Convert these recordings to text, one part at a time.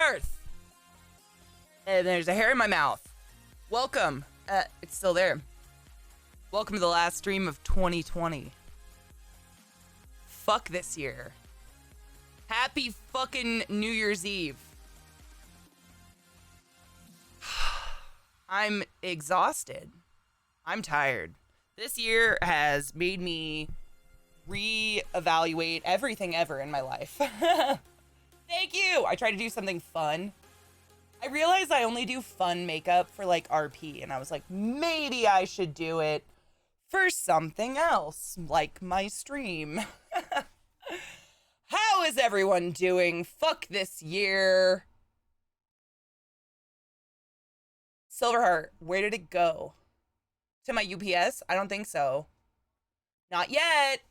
Earth. And there's a hair in my mouth. Welcome. It's still there. Welcome to the last stream of 2020. Fuck this year. Happy fucking New Year's Eve. I'm exhausted. I'm tired. This year has made me reevaluate everything ever in my life. Thank you. I tried to do something fun. I realized I only do fun makeup for like RP, and I was like, maybe I should do it for something else, like my stream. How is everyone doing? Fuck this year. Silverheart, where did it go? To my UPS? I don't think so. Not yet.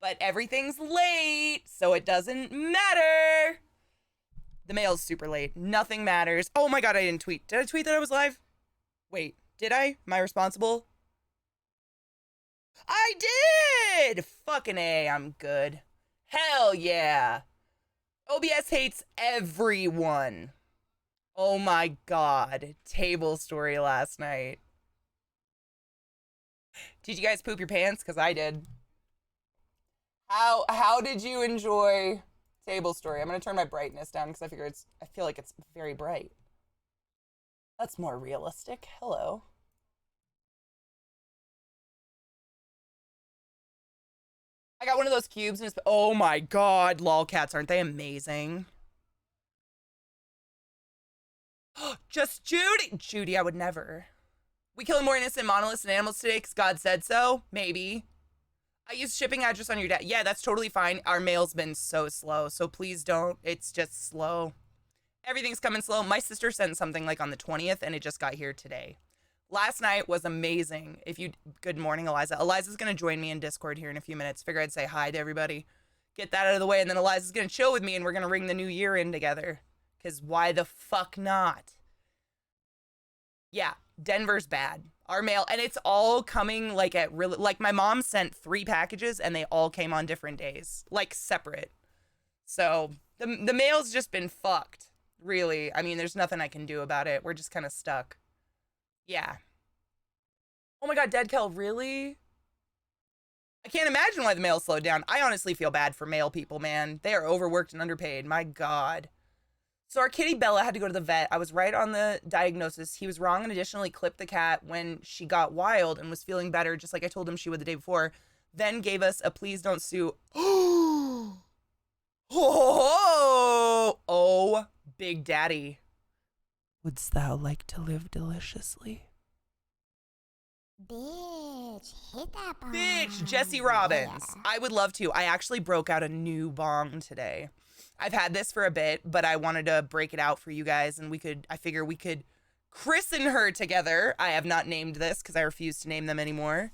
But everything's late, so it doesn't matter. The mail's super late. Nothing matters. Oh my god, I didn't tweet. Did I tweet that I was live? Wait, did I? Am I responsible? I did! Fucking A, I'm good. Hell yeah. OBS hates everyone. Oh my god. Table story last night. Did you guys poop your pants? Because I did. How did you enjoy Table Story? I'm gonna turn my brightness down because I feel like it's very bright. That's more realistic. Hello. I got one of those cubes and it's, oh my god, lolcats, aren't they amazing? Just Judy. Judy, I would never. We killing more innocent monoliths and animals today because God said so? Maybe. I used shipping address on your dad. Yeah, that's totally fine. Our mail's been so slow, so please don't. It's just slow. Everything's coming slow. My sister sent something like on the 20th, and it just got here today. Last night was amazing. Good morning, Eliza. Eliza's going to join me in Discord here in a few minutes. Figure I'd say hi to everybody. Get that out of the way, and then Eliza's going to chill with me, and we're going to ring the new year in together. Because why the fuck not? Yeah, Denver's bad. Our mail, and it's all coming like at really, like my mom sent 3 packages and they all came on different days, like separate. So the mail's just been fucked, really. I mean, there's nothing I can do about it. We're just kind of stuck. Yeah. Oh my god, Dead Kel, really? I can't imagine why the mail slowed down. I honestly feel bad for mail people, man. They are overworked and underpaid. My god. So our kitty Bella had to go to the vet. I was right on the diagnosis. He was wrong and additionally clipped the cat when she got wild and was feeling better, just like I told him she would the day before. Then gave us a please don't sue. Oh, Big Daddy. Wouldst thou like to live deliciously? Bitch, hit that bong. Bitch, Jesse Robbins. Yeah. I would love to. I actually broke out a new bong today. I've had this for a bit, but I wanted to break it out for you guys, and I figure we could christen her together. I have not named this because I refuse to name them anymore.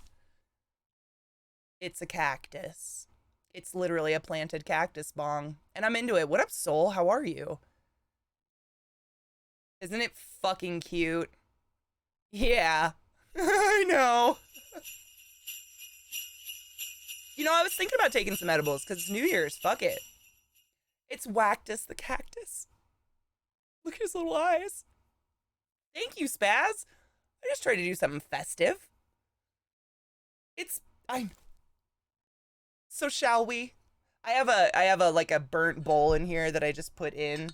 It's a cactus. It's literally a planted cactus bong, and I'm into it. What up, Soul? How are you? Isn't it fucking cute? Yeah, I know. You know, I was thinking about taking some edibles because it's New Year's. Fuck it. It's Wactus the cactus. Look at his little eyes. Thank you, Spaz. I just tried to do something festive. So shall we? I have a like a burnt bowl in here that I just put in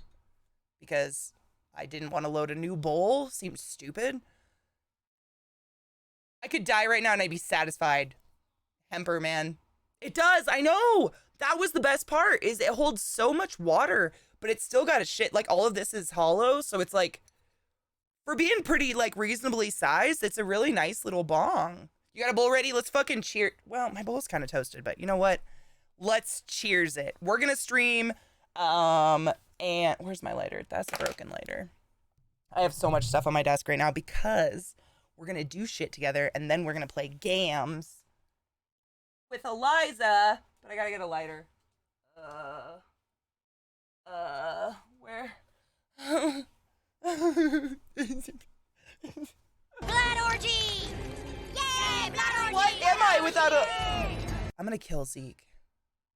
because I didn't want to load a new bowl. Seems stupid. I could die right now and I'd be satisfied. Hemper, man. It does, I know. That was the best part, is it holds so much water, but it's still got a shit, like all of this is hollow, so it's like, for being pretty like reasonably sized, it's a really nice little bong. You got a bowl ready? Let's fucking cheer. Well, my bowl's kind of toasted, but you know what? Let's cheers it. We're gonna stream, and where's my lighter? That's a broken lighter. I have so much stuff on my desk right now because we're gonna do shit together, and then we're gonna play games with Eliza. But I gotta get a lighter. Where? Blood orgy! Yay, blood orgy! What am I without a... I'm gonna kill Zeke.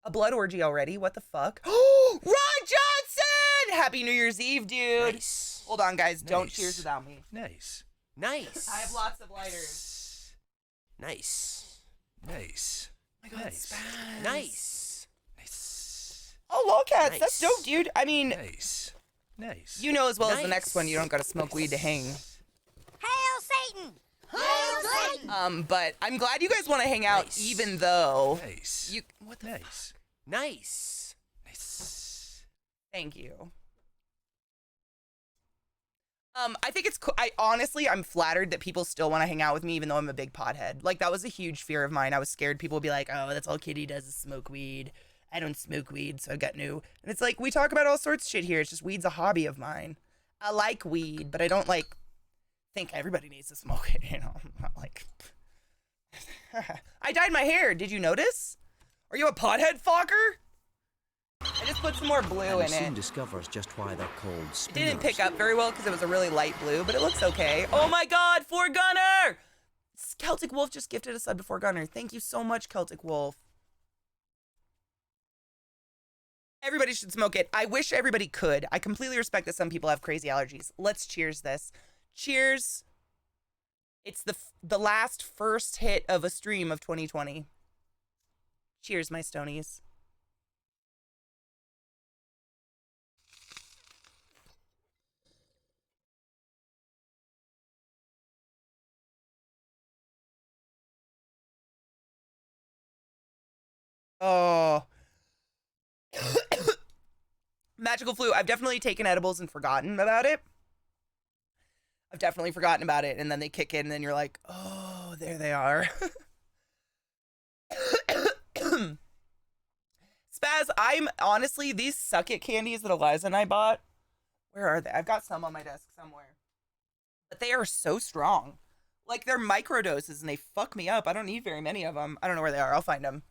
A blood orgy already? What the fuck? Ron Johnson! Happy New Year's Eve, dude. Nice. Hold on, guys. Don't Nice. cheers without me. Nice. Nice. I have lots of lighters. Nice. Nice. Oh my God, Nice. Spaz. Nice. Nice. Oh, lolcats. Nice. That's dope, dude. I mean, Nice. Nice. you know as well as the Nice. next one, you don't gotta smoke weed to hang. Hail Satan! Hail Satan! But I'm glad you guys want to hang out, Nice. even though Nice. you. What the? Nice. Nice. Nice. Thank you. I think it's cool. I'm flattered that people still want to hang out with me, even though I'm a big pothead. Like, that was a huge fear of mine. I was scared people would be like, oh, that's all Kitty does is smoke weed. I don't smoke weed, so I got new. And it's like, we talk about all sorts of shit here. It's just weed's a hobby of mine. I like weed, but I don't, like, think everybody needs to smoke it, you know? I'm not like... I dyed my hair. Did you notice? Are you a pothead, fucker? I just put some more blue And in he soon it. discovers just why they're called It spinners. didn't pick up very well because it was a really light blue, but it looks okay. Oh my God, Four Gunner! Celtic Wolf just gifted a sub to Four Gunner. Thank you so much, Celtic Wolf. Everybody should smoke it. I wish everybody could. I completely respect that some people have crazy allergies. Let's cheers this. Cheers. It's the last first hit of a stream of 2020. Cheers, my Stonies. Oh. Magical flu. I've definitely taken edibles and forgotten about it. I've definitely forgotten about it, and then they kick in, and then you're like, oh, there they are. Spaz, I'm honestly, these suck it candies that Eliza and I bought, where are they? I've got some on my desk somewhere. But they are so strong. Like, they're micro doses, and they fuck me up. I don't need very many of them. I don't know where they are. I'll find them.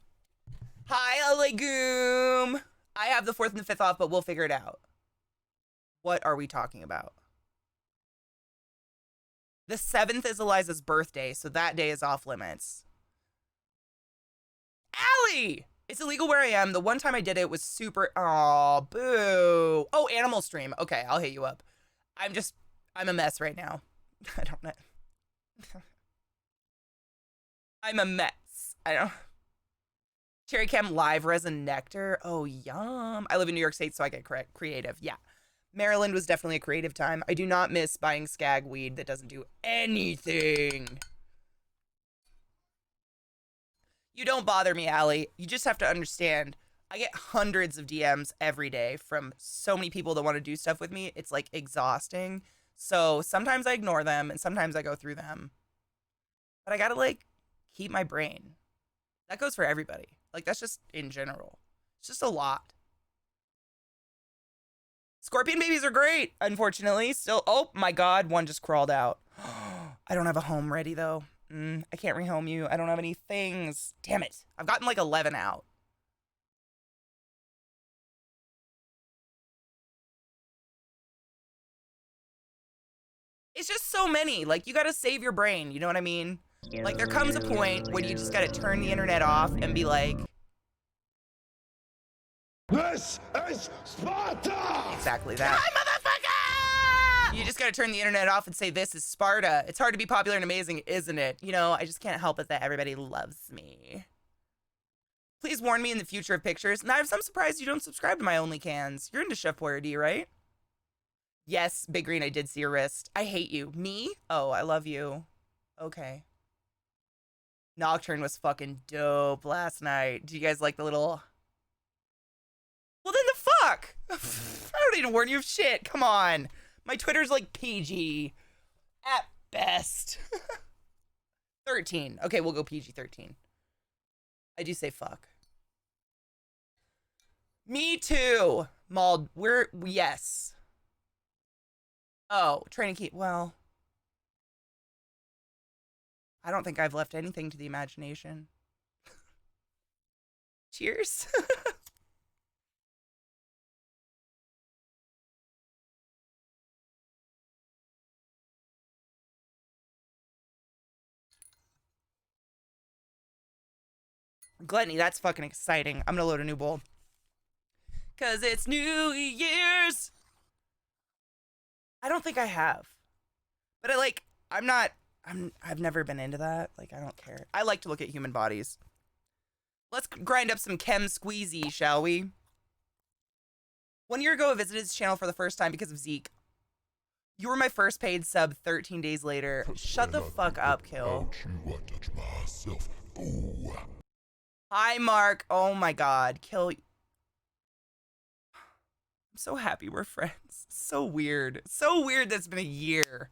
Hi, Legume. I have the 4th and the 5th off, but we'll figure it out. What are we talking about? The 7th is Eliza's birthday, so that day is off limits. Allie! It's illegal where I am. The one time I did it was super... Oh, boo. Oh, Animal Stream. Okay, I'll hit you up. I'm a mess right now. I don't know. I'm a mess. I don't... Cherry Chem Live Resin Nectar. Oh, yum. I live in New York State, so I get creative. Yeah. Maryland was definitely a creative time. I do not miss buying skag weed that doesn't do anything. You don't bother me, Allie. You just have to understand. I get hundreds of DMs every day from so many people that want to do stuff with me. It's like exhausting. So sometimes I ignore them and sometimes I go through them. But I gotta like keep my brain. That goes for everybody. Like, that's just in general. It's just a lot. Scorpion babies are great, unfortunately. Still, oh my God, one just crawled out. I don't have a home ready, though. I can't rehome you. I don't have any things. Damn it. I've gotten like 11 out. It's just so many. Like, you gotta save your brain. You know what I mean? Like, there comes a point when you just gotta turn the internet off and be like... This is Sparta! Exactly that. Hi, motherfucker! You just gotta turn the internet off and say, this is Sparta. It's hard to be popular and amazing, isn't it? You know, I just can't help it that everybody loves me. Please warn me in the future of pictures. And I'm surprised you don't subscribe to my OnlyCans. You're into Chef Boyardee, right? Yes, Big Green, I did see your wrist. I hate you. Me? Oh, I love you. Okay. Nocturne was fucking dope last night. Do you guys like the little... Well, then the fuck? I don't need to warn you of shit. Come on. My Twitter's like PG. At best. 13. Okay, we'll go PG-13. I do say fuck. Me too. Mauled. Yes. Oh, trying to keep, well. I don't think I've left anything to the imagination. Cheers. Gluttony, that's fucking exciting. I'm gonna load a new bowl. 'Cause it's New Year's. don't think I have. But I've never been into that. Like, I don't care. I like to look at human bodies. Let's grind up some chem squeezy, shall we? 1 year ago, I visited his channel for the first time because of Zeke. You were my first paid sub 13 days later. Shut the fuck up, Kill. Hi, Mark. Oh my god. Kill. I'm so happy we're friends. So weird. So weird that's been a year.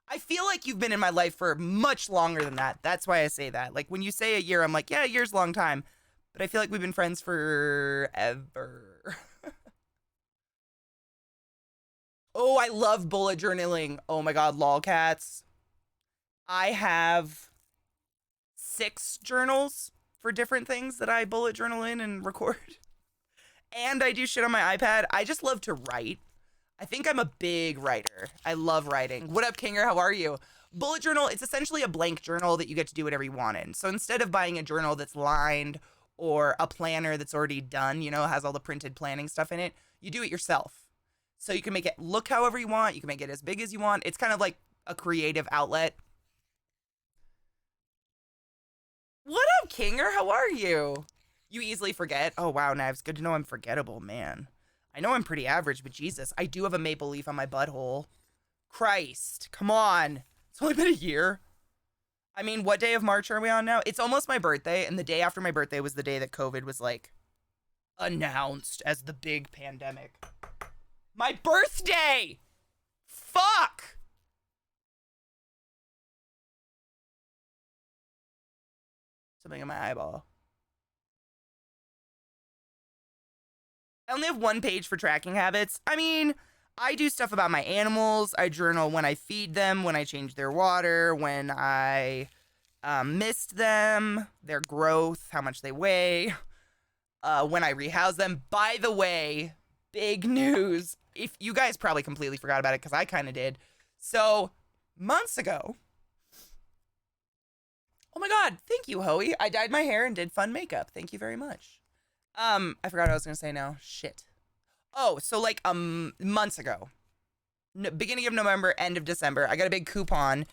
I feel like you've been in my life for much longer than that. That's why I say that. Like, when you say a year, I'm like, yeah, a year's a long time. But I feel like we've been friends forever. Oh, I love bullet journaling. Oh my god, lolcats. I have 6 journals for different things that I bullet journal in and record. And I do shit on my iPad. I just love to write. I think I'm a big writer. I love writing. What up, Kinger? How are you? Bullet journal, it's essentially a blank journal that you get to do whatever you want in. So instead of buying a journal that's lined or a planner that's already done, you know, has all the printed planning stuff in it, you do it yourself. So you can make it look however you want. You can make it as big as you want. It's kind of like a creative outlet. What up, Kinger? How are you? You easily forget. Oh, wow, Knives. Good to know I'm forgettable, man. I know I'm pretty average, but Jesus, I do have a maple leaf on my butthole. Christ, come on. It's only been a year. I mean, what day of March are we on now? It's almost my birthday, and the day after my birthday was the day that COVID was, like, announced as the big pandemic. My birthday! Fuck! Something in my eyeball. I only have 1 page for tracking habits. I mean, I do stuff about my animals. I journal when I feed them, when I change their water, when I mist them, their growth, how much they weigh, when I rehouse them. By the way, big news. If you guys probably completely forgot about it because I kind of did. So, months ago. Oh my god, thank you, Hoey. I dyed my hair and did fun makeup. Thank you very much. I forgot what I was gonna say now. Shit. Oh, so like months ago, beginning of November, end of December, I got a big coupon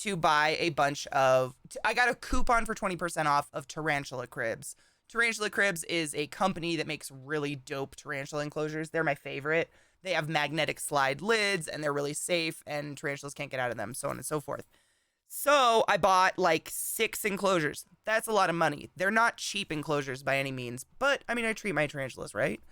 to buy a bunch of. I got a coupon for 20% off of Tarantula Cribs. Tarantula Cribs is a company that makes really dope tarantula enclosures. They're my favorite. They have magnetic slide lids and they're really safe, and tarantulas can't get out of them, so on and so forth. So I bought like 6 enclosures. That's a lot of money. They're not cheap enclosures by any means, but I mean, I treat my tarantulas right.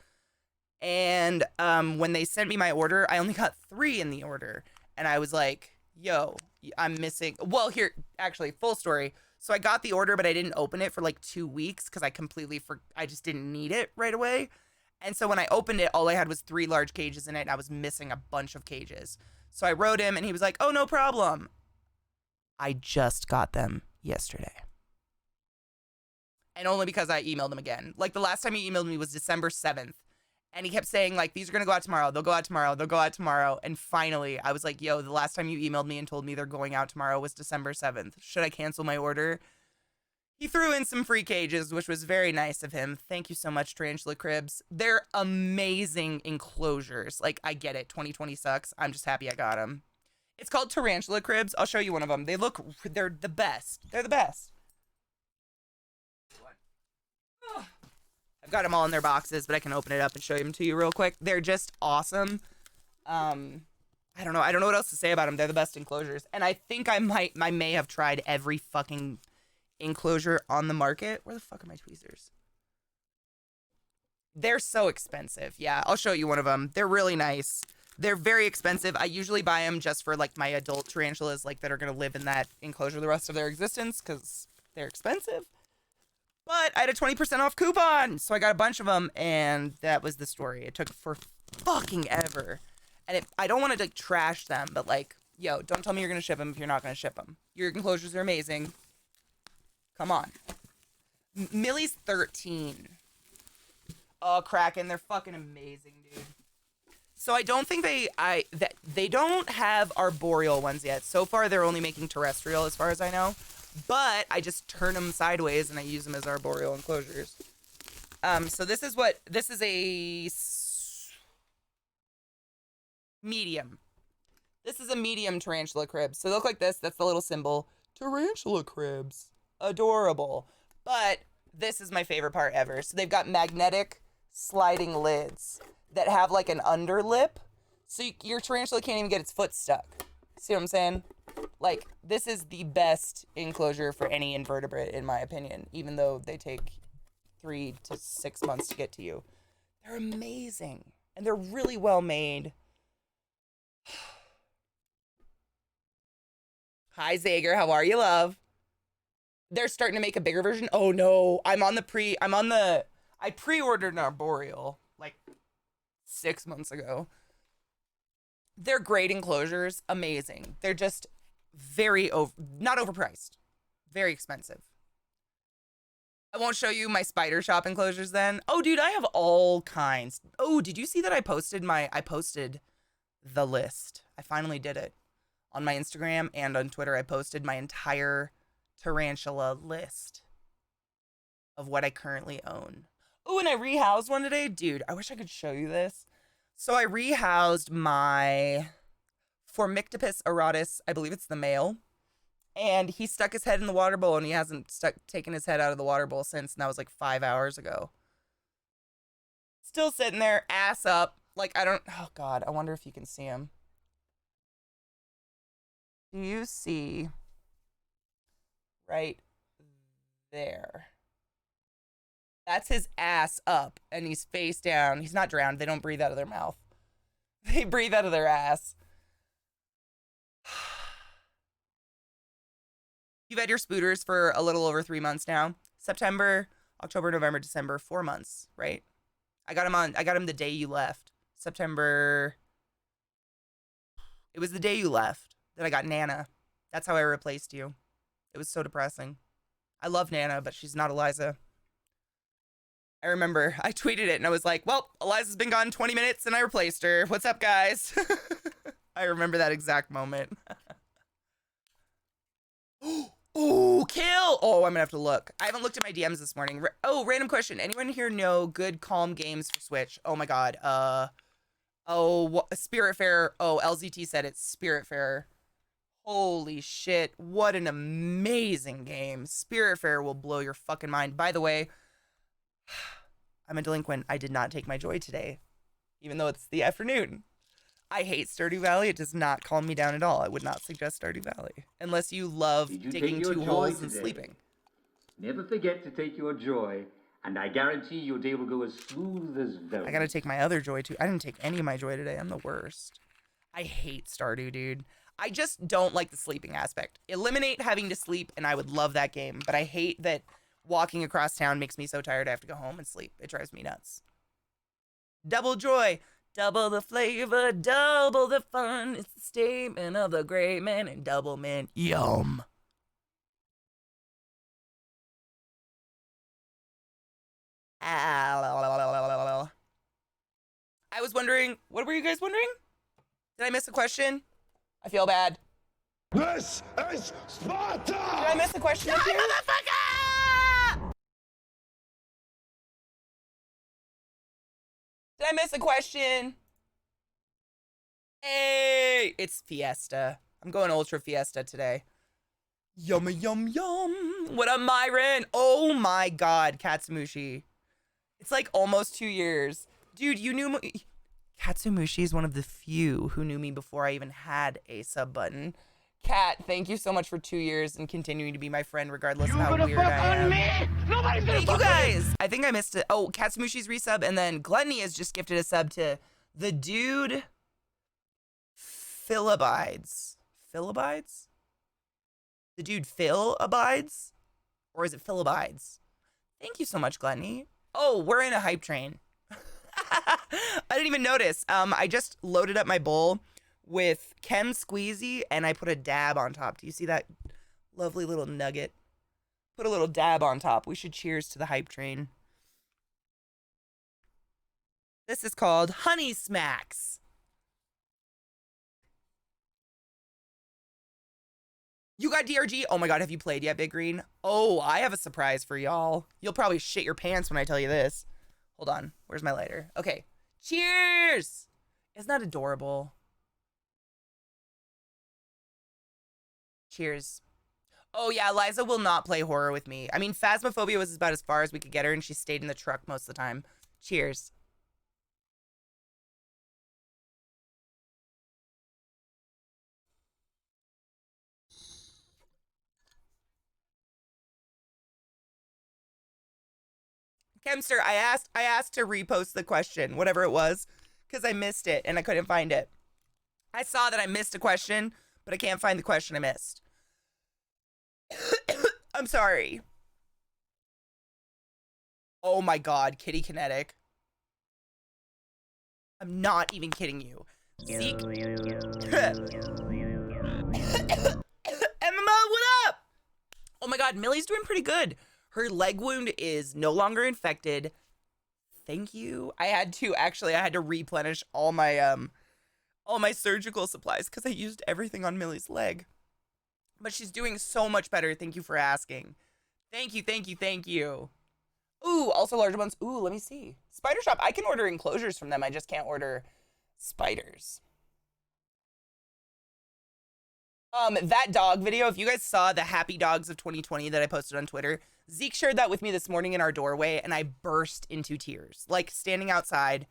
And when they sent me my order, I only got 3 in the order. And I was like, yo, I'm missing. Well, here, actually, full story. So I got the order, but I didn't open it for like 2 weeks because I just didn't need it right away. And so when I opened it, all I had was 3 large cages in it, and I was missing a bunch of cages. So I wrote him, and he was like, oh, no problem. I just got them yesterday. And only because I emailed him again. Like, the last time he emailed me was December 7th. And he kept saying, like, these are going to go out tomorrow. They'll go out tomorrow. They'll go out tomorrow. And finally, I was like, yo, the last time you emailed me and told me they're going out tomorrow was December 7th. Should I cancel my order? He threw in some free cages, which was very nice of him. Thank you so much, Tarantula Cribs. They're amazing enclosures. Like, I get it. 2020 sucks. I'm just happy I got them. It's called Tarantula Cribs. I'll show you one of them. They're the best. They're the best. I've got them all in their boxes, but I can open it up and show them to you real quick. They're just awesome. I don't know what else to say about them. They're the best enclosures. And I think I may have tried every fucking enclosure on the market. Where the fuck are my tweezers? They're so expensive. Yeah, I'll show you one of them. They're really nice. They're very expensive. I usually buy them just for like my adult tarantulas, like that are going to live in that enclosure the rest of their existence because they're expensive. But I had a 20% off coupon, so I got a bunch of them, and that was the story. It took for fucking ever. And I don't want to like trash them, but like, yo, don't tell me you're going to ship them if you're not going to ship them. Your enclosures are amazing. Come on. Millie's 13. Oh, Kraken, they're fucking amazing, dude. So I don't think they don't have arboreal ones yet. So far, they're only making terrestrial, as far as I know. But I just turn them sideways and I use them as arboreal enclosures. So this is a medium. This is a medium tarantula crib. So they look like this. That's the little symbol. Tarantula cribs. Adorable. But this is my favorite part ever. So they've got magnetic sliding lids that have like an under lip. So your tarantula can't even get its foot stuck. See what I'm saying? Like, this is the best enclosure for any invertebrate, in my opinion, even though they take 3 to 6 months to get to you. They're amazing. And they're really well made. Hi, Zager. How are you, love? They're starting to make a bigger version. Oh, no. I pre-ordered an arboreal, like, 6 months ago. They're great enclosures. Amazing. They're just not overpriced. Very expensive. I won't show you my spider shop enclosures then. Oh, dude, I have all kinds. Oh, did you see that I posted the list? I finally did it. On my Instagram and on Twitter, I posted my entire tarantula list of what I currently own. Oh, and I rehoused one today. Dude, I wish I could show you this. So I rehoused my Formictopus auratus, I believe it's the male, and he stuck his head in the water bowl, and he hasn't taken his head out of the water bowl since, and that was like 5 hours ago. Still sitting there, ass up, like oh God, I wonder if you can see him. Do you see right there? That's his ass up, and he's face down. He's not drowned. They don't breathe out of their mouth. They breathe out of their ass. You've had your spooters for a little over 3 months now. September, October, November, December, 4 months, right? I got him the day you left. September. It was the day you left that I got Nana. That's how I replaced you. It was so depressing. I love Nana, but she's not Eliza. I remember I tweeted it and I was like, well, Eliza's been gone 20 minutes and I replaced her. What's up, guys? I remember that exact moment. Oh, kill! Oh, I'm gonna have to look. I haven't looked at my DMs this morning. Random question. Anyone here know good calm games for Switch? Oh my God. Spiritfarer. Oh, LZT said it's Spiritfarer. Holy shit. What an amazing game. Spiritfarer will blow your fucking mind. By the way, I'm a delinquent. I did not take my joy today, even though it's the afternoon. I hate Stardew Valley. It does not calm me down at all. I would not suggest Stardew Valley unless you love digging 2 holes and sleeping. Never forget to take your joy, and I guarantee your day will go as smooth as velvet. I gotta take my other joy too. I didn't take any of my joy today. I'm the worst. I hate Stardew, dude. I just don't like the sleeping aspect. Eliminate having to sleep, and I would love that game. But I hate that walking across town makes me so tired I have to go home and sleep. It drives me nuts. Double joy. Double the flavor, double the fun. It's the statement of the great man and double man. Yum. I was wondering, what were you guys wondering? Did I miss a question? I feel bad. This is Sparta! Did I miss a question or two? Motherfucker! Did I miss a question? Hey, it's Fiesta. I'm going Ultra Fiesta today. Yummy, yum, yum. What up, Myron? Oh my God, Katsumushi. It's like almost 2 years. Dude, you knew me. Katsumushi is one of the few who knew me before I even had a sub button. Kat, thank you so much for 2 years and continuing to be my friend regardless of how weird I am. Thank you guys. I think I missed it. Oh, Katsumushi's resub, and then Gluttony has just gifted a sub to the dude Phil Abides. Phil Abides? The dude Phil Abides? Or is it Phil Abides? Thank you so much, Gluttony. Oh, we're in a hype train. I didn't even notice. I just loaded up my bowl with Chem Squeezy and I put a dab on top. Do you see that lovely little nugget? Put a little dab on top. We should cheers to the hype train. This is called Honey Smacks. You got DRG? Oh my God, have you played yet, Big Green? Oh, I have a surprise for y'all. You'll probably shit your pants when I tell you this. Hold on, where's my lighter? Okay, cheers! Isn't that adorable? Cheers. Oh, yeah, Liza will not play horror with me. I mean, Phasmophobia was about as far as we could get her, and she stayed in the truck most of the time. Cheers. Kemster, I asked to repost the question, whatever it was, because I missed it and I couldn't find it. I saw that I missed a question, but I can't find the question I missed. I'm sorry. Oh my god, Kitty Kinetic. I'm not even kidding you. Zeke. Emma, what up? Oh my god, Millie's doing pretty good. Her leg wound is no longer infected. Thank you. I had to replenish all my surgical supplies because I used everything on Millie's leg. But she's doing so much better. Thank you for asking. Thank you, thank you, thank you. Ooh, also larger ones. Ooh, let me see. Spider Shop, I can order enclosures from them. I just can't order spiders. That dog video, if you guys saw the Happy Dogs of 2020 that I posted on Twitter, Zeke shared that with me this morning in our doorway, and I burst into tears. Like, standing outside,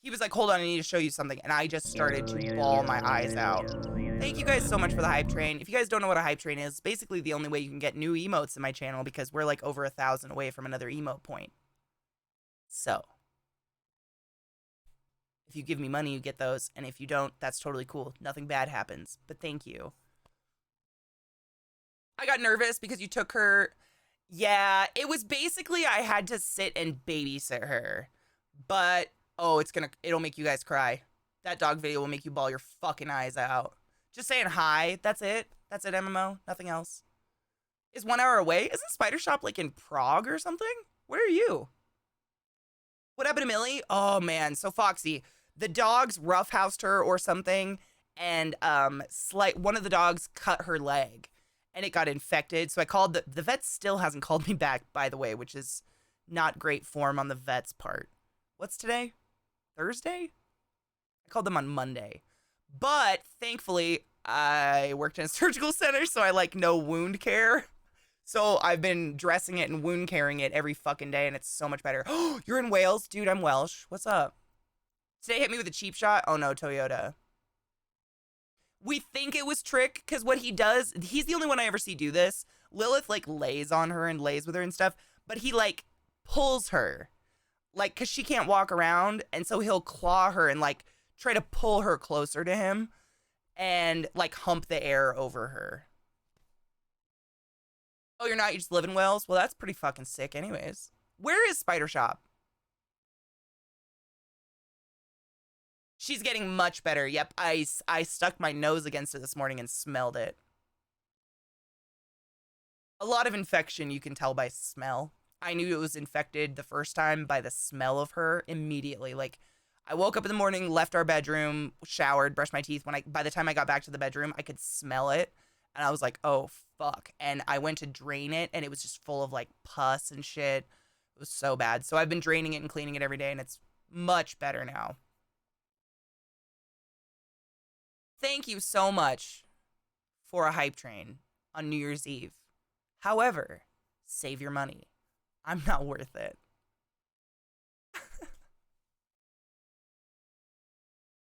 he was like, hold on, I need to show you something, and I just started to bawl my eyes out. Thank you guys so much for the hype train. If you guys don't know what a hype train is, basically the only way you can get new emotes in my channel because we're like over 1,000 away from another emote point. So, if you give me money, you get those, and if you don't, that's totally cool. Nothing bad happens, but thank you. I got nervous because you took her. Yeah, it was basically I had to sit and babysit her. But, oh, it'll make you guys cry. That dog video will make you bawl your fucking eyes out. Just saying hi. That's it. That's it, MMO. Nothing else. Is 1 hour away? Isn't Spider Shop like in Prague or something? Where are you? What happened to Millie? Oh, man. So, Foxy, the dogs roughhoused her or something. And one of the dogs cut her leg. And it got infected. So I called the vet still hasn't called me back, by the way, which is not great form on the vet's part. What's today? Thursday? I called them on Monday. But thankfully, I worked in a surgical center, so I know wound care. So I've been dressing it and wound caring it every fucking day, and it's so much better. Oh, you're in Wales? Dude, I'm Welsh. What's up? Today hit me with a cheap shot? Oh no, Toyota. We think it was Trick, because what he does, he's the only one I ever see do this. Lilith, lays on her and lays with her and stuff, but he, pulls her. Because she can't walk around, and so he'll claw her and, try to pull her closer to him and, hump the air over her. Oh, you're not? You just live in Wales? Well, that's pretty fucking sick anyways. Where is Spider Shop? She's getting much better. Yep, I stuck my nose against it this morning and smelled it. A lot of infection you can tell by smell. I knew it was infected the first time by the smell of her immediately. I woke up in the morning, left our bedroom, showered, brushed my teeth. By the time I got back to the bedroom, I could smell it. And I was like, oh, fuck. And I went to drain it, and it was just full of, pus and shit. It was so bad. So I've been draining it and cleaning it every day, and it's much better now. Thank you so much for a hype train on New Year's Eve. However, save your money. I'm not worth it.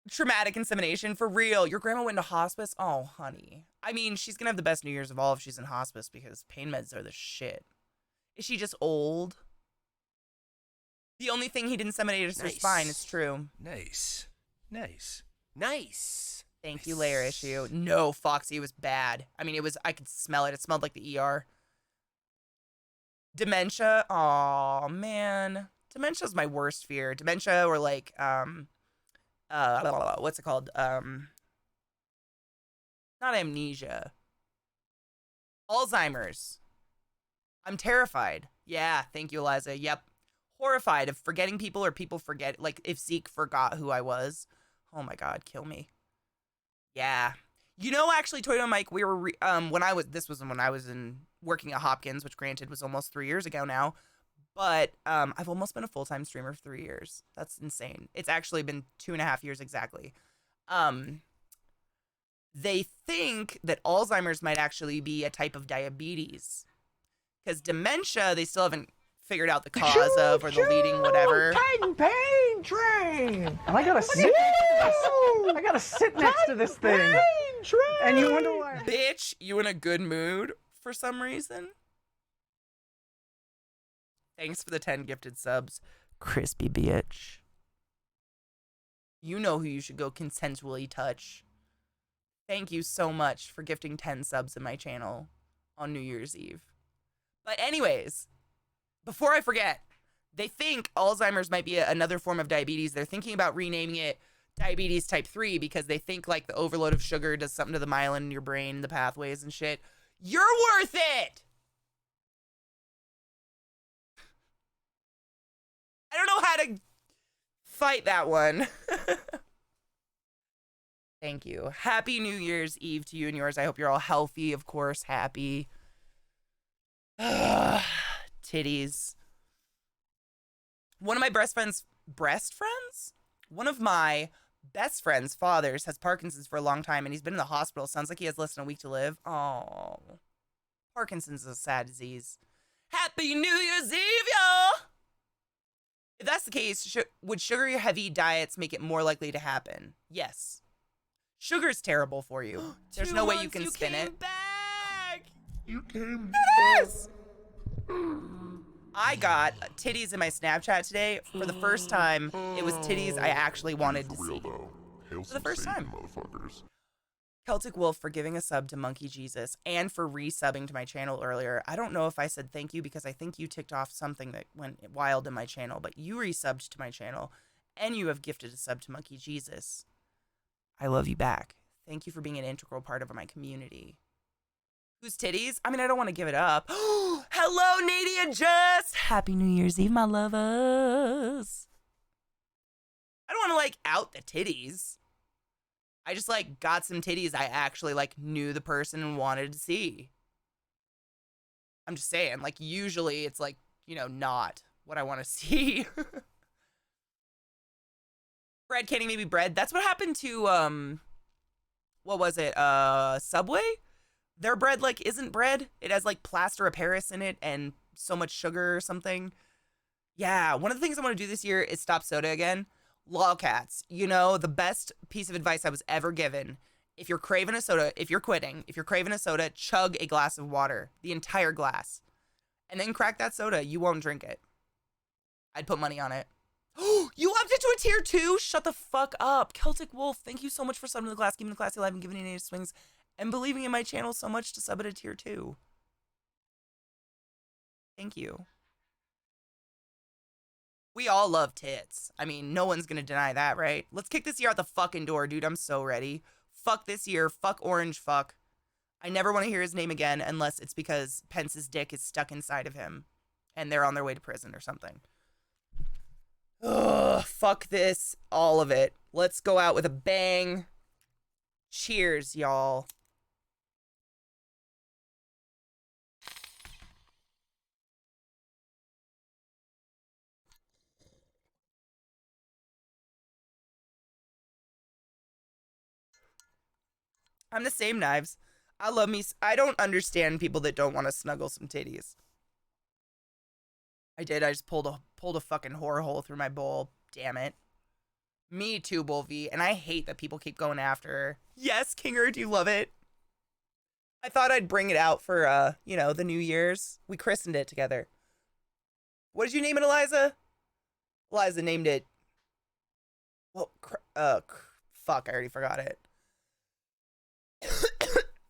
Traumatic insemination, for real. Your grandma went into hospice? Oh, honey. I mean, she's gonna have the best New Year's of all if she's in hospice because pain meds are the shit. Is she just old? The only thing he didn't inseminate is her spine. It's true. Nice. Nice. Nice. Thank you, layer issue. No, Foxy, it was bad. I mean, I could smell it. It smelled like the ER. Dementia. Aw, man. Dementia's my worst fear. Dementia or what's it called? Not amnesia. Alzheimer's. I'm terrified. Yeah, thank you, Eliza. Yep. Horrified of forgetting people or people forget, if Zeke forgot who I was. Oh my God, kill me. Yeah. Actually, Toyota Mike, we were, when I was working at Hopkins, which granted was almost 3 years ago now, but I've almost been a full-time streamer for 3 years. That's insane. It's actually been 2.5 years exactly. They think that Alzheimer's might actually be a type of diabetes. Because dementia, they still haven't figured out the cause of or the leading whatever. Pain train. And I gotta sit. I gotta sit next to this thing. Pain train. And you wonder why? Bitch, you in a good mood for some reason? Thanks for the 10 gifted subs, crispy bitch. You know who you should go consensually touch. Thank you so much for gifting 10 subs in my channel on New Year's Eve. But anyways, before I forget, they think Alzheimer's might be another form of diabetes. They're thinking about renaming it diabetes type 3 because they think like the overload of sugar does something to the myelin in your brain, the pathways and shit. You're worth it! I don't know how to fight that one. Thank you. Happy New Year's Eve to you and yours. I hope you're all healthy, of course, happy. Titties. One of my best friends' fathers has Parkinson's for a long time, and he's been in the hospital. Sounds like he has less than a week to live. Oh, Parkinson's is a sad disease. Happy New Year's Eve, y'all! If that's the case, would sugar-heavy diets make it more likely to happen? Yes. Sugar's terrible for you. There's no way you can spin it. Back. You came Yes! I got titties in my Snapchat today. For the first time, it was titties I actually wanted to see. For the first time. Celtic Wolf for giving a sub to Monkey Jesus and for resubbing to my channel earlier. I don't know if I said thank you because I think you ticked off something that went wild in my channel, but you resubbed to my channel and you have gifted a sub to Monkey Jesus. I love you back. Thank you for being an integral part of my community. Whose titties? I mean, I don't want to give it up. Hello, Nadia Jess. Happy New Year's Eve, my lovers. I don't want to, like, out the titties. I just, like, got some titties I actually, like, knew the person and wanted to see. I'm just saying, like, usually it's, like, you know, not what I want to see. Bread candy, maybe bread. That's what happened to, what was it? Subway? Their bread, like, isn't bread. It has, like, plaster of Paris in it and so much sugar or something. Yeah, one of the things I want to do this year is stop soda again. Lolcats, you know, the best piece of advice I was ever given. If you're craving a soda, if you're craving a soda, chug a glass of water. The entire glass. And then crack that soda. You won't drink it. I'd put money on it. You upped it to a tier 2? Shut the fuck up. Celtic Wolf, thank you so much for subbing to the class, keeping the classy alive, and giving me native swings, and believing in my channel so much to sub at a tier 2. Thank you. We all love tits. I mean, no one's gonna deny that, right? Let's kick this year out the fucking door, dude. I'm so ready. Fuck this year. Fuck Orange fuck. I never want to hear his name again unless it's because Pence's dick is stuck inside of him and they're on their way to prison or something. Ugh, fuck this. All of it. Let's go out with a bang. Cheers, y'all. I'm the same, Knives. I love me. I don't understand people that don't want to snuggle some titties. I did. I just pulled a fucking whore hole through my bowl. Damn it. Me too, Wolfie. And I hate that people keep going after her. Yes, Kinger, do you love it? I thought I'd bring it out for, you know, the New Year's. We christened it together. What did you name it, Eliza? Eliza named it... Well, fuck, I already forgot it.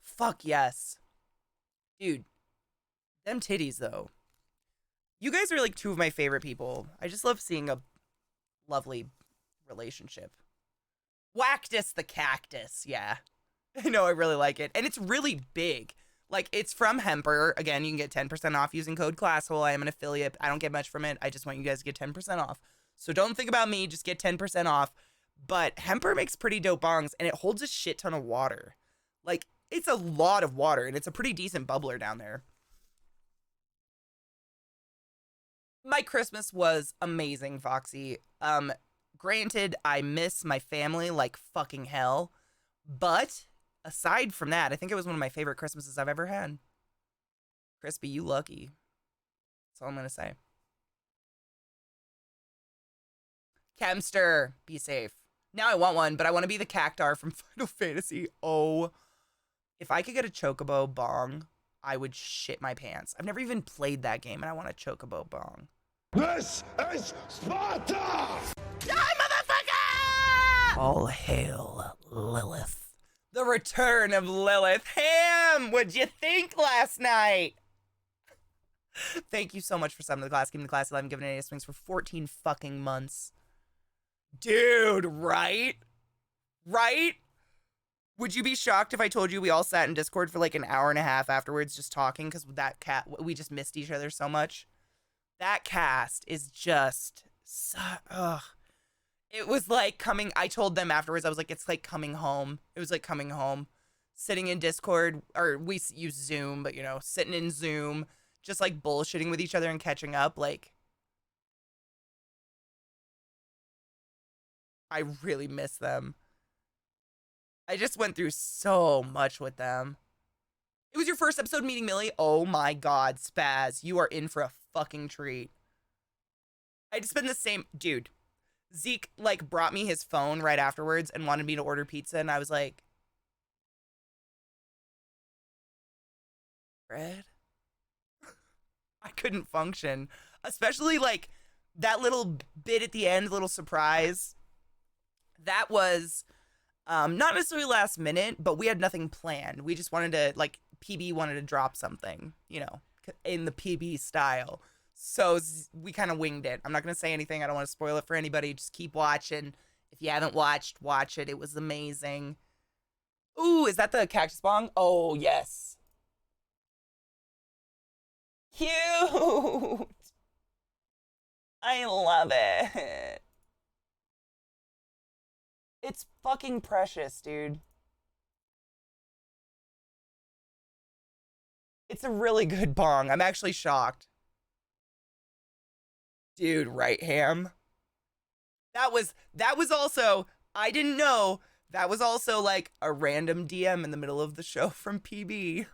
Fuck yes. Dude, them titties though. You guys are like two of my favorite people. I just love seeing a lovely relationship. Wactus the cactus, yeah. I know, I really like it. And it's really big. Like, it's from Hemper. Again, you can get 10% off using code ClassHole. I am an affiliate. I don't get much from it. I just want you guys to get 10% off. So don't think about me, just get 10% off. But Hemper makes pretty dope bongs, and it holds a shit ton of water. Like, it's a lot of water, and it's a pretty decent bubbler down there. My Christmas was amazing, Foxy. Granted, I miss my family like fucking hell, but aside from that, I think it was one of my favorite Christmases I've ever had. Crispy, you lucky. That's all I'm going to say. Chemster, be safe. Now I want one, but I want to be the cactar from Final Fantasy. Oh, if I could get a chocobo bong, I would shit my pants. I've never even played that game, and I want a chocobo bong. This is Sparta! Die, motherfucker! All hail Lilith. The return of Lilith. Ham, what'd you think last night? Thank you so much for subbing to the class. Giving the class 11, giving it swings for 14 fucking months. Dude, right? Right? Would you be shocked if I told you we all sat in Discord for like an hour and a half afterwards just talking because we just missed each other so much? That cast is just, ugh. It was like I told them afterwards, I was like, it's like coming home. It was like coming home. Sitting in Discord, or we use Zoom, but you know, sitting in Zoom, just like bullshitting with each other and catching up. Like, I really miss them. I just went through so much with them. It was your first episode meeting Millie? Oh my god, Spaz. You are in for a fucking treat. I just been the same... Dude, Zeke, like, brought me his phone right afterwards and wanted me to order pizza, and I was like... Bread? I couldn't function. Especially, like, that little bit at the end, little surprise. That was... not necessarily last minute, but we had nothing planned. We just wanted to, like, PB wanted to drop something, you know, in the PB style. So we kind of winged it. I'm not going to say anything. I don't want to spoil it for anybody. Just keep watching. If you haven't watched, watch it. It was amazing. Ooh, is that the cactus bong? Oh, yes. Cute. I love it. It's fucking precious, dude. It's a really good bong. I'm actually shocked. Dude, right, Ham? That was also, I didn't know, that was also like a random DM in the middle of the show from PB.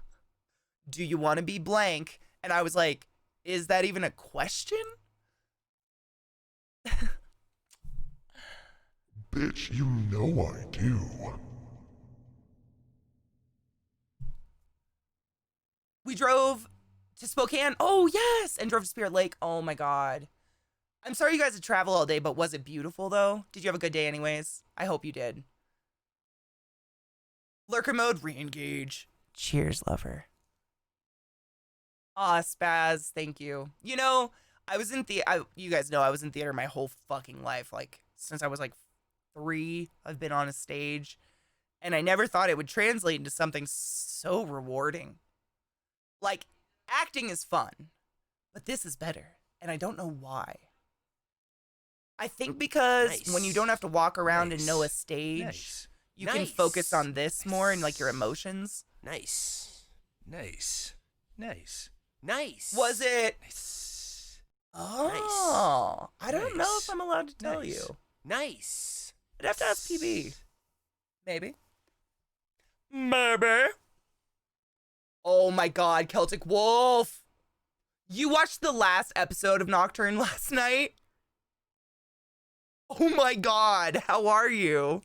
Do you want to be blank? And I was like, is that even a question? Bitch, you know I do. We drove to Spokane. Oh, yes. And drove to Spirit Lake. Oh, my God. I'm sorry you guys had to travel all day, but was it beautiful, though? Did you have a good day anyways? I hope you did. Lurker mode, re-engage. Cheers, lover. Aw, Spaz, thank you. You know, you guys know I was in theater my whole fucking life. Like, since I was like 3, I've been on a stage. And I never thought it would translate into something so rewarding. Like, acting is fun, but this is better. And I don't know why. I think because when you don't have to walk around and know a stage, you can focus on this more and like your emotions. Nice. Nice. Nice. Nice. Was it? Nice. Oh, I don't know Nice. if I'm allowed to tell Nice. you. Nice. I'd have to ask PB. Maybe. Maybe. Oh my God, Celtic Wolf. You watched the last episode of Nocturne last night? Oh my God, how are you?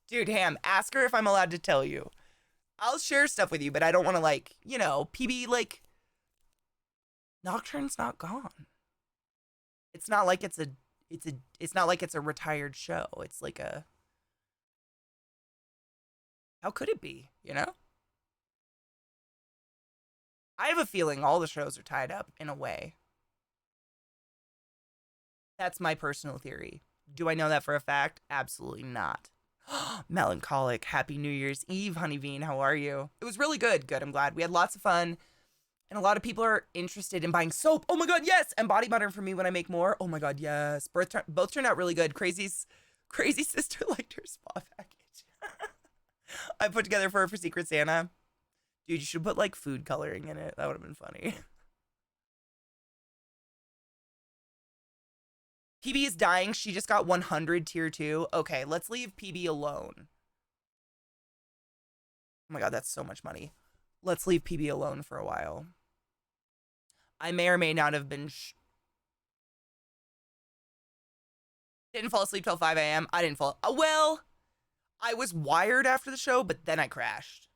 Dude, Ham, ask her if I'm allowed to tell you. I'll share stuff with you, but I don't want to, like, you know, PB, like, Nocturne's not gone. It's not like it's not like it's a retired show. It's like a, how could it be, you know? I have a feeling all the shows are tied up in a way. That's my personal theory. Do I know that for a fact? Absolutely not. Melancholic. Happy New Year's Eve, Honeybean. How are you? It was really good. Good. I'm glad. We had lots of fun. And a lot of people are interested in buying soap. Oh my God, yes. And body butter for me when I make more. Oh my God, yes. Both turned out really good. Crazy sister liked her spa package. I put together for her for Secret Santa. Dude, you should put like food coloring in it. That would have been funny. PB is dying. She just got 100 tier 2. Okay, let's leave PB alone. Oh my God, that's so much money. Let's leave PB alone for a while. I may or may not have been... Didn't fall asleep till 5 a.m. I didn't fall... well, I was wired after the show, but then I crashed.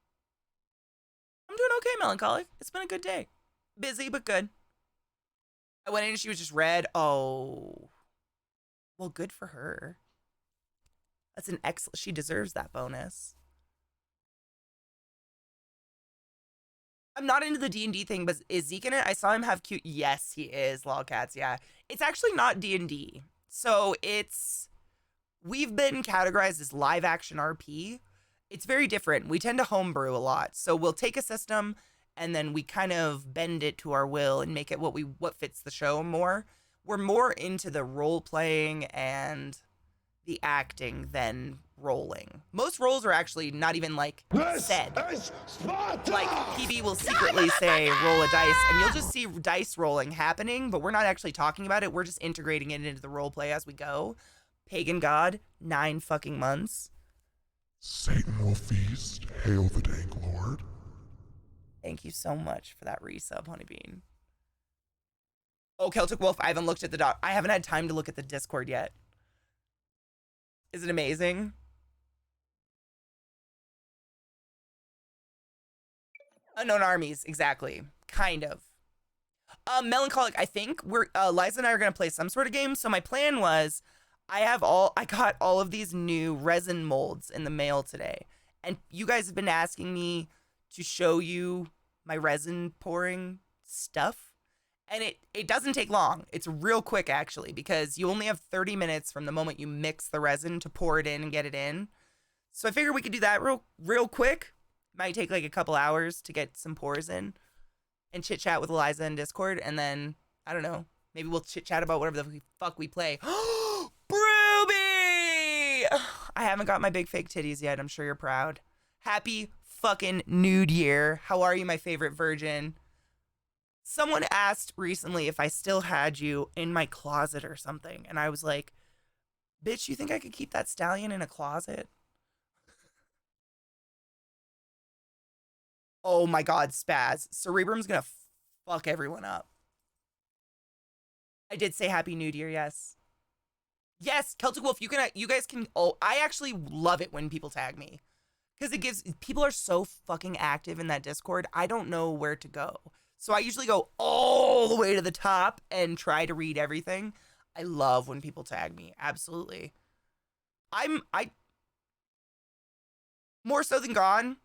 I'm doing okay, Melancholic. It's been a good day. Busy, but good. I went in and she was just red. Oh. Well, good for her. That's an excellent... She deserves that bonus. I'm not into the D&D thing, but is Zeke in it? I saw him have cute... Yes, he is, lolcats, yeah. It's actually not D&D. So it's... We've been categorized as live-action RP. It's very different. We tend to homebrew a lot. So we'll take a system, and then we kind of bend it to our will and make it what fits the show more. We're more into the role-playing and the acting than rolling. Most roles are actually not even like said. Like PB will secretly say roll a dice and you'll just see dice rolling happening, but we're not actually talking about it. We're just integrating it into the role play as we go. Pagan God, 9 fucking months. Satan will feast. Hail the dank lord. Thank you so much for that resub, Honeybean. Oh, Celtic Wolf, I haven't looked at the doc. I haven't had time to look at the Discord yet. Is it amazing? Unknown armies, exactly. Kind of. Melancholic, I think we're Liza and I are gonna play some sort of game. So my plan was I got all of these new resin molds in the mail today. And you guys have been asking me to show you my resin pouring stuff. And it doesn't take long. It's real quick, actually, because you only have 30 minutes from the moment you mix the resin to pour it in and get it in. So I figured we could do that real quick. Might take like a couple hours to get some pours in and chit chat with Eliza in Discord. And then, I don't know, maybe we'll chit chat about whatever the fuck we play. Brooby! I haven't got my big fake titties yet. I'm sure you're proud. Happy fucking nude year. How are you, my favorite virgin? Someone asked recently if I still had you in my closet or something. And I was like, bitch, you think I could keep that stallion in a closet? Oh my God, Spaz. Cerebrum's gonna fuck everyone up. I did say Happy New Year, yes. Yes, Celtic Wolf, you guys can, oh, I actually love it when people tag me. Because it gives, people are so fucking active in that Discord, I don't know where to go. So I usually go all the way to the top and try to read everything. I love when people tag me. Absolutely. I more so than gone.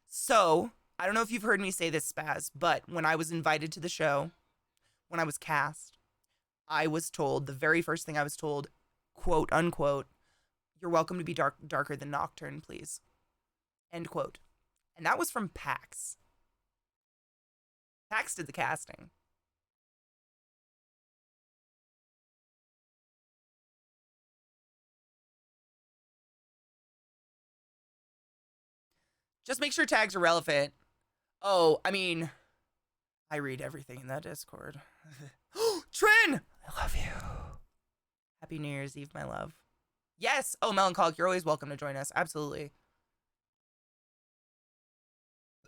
So I don't know if you've heard me say this, Spaz, but when I was invited to the show, when I was cast, I was told, the very first thing I was told, quote unquote, you're welcome to be darker than Nocturne, please. End quote. And that was from PAX. PAX did the casting. Just make sure tags are relevant. Oh, I mean, I read everything in that Discord. Trin! I love you. Happy New Year's Eve, my love. Yes! Oh, Melancholic, you're always welcome to join us. Absolutely.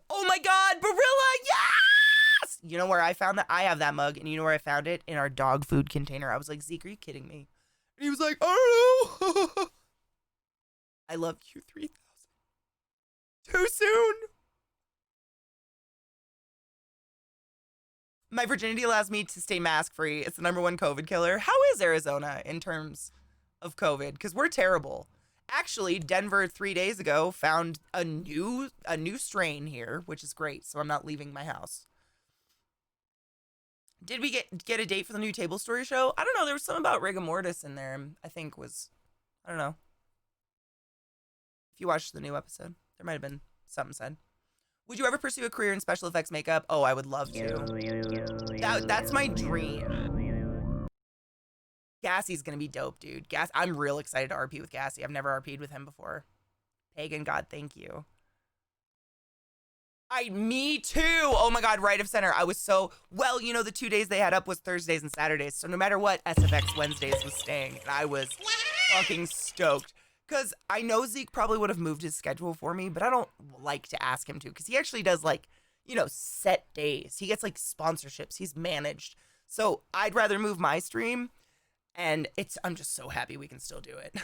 Oh my God, Barilla! Yes! You know where I found that? I have that mug, and you know where I found it? In our dog food container. I was like, Zeke, are you kidding me? And he was like, I don't know. I love you 3000. Too soon. My virginity allows me to stay mask free. It's the #1 COVID killer. How is Arizona in terms of COVID? Because we're terrible. Actually, Denver 3 days ago found a new strain here, which is great. So I'm not leaving my house. Did we get a date for the new Table Story show? I don't know. There was something about rigor mortis in there. I think was, I don't know. If you watched the new episode, there might have been something said. Would you ever pursue a career in special effects makeup? Oh, I would love to. That's my dream. Gassie's gonna be dope, dude. I'm real excited to RP with Gassie. I've never RP'd with him before. Pagan God, thank you. Me too. Oh my God, right of center. I was so, well, you know, the 2 days they had up was Thursdays and Saturdays. So no matter what, SFX Wednesdays was staying. And I was fucking stoked. Because I know Zeke probably would have moved his schedule for me, but I don't like to ask him to because he actually does like, set days. He gets like sponsorships. He's managed. So I'd rather move my stream, and I'm just so happy we can still do it.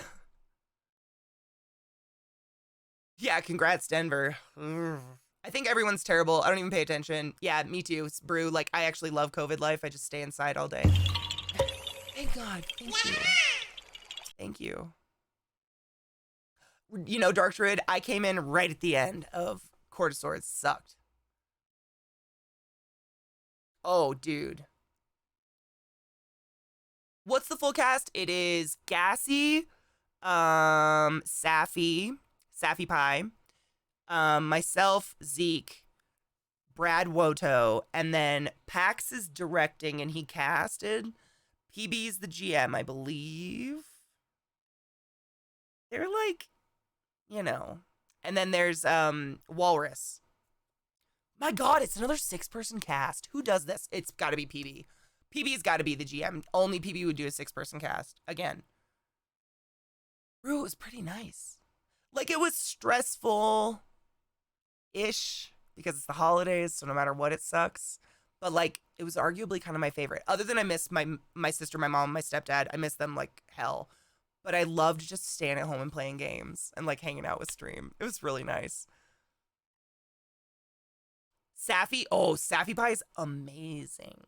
Yeah, congrats, Denver. I think everyone's terrible. I don't even pay attention. Yeah, me too. It's Brew. Like, I actually love COVID life. I just stay inside all day. Thank God. Thank you. Thank you. Dark Druid, I came in right at the end of Court of Swords. Sucked. Oh, dude. What's the full cast? It is Gassy, Safi Pie, myself, Zeke, Brad Woto, and then Pax is directing and he casted. PB's the GM, I believe. They're like, And then there's Walrus. My God, it's another 6-person cast. Who does this? It's got to be PB. PB's got to be the GM. Only PB would do a 6-person cast. Again. Brew, it was pretty nice. Like, it was stressful-ish because it's the holidays, so no matter what, it sucks. But, like, it was arguably kind of my favorite. Other than I miss my sister, my mom, my stepdad. I miss them like hell. But I loved just staying at home and playing games and, like, hanging out with stream. It was really nice. Safi Pie is amazing.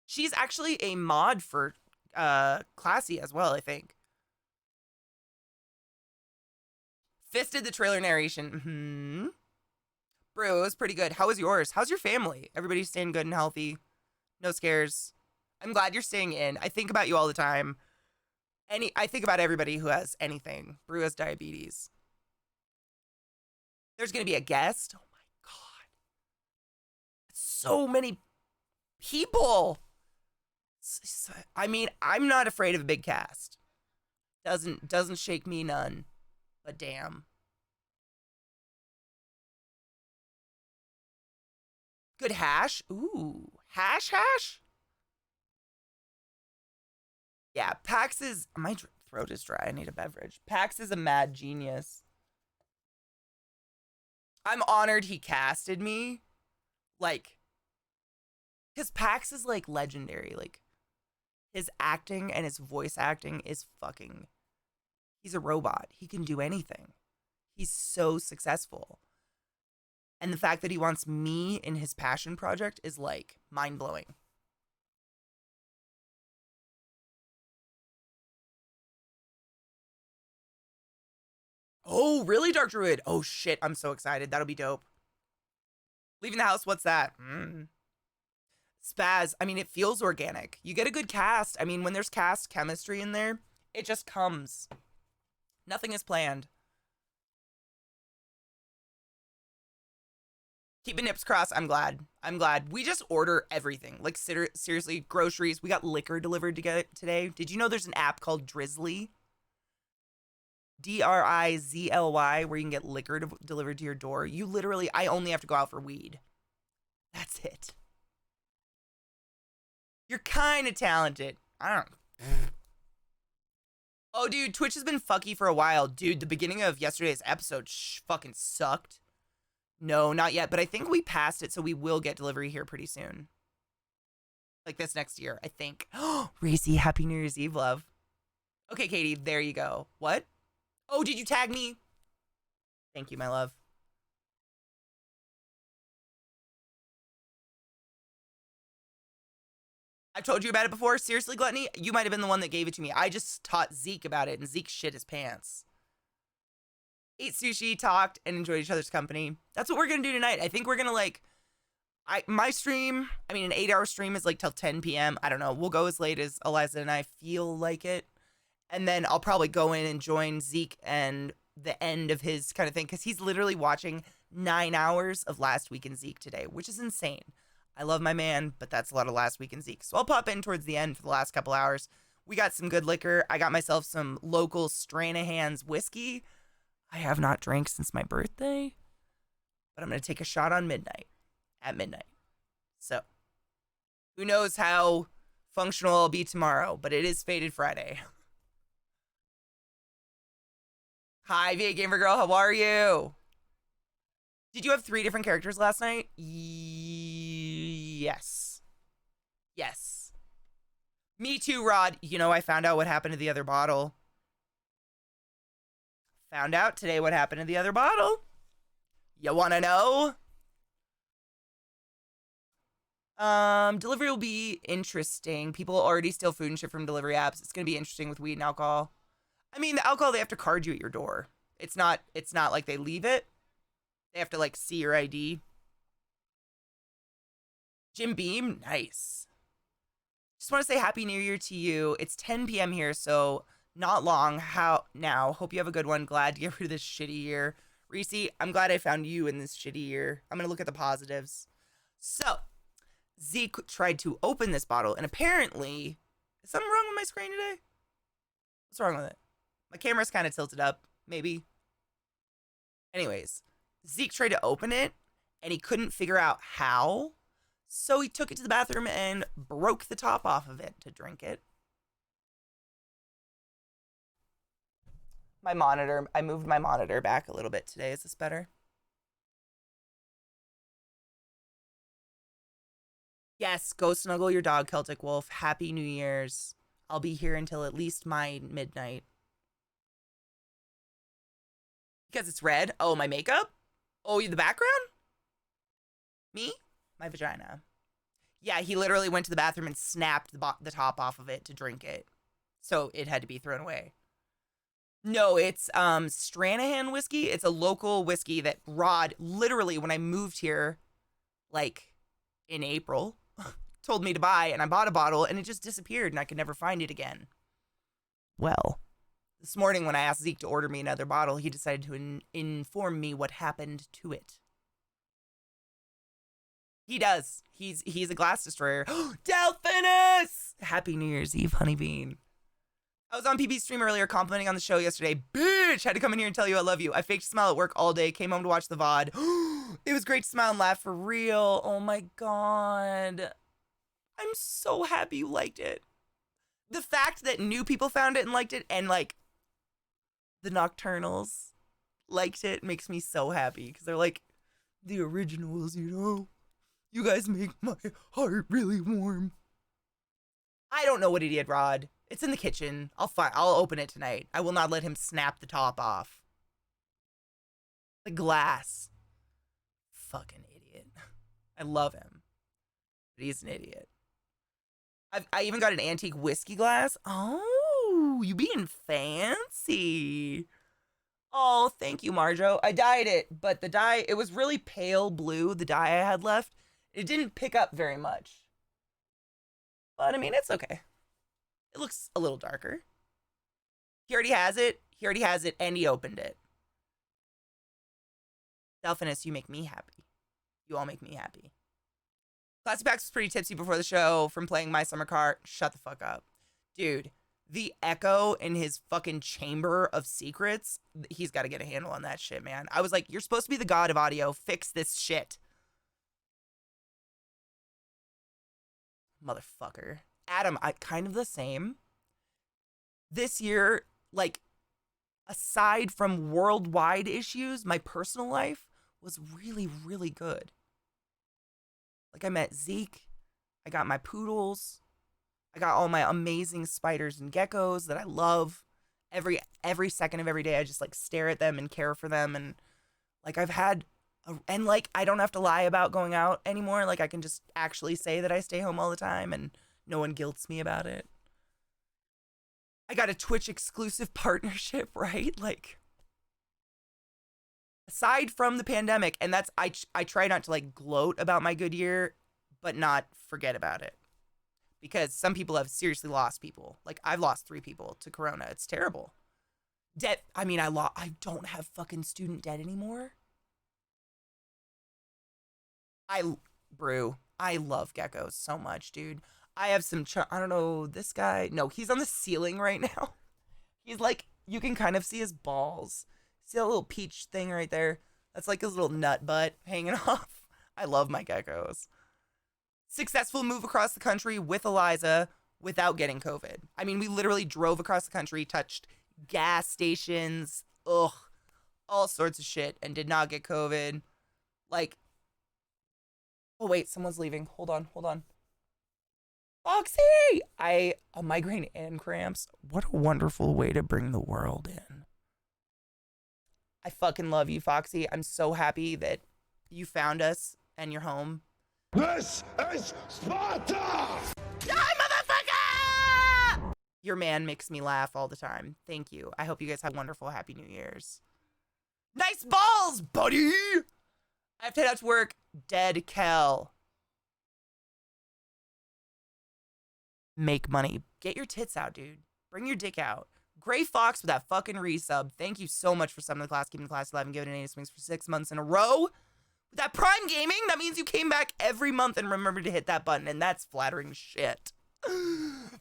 She's actually a mod for Classy as well, I think. Fisted the trailer narration. Bro, it was pretty good. How was yours? How's your family? Everybody staying good and healthy? No scares? I'm glad you're staying in. I think about you all the time. I think about everybody who has anything. Brew has diabetes. There's going to be a guest. Oh my God. So many people. I mean, I'm not afraid of a big cast. Doesn't shake me none. But damn. Good hash. Ooh. Hash? Yeah, Pax is... My throat is dry. I need a beverage. Pax is a mad genius. I'm honored he casted me. Like... Because Pax is, like, legendary. Like, his acting and his voice acting is fucking... He's a robot. He can do anything. He's so successful. And the fact that he wants me in his passion project is, like, mind-blowing. Oh, really, Dark Druid? Oh, shit. I'm so excited. That'll be dope. Leaving the house, what's that? Spaz. I mean, it feels organic. You get a good cast. I mean, when there's cast chemistry in there, it just comes. Nothing is planned. Keeping nips crossed. I'm glad. We just order everything. Like, seriously, groceries. We got liquor delivered today. Did you know there's an app called Drizzly? DRIZLY, where you can get liquor delivered to your door. You literally, I only have to go out for weed. That's it. You're kind of talented. I don't. Oh, dude, Twitch has been fucky for a while. Dude, the beginning of yesterday's episode fucking sucked. No, not yet, but I think we passed it, so we will get delivery here pretty soon. Like this next year, I think. Oh, Reese, happy New Year's Eve, love. Okay, Katie, there you go. What? Oh, did you tag me? Thank you, my love. I've told you about it before. Seriously, Gluttony, you might have been the one that gave it to me. I just taught Zeke about it, and Zeke shit his pants. Ate sushi, talked, and enjoyed each other's company. That's what we're going to do tonight. I think we're going to, like... my stream, I mean, an 8-hour stream is, like, till 10 p.m. I don't know. We'll go as late as Eliza and I feel like it. And then I'll probably go in and join Zeke and the end of his kind of thing, because he's literally watching 9 hours of Last Week in Zeke today, which is insane. I love my man, but that's a lot of Last Week in Zeke. So I'll pop in towards the end for the last couple hours. We got some good liquor. I got myself some local Stranahan's whiskey. I have not drank since my birthday, but I'm going to take a shot on at midnight. So who knows how functional I'll be tomorrow, but it is Fated Friday. Hi, VA Gamer Girl. How are you? Did you have 3 different characters last night? Yes. Yes. Me too, Rod. You know, I found out what happened to the other bottle. Found out today what happened to the other bottle. You want to know? Delivery will be interesting. People already steal food and shit from delivery apps. It's going to be interesting with weed and alcohol. I mean, the alcohol, they have to card you at your door. It's not like they leave it. They have to, like, see your ID. Jim Beam, nice. Just want to say Happy New Year to you. It's 10 p.m. here, so not long. How now? Hope you have a good one. Glad to get rid of this shitty year. Reese, I'm glad I found you in this shitty year. I'm going to look at the positives. So, Zeke tried to open this bottle, and apparently, is something wrong with my screen today? What's wrong with it? My camera's kind of tilted up, maybe. Anyways, Zeke tried to open it, and he couldn't figure out how. So he took it to the bathroom and broke the top off of it to drink it. My monitor, I moved my monitor back a little bit today. Is this better? Yes, go snuggle your dog, Celtic Wolf. Happy New Year's. I'll be here until at least my midnight. Because it's red. Oh, my makeup? Oh, the background? Me? My vagina. Yeah, he literally went to the bathroom and snapped the top off of it to drink it. So it had to be thrown away. No, it's Stranahan whiskey. It's a local whiskey that Rod, literally, when I moved here, like, in April, told me to buy, and I bought a bottle, and it just disappeared, and I could never find it again. Well, this morning when I asked Zeke to order me another bottle, he decided to inform me what happened to it. He does. He's a glass destroyer. Delphinus! Happy New Year's Eve, Honeybean. I was on PB's stream earlier commenting on the show yesterday. Bitch! Had to come in here and tell you I love you. I faked a smile at work all day. Came home to watch the VOD. It was great to smile and laugh for real. Oh my god. I'm so happy you liked it. The fact that new people found it and liked it, and like the Nocturnals liked it, makes me so happy. Because they're like, the originals, you know? You guys make my heart really warm. I don't know what he did, Rod. It's in the kitchen. I'll open it tonight. I will not let him snap the top off. The glass. Fucking idiot. I love him. But he's an idiot. I even got an antique whiskey glass. Oh, you being fancy. Oh, thank you, Marjo. I dyed it, but the dye, it was really pale blue, the dye I had left. It didn't pick up very much. But, I mean, it's okay. It looks a little darker. He already has it. And he opened it. Delphinus, you make me happy. You all make me happy. Classy Pax was pretty tipsy before the show from playing My Summer Car. Shut the fuck up. Dude, the echo in his fucking chamber of secrets, he's got to get a handle on that shit, man. I was like, you're supposed to be the god of audio. Fix this shit. Motherfucker. Adam, I kind of the same. This year, like, aside from worldwide issues, my personal life was really, really good. Like, I met Zeke. I got my poodles. I got all my amazing spiders and geckos that I love. Every second of every day, I just, like, stare at them and care for them. And, like, I've had... and, like, I don't have to lie about going out anymore. Like, I can just actually say that I stay home all the time and no one guilts me about it. I got a Twitch exclusive partnership, right? Like, aside from the pandemic, and that's, I try not to, like, gloat about my good year, but not forget about it. Because some people have seriously lost people. Like, I've lost 3 people to Corona. It's terrible. Debt, I mean, I don't have fucking student debt anymore. I love geckos so much, dude. I have some, I don't know, this guy. No, he's on the ceiling right now. He's like, you can kind of see his balls. See that little peach thing right there? That's like his little nut butt hanging off. I love my geckos. Successful move across the country with Eliza without getting COVID. I mean, we literally drove across the country, touched gas stations, ugh, all sorts of shit and did not get COVID. Like, oh wait, someone's leaving. Hold on. Foxy! A migraine and cramps. What a wonderful way to bring the world in. I fucking love you, Foxy. I'm so happy that you found us and you're home. This is Sparta! Die, motherfucker! Your man makes me laugh all the time. Thank you. I hope you guys have wonderful, happy New Year's. Nice balls, buddy! I have to head out to work. Dead Kel. Make money. Get your tits out, dude. Bring your dick out. Gray Fox with that fucking resub. Thank you so much for subbing to class, keeping the class alive, and giving it 8 swings for 6 months in a row. With that Prime Gaming, that means you came back every month and remembered to hit that button, and that's flattering shit.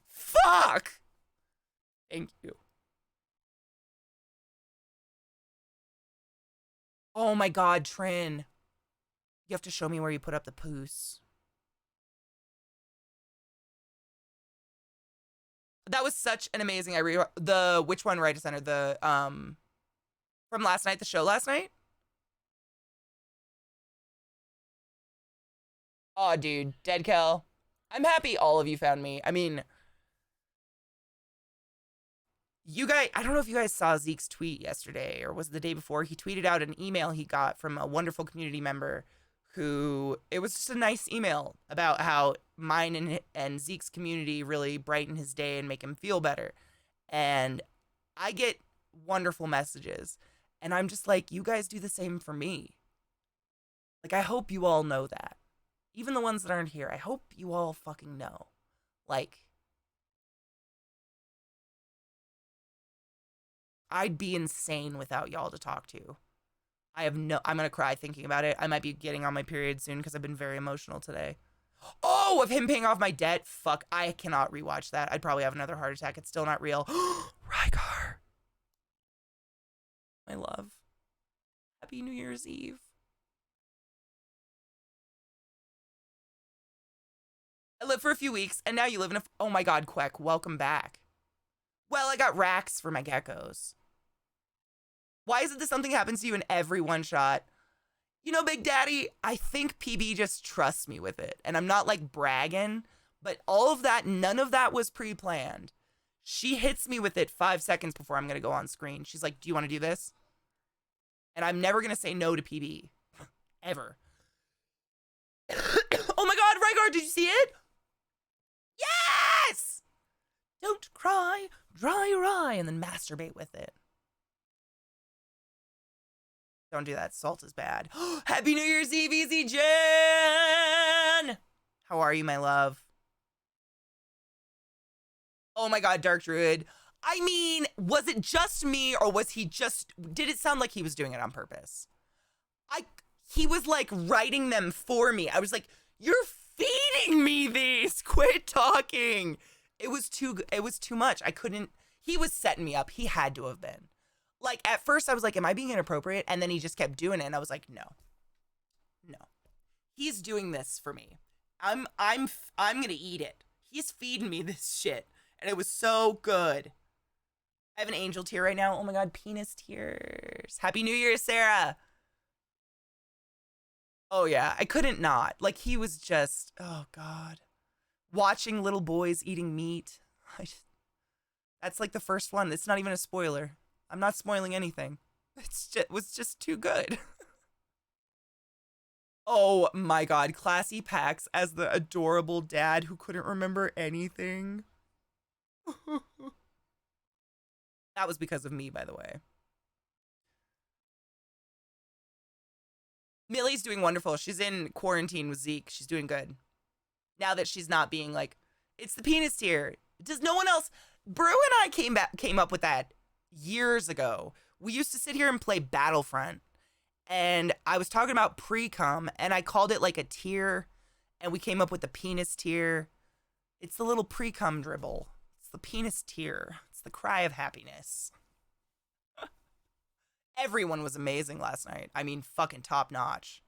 Fuck! Thank you. Oh my god, Trin. You have to show me where you put up the poos. That was such an amazing. Which one, right to center? The from last night, the show last night. Oh, dude, Dead Kel. I'm happy all of you found me. I mean, you guys, I don't know if you guys saw Zeke's tweet yesterday or was it the day before. He tweeted out an email he got from a wonderful community member who, it was just a nice email about how mine and Zeke's community really brighten his day and make him feel better. And I get wonderful messages. And I'm just like, you guys do the same for me. Like, I hope you all know that. Even the ones that aren't here, I hope you all fucking know. Like, I'd be insane without y'all to talk to. I'm gonna cry thinking about it. I might be getting on my period soon because I've been very emotional today. Oh, of him paying off my debt? Fuck, I cannot rewatch that. I'd probably have another heart attack. It's still not real. Rygar. My love. Happy New Year's Eve. I lived for a few weeks, and now you live in a... Oh my god, Queck, welcome back. Well, I got racks for my geckos. Why is it that something happens to you in every one-shot? You know, Big Daddy, I think PB just trusts me with it. And I'm not, like, bragging, but all of that, none of that was pre-planned. She hits me with it 5 seconds before I'm going to go on screen. She's like, do you want to do this? And I'm never going to say no to PB. Ever. Oh my god, Rygar, did you see it? Yes! Don't cry, dry your eye, and then masturbate with it. Don't do that. Salt is bad. Happy New Year's Eve, Easy Jen! How are you, my love? Oh my god, Dark Druid. I mean, was it just me, or was he just... Did it sound like he was doing it on purpose? He was, like, writing them for me. I was like, you're feeding me these! Quit talking! It was too much. I couldn't... He was setting me up. He had to have been. Like, at first I was like, am I being inappropriate? And then he just kept doing it, and I was like, no. He's doing this for me. I'm gonna eat it. He's feeding me this shit. And it was so good. I have an angel tear right now. Oh my god, penis tears. Happy New Year, Sarah. Oh yeah, I couldn't not. Like, he was just, oh god. Watching little boys eating meat. That's like the first one. It's not even a spoiler. I'm not spoiling anything. It was just too good. Oh my god, Classy Pax as the adorable dad who couldn't remember anything. That was because of me, by the way. Millie's doing wonderful. She's in quarantine with Zeke. She's doing good. Now that she's not being like, it's the penis tier. Does no one else... Brew and I came up with that years ago. We used to sit here and play Battlefront. And I was talking about pre-cum, and I called it like a tier. And we came up with the penis tier. It's the little pre-cum dribble. It's the penis tier. It's the cry of happiness. Everyone was amazing last night. I mean, fucking top notch.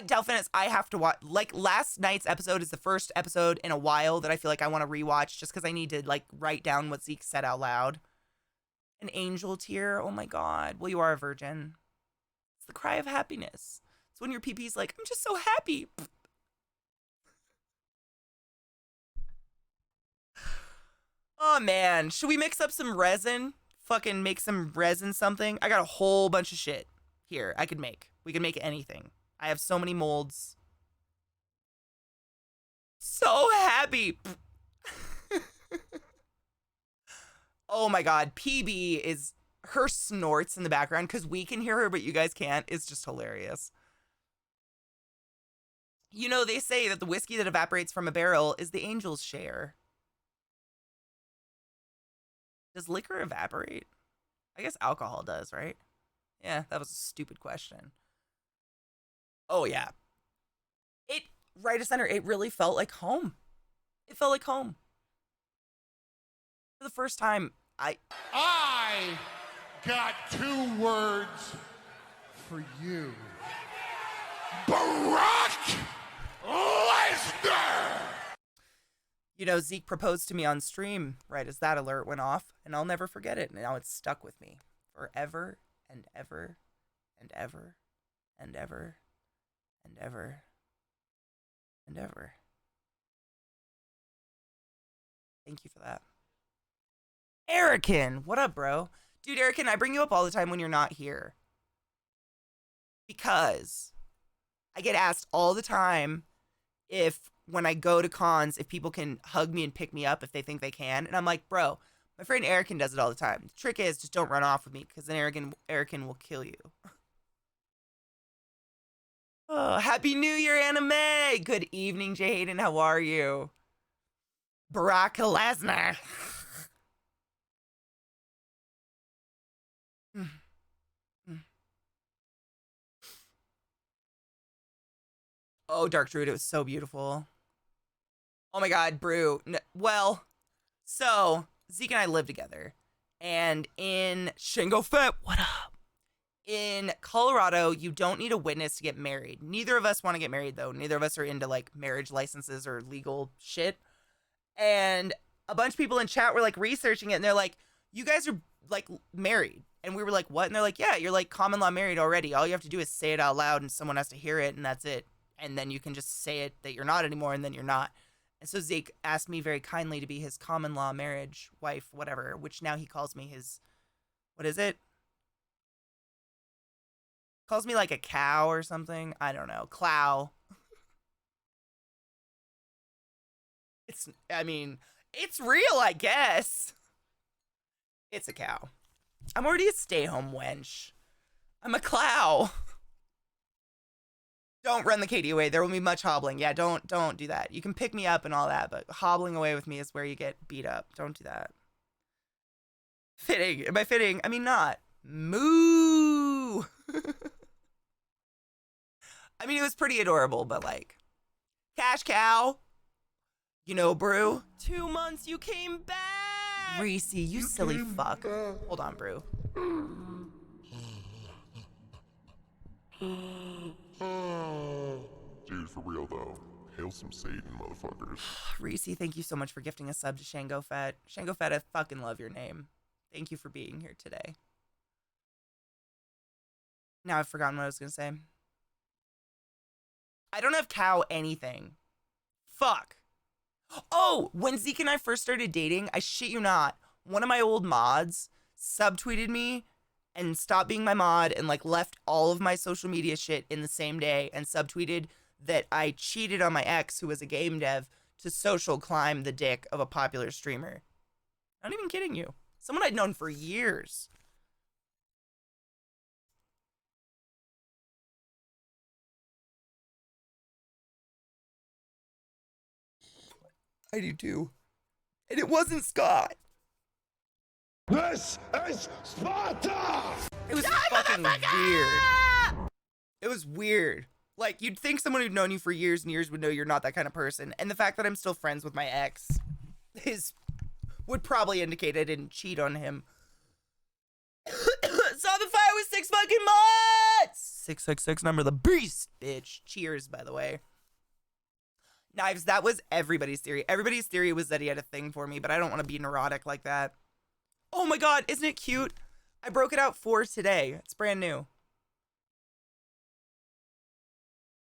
Delphinus, I have to watch. Like, last night's episode is the first episode in a while that I feel like I want to rewatch just because I need to, like, write down what Zeke said out loud. An angel tear. Oh my God. Well, you are a virgin. It's the cry of happiness. It's when your pee-pee's like, I'm just so happy. Oh man. Should we mix up some resin? Fucking make some resin something? I got a whole bunch of shit here I could make. We can make anything. I have so many molds. So happy. Oh my God. PB is her snorts in the background because we can hear her, but you guys can't. It's just hilarious. You know, they say that the whiskey that evaporates from a barrel is the angel's share. Does liquor evaporate? I guess alcohol does, right? Yeah, that was a stupid question. Oh, yeah. It, right of center, it really felt like home. It felt like home. For the first time, I got 2 words for you. Barack Lesnar! You know, Zeke proposed to me on stream right as that alert went off, and I'll never forget it. And now it's stuck with me forever and ever and ever and ever and ever and ever. Thank you for that. Erican, what up, bro? Dude, Erican, I bring you up all the time when you're not here. Because I get asked all the time if, when I go to cons, if people can hug me and pick me up if they think they can. And I'm like, bro, my friend Erican does it all the time. The trick is just don't run off with me because then Erican will kill you. Oh, Happy New Year, anime! Good evening, Jay Hayden. How are you? Barack Lesnar. Oh, Dark Druid, it was so beautiful. Oh my God, Brew. Well, so Zeke and I live together. And in Shingo Fett, what up? In Colorado, you don't need a witness to get married. Neither of us want to get married, though. Neither of us are into, like, marriage licenses or legal shit. And a bunch of people in chat were, like, researching it, and they're like, you guys are, like, married. And we were like, what? And they're like, yeah, you're, like, common law married already. All you have to do is say it out loud, and someone has to hear it, and that's it. And then you can just say it that you're not anymore, and then you're not. And so Zeke asked me very kindly to be his common law marriage wife, whatever, which now he calls me his, what is it? Calls me like a cow or something. I don't know. Clow. It's real, I guess. It's a cow. I'm already a stay-home wench. I'm a clow. Don't run the Katie away. There will be much hobbling. Yeah, don't do that. You can pick me up and all that, but hobbling away with me is where you get beat up. Don't do that. Fitting. By fitting, I mean not. Moo! I mean, it was pretty adorable, but like, cash cow. You know, Brew. 2 months, you came back! Reese, you silly fuck. Hold on, Brew. Dude, for real though. Hail some Satan, motherfuckers. Reese, thank you so much for gifting a sub to Shango Fett. Shango Fett, I fucking love your name. Thank you for being here today. Now I've forgotten what I was gonna say. I don't have cow anything. Fuck. Oh, when Zeke and I first started dating, I shit you not, one of my old mods subtweeted me and stopped being my mod and like left all of my social media shit in the same day and subtweeted that I cheated on my ex, who was a game dev, to social climb the dick of a popular streamer. Not even kidding you. Someone I'd known for years. I do too. And it wasn't Scott. This is Sparta! It was fucking weird. It was weird. Like, you'd think someone who'd known you for years and years would know you're not that kind of person. And the fact that I'm still friends with my ex would probably indicate I didn't cheat on him. Saw the fire with 6 fucking months! 666 number of the beast, bitch. Cheers, by the way. Knives, that was everybody's theory. Everybody's theory was that he had a thing for me, but I don't want to be neurotic like that. Oh my god, isn't it cute? I broke it out for today. It's brand new.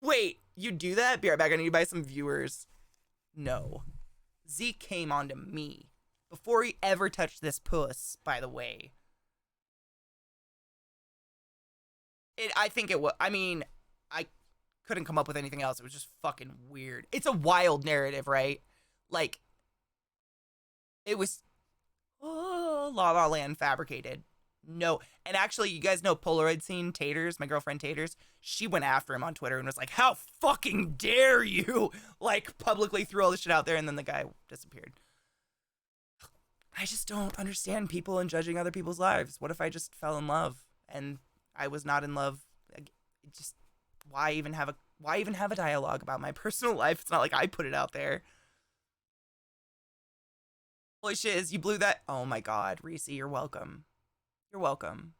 Wait, you do that? Be right back. I need to buy some viewers. No. Zeke came onto me before he ever touched this puss, by the way. I think it was, I mean, I couldn't come up with anything else. It was just fucking weird. It's a wild narrative, right? Like, it was, oh, La La Land fabricated. No. And actually, you guys know Polaroid scene, Taters, my girlfriend Taters, she went after him on Twitter and was like, how fucking dare you? Like, publicly threw all this shit out there, and then the guy disappeared. I just don't understand people and judging other people's lives. What if I just fell in love and I was not in love? Just why even have a dialogue about my personal life? It's not like I put it out there. Holy shit, you blew that. Oh my god, Reese, you're welcome. You're welcome.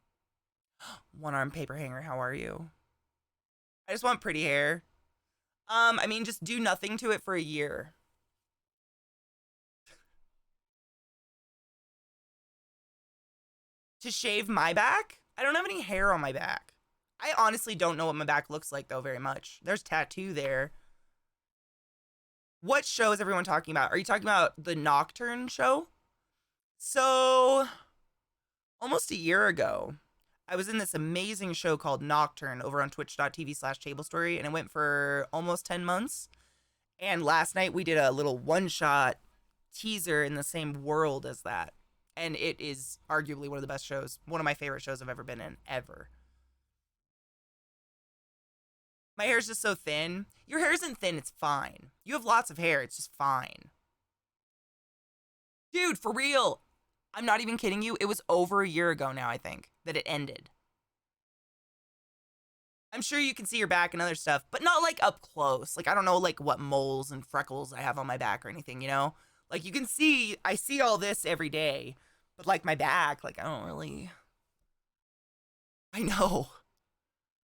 One arm paper hanger, how are you? I just want pretty hair. I mean, just do nothing to it for a year. To shave my back? I don't have any hair on my back. I honestly don't know what my back looks like, though, very much. There's tattoo there. What show is everyone talking about? Are you talking about the Nocturne show? So, almost a year ago, I was in this amazing show called Nocturne over on twitch.tv/tablestory, and it went for almost 10 months. And last night we did a little one-shot teaser in the same world as that. And it is arguably one of the best shows, one of my favorite shows I've ever been in, ever. My hair is just so thin. Your hair isn't thin, it's fine. You have lots of hair, it's just fine. Dude, for real. I'm not even kidding you. It was over a year ago now, I think, that it ended. I'm sure you can see your back and other stuff, but not like up close. Like, I don't know like what moles and freckles I have on my back or anything, you know? Like, you can see, I see all this every day, but like my back, like, I don't really. I know.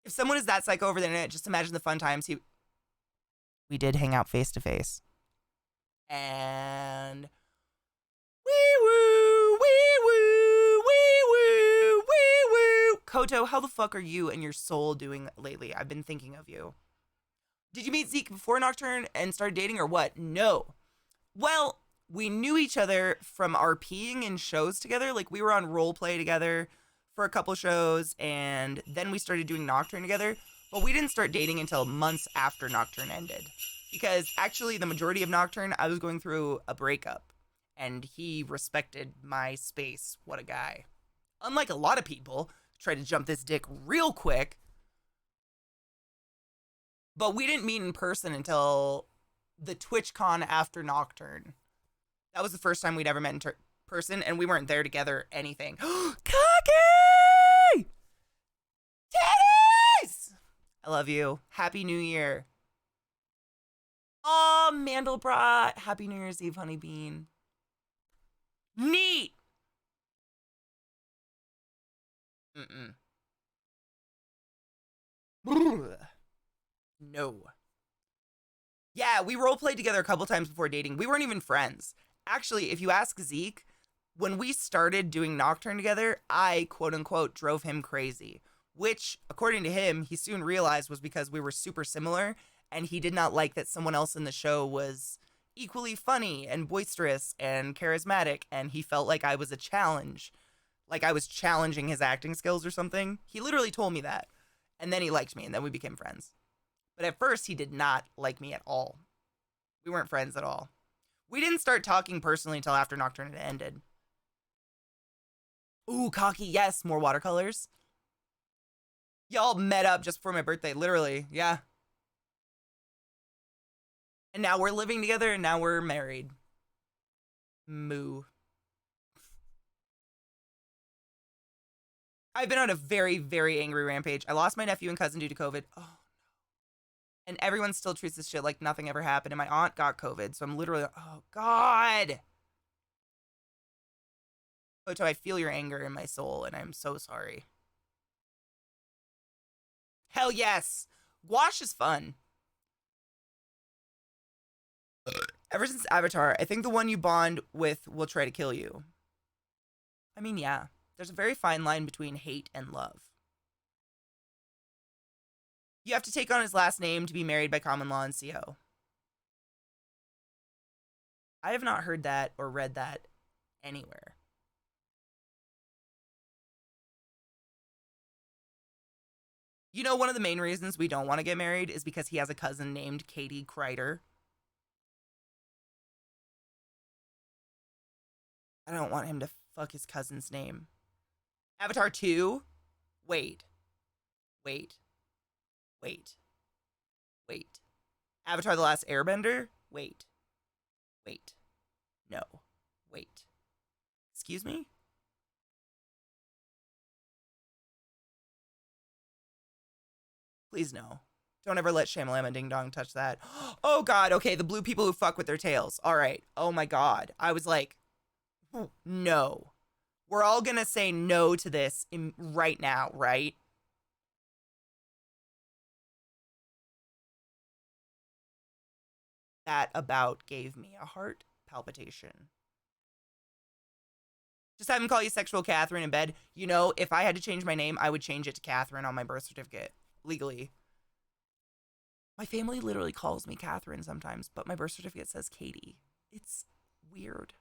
If someone is that psycho over the internet, just imagine the fun times we did hang out face to face. And wee woo, wee woo, wee woo, wee woo. Koto, how the fuck are you and your soul doing lately? I've been thinking of you. Did you meet Zeke before Nocturne and started dating or what? No. Well, we knew each other from RPing in shows together. Like, we were on role play together for a couple shows, and then we started doing Nocturne together. But we didn't start dating until months after Nocturne ended. Because actually, the majority of Nocturne, I was going through a breakup. And he respected my space. What a guy. Unlike a lot of people, try to jump this dick real quick. But we didn't meet in person until the TwitchCon after Nocturne. That was the first time we'd ever met in person, and we weren't there together anything. Cocky! Titties! I love you. Happy New Year. Oh, Mandelbrot. Happy New Year's Eve, honey bean. Neat! No. Yeah, we roleplayed together a couple times before dating. We weren't even friends. Actually, if you ask Zeke, when we started doing Nocturne together, I, quote unquote, drove him crazy. Which, according to him, he soon realized was because we were super similar, and he did not like that someone else in the show was equally funny and boisterous and charismatic, and he felt like I was a challenge. Like I was challenging his acting skills or something. He literally told me that. And then he liked me, and then we became friends. But at first, he did not like me at all. We weren't friends at all. We didn't start talking personally until after Nocturne had ended. Ooh, cocky, yes, more watercolors. Y'all met up just before my birthday, literally, yeah. And now we're living together, and now we're married. Moo. I've been on a very, very angry rampage. I lost my nephew and cousin due to COVID. Oh, no. And everyone still treats this shit like nothing ever happened. And my aunt got COVID. So I'm literally, oh, God. Oto, I feel your anger in my soul, and I'm so sorry. Hell yes. Gouache is fun. Ever since Avatar, I think the one you bond with will try to kill you. I mean, yeah, there's a very fine line between hate and love. You have to take on his last name to be married by common law and CO. I have not heard that or read that anywhere. You know, one of the main reasons we don't want to get married is because he has a cousin named Katie Kreider. I don't want him to fuck his cousin's name. Avatar 2? Wait. Avatar The Last Airbender? Wait. No. Wait. Excuse me? Please no. Don't ever let Shamalama Ding Dong touch that. Oh god, okay, the blue people who fuck with their tails. All right. Oh my god. I was like, no. We're all gonna say no to this right now, right? That about gave me a heart palpitation. Just have him call you Sexual Catherine in bed. You know, if I had to change my name, I would change it to Catherine on my birth certificate. Legally. My family literally calls me Catherine sometimes, but my birth certificate says Katie. It's weird.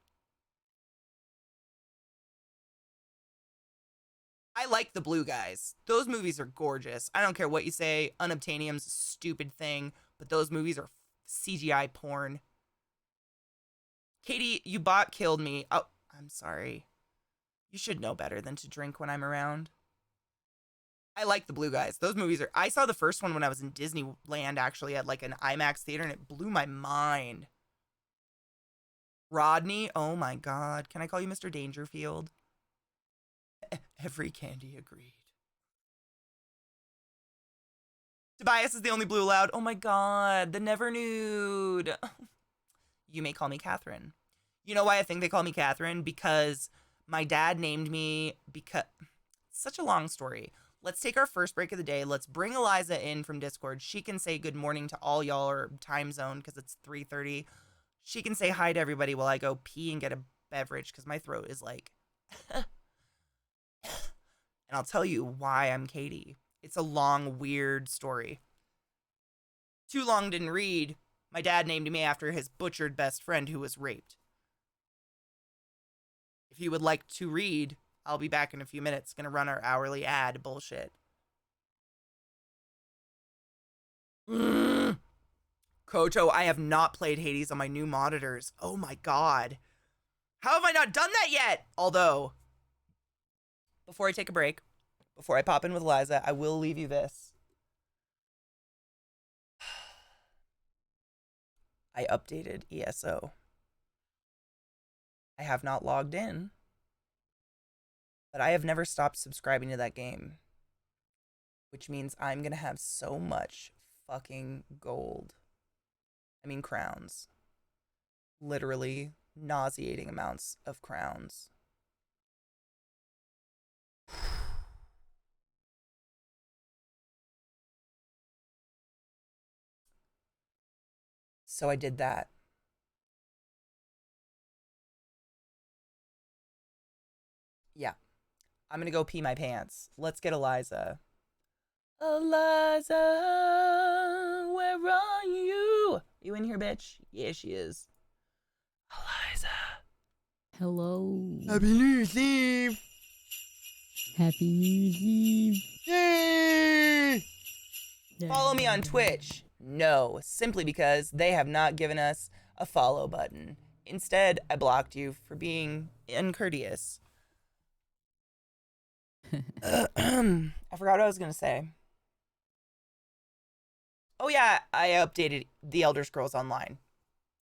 I like the Blue Guys. Those movies are gorgeous. I don't care what you say. Unobtainium's a stupid thing, but those movies are CGI porn. Katie, you bot killed me. Oh, I'm sorry. You should know better than to drink when I'm around. I like the Blue Guys. Those movies are... I saw the first one when I was in Disneyland, actually, at like an IMAX theater, and it blew my mind. Rodney, oh my god. Can I call you Mr. Dangerfield? Every candy agreed. Tobias is the only blue allowed. Oh my god, the Never Nude. You may call me Catherine. You know why I think they call me Catherine? Because my dad named me because... Such a long story. Let's take our first break of the day. Let's bring Eliza in from Discord. She can say good morning to all y'all, or time zone, because it's 3:30. She can say hi to everybody while I go pee and get a beverage, because my throat is like... And I'll tell you why I'm Katie. It's a long, weird story. Too long didn't read. My dad named me after his butchered best friend who was raped. If you would like to read, I'll be back in a few minutes. Gonna run our hourly ad bullshit. Koto, I have not played Hades on my new monitors. Oh my god. How have I not done that yet? Although, before I take a break, before I pop in with Eliza, I will leave you this. I updated ESO. I have not logged in, but I have never stopped subscribing to that game, which means I'm gonna have so much fucking gold. I mean crowns. Literally nauseating amounts of crowns. So I did that. Yeah. I'm gonna go pee my pants. Let's get Eliza. Eliza, where are you? You in here, bitch? Yeah, she is. Eliza. Hello. Happy New Year's Eve! Happy New Year's Eve. Yay! Follow me on Twitch. No, simply because they have not given us a follow button. Instead, I blocked you for being uncourteous. I forgot what I was going to say. Oh yeah, I updated The Elder Scrolls Online.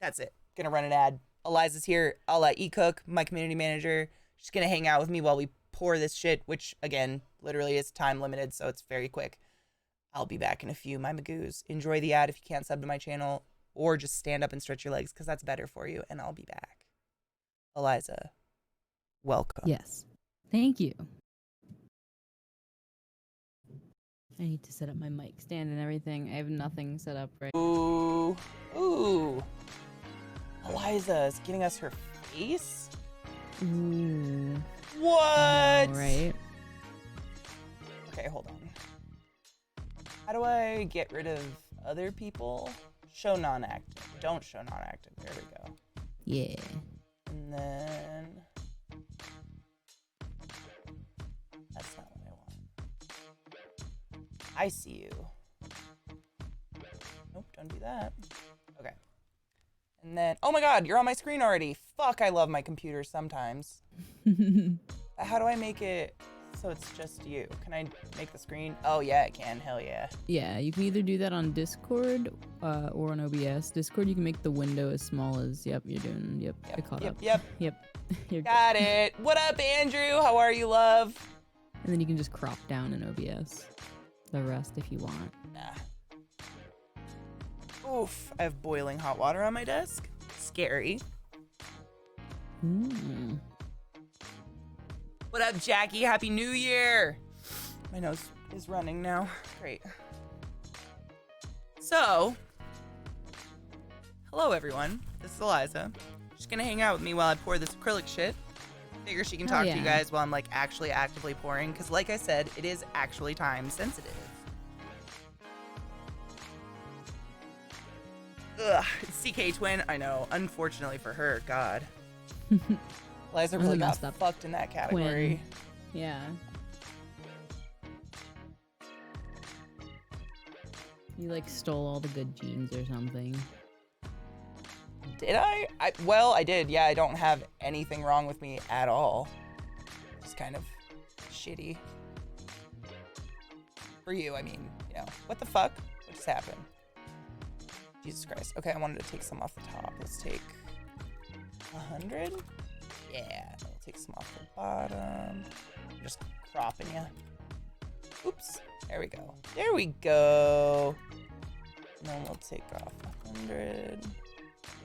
That's it. Gonna run an ad. Eliza's here. I'll let E-Cook, my community manager. She's gonna hang out with me while we pour this shit, which, again, literally is time limited, so it's very quick. I'll be back in a few, my magoos. Enjoy the ad if you can't sub to my channel, or just stand up and stretch your legs, because that's better for you, and I'll be back. Eliza, welcome. Yes. Thank you. I need to set up my mic stand and everything. I have nothing set up right. Ooh. Ooh. Eliza is getting us her face? Ooh. What? Right. Okay, hold on. How do I get rid of other people? Show non-active. Don't show non-active. There we go. Yeah. And then... That's not what I want. I see you. Nope, don't do that. Okay. And then... Oh my god, you're on my screen already. Fuck, I love my computer sometimes. How do I make it so it's just you? Can I make the screen? Oh yeah, I can. Hell yeah. Yeah, you can either do that on Discord or on OBS. Discord, you can make the window as small as, yep, you're doing, yep, I caught up. Yep. You're Got it. What up, Andrew? How are you, love? And then you can just crop down in OBS the rest if you want. Nah. Oof, I have boiling hot water on my desk. Scary. What up, Jackie? Happy New Year. My nose is running now. Great. So, hello everyone. This is Eliza. She's gonna hang out with me while I pour this acrylic shit. Figure she can talk to you guys while I'm like actually actively pouring, because like I said, it is actually time sensitive. Ugh, CK twin, I know. Unfortunately for her, God. Eliza really got fucked in that category. Twin. Yeah. You like stole all the good genes or something. Did I? Well, I did. Yeah, I don't have anything wrong with me at all. It's kind of shitty. For you, I mean, you know. What the fuck? What just happened? Jesus Christ. Okay, I wanted to take some off the top. Let's take 100. Yeah, I'll take some off the bottom. I'm just cropping you. Oops. There we go. There we go. And then we'll take off 100.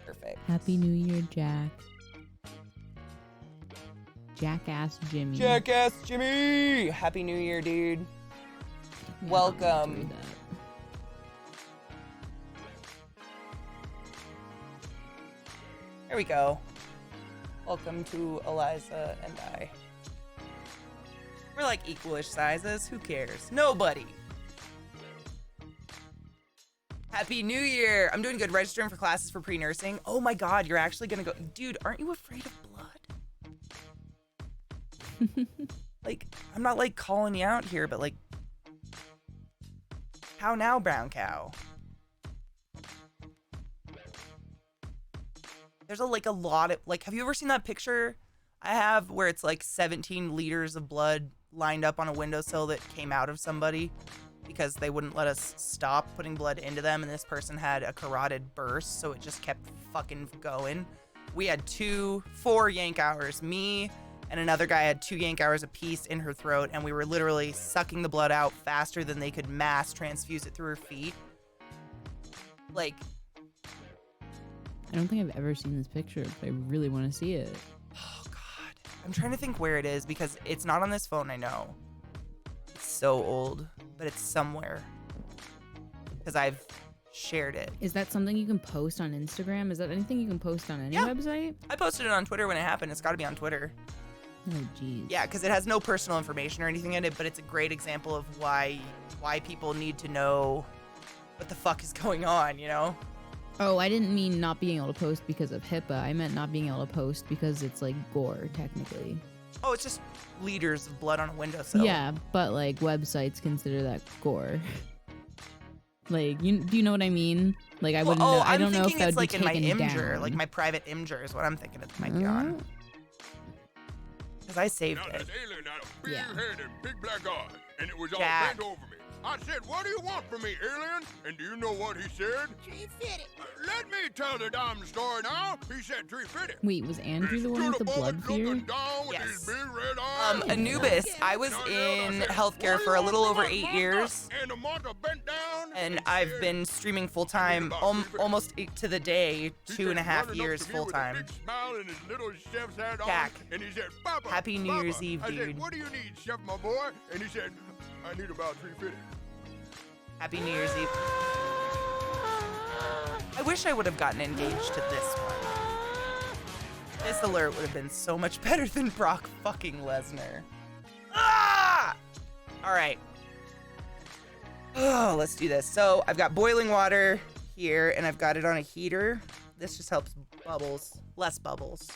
Perfect. Happy New Year, Jack. Jackass Jimmy. Jackass Jimmy! Happy New Year, dude. Yeah, Welcome. There we go. Welcome to Eliza and I. We're like equalish sizes. Who cares? Nobody. Happy New Year. I'm doing good. Registering for classes for pre-nursing. Oh my god, you're actually gonna go. Dude, aren't you afraid of blood? Like, I'm not like calling you out here, but like, how now, brown cow? There's a lot of, like, have you ever seen that picture I have where it's like 17 liters of blood lined up on a windowsill that came out of somebody because they wouldn't let us stop putting blood into them, and this person had a carotid burst, so it just kept fucking going. We had 4 yank hours. Me and another guy had 2 yank hours apiece in her throat, and we were literally sucking the blood out faster than they could mass transfuse it through her feet. Like, I don't think I've ever seen this picture, but I really want to see it. oh god. I'm trying to think where it is because it's not on this phone, I know. It's so old, but it's somewhere. Because I've shared it. Is that something you can post on Instagram? Is that anything you can post on any website? I posted it on Twitter when it happened. It's got to be on Twitter. Oh, jeez. Yeah, because it has no personal information or anything in it, but it's a great example of why people need to know what the fuck is going on, you know? Oh, I didn't mean not being able to post because of HIPAA. I meant not being able to post because it's like gore, technically. Oh, it's just liters of blood on a windowsill. Yeah, but like websites consider that gore. Like, do you know what I mean? Like, I wouldn't know. I don't know if that would like be in my taken Imgur, down. like my private Imgur is what I'm thinking it might be on. Because I saved Now, it. this alien had a big Yeah. head and big black eyes, and it was all Jack. bent over me. I said, "What do you want from me, alien?" And do you know what he said? 350. Let me tell the damn story now. He said 350. Wait, was Andrew the one with the blood fear? Yes. Red eyes. Anubis, I was in healthcare for a little over 8 years, And the mother bent down. and I've been streaming full time almost to the day, 2.5 years full time. Jack, Happy New Year's Eve, I dude. said, "What do you need, Chef, my boy?" And he said, "I need about 350. Happy New Year's Eve. I wish I would have gotten engaged to this one. This alert would have been so much better than Brock fucking Lesnar. Ah! All right. Oh, let's do this. So I've got boiling water here, and I've got it on a heater. This just helps bubbles, less bubbles.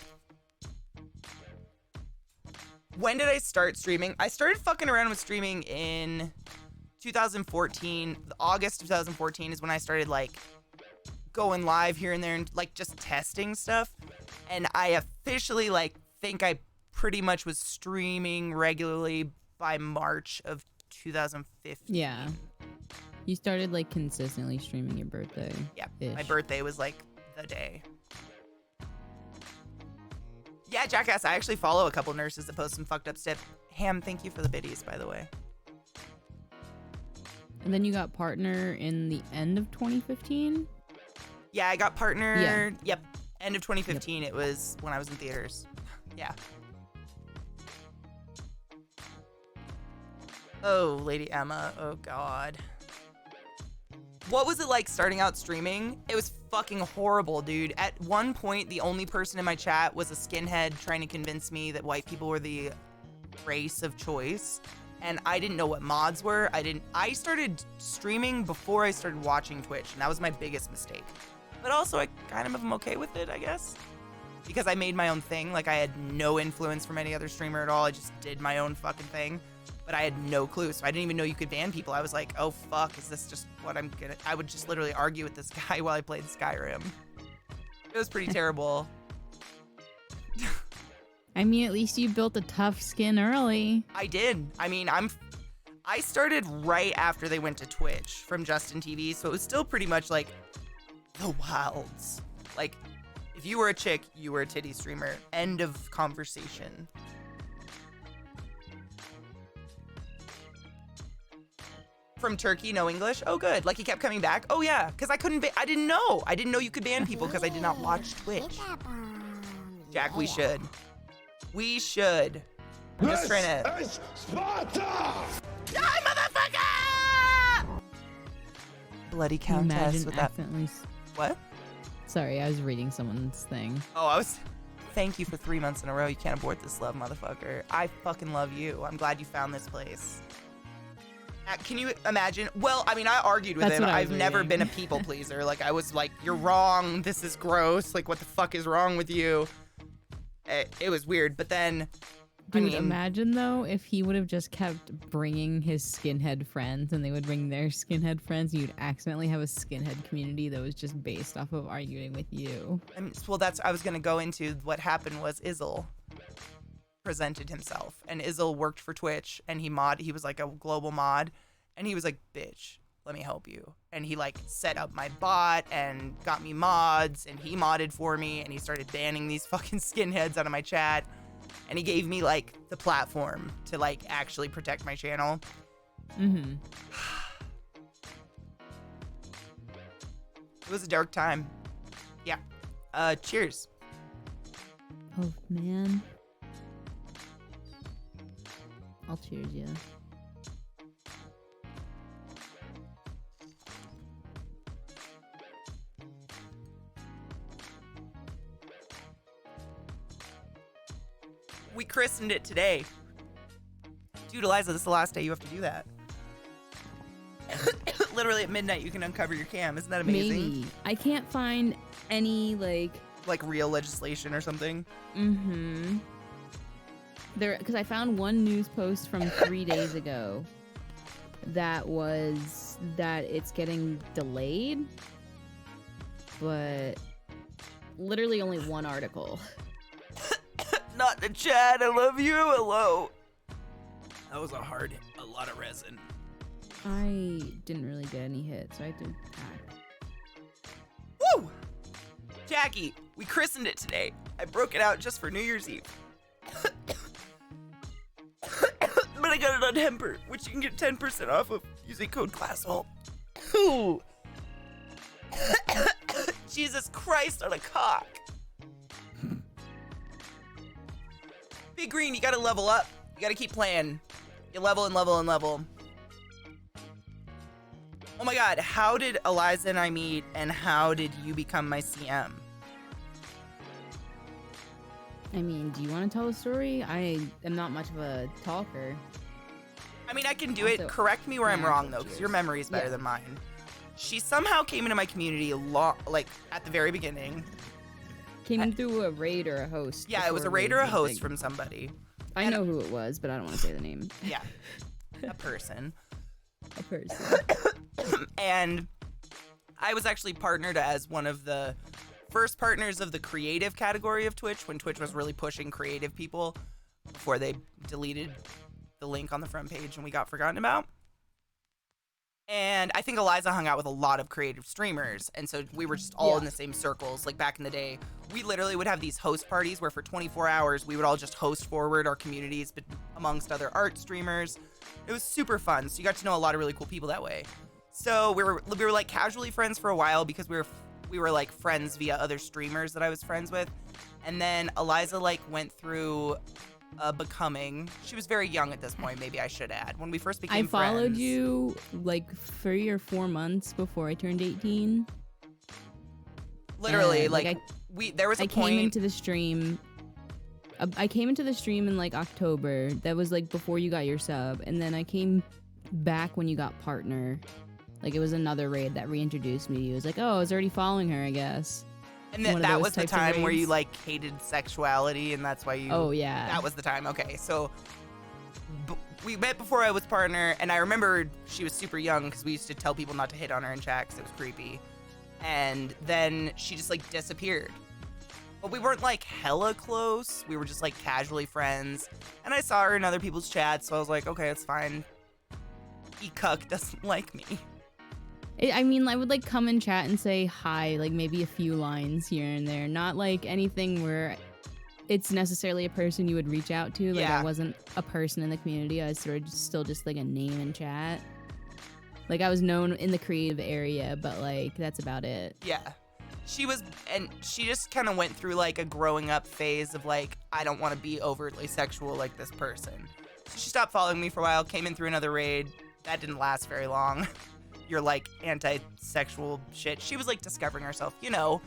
When did I start streaming? I started fucking around with streaming in 2014. August 2014 is when I started like going live here and there and like just testing stuff. And I officially like think I pretty much was streaming regularly by March of 2015. Yeah. You started like consistently streaming your birthday. Yeah, my birthday was like the day. Yeah, Jackass, I actually follow a couple nurses that post some fucked up stuff. Ham, thank you for the biddies, by the way. And then you got partner in the end of 2015? Yeah, I got partnered. Yeah. Yep. End of 2015. It was when I was in theaters. Yeah. Oh, Lady Emma. Oh, God. What was it like starting out streaming? It was fucking horrible, dude. At one point, the only person in my chat was a skinhead trying to convince me that white people were the race of choice. And I didn't know what mods were. I started streaming before I started watching Twitch, and that was my biggest mistake. But also, I kind of am okay with it, I guess. Because I made my own thing. Like, I had no influence from any other streamer at all. I just did my own fucking thing. But I had no clue, so I didn't even know you could ban people. I was like, oh, fuck, is this just what I'm gonna... I would just literally argue with this guy while I played Skyrim. It was pretty terrible. I mean, at least you built a tough skin early. I did. I mean, I started right after they went to Twitch from Justin TV, so it was still pretty much like the wilds. Like, if you were a chick, you were a titty streamer. End of conversation. From Turkey, no English? Oh, good. Like, he kept coming back? Oh, yeah. Because I didn't know. I didn't know you could ban people because I did not watch Twitch. Jack, we should. We should. I'm just trying to... Sparta! Die, motherfucker! Bloody countess with that... Accidentally... What? Sorry, I was reading someone's thing. Oh, I was... Thank you for 3 months in a row. You can't abort this love, motherfucker. I fucking love you. I'm glad you found this place. Can you imagine? Well, I mean, I argued with him. I've never been a people pleaser. Like, I was like, you're wrong. This is gross. Like, what the fuck is wrong with you? It was weird. But then, Dude, I mean, imagine, though, if he would have just kept bringing his skinhead friends and they would bring their skinhead friends, you'd accidentally have a skinhead community that was just based off of arguing with you. I mean, well, I was going to go into what happened was Izzle presented himself, and Izzle worked for Twitch, and he was like a global mod, and he was like, bitch, let me help you. And he like set up my bot and got me mods, and he modded for me, and he started banning these fucking skinheads out of my chat, and he gave me like the platform to like actually protect my channel. Mm-hmm. It was a dark time. Yeah. Cheers. Oh, man. I'll cheers you. We christened it today. Dude, Eliza, this is the last day you have to do that. Literally at midnight you can uncover your cam. Isn't that amazing? Maybe. I can't find any, like real legislation or something. Mm-hmm. Because I found one news post from 3 days ago that was that it's getting delayed, but literally only one article. Not the chat. I love you. Hello. That was a lot of resin. I didn't really get any hits, so I had to pack. Woo! Jackie, we christened it today. I broke it out just for New Year's Eve. But I got it on Hemper, which you can get 10% off of using code ClassHole. Ooh. Jesus Christ on a cock. Big Green, you gotta level up. You gotta keep playing. You level and level and level. Oh my god, how did Eliza and I meet, and how did you become my CM? I mean, do you want to tell a story? I am not much of a talker. I mean, I can do Also- it. Correct me where I'm Yeah. wrong, though, because your memory is better Yeah. than mine. She somehow came into my community like at the very beginning. Came in through a raid or a host. Yeah, it was a before raid or a raids were host big. from somebody. I know who it was, but I don't want to say the name. Yeah, a person. A person. And I was actually partnered as one of the first partners of the creative category of Twitch when Twitch was really pushing creative people before they deleted the link on the front page and we got forgotten about. And I think Eliza hung out with a lot of creative streamers, and so we were just all in the same circles. Like back in the day, we literally would have these host parties where for 24 hours we would all just host forward our communities amongst other art streamers. It was super fun. So you got to know a lot of really cool people that way. So we were like casually friends for a while because we were like friends via other streamers that I was friends with. And then Eliza like went through becoming. She was very young at this point, maybe I should add. When we first became I followed friends, you like 3 or 4 months before I turned 18. literally And, like there was a I point. came into the stream. I came into the stream in like October. That was like before you got your sub, and then I came back when you got partner. Like it was another raid that reintroduced me to you. It was like, oh, I was already following her, I guess. And One of that those was the types of time where you raids. like hated sexuality, and that's why you. Oh yeah. That was the time. Okay, so we met before I was partner, and I remember she was super young because we used to tell people not to hit on her in chat because it was creepy. And then she just like disappeared. But we weren't like hella close. We were just like casually friends. And I saw her in other people's chats, so I was like, okay, it's fine. E-cuck doesn't like me. I mean, I would like come and chat and say hi, like maybe a few lines here and there. Not like anything where it's necessarily a person you would reach out to. Like Yeah. I wasn't a person in the community. I was sort of still just like a name in chat. Like I was known in the creative area, but like that's about it. Yeah. She was, and she just kind of went through like a growing up phase of like, I don't want to be overtly sexual like this person. So she stopped following me for a while, came in through another raid. That didn't last very long. Your like anti-sexual shit. She was like discovering herself, you know,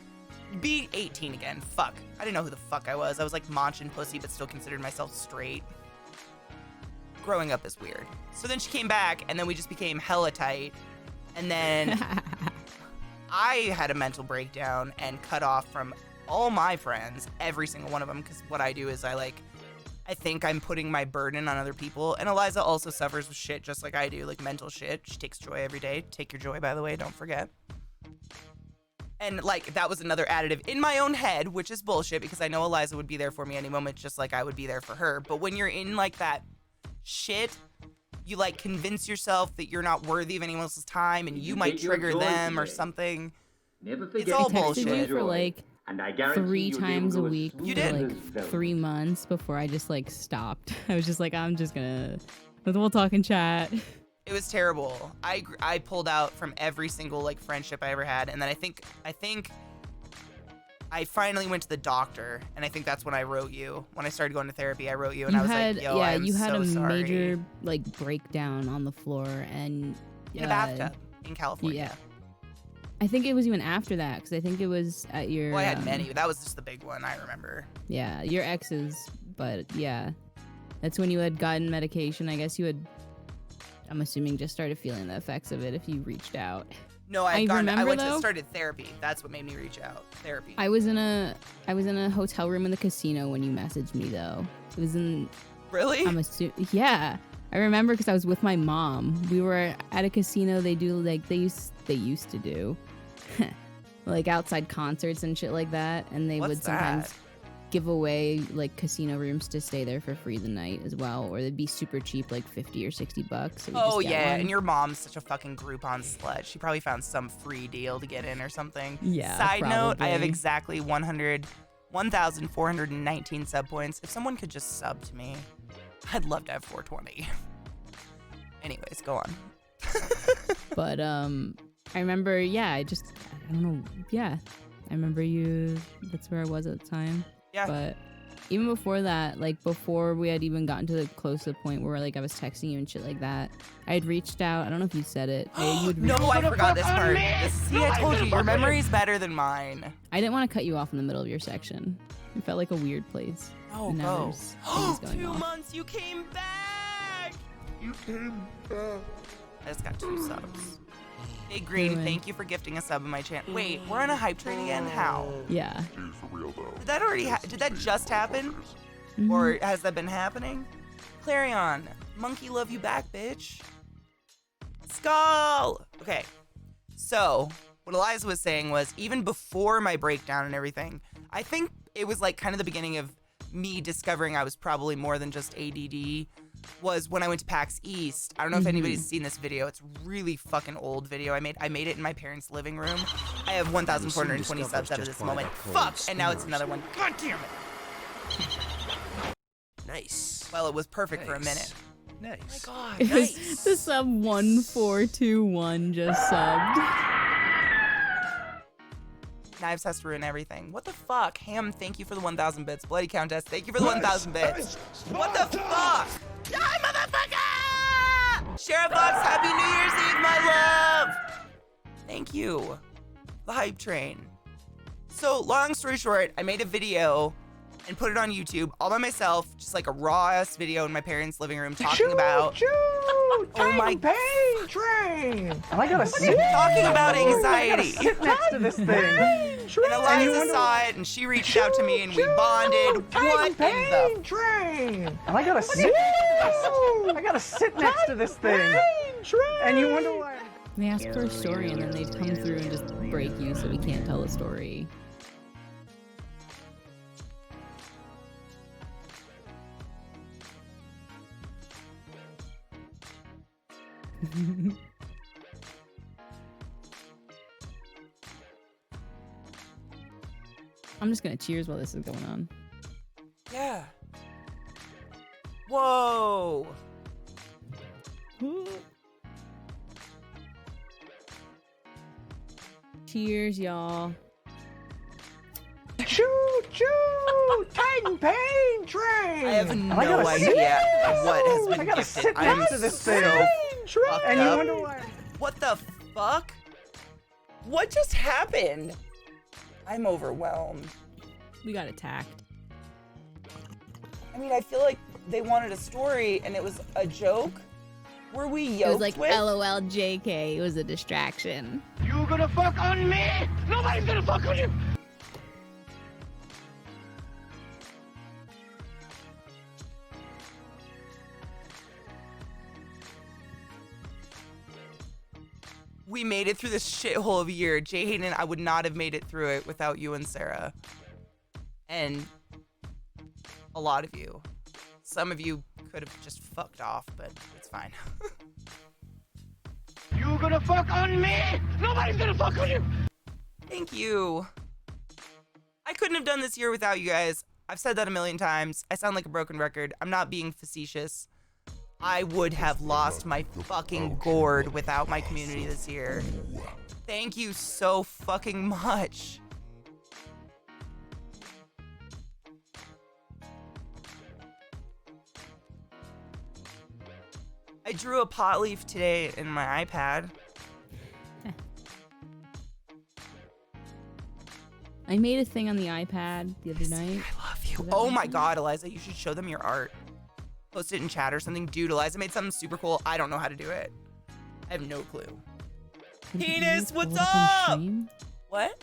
be 18 again. Fuck. I didn't know who the fuck I was. I was like manchin pussy, but still considered myself straight. Growing up is weird. So then she came back, and then we just became hella tight. And then I had a mental breakdown and cut off from all my friends, every single one of them, because what I do is I think I'm putting my burden on other people. And Eliza also suffers with shit just like I do, like mental shit. She takes joy every day. Take your joy, by the way, don't forget. And like that was another additive in my own head, which is bullshit because I know Eliza would be there for me any moment, just like I would be there for her. But when you're in like that shit, you like convince yourself that you're not worthy of anyone else's time and you might get your trigger joy them or today? something. Never forget It's all to take bullshit. your I texted you for joy, like and I guarantee 3 you'll be able times to a go as week smooth You for did? like as velvet. 3 months before I just like stopped. I was just like, I'm just gonna, we'll talk and chat. It was terrible. I pulled out from every single like friendship I ever had, and then I think I finally went to the doctor, and I think that's when I wrote you. When I started going to therapy, I wrote you, and I was like, "Yo, I'm you had so a sorry." major like breakdown on the floor and in a bathtub in California. Yeah. I think it was even after that because I think it was at your. Well, I had many, but that was just the big one I remember. Yeah, your exes, but yeah, that's when you had gotten medication. I guess you had. I'm assuming just started feeling the effects of it if you reached out. No, I remember, went to though, started therapy. That's what made me reach out. Therapy. I was in a hotel room in the casino when you messaged me though. It was in. Really? I'm assuming. Yeah, I remember because I was with my mom. We were at a casino. They do like they used to do, like outside concerts and shit like that, and they What's would sometimes that? give away like casino rooms to stay there for free the night as well, or they'd be super cheap, like $50 or $60. So we Oh just get yeah, one. and your mom's such a fucking Groupon slut. She probably found some free deal to get in or something. Yeah, Side note, I have probably. exactly 1,419 sub points. If someone could just sub to me, I'd love to have 420. Anyways, go on. But I remember, yeah, I don't know, yeah, I remember you. That's where I was at the time. Yeah. But even before that, like before we had even gotten to the close to the point where like I was texting you and shit like that, I had reached out. I don't know if you said it. No, I forgot this part. See, I told you, your memory is better than mine. I didn't want to cut you off in the middle of your section. It felt like a weird place. Oh, And now go. there's things going 2 off. months, you came back. I just got 2 subs. Big Green, Ruined. thank you for gifting a sub in my channel. Wait, we're on a hype train again? How? Yeah. Did that already did that just happen? Or has that been happening? Clarion, monkey love you back, bitch. Skull! Okay, so what Eliza was saying was, even before my breakdown and everything, I think it was like kind of the beginning of me discovering I was probably more than just ADD, was when I went to PAX East. I don't know if anybody's seen this video. It's really fucking old video. I made it in my parents' living room. I have 1,420 subs out of this moment. Fuck! And now it's another one. God damn it! Nice. Well, it was perfect for a minute. Nice. Oh my god, It was nice. the sub 1421 just subbed. Knives has to ruin everything. What the fuck? Ham, thank you for the 1,000 bits. Bloody Countess, thank you for the 1,000 bits. What the fuck? Die, motherfucker! Sheriff Fox, happy New Year's Eve, my love! Thank you. The hype train. So, long story short, I made a video and put it on YouTube all by myself, just like a raw-ass video in my parents' living room talking about... Oh my- pain train. And I gotta sit. Talking about anxiety. Sit next to this thing. And Eliza saw it, and she reached out to me, and we bonded. What in the... train. And I gotta sit. I gotta sit next to this thing. And you wonder why. They ask for a story and then they come through and just break you so we can't tell a story. I'm just gonna cheers while this is going on. Yeah. Whoa. Cheers, y'all. Choo choo! Titan pain train. I have And no I gotta idea sit. what has been I gotta gifted. sit I am next to this so thing. fucked And you up. wonder why. What the fuck? What just happened? I'm overwhelmed. We got attacked. I mean, I feel like they wanted a story and it was a joke. Were we yoked It was like with? LOL JK. It was a distraction. You gonna fuck on me? Nobody's gonna fuck on you. We made it through this shithole of a year. Jay Hayden, I would not have made it through it without you and Sarah. And a lot of you. Some of you could have just fucked off, but it's fine. You gonna fuck on me? Nobody's gonna fuck on you. Thank you. I couldn't have done this year without you guys. I've said that a million times. I sound like a broken record. I'm not being facetious. I would have lost my fucking gourd without my community this year. Thank you so fucking much. I drew a pot leaf today in my iPad. I made a thing on the iPad the other night. I love you. Does that Oh make my sense? god, Eliza, you should show them your art. Post it in chat or something. Dude, Eliza made something super cool. I don't know how to do it. I have no clue. Would it be Penis, easy to what's pull it up on up? stream? What?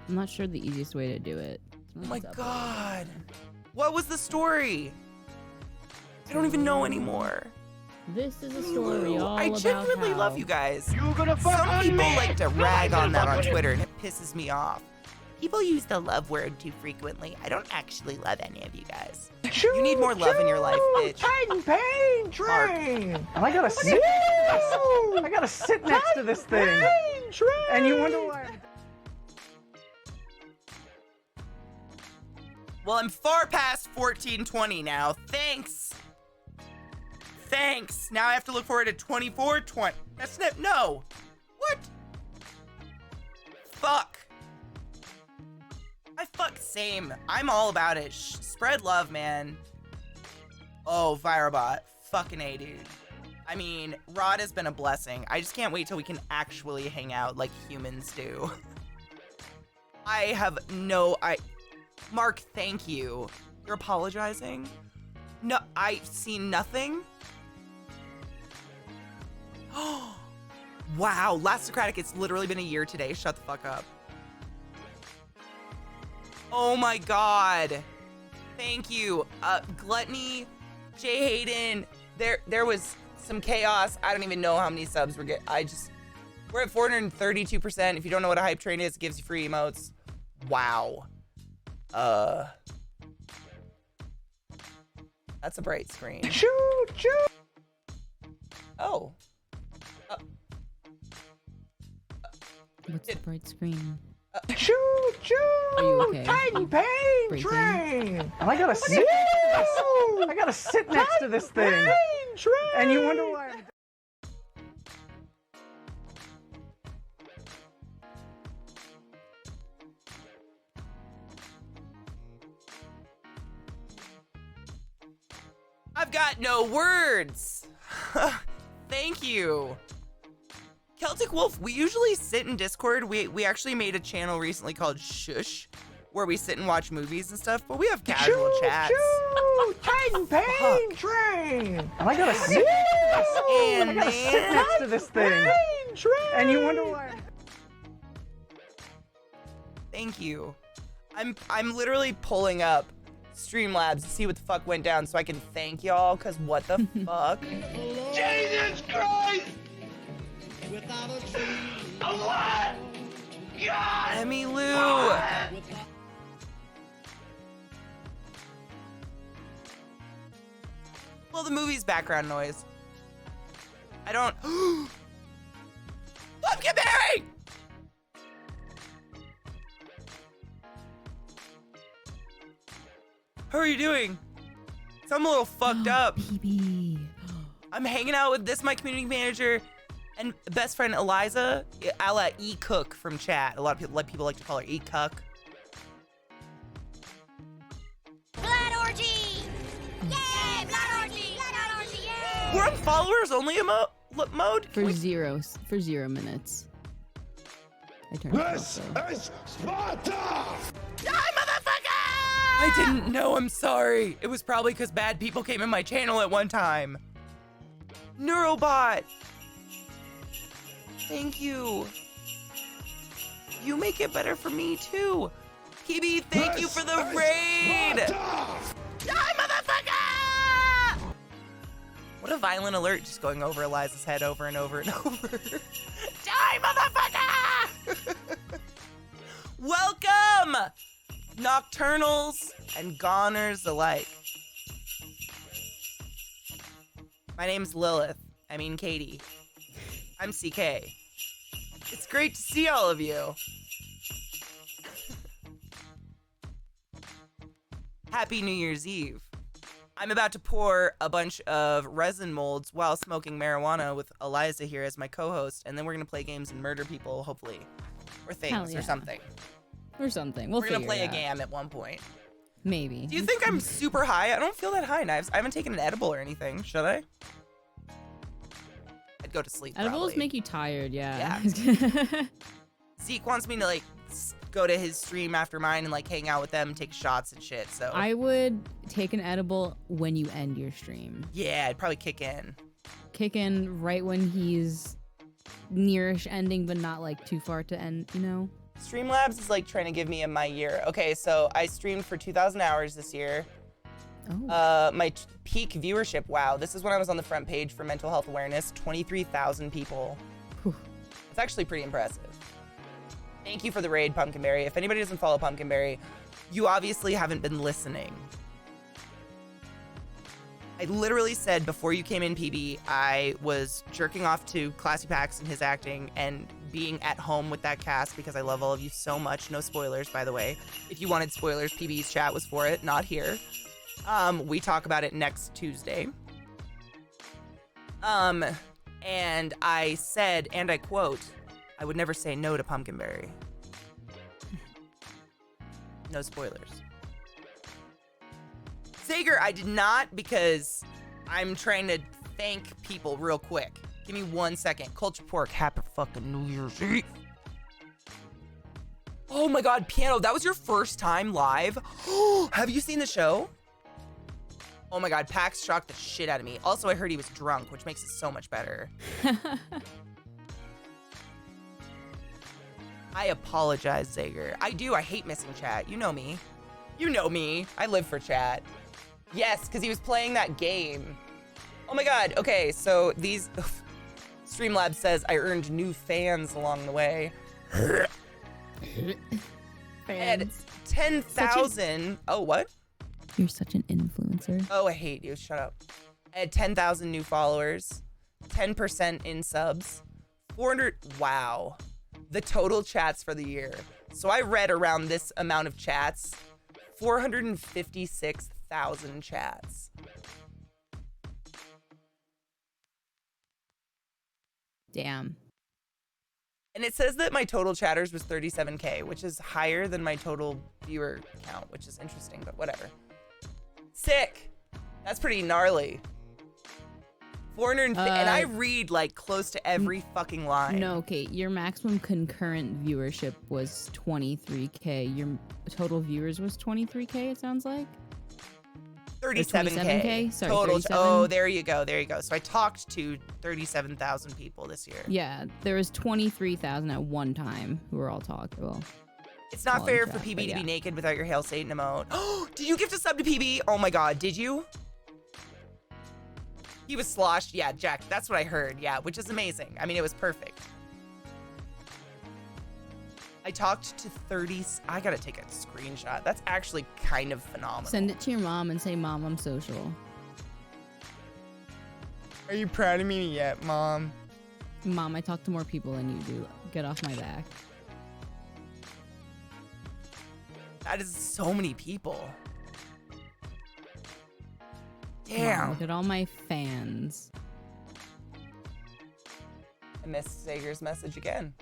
I'm not sure the easiest way to do it. Oh my god. What was the story? I don't even know anymore. This is a story all I about genuinely how love you guys. You gonna fuck Some on people me? like to Nobody's rag gonna on that fuck on you. Twitter and it pisses me off. People use the love word too frequently. I don't actually love any of you guys. You need more love in your life, bitch. Titan pain train. And I gotta sit. I gotta sit next to this thing. And you wonder why. Well, I'm far past 1420 now. Thanks. Thanks. Now I have to look forward to 2420. That's no. What? Fuck. I fuck same. I'm all about it. Spread love, man. Oh, Virobot. Fucking A, dude. I mean, Rod has been a blessing. I just can't wait till we can actually hang out like humans do. Mark, thank you. You're apologizing? No, I've seen nothing. Oh, wow. Last Socratic, it's literally been a year today. Shut the fuck up. Oh my God. Thank you. Gluttony, Jay Hayden. There was some chaos. I don't even know how many subs we're getting. We're at 432%. If you don't know what a hype train is, it gives you free emotes. Wow. That's a bright screen. Choo choo. Oh. What's the bright screen? Choo choo. Are you okay? Titan pain Breathing? train. And I gotta sit. I gotta sit next to this thing. And you wonder why. I've got no words. Thank you. Celtic Wolf, we usually sit in Discord. We actually made a channel recently called Shush, where we sit and watch movies and stuff, but we have casual chats. Choo, Titan pain train. And I gotta sit. And I gotta sit next to this thing. And you wonder why. Thank you. I'm literally pulling up Streamlabs to see what the fuck went down so I can thank y'all, cause what the fuck? Jesus Christ! What? God! Emmy Lou! Well, the movie's background noise. I don't. Pumpkinberry! How are you doing? So I'm a little fucked up. PB. I'm hanging out with my community manager and best friend Eliza, a la E-Cook from chat. A lot of people like to call her E-Cook. Blood orgy! Yay! Blood orgy! Blood orgy! Yay! We're on followers only mode? For 0 minutes. I turned it off, though. is Sparta! Die, motherfucker! I didn't know, I'm sorry. It was probably because bad people came in my channel at one time. Neurobot! Thank you. You make it better for me, too. PB, thank you for the raid! Die, motherfucker! What a violent alert just going over Eliza's head over and over and over. Die, motherfucker! Welcome! Nocturnals and goners alike. My name's Lilith. I mean Katie. I'm CK. It's great to see all of you. Happy New Year's Eve. I'm about to pour a bunch of resin molds while smoking marijuana with Eliza here as my co-host, and then we're gonna play games and murder people, hopefully. Or things, Hell yeah. or something. Or something. We're gonna play a game at one point. Maybe. Do you think I'm super high? I don't feel that high, Knives. I haven't taken an edible or anything. Should I? I'd go to sleep. Edibles probably. make you tired, yeah. Zeke wants me to like go to his stream after mine and like hang out with them, take shots and shit. So I would take an edible when you end your stream. yeah, I'd probably kick in. Kick in right when he's nearish ending, but not like too far to end, you know? Streamlabs is like trying to give me my year. Okay, so I streamed for 2,000 hours this year. Oh. My peak viewership, wow. This is when I was on the front page for mental health awareness, 23,000 people. Whew. It's actually pretty impressive. Thank you for the raid, Pumpkinberry. If anybody doesn't follow Pumpkinberry, you obviously haven't been listening. I literally said before you came in, PB, I was jerking off to Classy Pax and his acting and being at home with that cast because I love all of you so much. No spoilers, by the way. If you wanted spoilers, PB's chat was for it, not here. We talk about it next Tuesday. And I said, and I quote, I would never say no to Pumpkinberry. No spoilers. Sager, I did not because I'm trying to thank people real quick. Give me 1 second. Culture Pork, happy fucking New Year's Eve. Oh my God, Piano, that was your first time live? Have you seen the show? Oh my God, Pax shocked the shit out of me. Also, I heard he was drunk, which makes it so much better. I apologize, Zager. I do, I hate missing chat. You know me. You know me. I live for chat. Yes, because he was playing that game. Oh my God, okay, so these... Streamlabs says I earned new fans along the way. And 10,000... Oh, what? You're such an influencer. Oh, I hate you. Shut up. I had 10,000 new followers, 10% in subs, 400. Wow. The total chats for the year. So I read around this amount of chats, 456,000 chats. Damn. And it says that my total chatters was 37K, which is higher than my total viewer count, which is interesting, but whatever. Sick. That's pretty gnarly. 450, and I read like close to every fucking line. No, Kate, your maximum concurrent viewership was 23K. Your total viewers was 23K, it sounds like? 37K. Sorry, total. 37? Oh, there you go. There you go. So I talked to 37,000 people this year. Yeah, there was 23,000 at one time who were all talking. Well, it's not all fair in for chat, PB but to yeah. be naked without your Hail Satan emote. Oh, did you gift a sub to PB? Oh my God, did you? He was sloshed. Yeah, Jack, that's what I heard. Yeah, which is amazing. I mean, it was perfect. I talked to 30. I gotta take a screenshot. That's actually kind of phenomenal. Send it to your mom and say, Mom, I'm social. Are you proud of me yet, Mom? Mom, I talk to more people than you do. Get off my back. That is so many people. Mom, Damn. look at all my fans. I missed Zager's message again.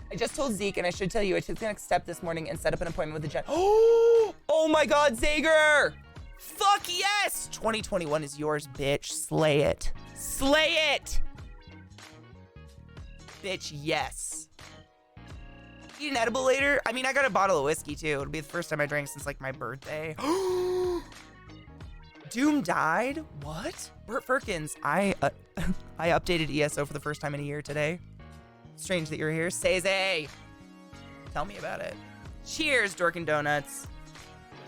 I just told Zeke, and I should tell you, I took the next step this morning and set up an appointment with the jet. Oh my God, Zager! Fuck yes! 2021 is yours, bitch. Slay it. Slay it! Bitch, yes. Eat an edible later? I mean, I got a bottle of whiskey, too. It'll be the first time I drank since, like, my birthday. Doom died? What? Bert Firkins, I updated ESO for the first time in a year today. Strange that you're here. Seize! Tell me about it. Cheers, Dorkin Donuts.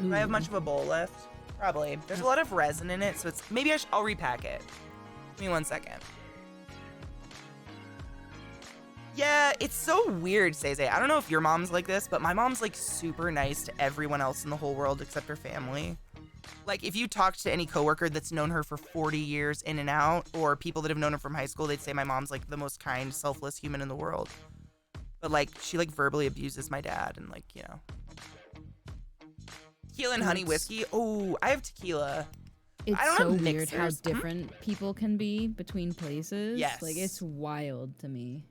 Do I have much of a bowl left? Probably. There's a lot of resin in it, so it's... Maybe I'll repack it. Give me 1 second. Yeah, it's so weird, Seize. I don't know if your mom's like this, but my mom's, like, super nice to everyone else in the whole world except her family. Like, if you talk to any coworker that's known her for 40 years in and out, or people that have known her from high school, they'd say my mom's, like, the most kind, selfless human in the world. But, like, she, like, verbally abuses my dad and, like, you know. Tequila and honey whiskey. Oh, I have tequila. It's I don't so have weird how mixers. different people can be between places. Yes. Like, it's wild to me.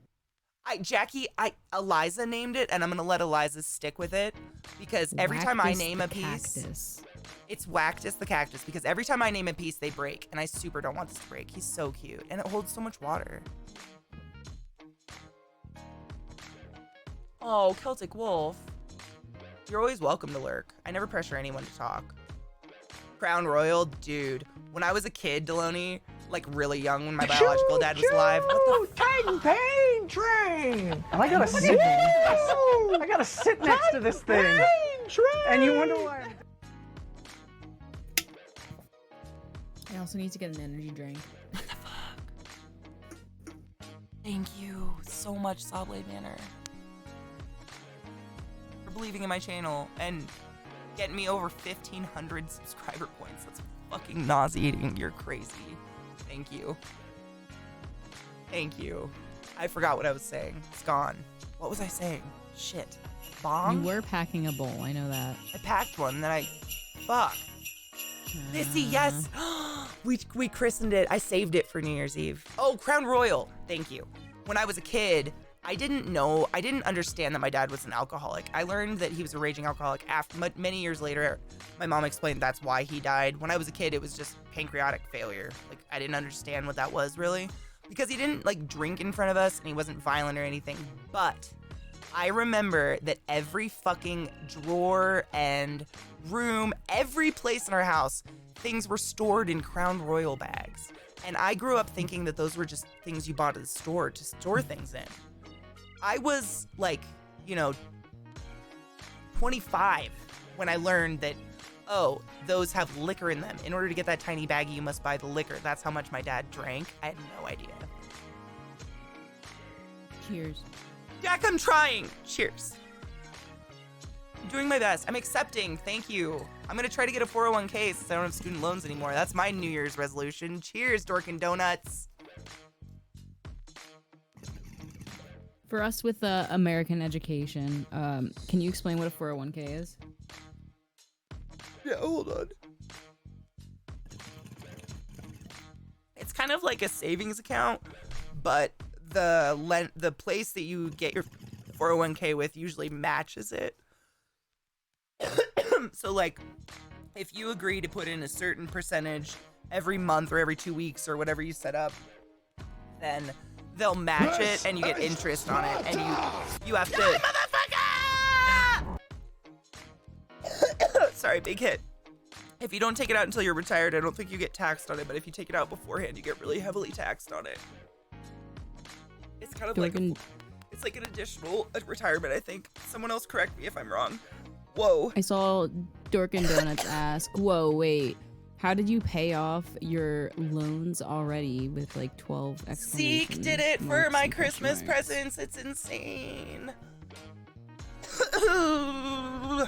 Eliza named it, and I'm going to let Eliza stick with it, because every time I Wactus name the a piece... cactus. It's Wactus the cactus, because every time I name a piece, they break, and I super don't want this to break. He's so cute, and it holds so much water. Oh, Celtic Wolf. You're always welcome to lurk. I never pressure anyone to talk. Crown Royal, dude. When I was a kid, Deloney, like really young, when my biological dad was alive. What the Titan Pain Train! And I gotta sit. I gotta sit next to this thing. And you wonder why. I also need to get an energy drink. What the fuck? Thank you so much, Sawblade Manor, for believing in my channel and getting me over 1,500 subscriber points. That's fucking nauseating. You're crazy. Thank you. Thank you. I forgot what I was saying. It's gone. What was I saying? Shit. Bong? You were packing a bowl, I know that. I packed one, then fuck. Missy, yes. we christened it. I saved it for New Year's Eve. Oh, Crown Royal. Thank you. When I was a kid, I didn't understand that my dad was an alcoholic. I learned that he was a raging alcoholic after many years later. My mom explained that's why he died. When I was a kid, it was just pancreatic failure. Like, I didn't understand what that was really, because he didn't like drink in front of us and he wasn't violent or anything. But I remember that every fucking drawer and room, every place in our house, things were stored in Crown Royal bags. And I grew up thinking that those were just things you bought at the store to store things in. I was like, 25 when I learned that, oh, those have liquor in them. In order to get that tiny baggie, you must buy the liquor. That's how much my dad drank. I had no idea. Cheers. Jack, I'm trying. Cheers. I'm doing my best. I'm accepting. Thank you. I'm going to try to get a 401k since I don't have student loans anymore. That's my New Year's resolution. Cheers, Dorkin' Donuts. For us with American education, can you explain what a 401k is? Yeah, hold on. It's kind of like a savings account, but the place that you get your 401k with usually matches it. So like, if you agree to put in a certain percentage every month or every 2 weeks or whatever you set up, then they'll match it and you get interest on it, and you have to. Sorry, big hit. If you don't take it out until you're retired, I don't think you get taxed on it, but if you take it out beforehand, you get really heavily taxed on it. It's kind of like it's like an additional retirement, I think. Someone else correct me if I'm wrong. Whoa. I saw Dorkin' Donuts ask, whoa, wait, how did you pay off your loans already with like 12 exclamation Zeke did it for marks my and question Christmas marks? presents. It's insane. Woo!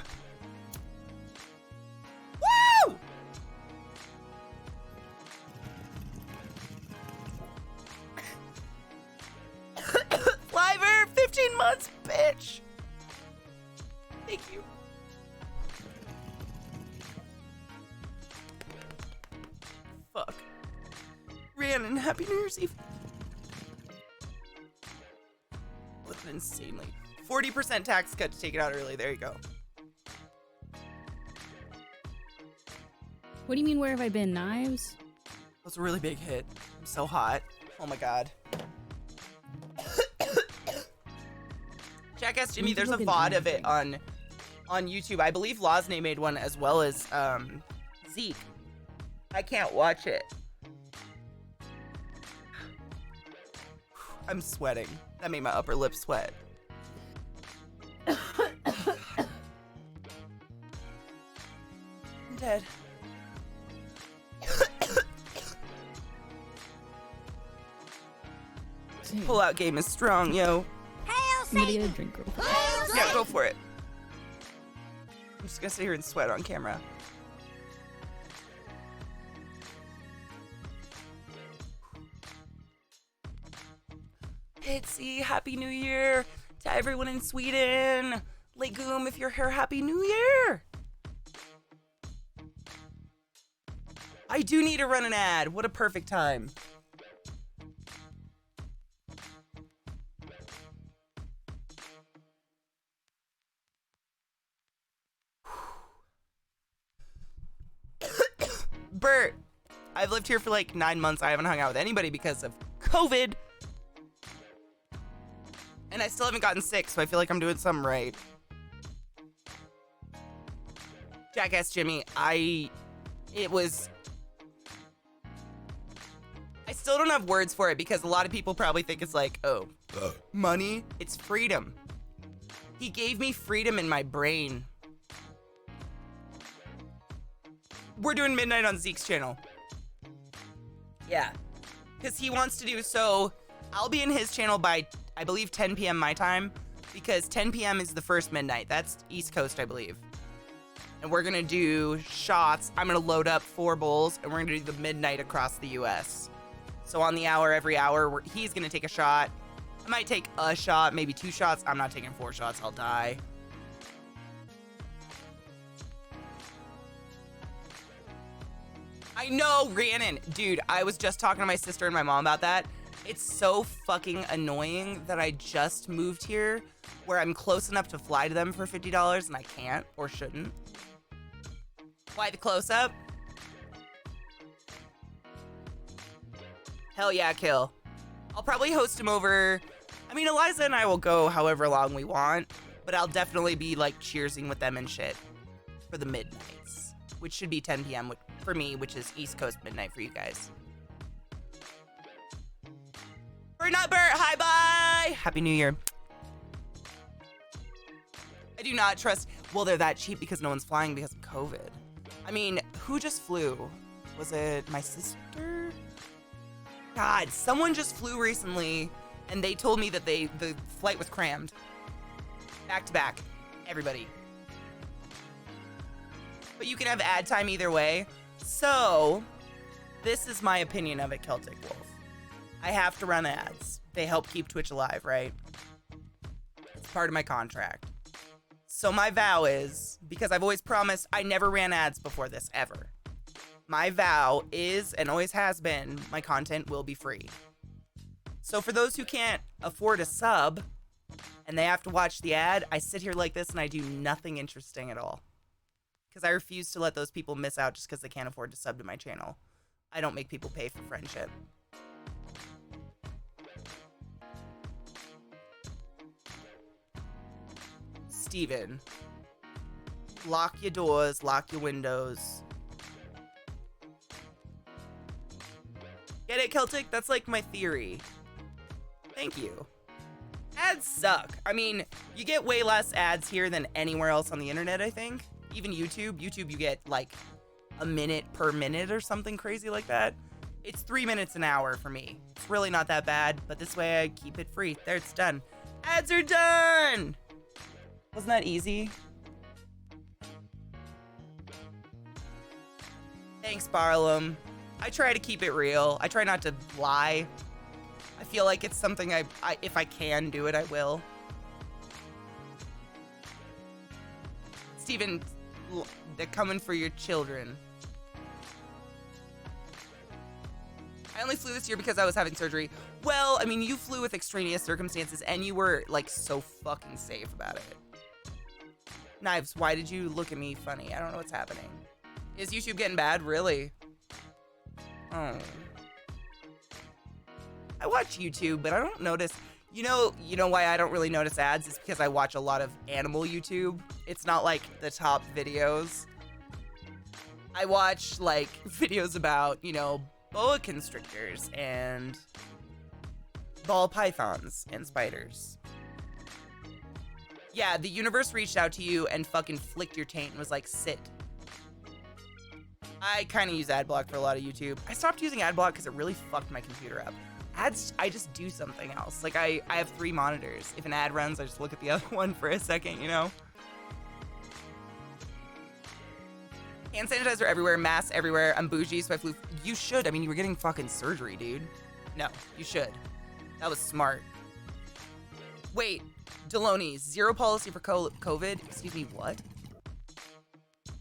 Flyver, 15 months, bitch. Thank you. Fuck. Rhiannon, Happy New Year's Eve. That's insanely. 40% tax cut to take it out early. There you go. What do you mean, where have I been? Knives? That was a really big hit. I'm so hot. Oh my god. Jackass Jimmy, there's a VOD of it on YouTube. I believe Losney made one as well as Zeke. I can't watch it. I'm sweating. That made my upper lip sweat. I'm dead. Pull-out game is strong, yo. Hail I'm gonna get a Satan! drink real quick. Hail Yeah, Satan! go for it. I'm just gonna sit here and sweat on camera. Pitsy, Happy New Year to everyone in Sweden. Legume, if you're here, Happy New Year. I do need to run an ad. What a perfect time. Bert, I've lived here for like 9 months. I haven't hung out with anybody because of COVID. And I still haven't gotten sick, so I feel like I'm doing something right. Jackass Jimmy, I still don't have words for it because a lot of people probably think it's like, oh, money. It's freedom. He gave me freedom in my brain. We're doing midnight on Zeke's channel. Yeah. Because he wants to do so. I'll be in his channel by, I believe, 10 p.m. my time. Because 10 p.m. is the first midnight. That's East Coast, I believe. And we're going to do shots. I'm going to load up 4 bowls. And we're going to do the midnight across the U.S. So on the hour, every hour, he's going to take a shot. I might take a shot, maybe 2 shots. I'm not taking 4 shots. I'll die. I know, Rhiannon. Dude, I was just talking to my sister and my mom about that. It's so fucking annoying that I just moved here where I'm close enough to fly to them for $50 and I can't or shouldn't. Why the close-up? Hell yeah, kill. I'll probably host him over. I mean, Eliza and I will go however long we want, but I'll definitely be like cheersing with them and shit for the midnights, which should be 10 p.m. for me, which is East Coast midnight for you guys. Bert, hi, bye! Happy New Year. I do not trust, well, they're that cheap because no one's flying because of COVID. I mean, who just flew? Was it my sister? God, someone just flew recently and they told me that the flight was crammed. Back to back, everybody. But you can have ad time either way. So, this is my opinion of it, Celtic Wolf. I have to run ads. They help keep Twitch alive, right? It's part of my contract. So my vow is, because I've always promised I never ran ads before this, ever. My vow is, and always has been, my content will be free. So for those who can't afford a sub, and they have to watch the ad, I sit here like this and I do nothing interesting at all. Because I refuse to let those people miss out just because they can't afford to sub to my channel. I don't make people pay for friendship. Steven, lock your doors, lock your windows. Get it, Celtic? That's like my theory. Thank you. Ads suck. I mean, you get way less ads here than anywhere else on the internet, I think. Even YouTube. YouTube, you get like a minute per minute or something crazy like that. It's 3 minutes an hour for me. It's really not that bad, but this way I keep it free. There, it's done. Ads are done! Wasn't that easy? Thanks, Barlam. I try to keep it real. I try not to lie. I feel like it's something if I can do it, I will. Steven, they're coming for your children. I only flew this year because I was having surgery. Well, I mean, you flew with extraneous circumstances and you were like so fucking safe about it. Knives, why did you look at me funny? I don't know what's happening. Is YouTube getting bad? Really? Oh. I watch YouTube, but I don't notice. You know why I don't really notice ads? It's because I watch a lot of animal YouTube. It's not like the top videos. I watch like videos about, boa constrictors and ball pythons and spiders. Yeah, the universe reached out to you and fucking flicked your taint and was like, sit. I kind of use AdBlock for a lot of YouTube. I stopped using AdBlock because it really fucked my computer up. Ads, I just do something else. Like, I have 3 monitors. If an ad runs, I just look at the other one for a second, Hand sanitizer everywhere, masks everywhere. I'm bougie, so I flew. You should. I mean, you were getting fucking surgery, dude. No, you should. That was smart. Wait, Deloney, 0 policy for COVID? Excuse me, what?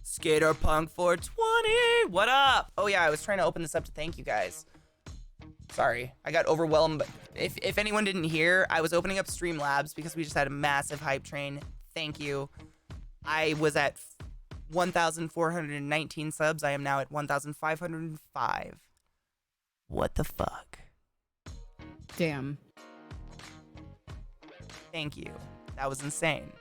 Skater Punk 420, what up? Oh yeah, I was trying to open this up to thank you guys. Sorry, I got overwhelmed. If anyone didn't hear, I was opening up Streamlabs because we just had a massive hype train. Thank you. I was at 1,419 subs. I am now at 1,505. What the fuck? Damn. Thank you. That was insane.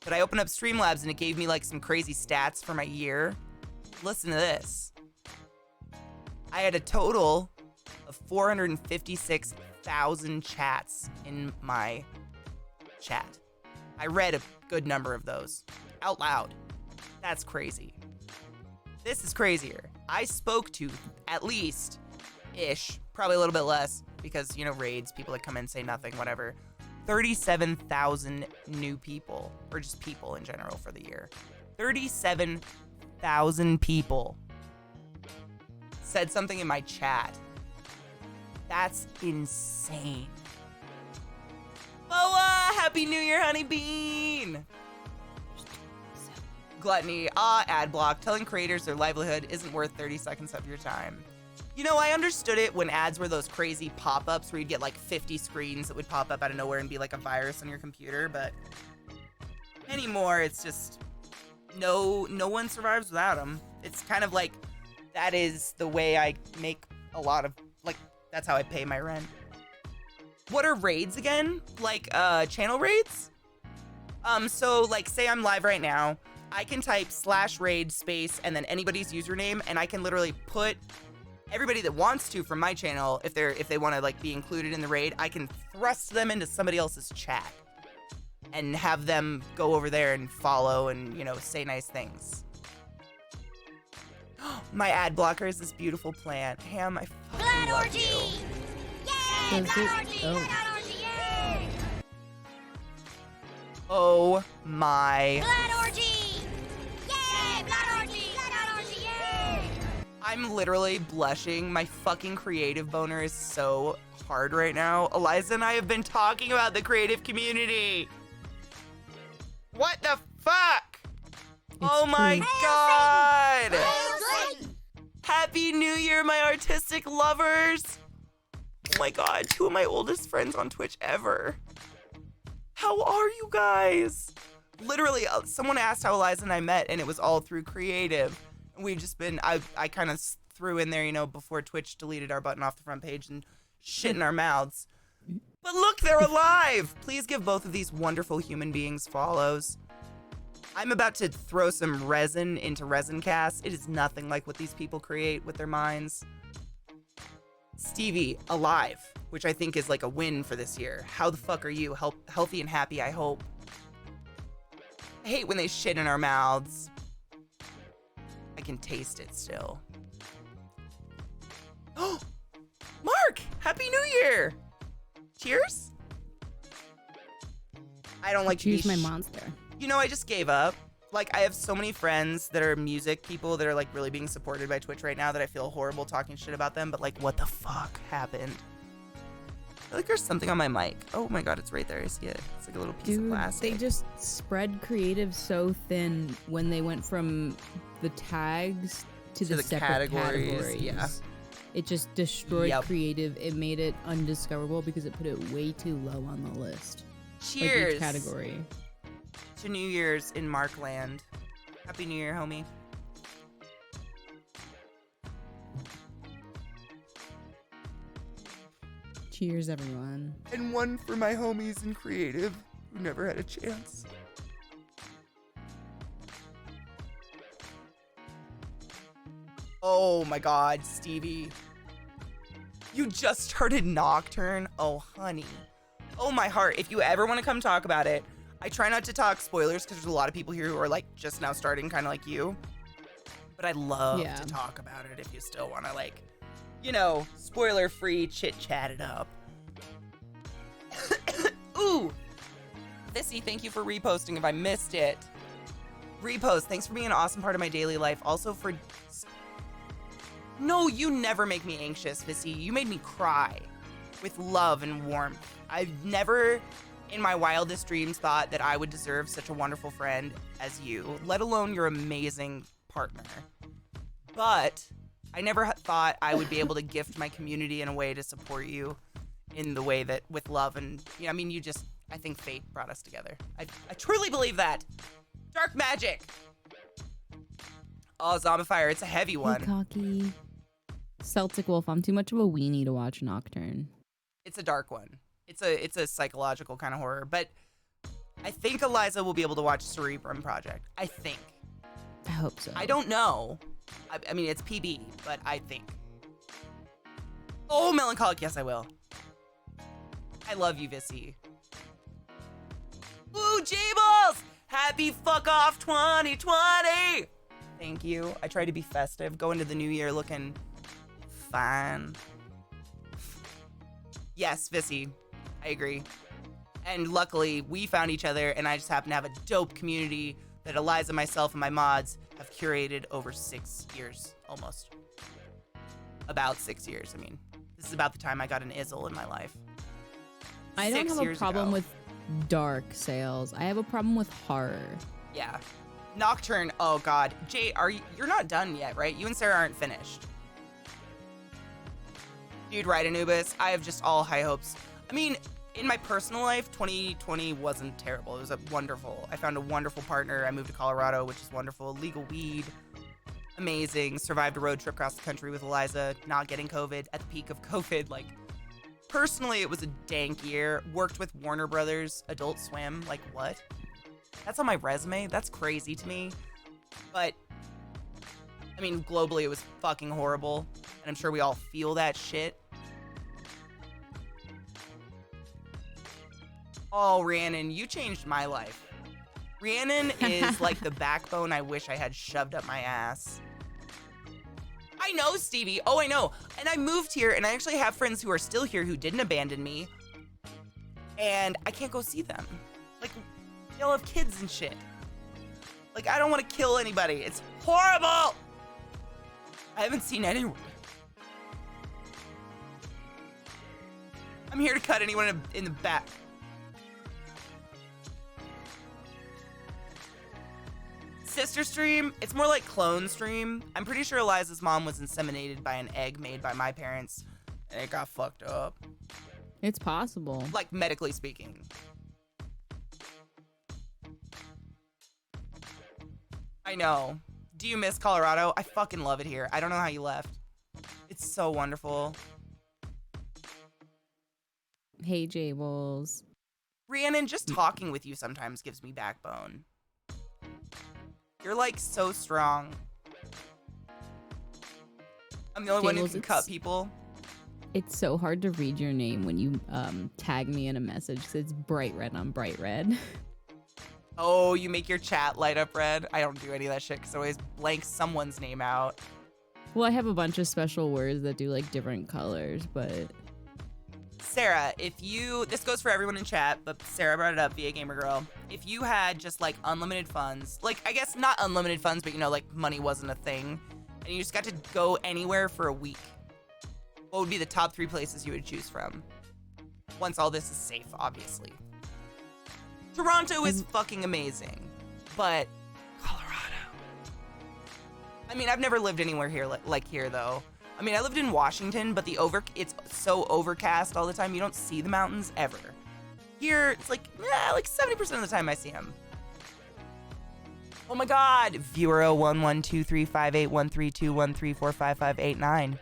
But I opened up Streamlabs and it gave me like some crazy stats for my year. Listen to this. I had a total of 456,000 chats in my chat. I read a good number of those out loud. That's crazy. This is crazier. I spoke to at least ish, probably a little bit less because, raids, people that come in say nothing, whatever. 37,000 new people, or just people in general for the year. 37,000 people said something in my chat. That's insane. Boa, Happy New Year, Honey Bean! Gluttony, ad block. Telling creators their livelihood isn't worth 30 seconds of your time. You know, I understood it when ads were those crazy pop-ups where you'd get like 50 screens that would pop up out of nowhere and be like a virus on your computer, but anymore it's just no one survives without them. It's kind of like that is the way I make a lot of, like, that's how I pay my rent. What are raids again? Like channel raids? So like say I'm live right now, I can type /raid space and then anybody's username, and I can literally put everybody that wants to from my channel, if they want to like be included in the raid, I can thrust them into somebody else's chat and have them go over there and follow and, you know, say nice things. My ad blocker is this beautiful plant. Ham, I fucking Blood love orgy! you. Yay! Does Blood it- orgy! oh. Blood orgy! Yay! Oh my. Blood orgy! Yay! Blood orgy! Blood orgy! Yay! I'm literally blushing. My fucking creative boner is so hard right now. Eliza and I have been talking about the creative community. What the fuck? Oh my true. god! Hail Satan! Happy New Year, my artistic lovers! Oh my god, 2 of my oldest friends on Twitch ever. How are you guys? Literally, someone asked how Eliza and I met, and it was all through creative. We've just been, I kind of threw in there, you know, before Twitch deleted our button off the front page and shit in our mouths. But look, they're alive! Please give both of these wonderful human beings follows. I'm about to throw some resin into Resin Cast. It is nothing like what these people create with their minds. Stevie, alive, which I think is like a win for this year. How the fuck are you? Healthy and happy, I hope. I hate when they shit in our mouths. I can taste it still. Oh, Mark, Happy New Year! Cheers? I don't like to Choose be my monster. You know, I just gave up. Like, I have so many friends that are music people that are, like, really being supported by Twitch right now that I feel horrible talking shit about them, but, like, what the fuck happened? I feel like there's something on my mic. Oh my god, it's right there. I see it. It's like a little piece of Dude, plastic. they just spread creative so thin when they went from the tags to the the separate categories, yeah. It just destroyed Yep. creative. It made it undiscoverable because it put it way too low on the list. Cheers. Like each category. To New Year's in Markland. Happy New Year, homie. Cheers, everyone. And one for my homies in creative who never had a chance. Oh my god, Stevie. You just started Nocturne? Oh, honey. Oh, my heart. If you ever want to come talk about it, I try not to talk spoilers because there's a lot of people here who are like just now starting, kind of like you. But I'd love to talk about it if you still want to, like, you know, spoiler-free chit-chat it up. Ooh. Vissy, thank you for reposting if I missed it. Repost, thanks for being an awesome part of my daily life. Also for... No, you never make me anxious, Vissy. You made me cry with love and warmth. I've never, in my wildest dreams, thought that I would deserve such a wonderful friend as you, let alone your amazing partner. But I never thought I would be able to gift my community in a way to support you in the way that, with love and, you know, I mean, you just, I think fate brought us together. I truly believe that. Dark magic. Oh, Zombifier, it's a heavy one. Hey, cocky. Celtic Wolf, I'm too much of a weenie to watch Nocturne. It's a dark one. It's a psychological kind of horror, but I think Eliza will be able to watch Cerebrum Project. I think. I hope so. I don't know. I mean, it's PB, but I think. Oh, Melancholic, yes, I will. I love you, Vissy. Ooh, Jables! Happy fuck off 2020! Thank you. I try to be festive, go into the new year looking fine. Yes, Vissy, I agree. And luckily, we found each other, and I just happen to have a dope community that Eliza, myself, and my mods have curated over 6 years, almost. About 6 years, I mean. This is about the time I got an Izzle in my life. I don't 6 have a years problem ago. with dark sales. I have a problem with horror. Yeah. Nocturne, oh god. Jay, you're not done yet, right? You and Sarah aren't finished. Dude, right, Anubis. I have just all high hopes. I mean, in my personal life, 2020 wasn't terrible. It was wonderful. I found a wonderful partner. I moved to Colorado, which is wonderful. Legal weed. Amazing. Survived a road trip across the country with Eliza, not getting COVID at the peak of COVID. Like, personally, it was a dank year. Worked with Warner Brothers, Adult Swim. Like, what? That's on my resume? That's crazy to me. But, I mean, globally, it was fucking horrible. And I'm sure we all feel that shit. Oh, Rhiannon, you changed my life. Rhiannon is like the backbone I wish I had shoved up my ass. I know, Stevie. Oh, I know. And I moved here, and I actually have friends who are still here who didn't abandon me. And I can't go see them. Like, they all have kids and shit. Like, I don't want to kill anybody. It's horrible. I haven't seen anyone. I'm here to cut anyone in the back. Sister stream, it's more like clone stream. I'm pretty sure Eliza's mom was inseminated by an egg made by my parents, and it got fucked up. It's possible. Like, medically speaking. I know. Do you miss Colorado? I fucking love it here. I don't know how you left. It's so wonderful. Hey, Jables. Rhiannon, just talking with you sometimes gives me backbone. You're like so strong. I'm the only one who can cut people. It's so hard to read your name when you tag me in a message because it's bright red on bright red. Oh, you make your chat light up red? I don't do any of that shit because I always blank someone's name out. Well, I have a bunch of special words that do like different colors, but... Sarah, if you, this goes for everyone in chat, but Sarah brought it up via Gamer Girl. If you had just like unlimited funds, like I guess not unlimited funds, but you know, like money wasn't a thing, and you just got to go anywhere for a week, what would be the top 3 places you would choose from? Once all this is safe, obviously. Toronto is fucking amazing, but Colorado. I mean, I've never lived anywhere here like here though. I mean, I lived in Washington, but it's so overcast all the time. You don't see the mountains ever. Here, it's like 70% of the time I see them. Oh my God, viewer 011235813213455589.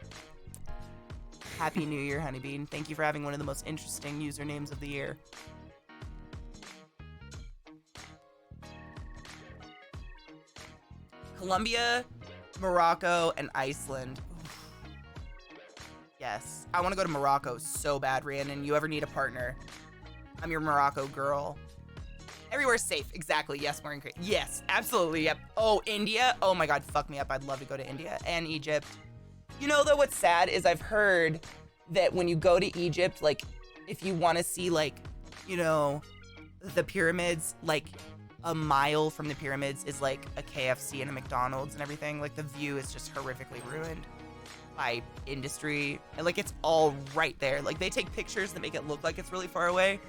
Happy New Year, Honeybean. Thank you for having one of the most interesting usernames of the year. Colombia, Morocco, and Iceland. Yes, I want to go to Morocco so bad, Rhiannon. You ever need a partner? I'm your Morocco girl. Everywhere's safe. Exactly. Yes, Maureen. Yes, absolutely. Yep. Oh, India. Oh my God, fuck me up. I'd love to go to India and Egypt. You know, though, what's sad is I've heard that when you go to Egypt, like, if you want to see, like, you know, the pyramids, like, a mile from the pyramids is like a KFC and a McDonald's and everything. Like, the view is just horrifically ruined by industry, and like it's all right there. Like, they take pictures that make it look like it's really far away,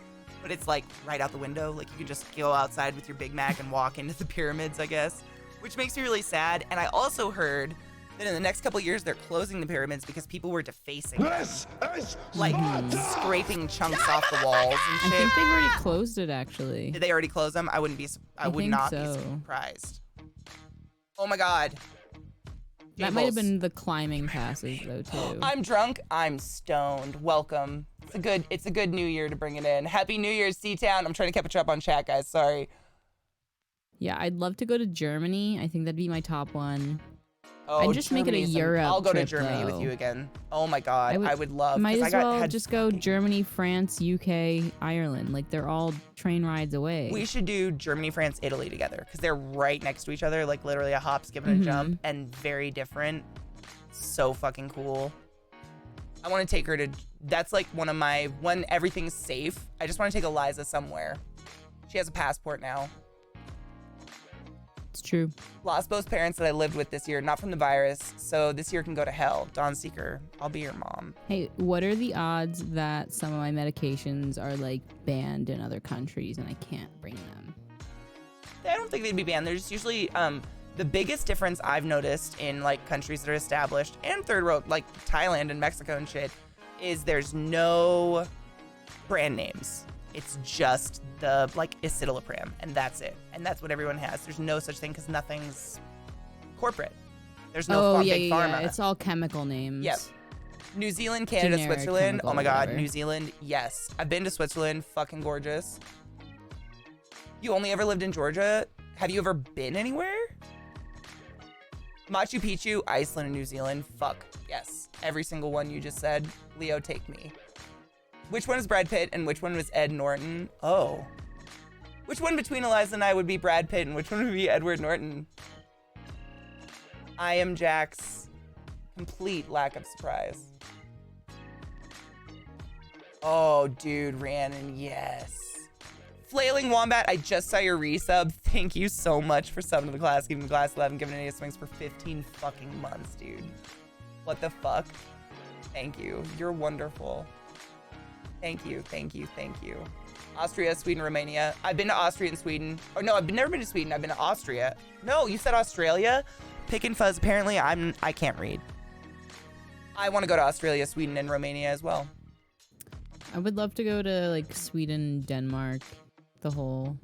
but it's like right out the window. Like, you can just go outside with your Big Mac and walk into the pyramids, I guess, which makes me really sad. And I also heard that in the next couple of years they're closing the pyramids because people were defacing them, like scraping chunks off the walls and shit. I think they've already closed it, actually. Did they already close them? I would not be surprised. Oh my God. That might have been the climbing passes, though, too. I'm drunk. I'm stoned. Welcome. It's a good New Year to bring it in. Happy New Year's, C-Town. I'm trying to catch up on chat, guys. Sorry. Yeah, I'd love to go to Germany. I think that'd be my top one. Oh, I'd just make it a Europe I'll go to trip, Germany though. with you again. Oh my God, I would love. Might as well just go Germany, France, UK, Ireland. Like, they're all train rides away. We should do Germany, France, Italy together because they're right next to each other, like literally a hop, skip, and a jump, and very different. So fucking cool. I want to take her to. That's like when everything's safe. I just want to take Eliza somewhere. She has a passport now. It's true. Lost both parents that I lived with this year, not from the virus, so this year can go to hell. Dawn Seeker, I'll be your mom. Hey, what are the odds that some of my medications are like banned in other countries and I can't bring them? I don't think they'd be banned. There's usually the biggest difference I've noticed in like countries that are established and third world, like Thailand and Mexico and shit, is there's no brand names. It's just the like escitalopram, and that's it. And that's what everyone has. There's no such thing because nothing's corporate. There's no big pharma. It's all chemical names. Yep. New Zealand, Canada, Generic Switzerland. chemical, Oh my God, whatever. New Zealand. Yes, I've been to Switzerland. Fucking gorgeous. You only ever lived in Georgia? Have you ever been anywhere? Machu Picchu, Iceland, and New Zealand. Fuck yes. Every single one you just said. Leo, take me. Which one is Brad Pitt and which one was Ed Norton? Oh. Which one between Eliza and I would be Brad Pitt and which one would be Edward Norton? I am Jack's complete lack of surprise. Oh, dude, Rhiannon, yes. Flailing Wombat, I just saw your resub. Thank you so much for subbing to the class, giving Glass 11, giving an 8 swings for 15 fucking months, dude. What the fuck? Thank you. You're wonderful. Thank you, thank you, thank you. Austria, Sweden, Romania. I've been to Austria and Sweden. Oh no, I've never been to Sweden. I've been to Austria. No, you said Australia? Pick and fuzz. Apparently, I can't read. I want to go to Australia, Sweden, and Romania as well. I would love to go to like Sweden, Denmark, the whole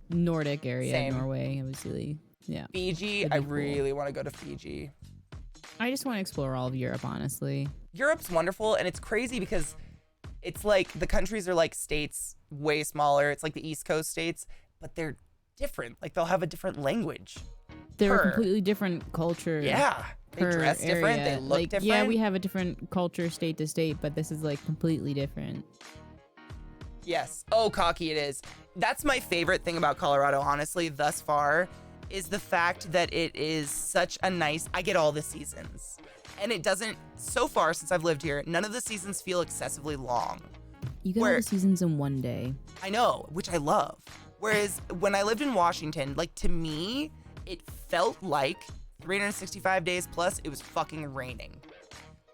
Nordic area, Same. Norway, obviously. Yeah. Fiji, That'd I be cool. really want to go to Fiji. I just want to explore all of Europe, honestly. Europe's wonderful, and it's crazy because it's like the countries are like states way smaller. It's like the East Coast states, but they're different. Like they'll have a different language. They're a Per. completely different culture. Yeah. They per dress different. area. They look like, different. Yeah, we have a different culture state to state, but this is like completely different. Yes. Oh, cocky it is. That's my favorite thing about Colorado, honestly, thus far, is the fact that it is such a nice, I get all the seasons. And it doesn't, so far since I've lived here, none of the seasons feel excessively long. You get all the seasons in one day. I know, which I love. Whereas when I lived in Washington, like to me, it felt like 365 days plus it was fucking raining.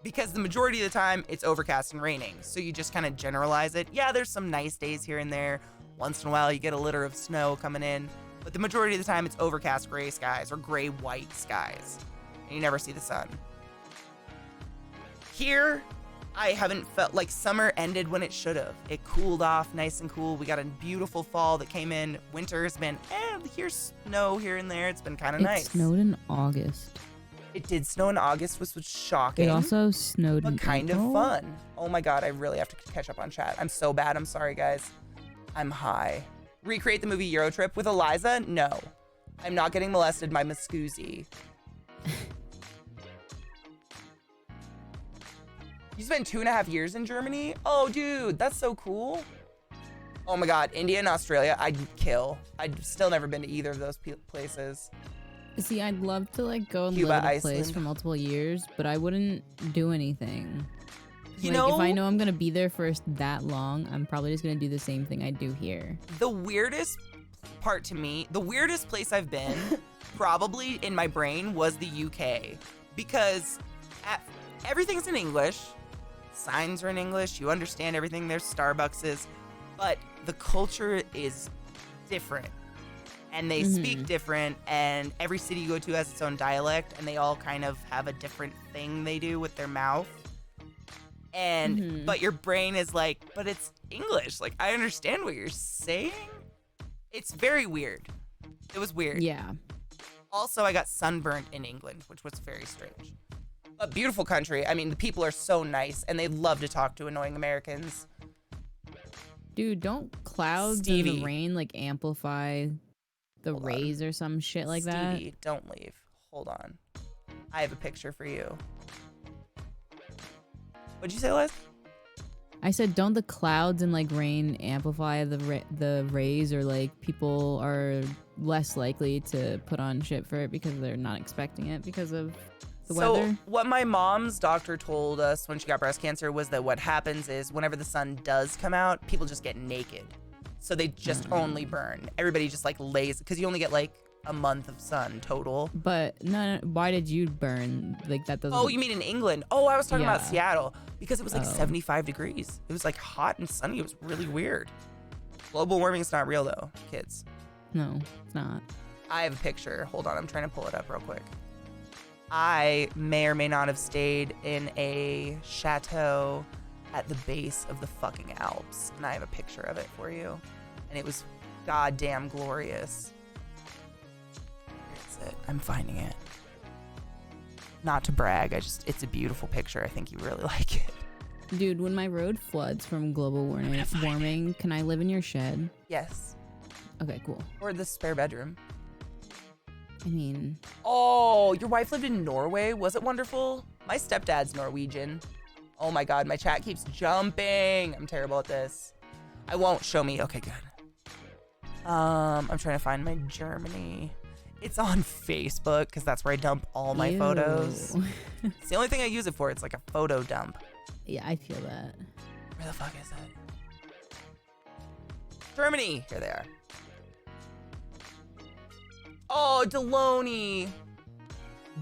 Because the majority of the time it's overcast and raining. So you just kind of generalize it. Yeah, there's some nice days here and there. Once in a while you get a litter of snow coming in. But the majority of the time it's overcast gray skies or gray white skies. And you never see the sun. Here, I haven't felt like summer ended when it should have. It cooled off nice and cool. We got a beautiful fall that came in. Winter has been, here's snow here and there. It's been kind of nice. It snowed in August. It did snow in August, which was shocking. It also snowed in but kind April. of fun. Oh my God, I really have to catch up on chat. I'm so bad. I'm sorry, guys. I'm high. Recreate the movie Eurotrip with Eliza? No. I'm not getting molested by Muscoozy. You spent 2.5 years in Germany? Oh, dude, that's so cool. Oh my God, India and Australia, I'd kill. I'd still never been to either of those places. See, I'd love to like go and Cuba, live in a place Iceland. for multiple years, but I wouldn't do anything. You like, know, if I know I'm gonna be there for that long, I'm probably just gonna do the same thing I do here. the weirdest part to me, the weirdest place I've been, probably in my brain, was the UK. Because everything's in English. Signs are in English. You understand everything. There's Starbuckses. But the culture is different. And they speak different. And every city you go to has its own dialect. And they all kind of have a different thing they do with their mouth. And, but your brain is like, but it's English. Like, I understand what you're saying. It's very weird. It was weird. Yeah. Also, I got sunburnt in England, which was very strange. A beautiful country. I mean, the people are so nice, and they love to talk to annoying Americans. Dude, don't clouds Stevie. and the rain like amplify the Hold on. rays or some shit like that? Stevie, don't leave. Hold on. I have a picture for you. What'd you say, Liz? I said, don't the clouds and like rain amplify the rays, or like people are less likely to put on shit for it because they're not expecting it because of the weather? So what my mom's doctor told us when she got breast cancer was that what happens is whenever the sun does come out, people just get naked. So they just only burn. Everybody just like lays, because you only get like a month of sun total. But no, why did you burn? Like that doesn't. Oh, you mean in England? Oh, I was talking about Yeah. Seattle, because it was like Oh. 75 degrees. It was like hot and sunny. It was really weird. Global warming is not real though, kids. No, it's not. I have a picture. Hold on, I'm trying to pull it up real quick. I may or may not have stayed in a chateau at the base of the fucking Alps. And I have a picture of it for you. And it was goddamn glorious. Where is it? I'm finding it. Not to brag, it's a beautiful picture. I think you really like it. Dude, when my road floods from global warming, can I live in your shed? Yes. Okay, cool. Or the spare bedroom. I mean... Oh, your wife lived in Norway? Was it wonderful? My stepdad's Norwegian. Oh my god, my chat keeps jumping. I'm terrible at this. I won't. Show me. Okay, good. I'm trying to find my Germany. It's on Facebook, because that's where I dump all my photos. It's the only thing I use it for. It's like a photo dump. Yeah, I feel that. Where the fuck is it? Germany. Here they are. Oh, Deloney.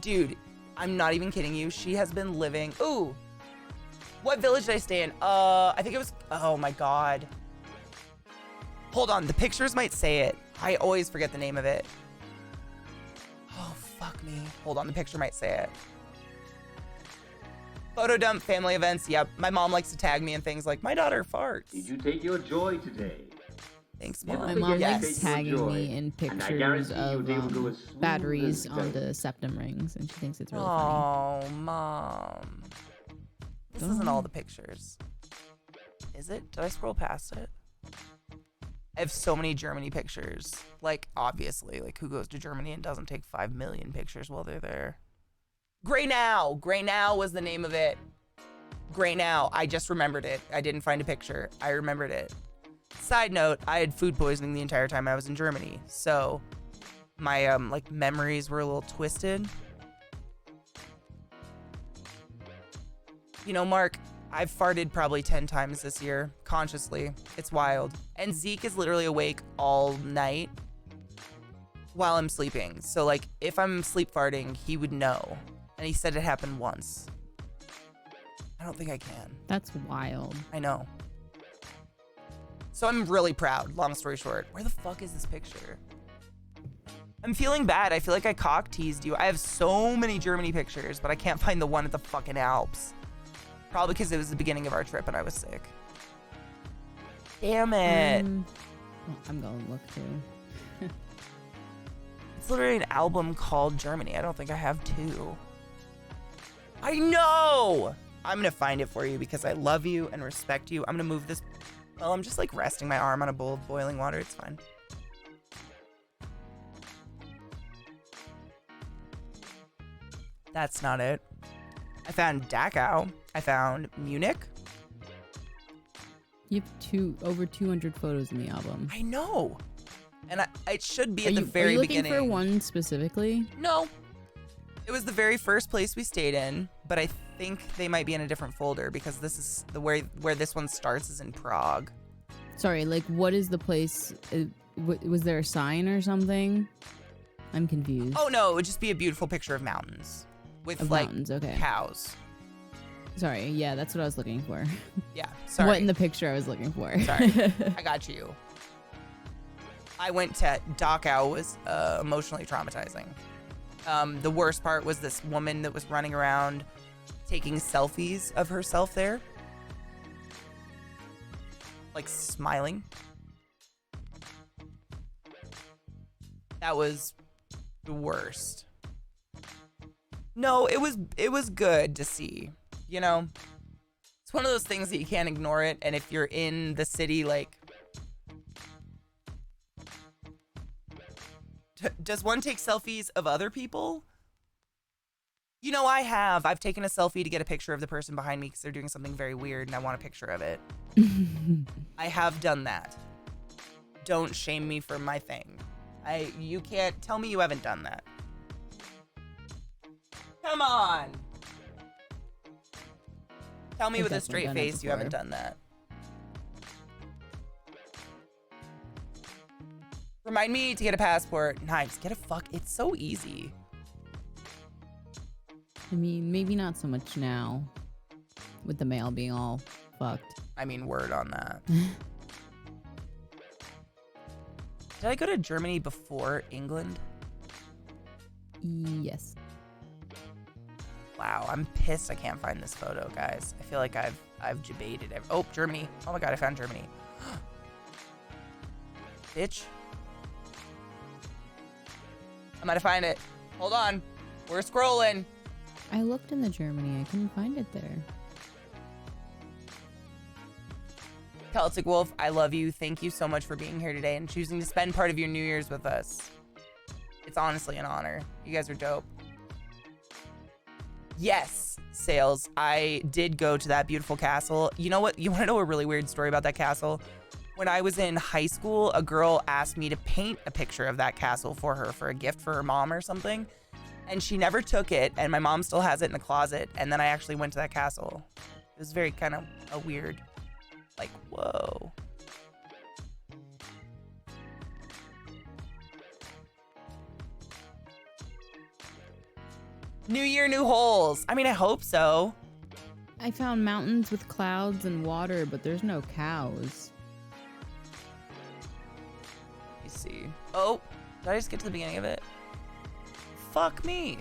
Dude, I'm not even kidding you. She has been living... Ooh. What village did I stay in? I think it was... Oh, my God. Hold on. The pictures might say it. I always forget the name of it. Oh, fuck me. Hold on. The picture might say it. Photo dump, family events. Yep. My mom likes to tag me in things like, my daughter farts. Did you take your joy today? Thanks, Never Mom. My mom forget to likes take your tagging joy, me in and I pictures guarantee of you'll go as smooth batteries as onto velvet. septum rings, and she thinks it's really funny. Oh, Mom. This isn't all the pictures. Is it? Did I scroll past it? I have so many Germany pictures. Like, obviously, like, who goes to Germany and doesn't take 5 million pictures while they're there? Grey Now. Grey Now was the name of it. Grey Now. I just remembered it. I didn't find a picture. I remembered it. Side note, I had food poisoning the entire time I was in Germany. So my, like, memories were a little twisted. You know, Mark, I've farted probably 10 times this year, consciously. It's wild. And Zeke is literally awake all night while I'm sleeping. So, like, if I'm sleep farting, he would know. And he said it happened once. I don't think I can. That's wild. I know. So I'm really proud, long story short. Where the fuck is this picture? I'm feeling bad. I feel like I cock teased you. I have so many Germany pictures, but I can't find the one at the fucking Alps. Probably because it was the beginning of our trip and I was sick. Damn it. Well, I'm going to look too. It's literally an album called Germany. I don't think I have two. I know! I'm going to find it for you because I love you and respect you. I'm going to move this. Well, I'm just like resting my arm on a bowl of boiling water. It's fine. That's not it. I found Dachau. I found Munich. You have over 200 photos in the album. I know. And it should be Are at the you very looking beginning. for one specifically? No. It was the very first place we stayed in, but I think they might be in a different folder because this is the where this one starts is in Prague. Sorry, like what is the place? Was there a sign or something? I'm confused. Oh no, it would just be a beautiful picture of mountains with Of like mountains, okay. cows. Sorry, yeah, that's what I was looking for. Yeah, sorry. What in the picture I was looking for. Sorry, I got you. I went to Dachau. Was emotionally traumatizing. The worst part was this woman that was running around taking selfies of herself there. Like smiling. That was the worst. No, it was good to see, you know? It's one of those things that you can't ignore it, and if you're in the city, like... Does one take selfies of other people? You know, I have. I've taken a selfie to get a picture of the person behind me because they're doing something very weird and I want a picture of it. I have done that. Don't shame me for my thing. You can't tell me you haven't done that. Come on. Tell me I've with a definitely straight done it face you haven't before. done that. Remind me to get a passport. Nice. Get a fuck. It's so easy. I mean, maybe not so much now, with the mail being all fucked. I mean, word on that. Did I go to Germany before England? Yes. Wow, I'm pissed I can't find this photo, guys. I feel like I've debated it. Oh, Germany. Oh my god, I found Germany. Bitch. I'm gonna find it. Hold on. We're scrolling. I looked in the Germany. I couldn't find it there. Celtic Wolf, I love you. Thank you so much for being here today and choosing to spend part of your New Year's with us. It's honestly an honor. You guys are dope. Yes, Sales. I did go to that beautiful castle. You know what? You want to know a really weird story about that castle? When I was in high school, a girl asked me to paint a picture of that castle for her for a gift for her mom or something. And she never took it. And my mom still has it in the closet. And then I actually went to that castle. It was very kind of a weird, like, whoa. New year, new holes. I mean, I hope so. I found mountains with clouds and water, but there's no cows. Let me see. Oh, did I just get to the beginning of it? Fuck me.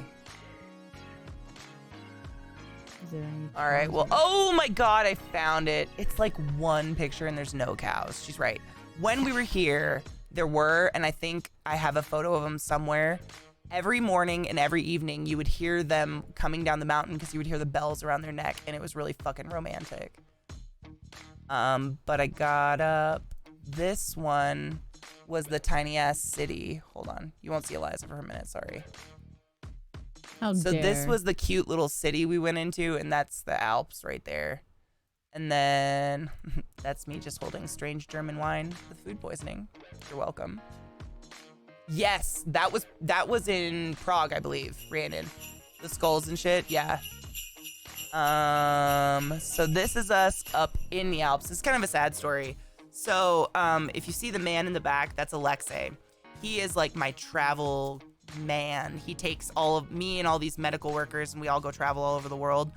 Is there any All right, cows well, in- oh my god, I found it. It's like one picture and there's no cows. She's right. When we were here, there were, and I think I have a photo of them somewhere. Every morning and every evening, you would hear them coming down the mountain because you would hear the bells around their neck, and it was really fucking romantic. But I got up. This one was the tiny ass city. Hold on, you won't see Eliza for a minute. Sorry. How So this dare. was the cute little city we went into, and that's the Alps right there. And then that's me just holding strange German wine with food poisoning. You're welcome. Yes, that was in Prague, I believe, Rhiannon. The skulls and shit, yeah. So this is us up in the Alps. It's kind of a sad story. So, if you see the man in the back, that's Alexei. He is like my travel man. He takes all of me and all these medical workers, and we all go travel all over the world.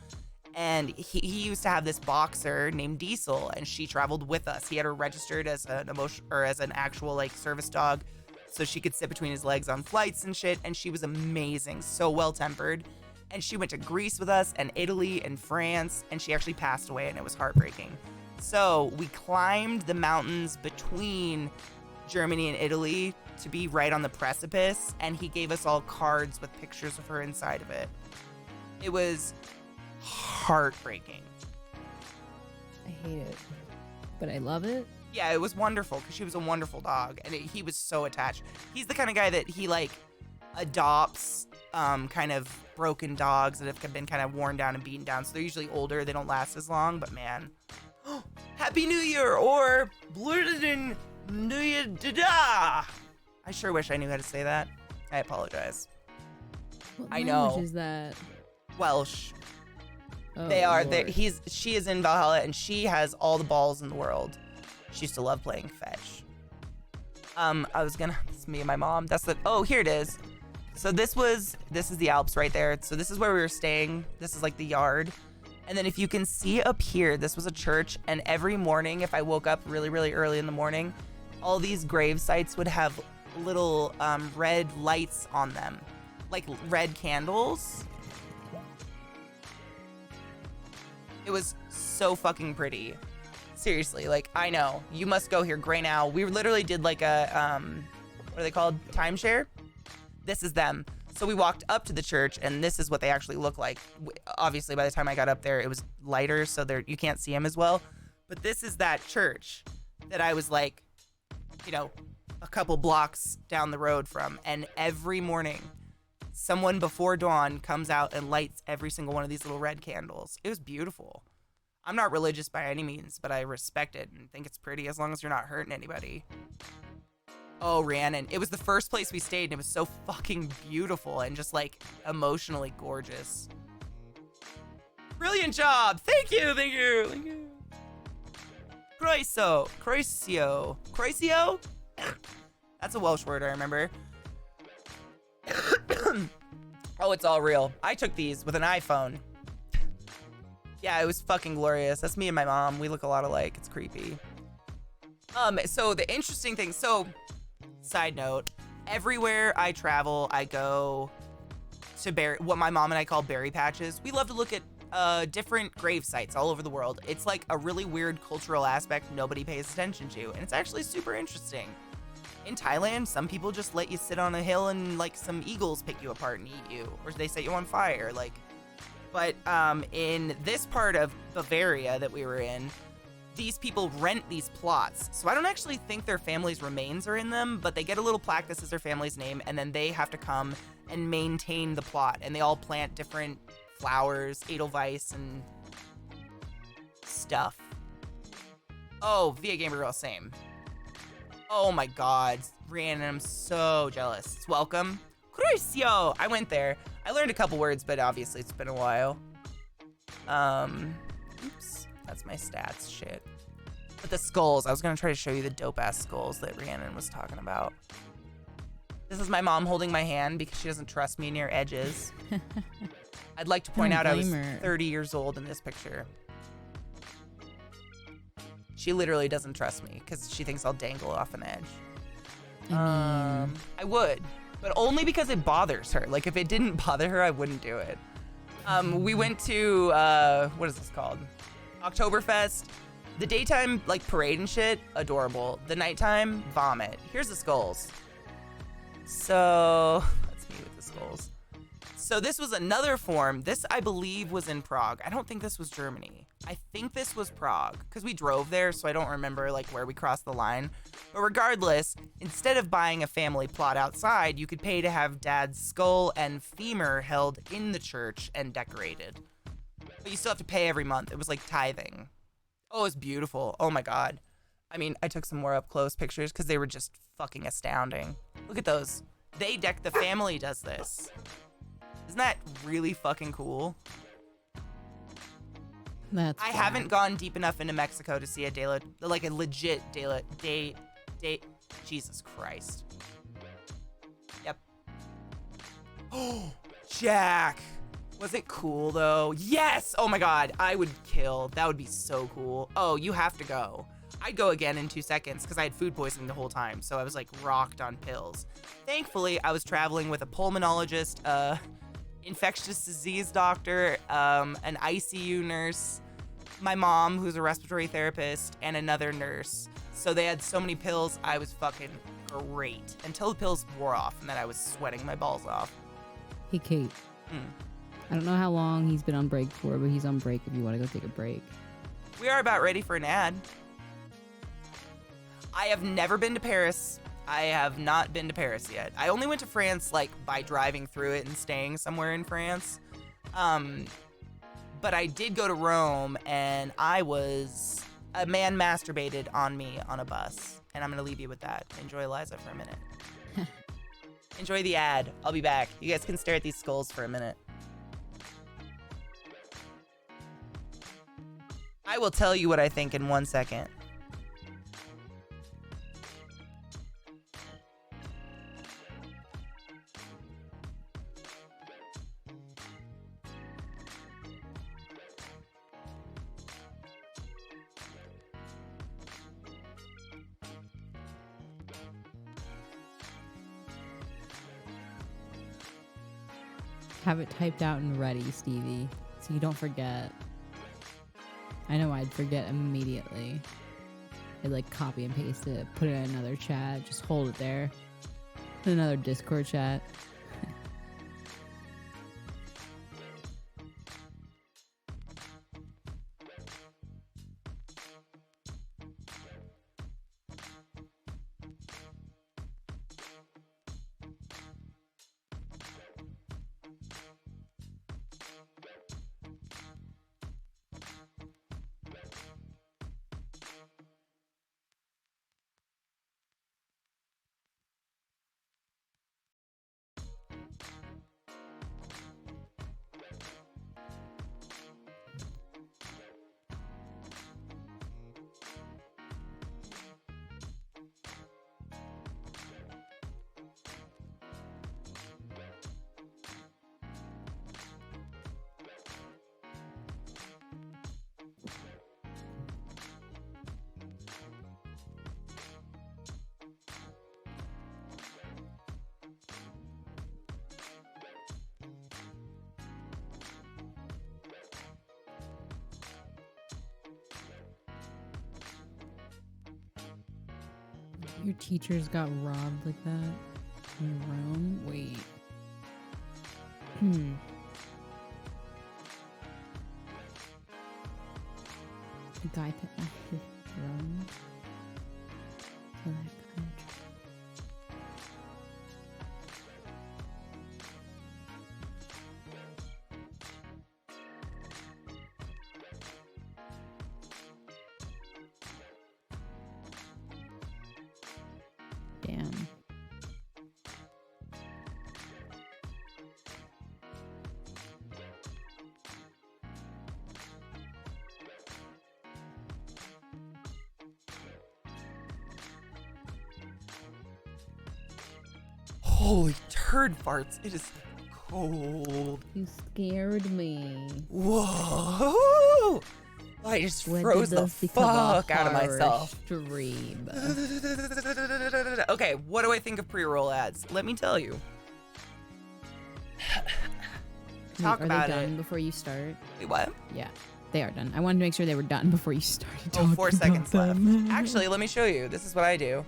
And he used to have this boxer named Diesel, and she traveled with us. He had her registered as an actual like service dog, so she could sit between his legs on flights and shit. And she was amazing, so well tempered. And she went to Greece with us and Italy and France, and she actually passed away, and it was heartbreaking. So we climbed the mountains between Germany and Italy to be right on the precipice, and he gave us all cards with pictures of her inside of it. It was heartbreaking. I hate it, but I love it. Yeah, it was wonderful because she was a wonderful dog, and he was so attached. He's the kind of guy that he like adopts kind of broken dogs that have been kind of worn down and beaten down. So they're usually older. They don't last as long, but man. Happy New Year or Blurden New Year da. I sure wish I knew how to say that. I apologize. What I know. language is that? Welsh. Oh, They are. Lord. She is in Valhalla, and she has all the balls in the world. She used to love playing fetch. It's me and my mom. Oh, here it is. So this is the Alps right there. So this is where we were staying. This is like the yard. And then if you can see up here, this was a church. And every morning, if I woke up really, really early in the morning, all these grave sites would have little red lights on them, like red candles. It was so fucking pretty. Seriously, like, I know. You must go here, Grey Now. We literally did like a, what are they called? Timeshare? This is them. So we walked up to the church, and this is what they actually look like. Obviously, by the time I got up there, it was lighter, so you can't see them as well. But this is that church that I was like, a couple blocks down the road from. And every morning, someone before dawn comes out and lights every single one of these little red candles. It was beautiful. I'm not religious by any means, but I respect it and think it's pretty as long as you're not hurting anybody. Oh, Rhiannon. It was the first place we stayed, and it was so fucking beautiful and just, like, emotionally gorgeous. Brilliant job! Thank you! Croesio? That's a Welsh word, I remember. Oh, it's all real. I took these with an iPhone. Yeah, it was fucking glorious. That's me and my mom. We look a lot alike. It's creepy. So the interesting thing, side note, everywhere I travel, I go to bury what my mom and I call berry patches. We love to look at different grave sites all over the world. It's like a really weird cultural aspect nobody pays attention to, and it's actually super interesting. In Thailand, some people just let you sit on a hill and like some eagles pick you apart and eat you, or they set you on fire. Like, but in this part of Bavaria that we were in, these people rent these plots. So I don't actually think their family's remains are in them, but they get a little plaque that says their family's name, and then they have to come and maintain the plot. And they all plant different flowers, edelweiss, and stuff. Oh, Via Gamer Girl, same. Oh my god, Rhiannon, I'm so jealous. It's welcome. Crucio! I went there. I learned a couple words, but obviously it's been a while. Oops. That's my stats shit. But the skulls, I was gonna try to show you the dope-ass skulls that Rhiannon was talking about. This is my mom holding my hand because she doesn't trust me near edges. I'd like to point out I was 30 years old in this picture. She literally doesn't trust me because she thinks I'll dangle off an edge. I would, but only because it bothers her. Like, if it didn't bother her, I wouldn't do it. We went to, what is this called? Oktoberfest. The daytime, like, parade and shit, adorable. The nighttime, vomit. Here's the skulls. So, that's me with the skulls. So this was another form. This, I believe, was in Prague. I don't think this was Germany. I think this was Prague, because we drove there, so I don't remember, like, where we crossed the line. But regardless, instead of buying a family plot outside, you could pay to have Dad's skull and femur held in the church and decorated. But you still have to pay every month. It was like tithing. Oh, it's beautiful. Oh my god. I mean, I took some more up-close pictures because they were just fucking astounding. Look at those. The family does this. Isn't that really fucking cool? That's I haven't gone deep enough into Mexico to see a legit Jesus Christ. Yep. Oh, Jack. Was it cool though? Yes! Oh my god, I would kill. That would be so cool. Oh, you have to go. I'd go again in 2 seconds because I had food poisoning the whole time, so I was like rocked on pills. Thankfully, I was traveling with a pulmonologist, infectious disease doctor, an ICU nurse, my mom, who's a respiratory therapist, and another nurse. So they had so many pills, I was fucking great. Until the pills wore off, and then I was sweating my balls off. Hey, Kate. I don't know how long he's been on break for, but he's on break if you want to go take a break. We are about ready for an ad. I have never been to Paris. I have not been to Paris yet. I only went to France, like, by driving through it and staying somewhere in France. But I did go to Rome, and a man masturbated on me on a bus. And I'm going to leave you with that. Enjoy Eliza for a minute. Enjoy the ad. I'll be back. You guys can stare at these skulls for a minute. I will tell you what I think in 1 second. Have it typed out and ready, Stevie, so you don't forget. I know I'd forget immediately. I'd like copy and paste it, put it in another chat, just hold it there. In another Discord chat. Your teachers got robbed like that in Rome? Wait. The guy put his throne to that country. Damn. Holy turd farts. It is cold. You scared me. Whoa. I just When froze did the this become a fuck out of horror myself. Stream? Okay, what do I think of pre-roll ads? Let me tell you. Talk Are about they done it. before you start? Wait, what? Yeah, they are done. I wanted to make sure they were done before you started Oh, talking 4 seconds about left. them. Actually, let me show you. This is what I do.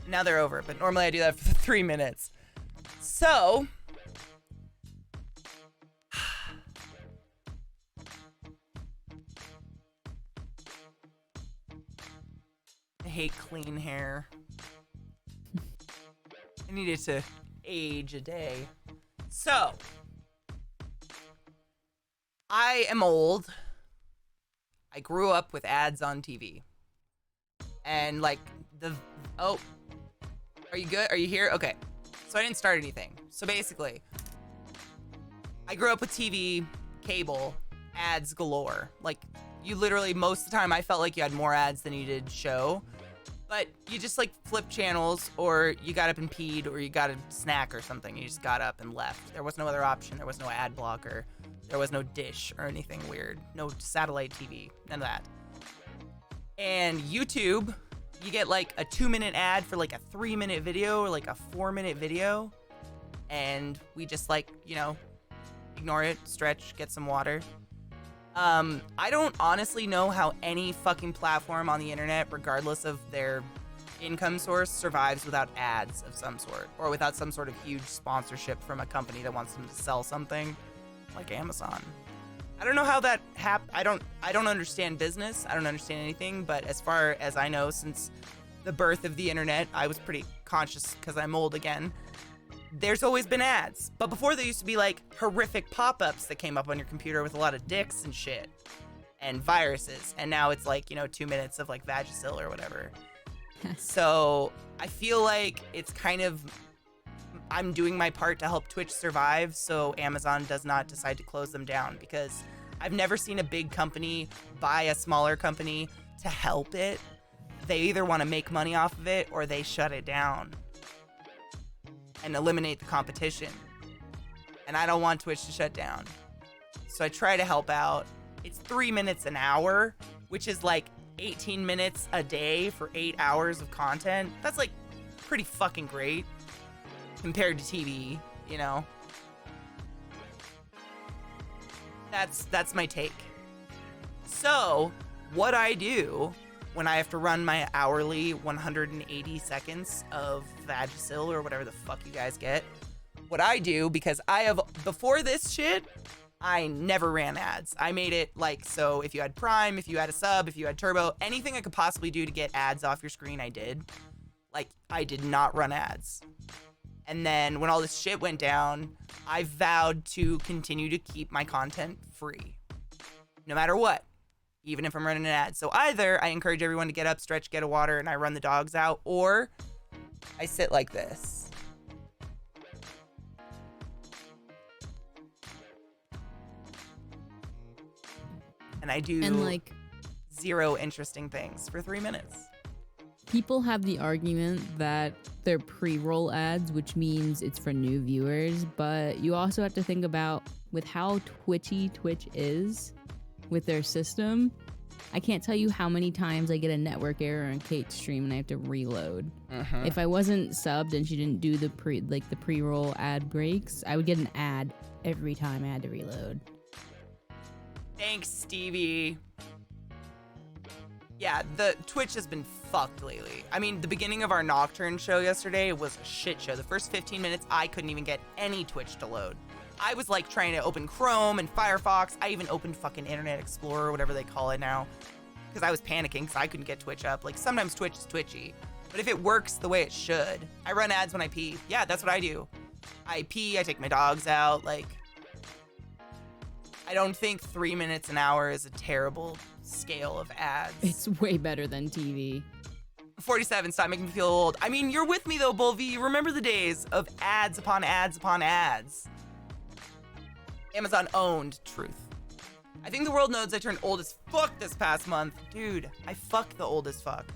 Now they're over, but normally I do that for 3 minutes. So, I hate clean hair. I need it to age a day. So, I am old. I grew up with ads on TV. And like oh, are you good? Are you here? Okay. So I didn't start anything. So basically, I grew up with TV, cable, ads galore. Like, you literally, most of the time, I felt like you had more ads than you did show. But you just like flip channels, or you got up and peed, or you got a snack or something. You just got up and left. There was no other option. There was no ad blocker. There was no dish or anything weird. No satellite TV. None of that. And YouTube, you get like a 2-minute ad for like a 3-minute video or like a 4-minute video. And we just like, you know, ignore it, stretch, get some water. I don't honestly know how any fucking platform on the internet, regardless of their income source, survives without ads of some sort, or without some sort of huge sponsorship from a company that wants them to sell something, like Amazon. I don't know how that I don't understand business. I don't understand anything, but as far as I know, since the birth of the internet, I was pretty conscious because I'm old again. There's always been ads. But before, there used to be like horrific pop-ups that came up on your computer with a lot of dicks and shit and viruses. And now it's like, you know, 2 minutes of like Vagisil or whatever. So I feel like it's kind of, I'm doing my part to help Twitch survive so Amazon does not decide to close them down, because I've never seen a big company buy a smaller company to help it. They either want to make money off of it or they shut it down and eliminate the competition. And I don't want Twitch to shut down. So I try to help out. It's 3 minutes an hour, which is like 18 minutes a day for 8 hours of content. That's like pretty fucking great compared to TV, you know? That's my take. So, what I do when I have to run my hourly 180 seconds of Vagisil or whatever the fuck you guys get, what I do, because before this shit, I never ran ads. I made it like, so if you had Prime, if you had a sub, if you had Turbo, anything I could possibly do to get ads off your screen, I did. Like, I did not run ads. And then when all this shit went down, I vowed to continue to keep my content free, no matter what, even if I'm running an ad. So either I encourage everyone to get up, stretch, get a water, and I run the dogs out, or I sit like this. And I do like 0 interesting things for 3 minutes. people have the argument that they're pre-roll ads, which means it's for new viewers, but you also have to think about with how twitchy Twitch is with their system. I can't tell you how many times I get a network error on Kate's stream and I have to reload. If I wasn't subbed and she didn't do the pre-roll ad breaks, I would get an ad every time I had to reload. Thanks, Stevie. Yeah, the Twitch has been fucked lately. I mean, the beginning of our Nocturne show yesterday was a shit show. The first 15 minutes, I couldn't even get any Twitch to load. I was like trying to open Chrome and Firefox. I even opened fucking Internet Explorer, whatever they call it now, because I was panicking because I couldn't get Twitch up. Like, sometimes Twitch is twitchy, but if it works the way it should, I run ads when I pee. Yeah, that's what I do. I pee, I take my dogs out. Like, I don't think 3 minutes an hour is a terrible scale of ads. It's way better than TV. 47, stop making me feel old. I mean, you're with me though, Bulvy. You remember the days of ads upon ads upon ads. Amazon owned truth. I think the world knows I turned old as fuck this past month. Dude, I fucked the old as fuck.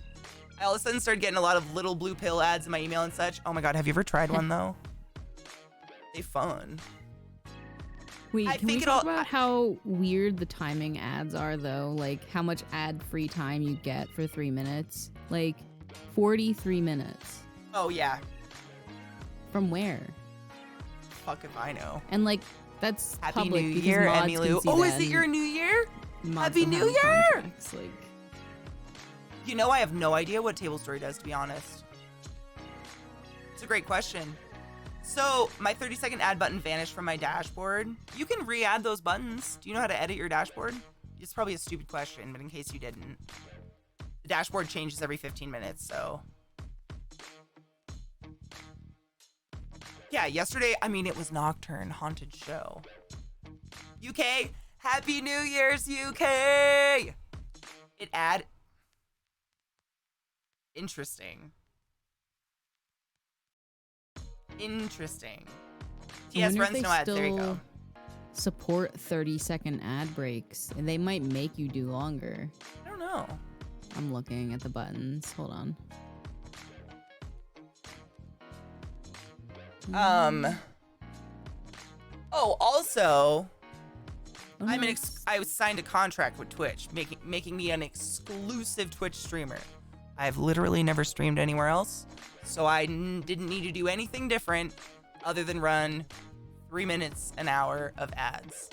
I all of a sudden started getting a lot of little blue pill ads in my email and such. Oh my god, have you ever tried one though? They fun. Wait, can we talk about how weird the timing ads are though? Like how much ad-free time you get for 3 minutes? Like 43 minutes. Oh yeah. From where? Fuck if I know. And like that's Happy public New because Year, mods Emmy can Lou. see Oh, that is it your and New Year? mods Happy don't New have Year! contracts, like, You know, I have no idea what Table Story does, to be honest. It's a great question. So, my 30-second ad button vanished from my dashboard. You can re-add those buttons. Do you know how to edit your dashboard? It's probably a stupid question, but in case you didn't. The dashboard changes every 15 minutes, so. Yeah, yesterday, I mean, it was Nocturne, haunted show. UK, Happy New Year's, UK! It ad. Interesting. Interesting. TS runs no ads. There you go. Support 30-second ad breaks, and they might make you do longer. I don't know. I'm looking at the buttons. Hold on. Oh, also, Oh, I nice. was signed a contract with Twitch, making me an exclusive Twitch streamer. I've literally never streamed anywhere else, so I didn't need to do anything different other than run 3 minutes an hour of ads.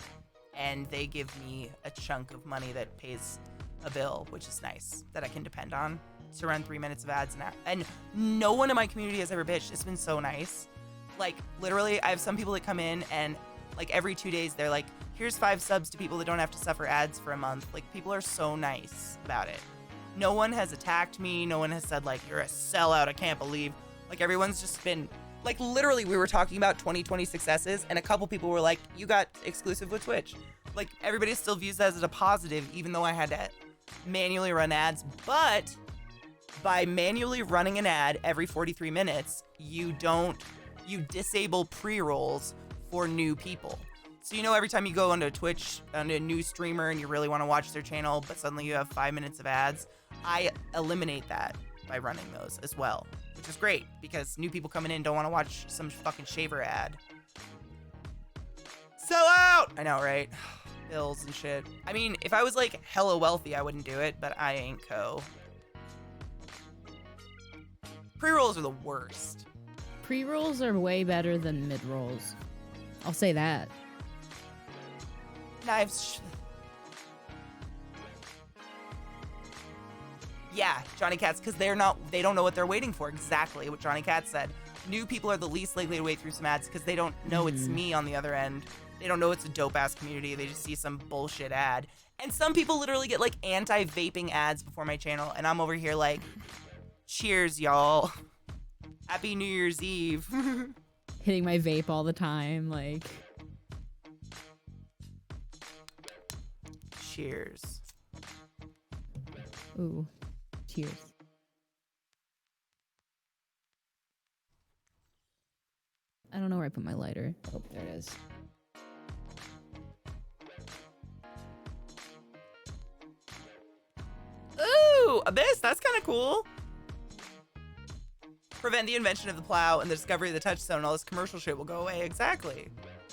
And they give me a chunk of money that pays a bill, which is nice, that I can depend on to run 3 minutes of ads. And no one in my community has ever bitched. It's been so nice. Like, literally, I have some people that come in and, like, every 2 days, they're like, here's 5 subs to people that don't have to suffer ads for a month. Like, people are so nice about it. No one has attacked me. No one has said, like, you're a sellout. I can't believe. Like, everyone's just been, like, literally, we were talking about 2020 successes, and a couple people were like, you got exclusive with Twitch. Like, everybody still views that as a positive, even though I had to manually run ads. But by manually running an ad every 43 minutes, you disable pre-rolls for new people. So, you know, every time you go onto Twitch, on a new streamer, and you really want to watch their channel, but suddenly you have 5 minutes of ads, I eliminate that by running those as well, which is great because new people coming in don't want to watch some fucking shaver ad. Sell out! I know, right? Bills and shit. I mean, if I was like hella wealthy, I wouldn't do it, but I ain't co. Pre-rolls are the worst. Pre-rolls are way better than mid-rolls. I'll say that. Knives. Yeah, Johnny Cats, because they don't know what they're waiting for. Exactly what Johnny Cats said. New people are the least likely to wait through some ads because they don't know it's me on the other end. They don't know it's a dope-ass community. They just see some bullshit ad. And some people literally get, like, anti-vaping ads before my channel, and I'm over here like, cheers, y'all. Happy New Year's Eve. Hitting my vape all the time, like. Cheers. Ooh. Cheers. I don't know where I put my lighter. Oh, there it is. Ooh, Abyss, that's kind of cool. Prevent the invention of the plow and the discovery of the touchstone, and all this commercial shit will go away. Exactly.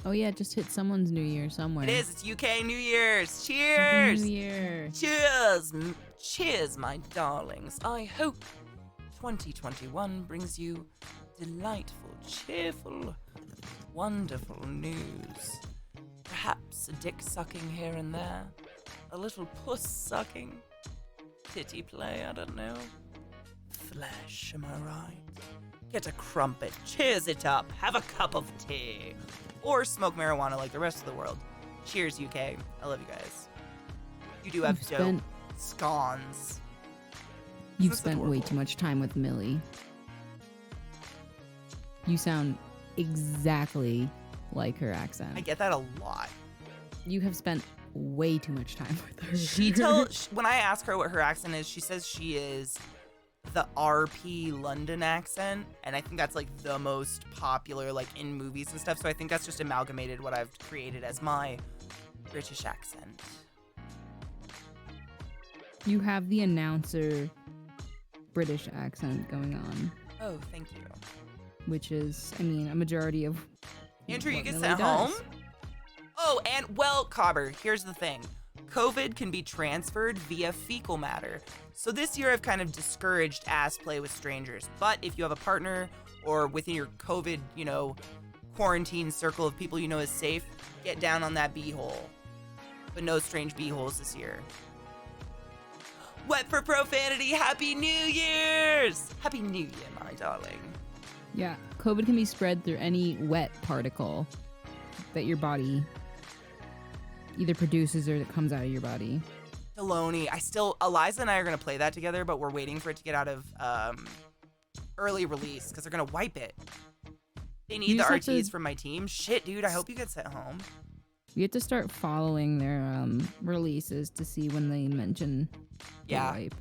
Oh yeah, just hit someone's New Year somewhere. It is. It's UK New Year's. Happy Cheers. New Year. Cheers. Cheers, my darlings. I hope 2021 brings you delightful, cheerful, wonderful news. Perhaps a dick sucking here and there. A little puss sucking. Titty play, I don't know. Flesh, am I right? Get a crumpet, cheers it up, have a cup of tea. Or smoke marijuana like the rest of the world. Cheers, UK. I love you guys. You do have dope scones. You've That's spent way adorable. too much time with Millie. You sound exactly like her accent. I get that a lot. You have spent way too much time with her. When I ask her what her accent is, she says she is the RP London accent, and I think that's like the most popular like in movies and stuff, so I think that's just amalgamated what I've created as my British accent. You have the announcer British accent going on, Oh, thank you. which is, I mean, a majority of Andrew, you what get Millie sent does. home? Oh, and well, Cobber, here's the thing. COVID can be transferred via fecal matter. So this year I've kind of discouraged ass play with strangers. But if you have a partner or within your COVID, quarantine circle of people you know is safe, get down on that bee-hole. But no strange bee-holes this year. Wet for profanity, Happy New Year's! Happy New Year, my darling. Yeah, COVID can be spread through any wet particle that your body either produces or that comes out of your body. Deloney. Eliza and I are going to play that together, but we're waiting for it to get out of early release because they're going to wipe it. They need You the just have RTs to- from my team. Shit, dude, I hope you get sent home. You have to start following their releases to see when they mention the Yeah. wipe.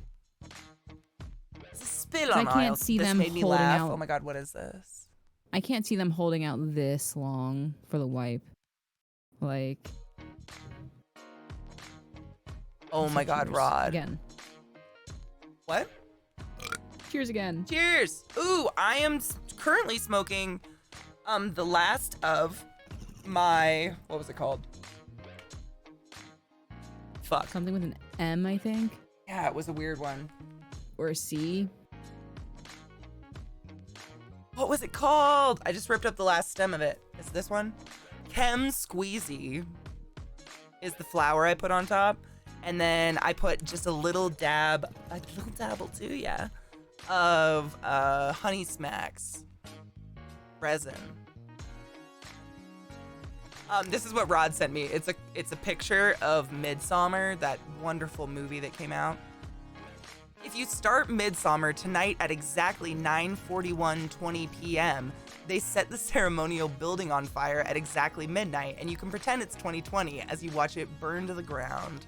It's a spill 'Cause I on can't aisles. see This them made me holding laugh. out- Oh my god, what is this? I can't see them holding out this long for the wipe. Like, Oh my god, cheers. Rod. Again. What? Cheers again. Cheers. Ooh, I am currently smoking the last of my, what was it called? Fuck. Something with an M, I think. Yeah, it was a weird one. Or a C. What was it called? I just ripped up the last stem of it. Is this one? Chem Squeezy is the flour I put on top. And then I put just a little dabble too, yeah, of Honey Smacks resin. This is what Rod sent me. It's a picture of Midsommar, that wonderful movie that came out. If you start Midsommar tonight at exactly 9:41:20 p.m., they set the ceremonial building on fire at exactly midnight, and you can pretend it's 2020 as you watch it burn to the ground.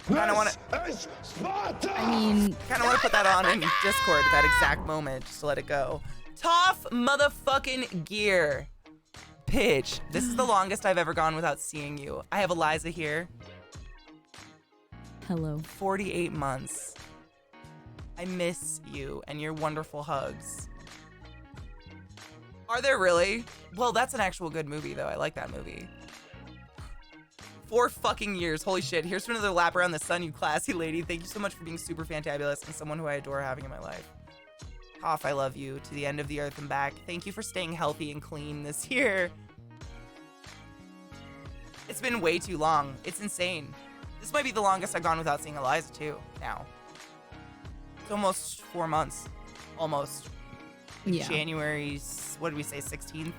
Kind of want to. I mean, Kind of want to put that on in Discord at that exact moment, just to let it go. Tough motherfucking gear. Bitch, this is the longest I've ever gone without seeing you. I have Eliza here. hello. 48 months. I miss you and your wonderful hugs. Are there really? Well, that's an actual good movie, though. I like that movie. 4 fucking years. Holy shit. Here's to another lap around the sun, you classy lady. Thank you so much for being super fantabulous and someone who I adore having in my life. Hoff, I love you to the end of the earth and back. Thank you for staying healthy and clean this year. It's been way too long. It's insane. This might be the longest I've gone without seeing Eliza, too, now. It's almost 4 months. Almost. Yeah. January, what did we say, 16th?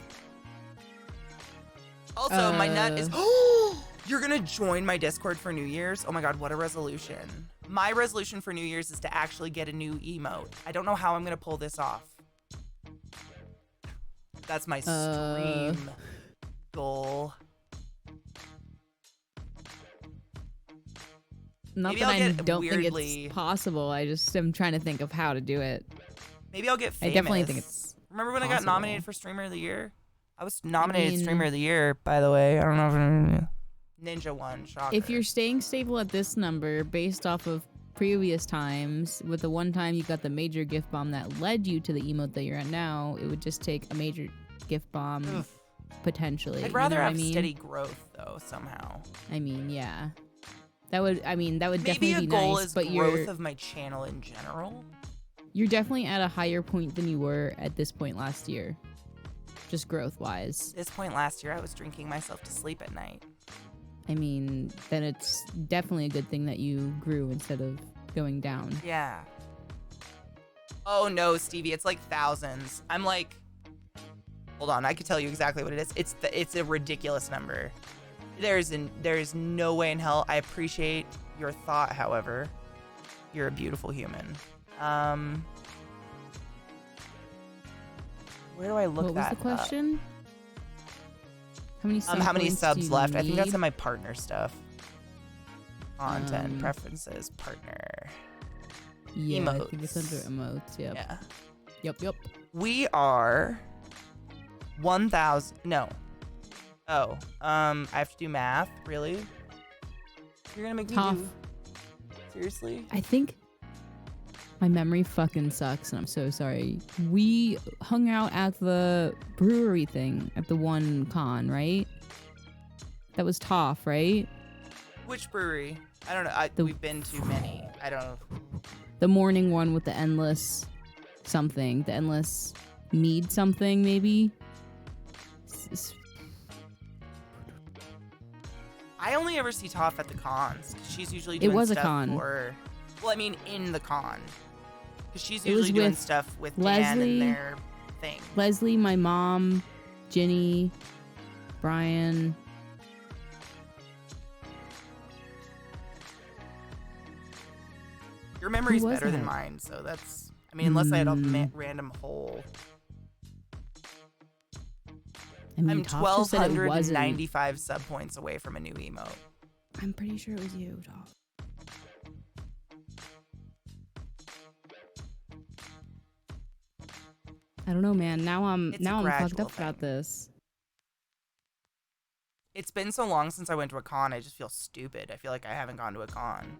Also, my nut is... You're gonna join my Discord for New Year's? Oh my god, what a resolution. My resolution for New Year's is to actually get a new emote. I don't know how I'm gonna pull this off. That's my stream goal. Not Maybe that I'll I get don't weirdly- think it's possible. I just am trying to think of how to do it. Maybe I'll get famous. I definitely think it's Remember when I got possible. nominated for Streamer of the Year? I was nominated mean- Streamer of the Year, by the way. I don't know if Ninja won. Shocker. If you're staying stable at this number based off of previous times, with the one time you got the major gift bomb that led you to the emote that you're at now, it would just take a major gift bomb Oof. potentially. I'd rather you know what have I mean? steady growth, though, somehow. I mean, yeah. That would Maybe definitely a be goal nice, is but growth of my channel in general. you're definitely at a higher point than you were at this point last year. Just growth wise. This point last year, I was drinking myself to sleep at night. I mean, then it's definitely a good thing that you grew instead of going down. Yeah. Oh no, Stevie, it's like thousands. I'm like, hold on, I could tell you exactly what it is. It's a ridiculous number. There's no way in hell. I appreciate your thought, however. You're a beautiful human. Where do I look What was that the question? How many how many points subs do you left? I think that's need? in my partner stuff. Content, preferences, partner. Yeah, I think it's Emotes. under emotes. Yep. Yeah. Yep. We are 1,000. No. Oh. I have to do math. Really? You're gonna make me Tough. do? Seriously? I think my memory fucking sucks, and I'm so sorry. We hung out at the brewery thing at the one con, right? That was Toff, right? Which brewery? I don't know. We've been to many. I don't know. The morning one with the endless something, the endless mead something, maybe. I only ever see Toph at the cons. 'Cause she's usually It doing was a stuff con. for. Well, I mean, in the con. Because she's It was usually doing with stuff with Dan Leslie, and their thing. Leslie, my mom, Ginny, Brian. Your memory's was better than that? mine, so that's. I mean, unless I had a random hole. I mean, I'm Toph just said it wasn't. 1,295 sub points away from a new emote. I'm pretty sure it was you, Toph. I don't know, man. Now I'm It's a fucked gradual up about this. It's been so long since I went to a con, I just feel stupid. I feel like I haven't gone to a con.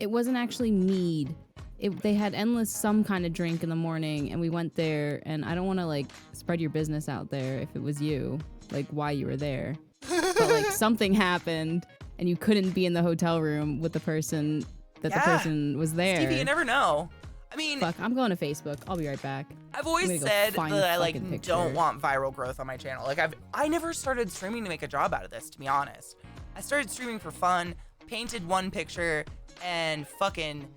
It wasn't actually mead. They had endless some kind of drink in the morning, and we went there. And I don't want to like spread your business out there if it was you, like why you were there. But like something happened, and you couldn't be in the hotel room with the person that the person was there. Stevie, you never know. I mean, Fuck, I'm going to Facebook. I'll be right back. I've I'm always gonna go said find that the I like fucking picture. don't want viral growth on my channel. Like I never started streaming to make a job out of this, to be honest. I started streaming for fun, painted one picture, and fucking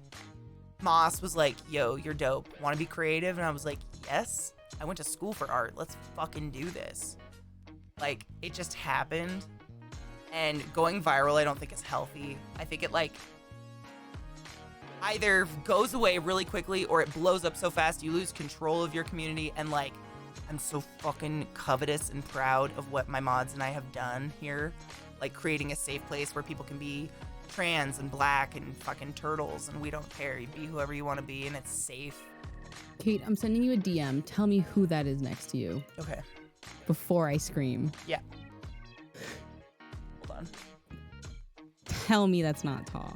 Moss was like, "Yo, you're dope. Want to be creative?" And I was like, "Yes. I went to school for art. Let's fucking do this." Like it just happened. And going viral, I don't think is healthy. I think it like either goes away really quickly or it blows up so fast you lose control of your community. And like I'm so fucking covetous and proud of what my mods and I have done here, like creating a safe place where people can be trans and black and fucking turtles and we don't care. You be whoever you want to be and it's safe. Kate, I'm sending you a DM. Tell me who that is next to you Okay. before I scream. Yeah. Hold on. Tell me that's not Toph.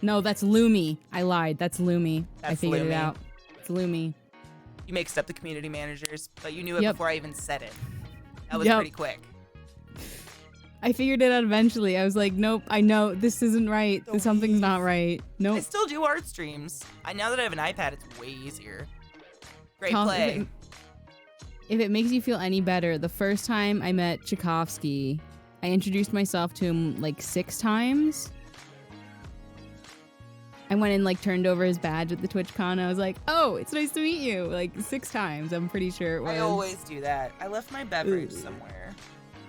No, that's Lumi. I lied. That's Lumi. I That's figured Lumi. it out. It's Lumi. You mixed up the community managers, but you knew it Yep. before I even said it. That was Yep. pretty quick. I figured it out eventually. I was like, nope, I know this isn't right. Something's not right. I Nope. still do art streams. Now that I have an iPad, it's way easier. Great Toph, play. If it makes you feel any better, the first time I met Tchaikovsky, I introduced myself to him like 6 times. I went and like turned over his badge at the TwitchCon. I was like, "Oh, it's nice to meet you." Like 6 times, I'm pretty sure it was. I always do that. I left my beverage somewhere.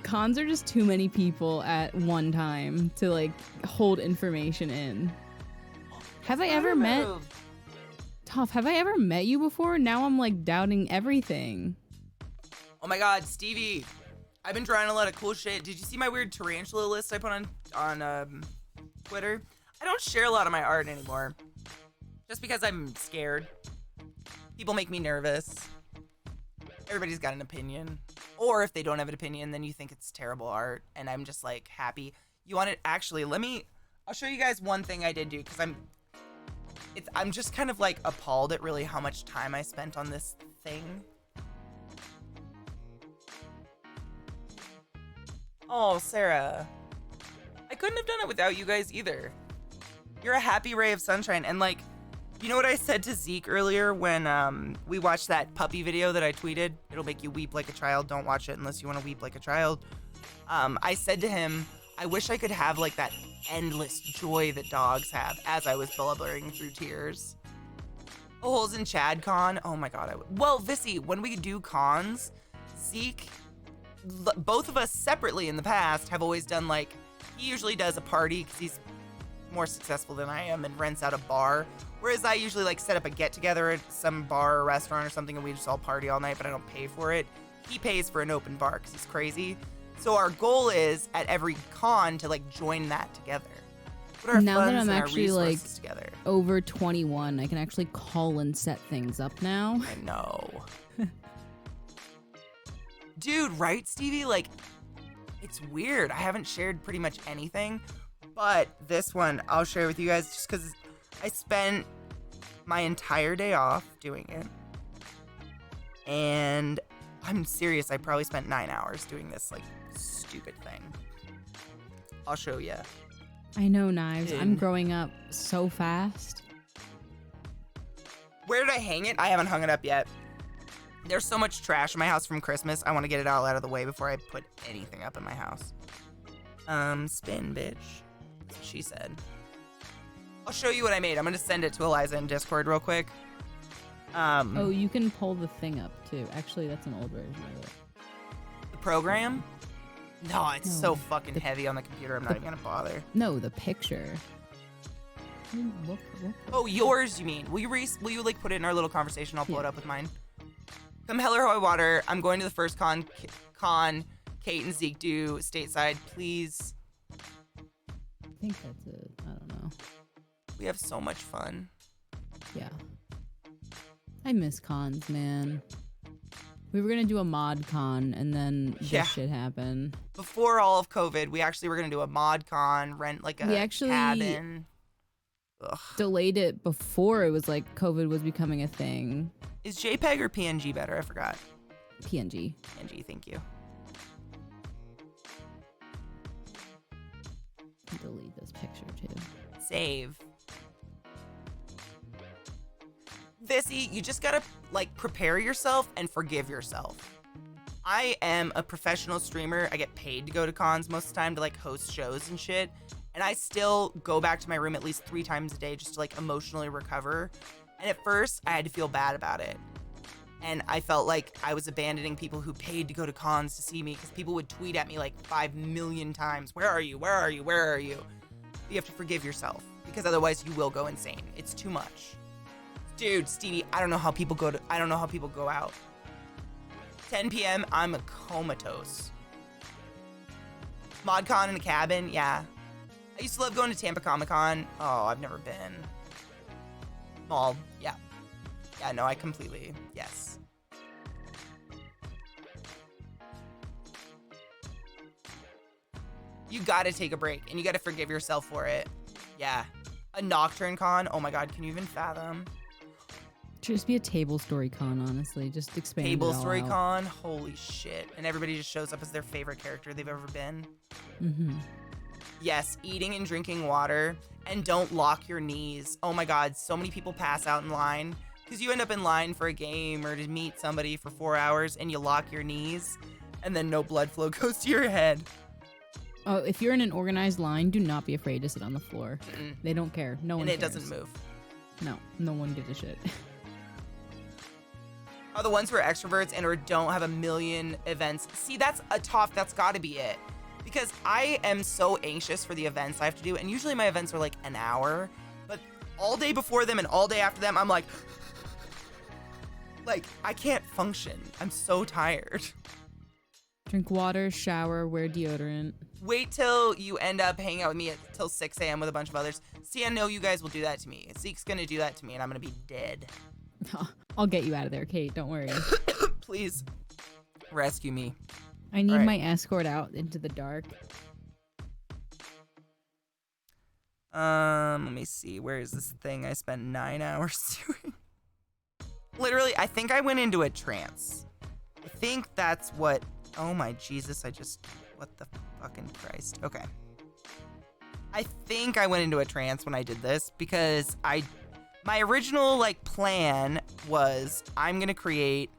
Cons are just too many people at one time to like hold information in. Have I ever met Toph? Have I ever met you before? Now I'm like doubting everything. Oh my god, Stevie. I've been drawing a lot of cool shit. Did you see my weird Tarantula List I put on Twitter? I don't share a lot of my art anymore. Just because I'm scared. People make me nervous. Everybody's got an opinion. Or if they don't have an opinion, then you think it's terrible art. And I'm just like happy. You want it? Actually, I'll show you guys one thing I did do because I'm just kind of like appalled at really how much time I spent on this thing. Oh, Sarah. I couldn't have done it without you guys either. You're a happy ray of sunshine. And like, You know what I said to Zeke earlier when we watched that puppy video that I tweeted? It'll make you weep like a child. Don't watch it unless you want to weep like a child. I said to him, I wish I could have like that endless joy that dogs have, as I was blubbering through tears. Holes in Chad Con. Oh my god. Well, Vissy, when we do cons, Zeke, both of us separately in the past have always done like, he usually does a party because he's more successful than I am and rents out a bar. Whereas I usually like set up a get together at some bar or restaurant or something and we just all party all night, but I don't pay for it. He pays for an open bar because he's crazy. So our goal is at every con to like join that together. Put our Now that funds I'm and our actually like resources together. over 21, I can actually call and set things up now. I know. Dude, right, Stevie? Like, it's weird. I haven't shared pretty much anything, but this one I'll share with you guys just because I spent my entire day off doing it. And I'm serious, I probably spent 9 hours doing this, like, stupid thing. I'll show you. I know, Knives. I'm growing up so fast. Where did I hang it? I haven't hung it up yet. There's so much trash in my house from Christmas. I want to get it all out of the way before I put anything up in my house. Spin, bitch. That's what she said. I'll show you what I made. I'm going to send it to Eliza in Discord real quick. Oh, you can pull the thing up, too. Actually, that's an old version of it. The program? No, it's so fucking heavy on the computer. I'm not even going to bother. No, the picture. Oh, yours, you mean? Will you like put it in our little conversation? I'll pull it up with mine. Come hell or high water. I'm going to the first con Kate and Zeke do stateside, please. I think that's it. I don't know. We have so much fun. Yeah. I miss cons, man. We were gonna do a mod con and then this shit happened. Before all of COVID, we actually were gonna do a mod con, rent like a cabin. Ugh. Delayed it before it was like COVID was becoming a thing. Is JPEG or PNG better? I forgot. PNG. PNG, thank you. Delete this picture too. Save. Vissy, you just gotta like prepare yourself and forgive yourself. I am a professional streamer. I get paid to go to cons most of the time to like host shows and shit. And I still go back to my room at least 3 times a day just to like emotionally recover. And at first I had to feel bad about it. And I felt like I was abandoning people who paid to go to cons to see me because people would tweet at me like 5 million times. Where are you? Where are you? Where are you? You have to forgive yourself because otherwise you will go insane. It's too much. Dude, Stevie, I don't know how people go out. 10 p.m., I'm a comatose. ModCon in a cabin, yeah. I used to love going to Tampa Comic Con. Oh, I've never been. Mall, yeah. Yeah, no, I completely, yes. You gotta take a break, and you gotta forgive yourself for it. Yeah. A Nocturne Con, oh my god, can you even fathom? Should just be a table story con, honestly. Just expand Table it all story out. con, holy shit. And everybody just shows up as their favorite character they've ever been. Mm-hmm. Yes, eating and drinking water, and don't lock your knees. Oh my god, so many people pass out in line because you end up in line for a game or to meet somebody for 4 hours and you lock your knees and then no blood flow goes to your head. Oh, if you're in an organized line, do not be afraid to sit on the floor. Mm-mm. They don't care. No one And it cares. doesn't move. No one gives a shit. Are the ones who are extroverts and or don't have a million events. See, that's gotta be it. Because I am so anxious for the events I have to do, and usually my events are like an hour, but all day before them and all day after them, I'm like, I can't function. I'm so tired. Drink water, shower, wear deodorant. Wait till you end up hanging out with me till 6 a.m. with a bunch of others. See, I know you guys will do that to me. Zeke's gonna do that to me, and I'm gonna be dead. I'll get you out of there, Kate. Don't worry. Please rescue me. I need my escort out into the dark. Let me see. Where is this thing I spent 9 hours doing? Literally, I think I went into a trance. I think that's what... Oh my Jesus, what the fucking Christ. Okay. I think I went into a trance when I did this because my original like plan was I'm gonna create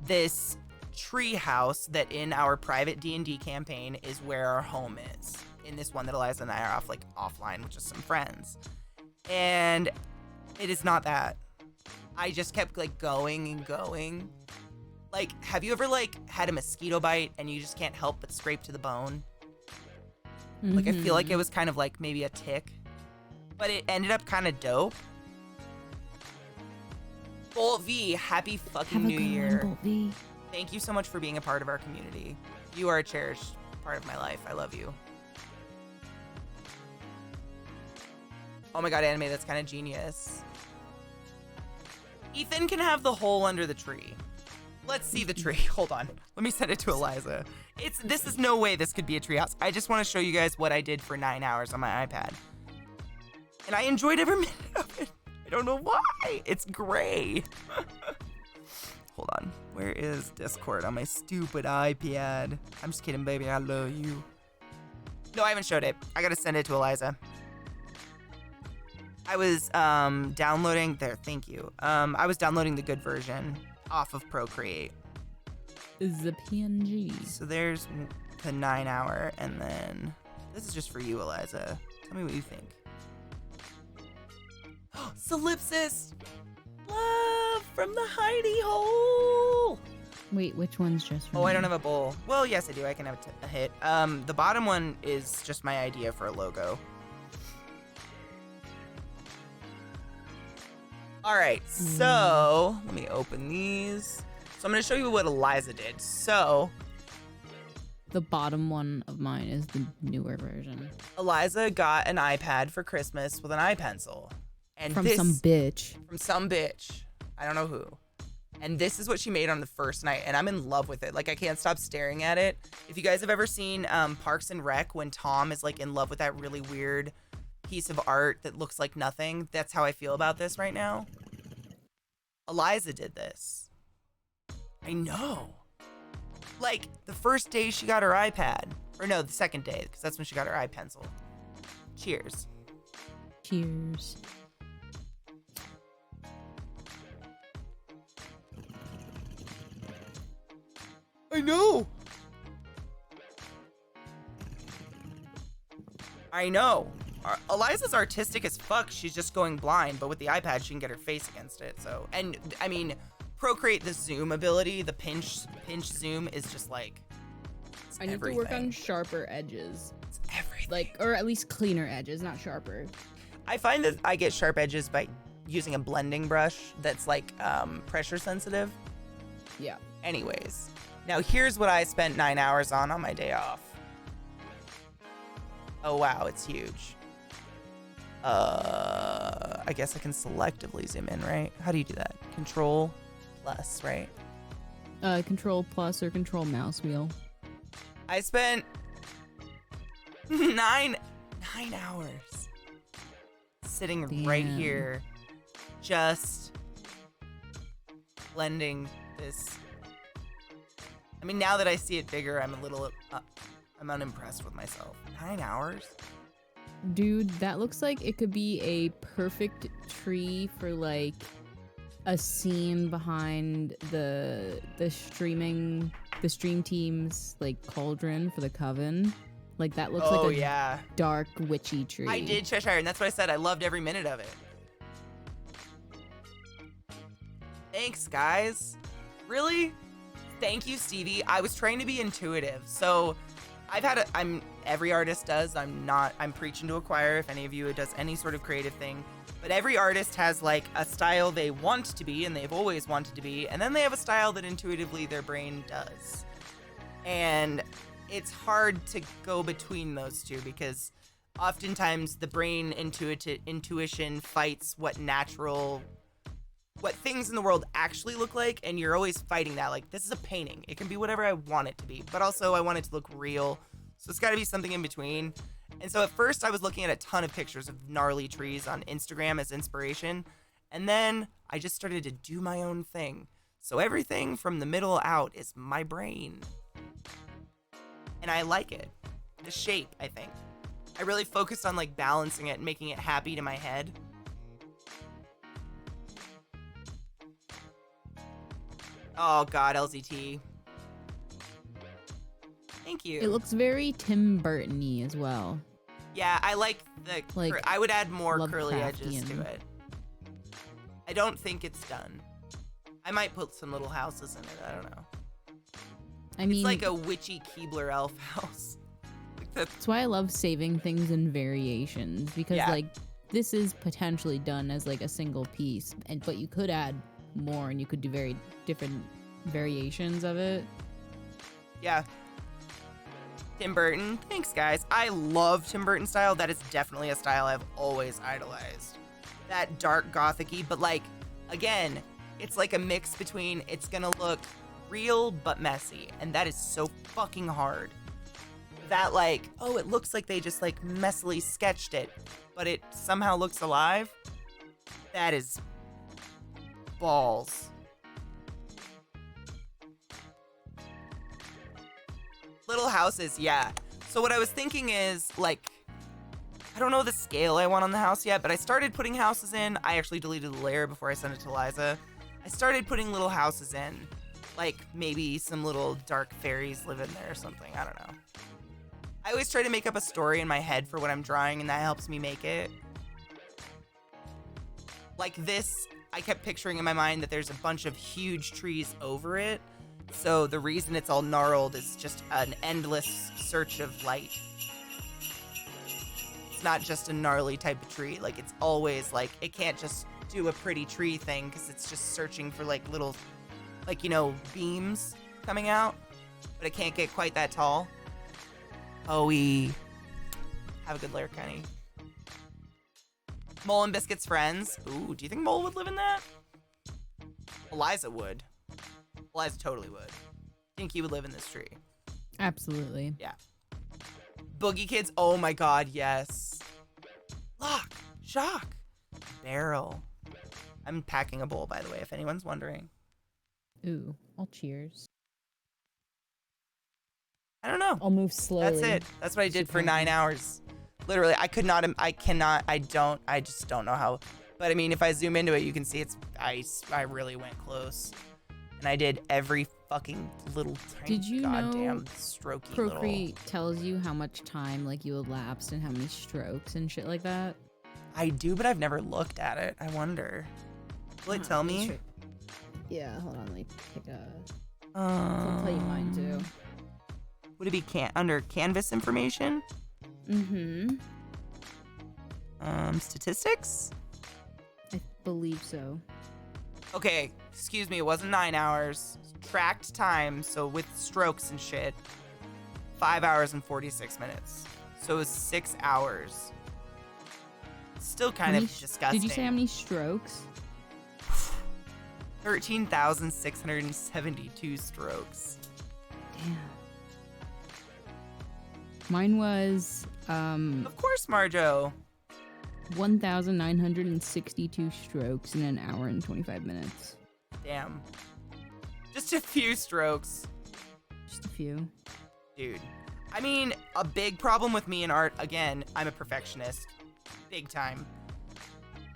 this tree house that in our private D&D campaign is where our home is. In this one that Eliza and I are offline with just some friends. And it is not that. I just kept like going and going. Like, have you ever like had a mosquito bite and you just can't help but scrape to the bone? Mm-hmm. Like, I feel like it was kind of like maybe a tick, but it ended up kind of dope. Bolt V, happy fucking New Year. Bolt V. Thank you so much for being a part of our community. You are a cherished part of my life. I love you. Oh my god, anime, that's kind of genius. Ethan can have the hole under the tree. Let's see the tree. Hold on. Let me send it to Eliza. This is no way this could be a treehouse. I just want to show you guys what I did for 9 hours on my iPad. And I enjoyed every minute of it. I don't know why. It's gray. Hold on. Where is Discord on my stupid iPad? I'm just kidding, baby. I love you. No, I haven't showed it. I gotta send it to Eliza. I was downloading there. Thank you. I was downloading the good version off of Procreate. Is the PNG. So there's the 9 hour, and then this is just for you, Eliza. Tell me what you think. Solipsis! Love from the hidey hole! Wait, which one's just for Oh, me? I don't have a bowl. Well, yes, I do. I can have a hit. The bottom one is just my idea for a logo. All right, so let me open these. So I'm going to show you what Eliza did. So the bottom one of mine is the newer version. Eliza got an iPad for Christmas with an iPencil. And From some bitch. From some bitch. I don't know who. And this is what she made on the first night, and I'm in love with it. Like, I can't stop staring at it. If you guys have ever seen Parks and Rec, when Tom is like in love with that really weird piece of art that looks like nothing, that's how I feel about this right now. Eliza did this. I know. Like, the first day she got her iPad. Or no, the second day, because that's when she got her iPencil. Cheers. Cheers. I know. I know. Eliza's artistic as fuck. She's just going blind, but with the iPad, she can get her face against it. So, and I mean, Procreate, the zoom ability, the pinch zoom is just like, I need to work on sharper edges. It's everything. Like, or at least cleaner edges, not sharper. I find that I get sharp edges by using a blending brush that's like pressure sensitive. Yeah. Anyways, now here's what I spent 9 hours on my day off. Oh wow, it's huge. I guess I can selectively zoom in, right? How do you do that? Control plus, right? Control plus or control mouse wheel. I spent 9 hours sitting right here, just blending this. I mean, now that I see it bigger, I'm a little, I'm unimpressed with myself. 9 hours? Dude, that looks like it could be a perfect tree for like a scene behind the stream team's like cauldron for the coven. Like that looks like a dark witchy tree. I did Cheshire, and that's what I said. I loved every minute of it. Thanks, guys. Really? Thank you, Stevie. I was trying to be intuitive. So every artist does. I'm preaching to a choir if any of you does any sort of creative thing. But every artist has like a style they want to be and they've always wanted to be. And then they have a style that intuitively their brain does. And it's hard to go between those two because oftentimes the brain intuition fights what things in the world actually look like, and you're always fighting that. Like, this is a painting. It can be whatever I want it to be, but also I want it to look real. So it's got to be something in between. And so at first I was looking at a ton of pictures of gnarly trees on Instagram as inspiration, and then I just started to do my own thing. So everything from the middle out is my brain. And I like it. The shape, I think. I really focused on like balancing it and making it happy to my head. Oh God, LZT. Thank you. It looks very Tim Burton-y as well. Yeah, I like the. Like, I would add more curly edges Lovecraftian. to it. I don't think it's done. I might put some little houses in it. I don't know. I mean, It's like a witchy Keebler elf house. that's why I love saving things in variations, because Yeah. like this is potentially done as like a single piece, but you could add more and you could do very different variations of it. Yeah. Tim Burton. Thanks, guys. I love Tim Burton style. That is definitely a style I've always idolized. That dark gothic-y, but like, again, it's like a mix between it's gonna look real but messy, and that is so fucking hard. That like, oh, it looks like they just like messily sketched it, but it somehow looks alive. That is balls. Little houses, yeah. So what I was thinking is, like, I don't know the scale I want on the house yet, but I started putting houses in. I actually deleted the layer before I sent it to Liza. I started putting little houses in. Like, maybe some little dark fairies live in there or something. I don't know. I always try to make up a story in my head for what I'm drawing, and that helps me make it. Like this, I kept picturing in my mind that there's a bunch of huge trees over it. So the reason it's all gnarled is just an endless search of light. It's not just a gnarly type of tree. Like, it's always like, it can't just do a pretty tree thing because it's just searching for like little, like, you know, beams coming out. But it can't get quite that tall. Oh, we have a good layer, Kenny. Mole and Biscuit's friends. Ooh, do you think Mole would live in that? Eliza would. Eliza totally would. I think he would live in this tree. Absolutely. Yeah. Boogie Kids. Oh my God, yes. Lock. Shock. Barrel. I'm packing a bowl, by the way, if anyone's wondering. Ooh, I'll cheers. I don't know. I'll move slowly. That's it. That's what I did for 9 hours. Literally, I just don't know how. But I mean, if I zoom into it, you can see I really went close. And I did every fucking little tiny Did you goddamn know strokey Procreate tells you how much time like you elapsed and how many strokes and shit like that? I do, but I've never looked at it. I wonder. Will it tell me? Yeah, hold on, let me pick a... I'll tell you mine too. Would it be under canvas information? Mm-hmm. Statistics? I believe so. Okay, excuse me, it wasn't 9 hours. Tracked time, so with strokes and shit, 5 hours and 46 minutes. So it was 6 hours. Still kind of disgusting. Did you say how many strokes? 13,672 strokes. Damn. Mine was, Of course, Marjo. 1,962 strokes in an hour and 25 minutes. Damn. Just a few strokes. Just a few. Dude. I mean, a big problem with me in art, again, I'm a perfectionist. Big time.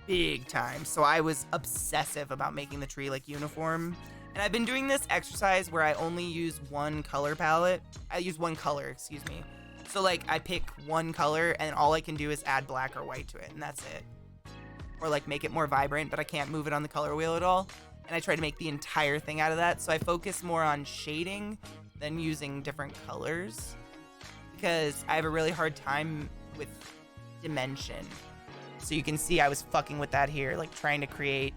Big time. So I was obsessive about making the tree like uniform. And I've been doing this exercise where I only use one color palette. I use one color, excuse me. So like I pick one color and all I can do is add black or white to it, and that's it. Or like make it more vibrant, but I can't move it on the color wheel at all. And I try to make the entire thing out of that. So I focus more on shading than using different colors because I have a really hard time with dimension. So you can see I was fucking with that here, like trying to create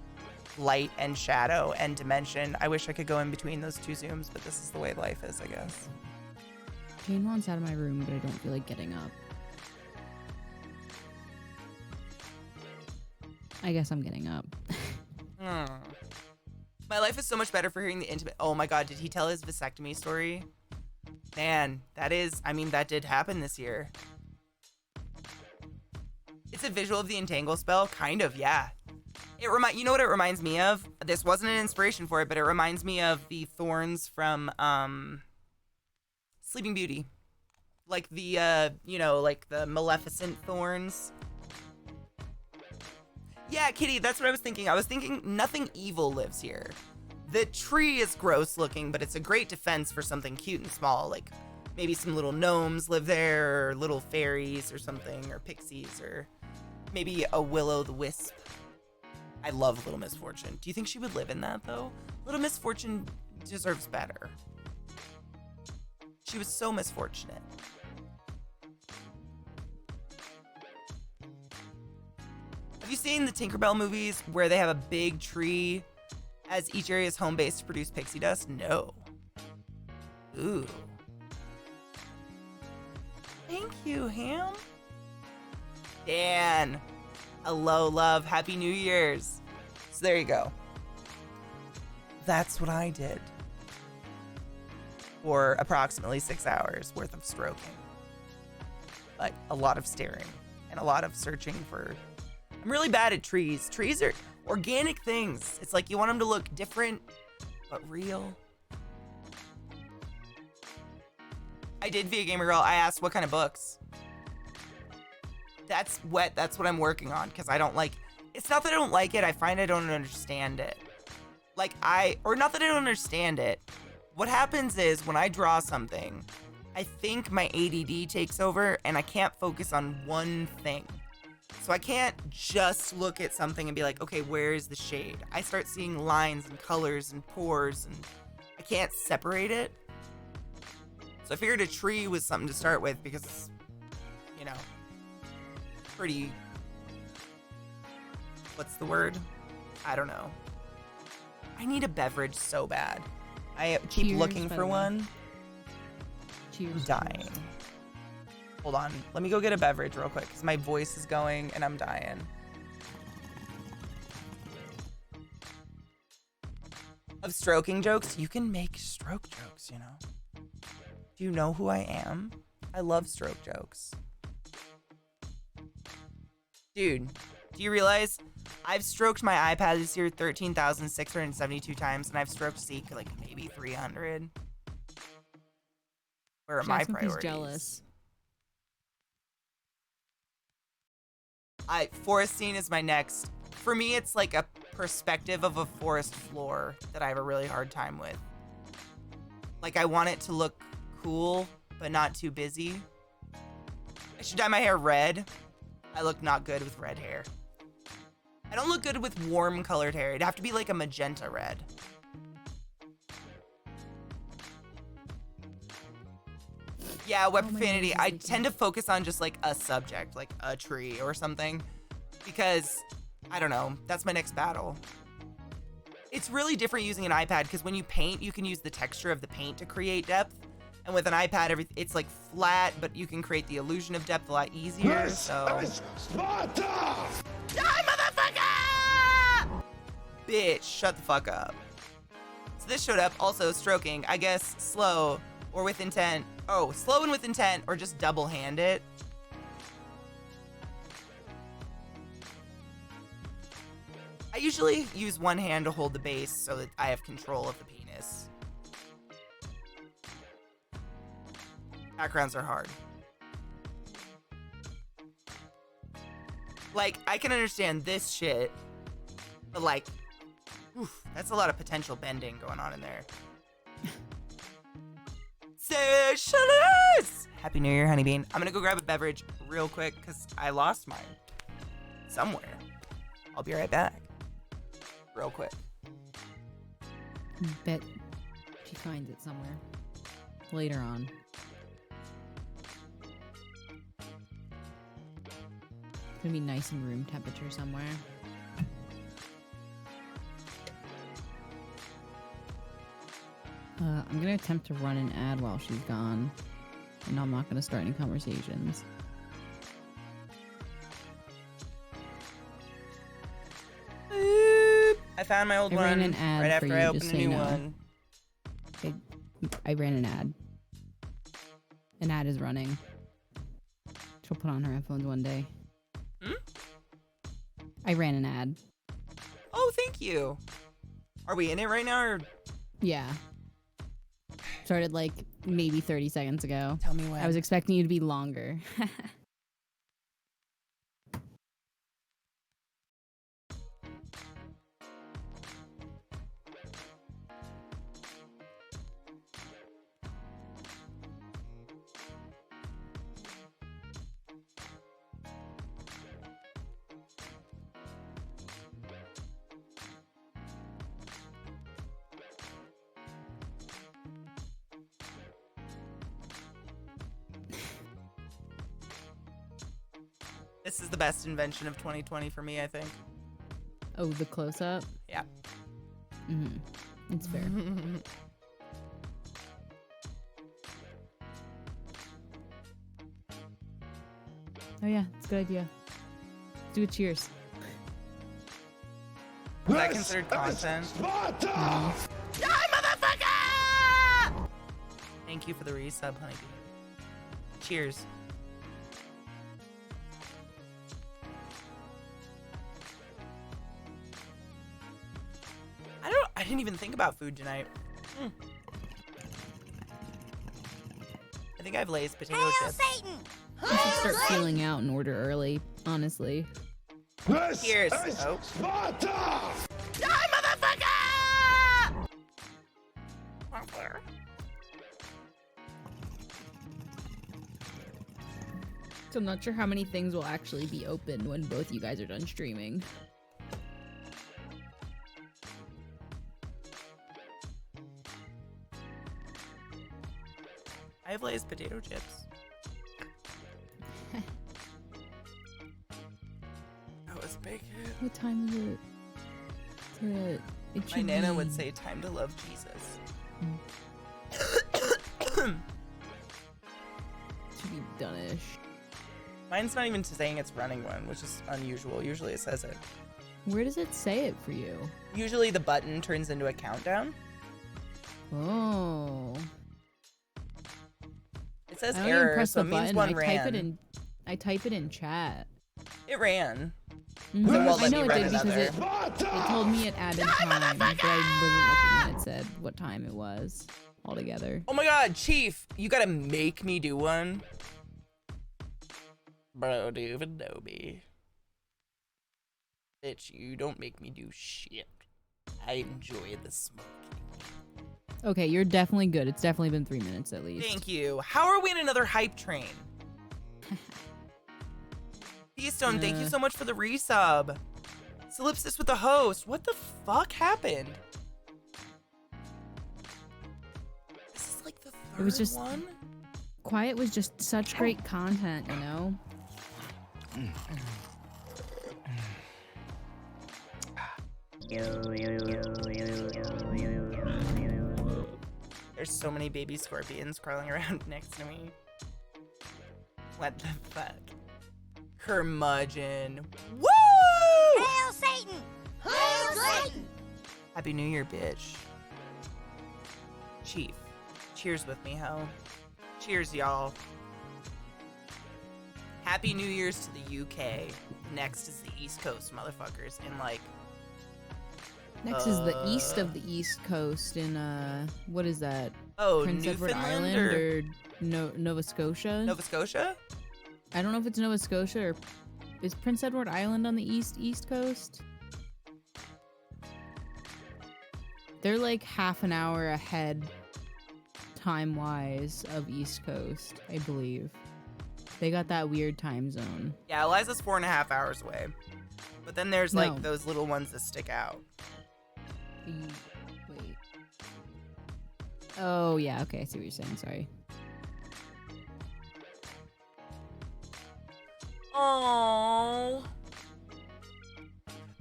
light and shadow and dimension. I wish I could go in between those two zooms, but this is the way life is, I guess. Jane wants out of my room, but I don't feel like getting up. I guess I'm getting up. My life is so much better for hearing the intimate. Oh my God, did he tell his vasectomy story? Man, that did happen this year. It's a visual of the entangle spell, kind of, yeah. You know what it reminds me of? This wasn't an inspiration for it, but it reminds me of the thorns from Sleeping Beauty. Like the like the Maleficent thorns. Yeah, Kitty, that's what I was thinking. I was thinking nothing evil lives here. The tree is gross looking, but it's a great defense for something cute and small, like maybe some little gnomes live there, or little fairies or something, or pixies, or maybe a will-o'-the-wisp. I love Little Misfortune. Do you think she would live in that, though? Little Misfortune deserves better. She was so misfortunate. Have you seen the Tinkerbell movies where they have a big tree as each area's home base to produce pixie dust? No. Ooh. Thank you, Ham. Dan. Hello, love. Happy New Year's. So there you go. That's what I did for approximately 6 hours worth of stroking. But a lot of staring and a lot of searching for... I'm really bad at trees. Trees are organic things. It's like you want them to look different, but real. I did Via Gamer Girl. I asked what kind of books. That's what I'm working on, because I don't like... It's not that I don't like it. I find I don't understand it. Or not that I don't understand it. What happens is when I draw something, I think my ADD takes over and I can't focus on one thing. So I can't just look at something and be like, okay, where is the shade? I start seeing lines and colors and pores, and I can't separate it. So I figured a tree was something to start with because it's, you know, pretty... What's the word? I don't know. I need a beverage so bad. I keep Cheers, looking by for the way. one. Cheers. I'm dying. Hold on. Let me go get a beverage real quick because my voice is going and I'm dying. Of stroking jokes, you can make stroke jokes, you know? Do you know who I am? I love stroke jokes. Dude, do you realize I've stroked my iPad this year 13,672 times, and I've stroked Seek like maybe 300? Where are She my asked him if priorities? he's jealous. Forest scene is my next. For me, it's like a perspective of a forest floor that I have a really hard time with. Like, I want it to look cool, but not too busy. I should dye my hair red. I look not good with red hair. I don't look good with warm colored hair. It'd have to be like a magenta red. Yeah, web Oh, my profanity. nose is I leaking. tend to focus on just like a subject, like a tree or something, because I don't know. That's my next battle. It's really different using an iPad because when you paint, you can use the texture of the paint to create depth. And with an iPad, it's like flat, but you can create the illusion of depth a lot easier. So. Sparta! Die, motherfucker! Bitch, shut the fuck up. So this showed up also stroking, I guess slow or with intent. Oh, slow and with intent, or just double hand it. I usually use one hand to hold the base so that I have control of the penis. Backgrounds are hard. Like, I can understand this shit, but like, oof, that's a lot of potential bending going on in there. Socialist! Happy New Year, Honeybean. I'm gonna go grab a beverage real quick because I lost mine somewhere. I'll be right back. Real quick. Bet she finds it somewhere later on. It's gonna be nice and room temperature somewhere. I'm gonna attempt to run an ad while she's gone, and I'm not gonna start any conversations. I found my old I one ran an ad right for after I you, opened just a so you new know. one. I ran an ad. An ad is running. She'll put on her headphones one day. Hmm? I ran an ad. Oh, thank you. Are we in it right now, or Yeah. Started like maybe 30 seconds ago. tell me when? I was expecting you to be longer. This is the best invention of 2020 for me, I think. Oh, the close up? Yeah. Mm-hmm. It's fair. Oh yeah, it's a good idea. Let's do a cheers. Is that considered content? Sparta! Die, motherfucker! Thank you for the resub, honeybee. Cheers. I didn't even think about food tonight. I think I have Lay's potato Hail chips. Satan! I should start feeling out and order early, honestly. Cheers. Oh. Sparta! Die, motherfucker! So I'm not sure how many things will actually be open when both you guys are done streaming. I have Lay's potato chips. That was big. What time is it? It My should Nana be- would say, time to love Jesus. Should be done-ish. Mine's not even saying it's running one, which is unusual. Usually it says it. Where does it say it for you? Usually the button turns into a countdown. Oh. It says I don't even error, press so the it means button. one I ran. type it in chat. It ran. Mhm. It won't I let know me it run did because another. it told me it added time, but I wasn't looking and it said what time it was altogether. Oh my god, Chief, you gotta make me do one. Bro, do you even know me? Bitch, you don't make me do shit. I enjoy the smoking. Okay, you're definitely good. It's definitely been 3 minutes at least. Thank you. How are we in another hype train? Keystone, thank you so much for the resub. Solipsis with the host. What the fuck happened? This is like the third It was just one? Quiet was just such great content, you know? There's so many baby scorpions crawling around next to me. What the fuck? Curmudgeon. Woo! Hail Satan! Hail Satan! Happy New Year, bitch. Chief, cheers with me, ho. Cheers, y'all. Happy New Year's to the UK. Next is the East Coast, motherfuckers. And like... Next is the east of the East Coast in, what is that? Oh, Prince Edward Newfoundland Island or Nova Scotia? Nova Scotia? I don't know if it's Nova Scotia or... Is Prince Edward Island on the East Coast? They're like half an hour ahead time-wise of East Coast, I believe. They got that weird time zone. Yeah, Eliza's 4.5 hours away. But then there's like No. those little ones that stick out. Wait. Oh, yeah, okay, I see what you're saying, sorry. Oh.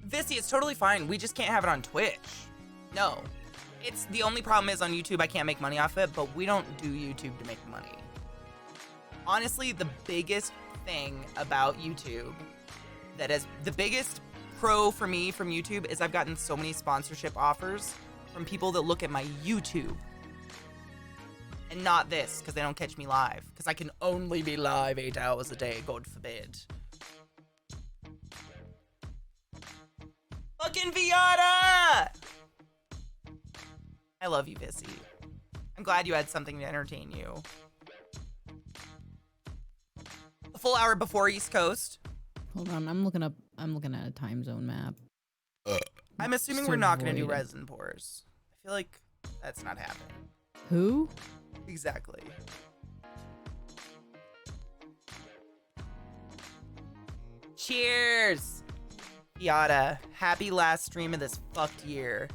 Vissy, it's totally fine. We just can't have it on Twitch. No. It's the only problem is on YouTube I can't make money off it, but we don't do YouTube to make money. Honestly, the biggest thing about YouTube that is the biggest pro for me from YouTube is I've gotten so many sponsorship offers from people that look at my YouTube. And not this, because they don't catch me live. Because I can only be live 8 hours a day, God forbid. Fucking Viata! I love you, Vissy. I'm glad you had something to entertain you. A full hour before East Coast. Hold on, I'm looking at a time zone map. I'm assuming Just we're not going to do avoid it. resin pours. I feel like that's not happening. Who? Exactly. Cheers! Yada. Happy last stream of this fucked year.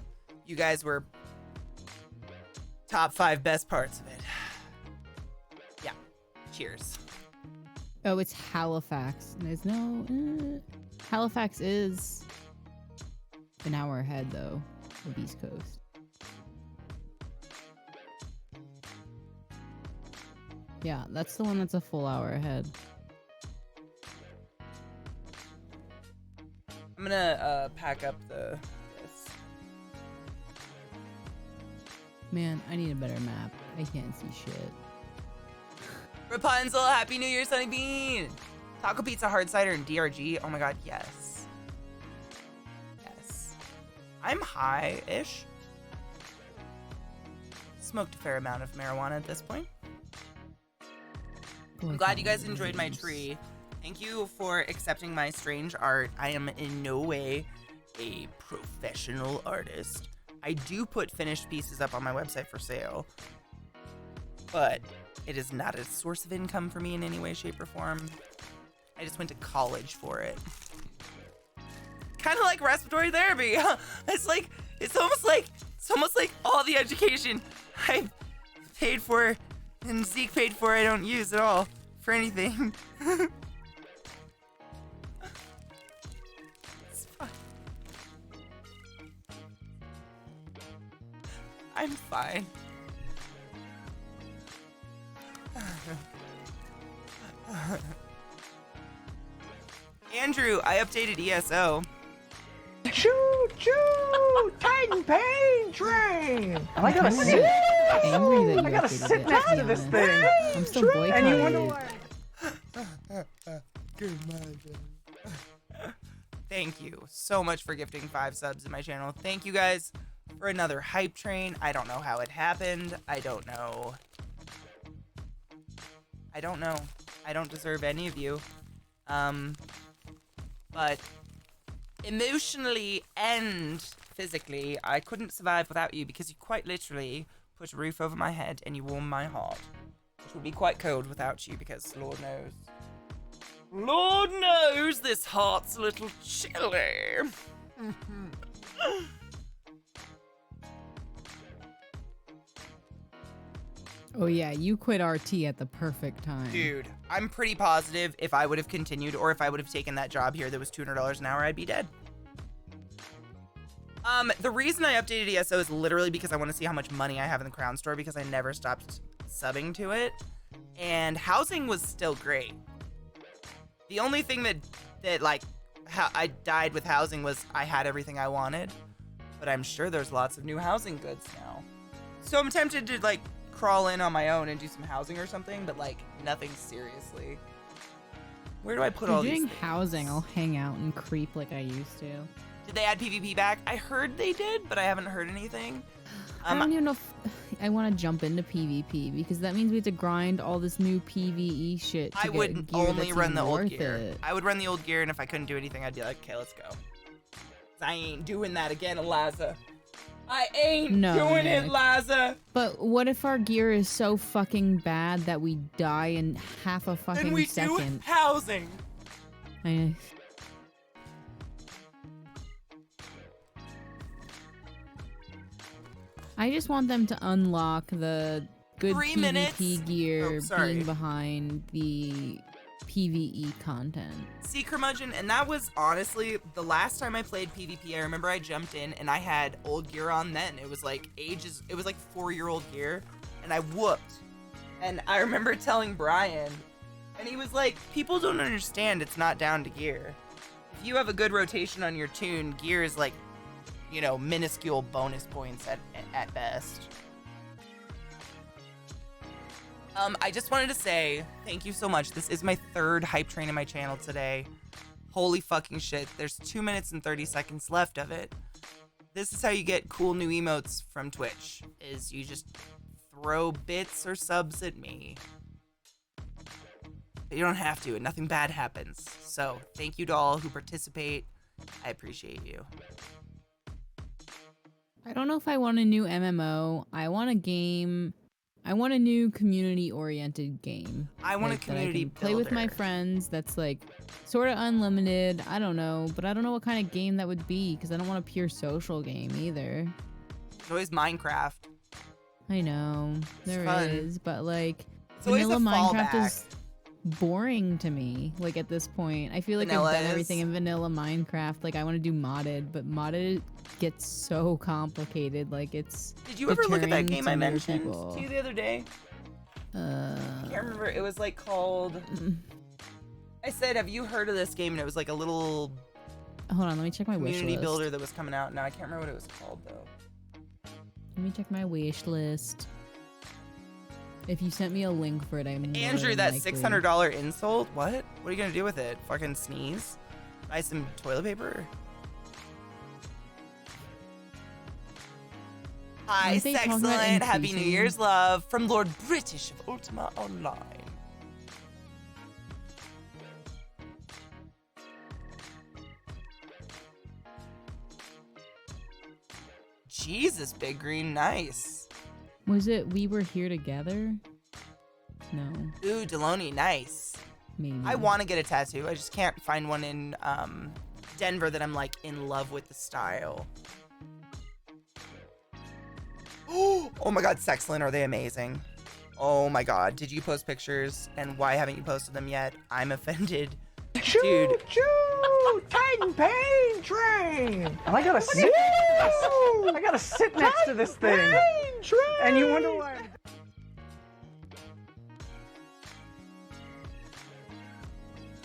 You guys were top 5 best parts of it. Yeah. Cheers. Oh, it's Halifax. There's no... Halifax is an hour ahead, though, of East Coast. Yeah, that's the one that's a full hour ahead. I'm gonna pack up this. Man, I need a better map. I can't see shit. Rapunzel, Happy New Year, Sunny Bean! Taco Pizza, Hard Cider, and DRG. Oh my god, yes. Yes. I'm high-ish. Smoked a fair amount of marijuana at this point. I'm glad you guys enjoyed my tree. Thank you for accepting my strange art. I am in no way a professional artist. I do put finished pieces up on my website for sale, but it is not a source of income for me in any way, shape, or form. I just went to college for it. Kind of like respiratory therapy. It's almost like all the education I paid for and Zeke paid for I don't use at all for anything. It's fine. I'm fine. Andrew, I updated ESO. Choo choo! Titan Pain Train! And I gotta sit. Angry that you I gotta updated sit it, next to to be this honest. thing. I'm still boycotting. And you wonder why? Thank you so much for gifting 5 subs in my channel. Thank you guys for another hype train. I don't know how it happened. I don't know. I don't deserve any of you. But emotionally and physically, I couldn't survive without you because you quite literally put a roof over my head and you warmed my heart. Which would be quite cold without you because Lord knows this heart's a little chilly. Oh yeah, you quit RT at the perfect time. Dude, I'm pretty positive if I would have continued or if I would have taken that job here that was $200 an hour, I'd be dead. The reason I updated ESO is literally because I want to see how much money I have in the Crown Store because I never stopped subbing to it. And housing was still great. The only thing that like, I died with housing was I had everything I wanted. But I'm sure there's lots of new housing goods now. So I'm tempted to, like, crawl in on my own and do some housing or something, but, like, nothing seriously. Where do I put all these doing things? housing, I'll hang out and creep like I used to. Did they add PvP back? I heard they did, but I haven't heard anything. I don't even know if I want to jump into PvP because that means we have to grind all this new PvE shit to I get would gear only that's run even the old worth gear. it. I would run the old gear, and if I couldn't do anything, I'd be like, okay, let's go. 'Cause I ain't doing that again, Eliza. I ain't doing it, Liza. But what if our gear is so fucking bad that we die in half a fucking Then we second? do housing. I just want them to unlock the good 3 PvP minutes? gear Oh, sorry. being behind the PvE content. See, Curmudgeon, and that was honestly the last time I played PvP. I remember I jumped in and I had old gear on then. It was like it was like 4-year-old gear, and I whooped. And I remember telling Brian, and he was like, people don't understand it's not down to gear. If you have a good rotation on your tune, gear is like, you know, minuscule bonus points at best. I just wanted to say thank you so much. This is my 3rd hype train in my channel today. Holy fucking shit. There's 2 minutes and 30 seconds left of it. This is how you get cool new emotes from Twitch, is you just throw bits or subs at me. But you don't have to, and nothing bad happens. So thank you to all who participate. I appreciate you. I don't know if I want a new MMO. I want a game. I want a new community-oriented game. I want like, a community that I can play with my builder. friends. That's like sort of unlimited. I don't know, but I don't know what kind of game that would be because I don't want a pure social game either. There's always Minecraft. I know there fun. is, but like It's always vanilla a Minecraft fallback. is boring to me. Like at this point, I feel like Vanilla I've done is? everything in vanilla Minecraft. Like I want to do modded, but modded gets so complicated. Like it's. Did you ever look at that deterring game to I newer mentioned people. to you the other day? I can't remember. It was like called. I said, "Have you heard of this game?" And it was like a little Hold on, let me check my wish community list. builder that was coming out. Now I can't remember what it was called though. Let me check my wish list. If you sent me a link for it, I'm more Andrew, than that likely- $600 insult. What? What are you gonna do with it? Fucking sneeze? Buy some toilet paper? Hi, Aren't they talking about Sexcellent. Happy New increasing- Year's, love. From Lord British of Ultima Online. Jesus, Big Green, nice. Was it We Were Here Together? No, Ooh, Deloney, nice. maybe. I want to get a tattoo. I just can't find one in Denver that I'm like in love with the style. Oh my god, Sexcellent, are they amazing? Oh my god, did you post pictures? And why haven't you posted them yet? I'm offended. Dude. Choo! Titan Pain Train! And I gotta sit. I gotta sit next to this thing. Pain Train! And you wonder why.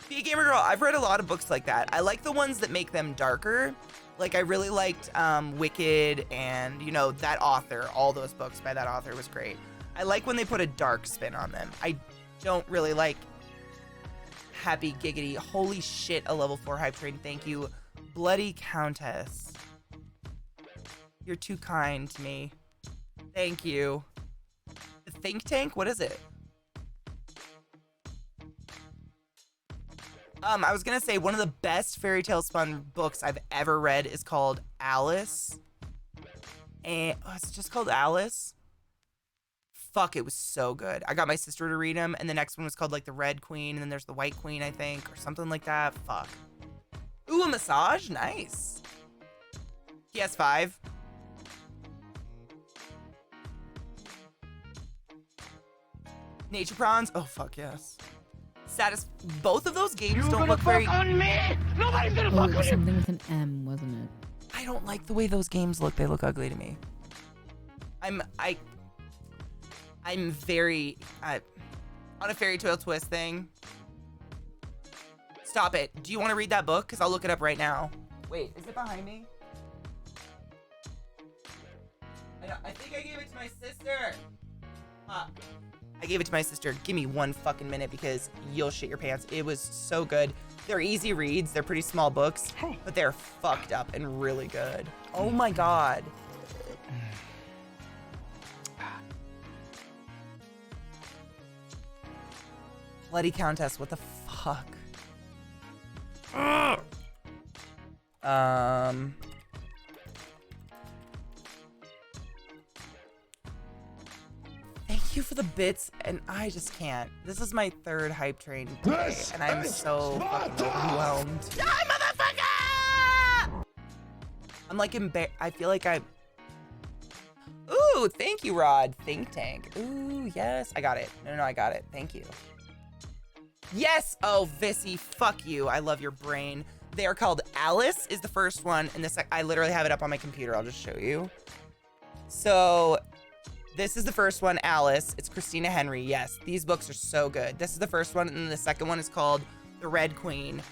Be a Gamer Girl, I've read a lot of books like that. I like the ones that make them darker. Like, I really liked Wicked and, you know, that author. All those books by that author was great. I like when they put a dark spin on them. I don't really like Happy Giggity. Holy shit, a level 4 hype train. Thank you, Bloody Countess. You're too kind to me. Thank you. The Think Tank? What is it? I was gonna say one of the best fairy tale spun books I've ever read is called Alice. And it's just called Alice. Fuck, it was so good. I got my sister to read them, and the next one was called like the Red Queen, and then there's the White Queen, I think, or something like that. Fuck. Ooh, a massage? Nice. PS5. Nature Prawns? Oh, fuck yes. Both of those games don't look very... Oh, it was something with an M, wasn't it? I don't like the way those games look. They look ugly to me. I'm very on a fairy tale twist thing. Stop it. Do you want to read that book? Because I'll look it up right now. Wait, is it behind me? I think I gave it to my sister. I gave it to my sister. Give me one fucking minute because you'll shit your pants. It was so good. They're easy reads. They're pretty small books, but they're fucked up and really good. Oh my god. Bloody Countess, what the fuck? Thank you for the bits, and I just can't. This is my third hype train today, and I'm so fucking overwhelmed. Die, motherfucker! I'm like I feel like I... Ooh, thank you, Rod. Think Tank. Ooh, yes. I got it. No, I got it. Thank you. Yes! Oh, Vissy, fuck you. I love your brain. They are called Alice is the first one, and this I literally have it up on my computer. I'll just show you. So... this is the first one, Alice. It's Christina Henry. Yes, these books are so good. This is the first one, and then the second one is called The Red Queen.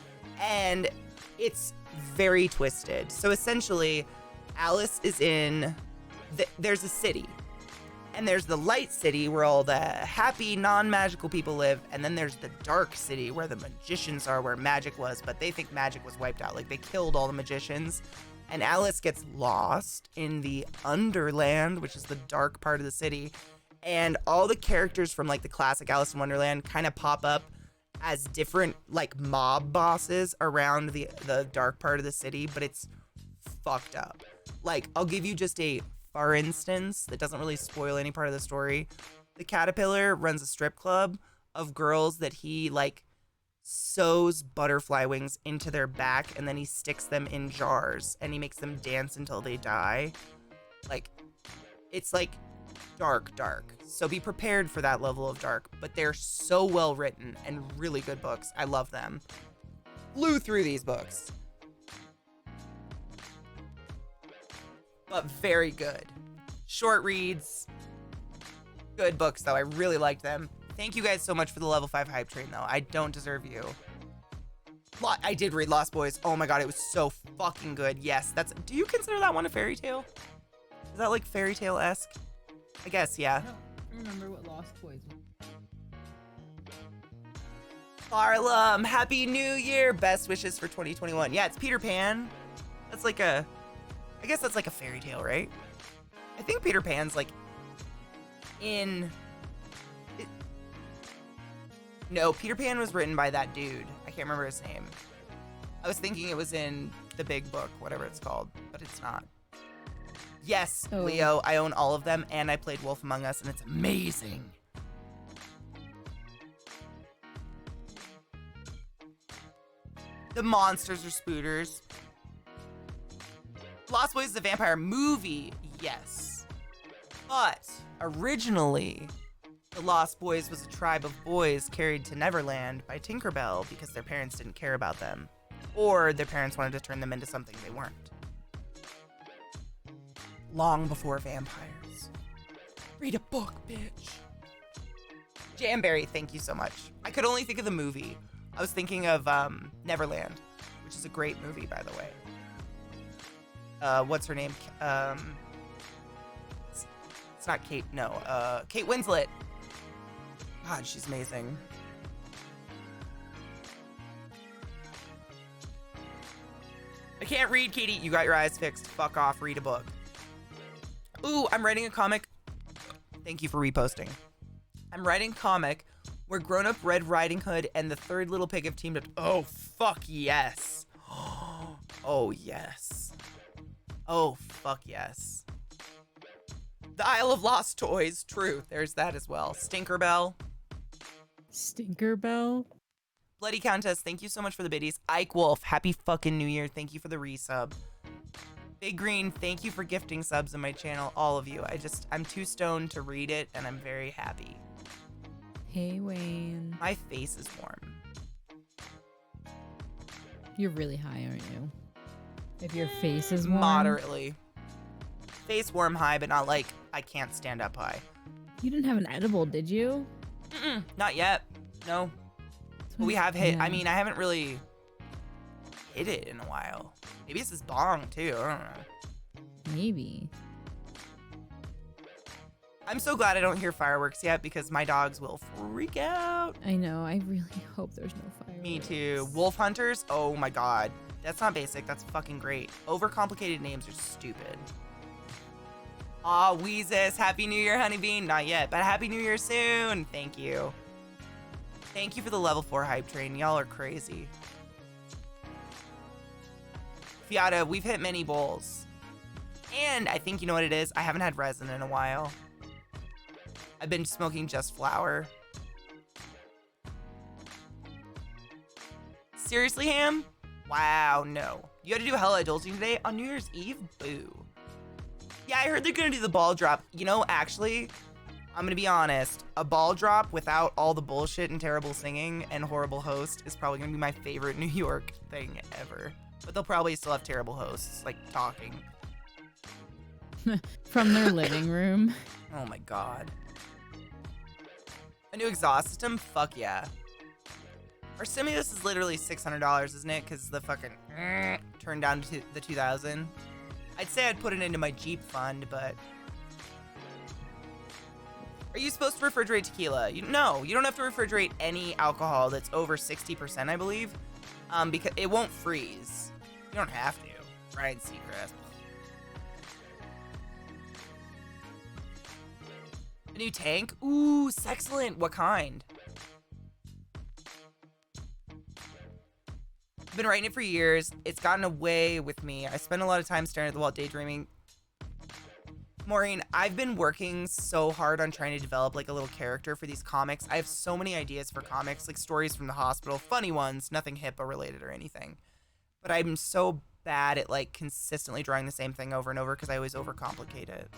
And it's very twisted. So essentially, Alice is in... there's a city. And there's the light city where all the happy, non-magical people live. And then there's the dark city where the magicians are, where magic was. But they think magic was wiped out. Like, they killed all the magicians. And Alice gets lost in the Underland, which is the dark part of the city. And all the characters from like the classic Alice in Wonderland kind of pop up as different like mob bosses around the dark part of the city, but it's fucked up. Like, I'll give you just a for instance that doesn't really spoil any part of the story. The caterpillar runs a strip club of girls that he like sews butterfly wings into their back, and then he sticks them in jars and he makes them dance until they die. Like, it's like dark. So be prepared for that level of dark, but they're so well written and really good books. I love them. Flew through these books. But very good. Short reads. Good books, though. I really liked them. Thank you guys so much for the level 5 hype train, though. I don't deserve you. I did read Lost Boys. Oh my god, it was so fucking good. Yes, that's... Do you consider that one a fairy tale? Is that like fairy tale-esque? I guess, yeah. I don't remember what Lost Boys was. Harlem, Happy New Year. Best wishes for 2021. Yeah, it's Peter Pan. That's like a... I guess that's like a fairy tale, right? I think Peter Pan's like in... No, Peter Pan was written by that dude. I can't remember his name. I was thinking it was in the big book, whatever it's called, but it's not. Yes, Oh. Leo, I own all of them, and I played Wolf Among Us, and it's amazing. The monsters are spooters. Lost Boys is a vampire movie, yes. But originally, the Lost Boys was a tribe of boys carried to Neverland by Tinkerbell because their parents didn't care about them. Or their parents wanted to turn them into something they weren't. Long before vampires. Read a book, bitch. Jamberry, thank you so much. I could only think of the movie. I was thinking of Neverland, which is a great movie, by the way. What's her name? It's not Kate, no. Kate Winslet. God, she's amazing. I can't read, Katie. You got your eyes fixed. Fuck off. Read a book. Ooh, I'm writing a comic. Thank you for reposting. I'm writing a comic where grown-up Red Riding Hood and the third little pig have teamed up. Oh, fuck yes. Oh, yes. Oh, fuck yes. The Isle of Lost Toys. True. There's that as well. Stinkerbell. Stinkerbell? Bloody Countess, thank you so much for the biddies. Ike Wolf, happy fucking New Year. Thank you for the resub. Big Green, thank you for gifting subs on my channel. All of you. I'm too stoned to read it, and I'm very happy. Hey, Wayne. My face is warm. You're really high, aren't you? If your face is warm? Moderately. Face warm high, but not like I can't stand up high. You didn't have an edible, did you? Mm-mm, not yet. No. But we have hit. Yeah. I mean, I haven't really hit it in a while. Maybe it's this bong, too. I don't know. Maybe. I'm so glad I don't hear fireworks yet because my dogs will freak out. I know. I really hope there's no fire. Me too. Wolf hunters? Oh my god. That's not basic. That's fucking great. Overcomplicated names are stupid. Aw, Weezus. Happy New Year, Honeybee. Not yet, but Happy New Year soon. Thank you. Thank you for the level 4 hype train. Y'all are crazy. Fiata, we've hit many bowls. And I think you know what it is? I haven't had resin in a while. I've been smoking just flour. Seriously, Ham? Wow, no. You had to do hella adulting today on New Year's Eve? Boo. Yeah, I heard they're gonna do the ball drop. You know, actually, I'm gonna be honest. A ball drop without all the bullshit and terrible singing and horrible host is probably gonna be my favorite New York thing ever. But they'll probably still have terrible hosts, like talking. From their living room. Oh my god. A new exhaust system? Fuck yeah. Our stimulus is literally $600, isn't it? Because the fucking turned down to the 2000. I'd say I'd put it into my Jeep fund, but... Are you supposed to refrigerate tequila? No, you don't have to refrigerate any alcohol that's over 60%, I believe. Because it won't freeze. You don't have to. Ryan Seacrest. A new tank? Ooh, excellent. What kind? I've been writing it for years. It's gotten away with me. I spend a lot of time staring at the wall daydreaming. Maureen, I've been working so hard on trying to develop like a little character for these comics. I have so many ideas for comics, like stories from the hospital, funny ones, nothing HIPAA related or anything. But I'm so bad at like consistently drawing the same thing over and over because I always overcomplicate it.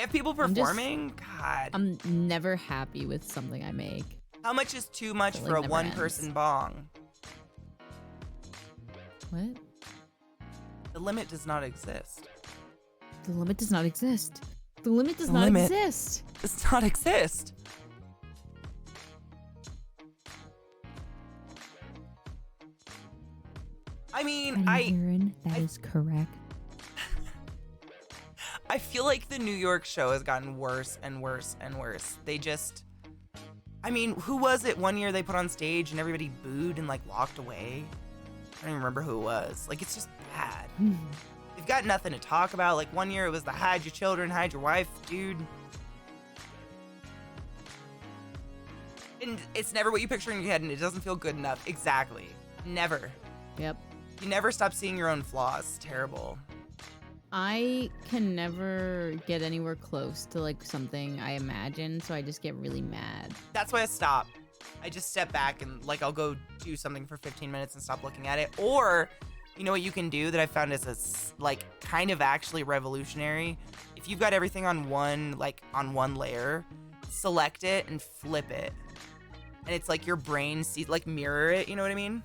If people performing, God. I'm never happy with something I make. How much is too much It, for a never one-person ends. bong? What? The limit does not exist. The limit does not exist. The limit does The not limit exist. does not exist. I mean, Aaron, that is correct. I feel like the New York show has gotten worse and worse and worse. They just, I mean, who was it one year they put on stage and everybody booed and like walked away? I don't even remember who it was. Like, it's just bad. They've got nothing to talk about. Like, one year it was the hide your children, hide your wife, dude. And it's never what you picture in your head, and it doesn't feel good enough. Exactly. Never. Yep. You never stop seeing your own flaws. It's terrible. I can never get anywhere close to like something I imagine, so I just get really mad. That's why I stop. I just step back and like I'll go do something for 15 minutes and stop looking at it. Or, you know what you can do that I found is like kind of actually revolutionary? If you've got everything on one layer, select it and flip it. And it's like your brain sees, like mirror it, you know what I mean?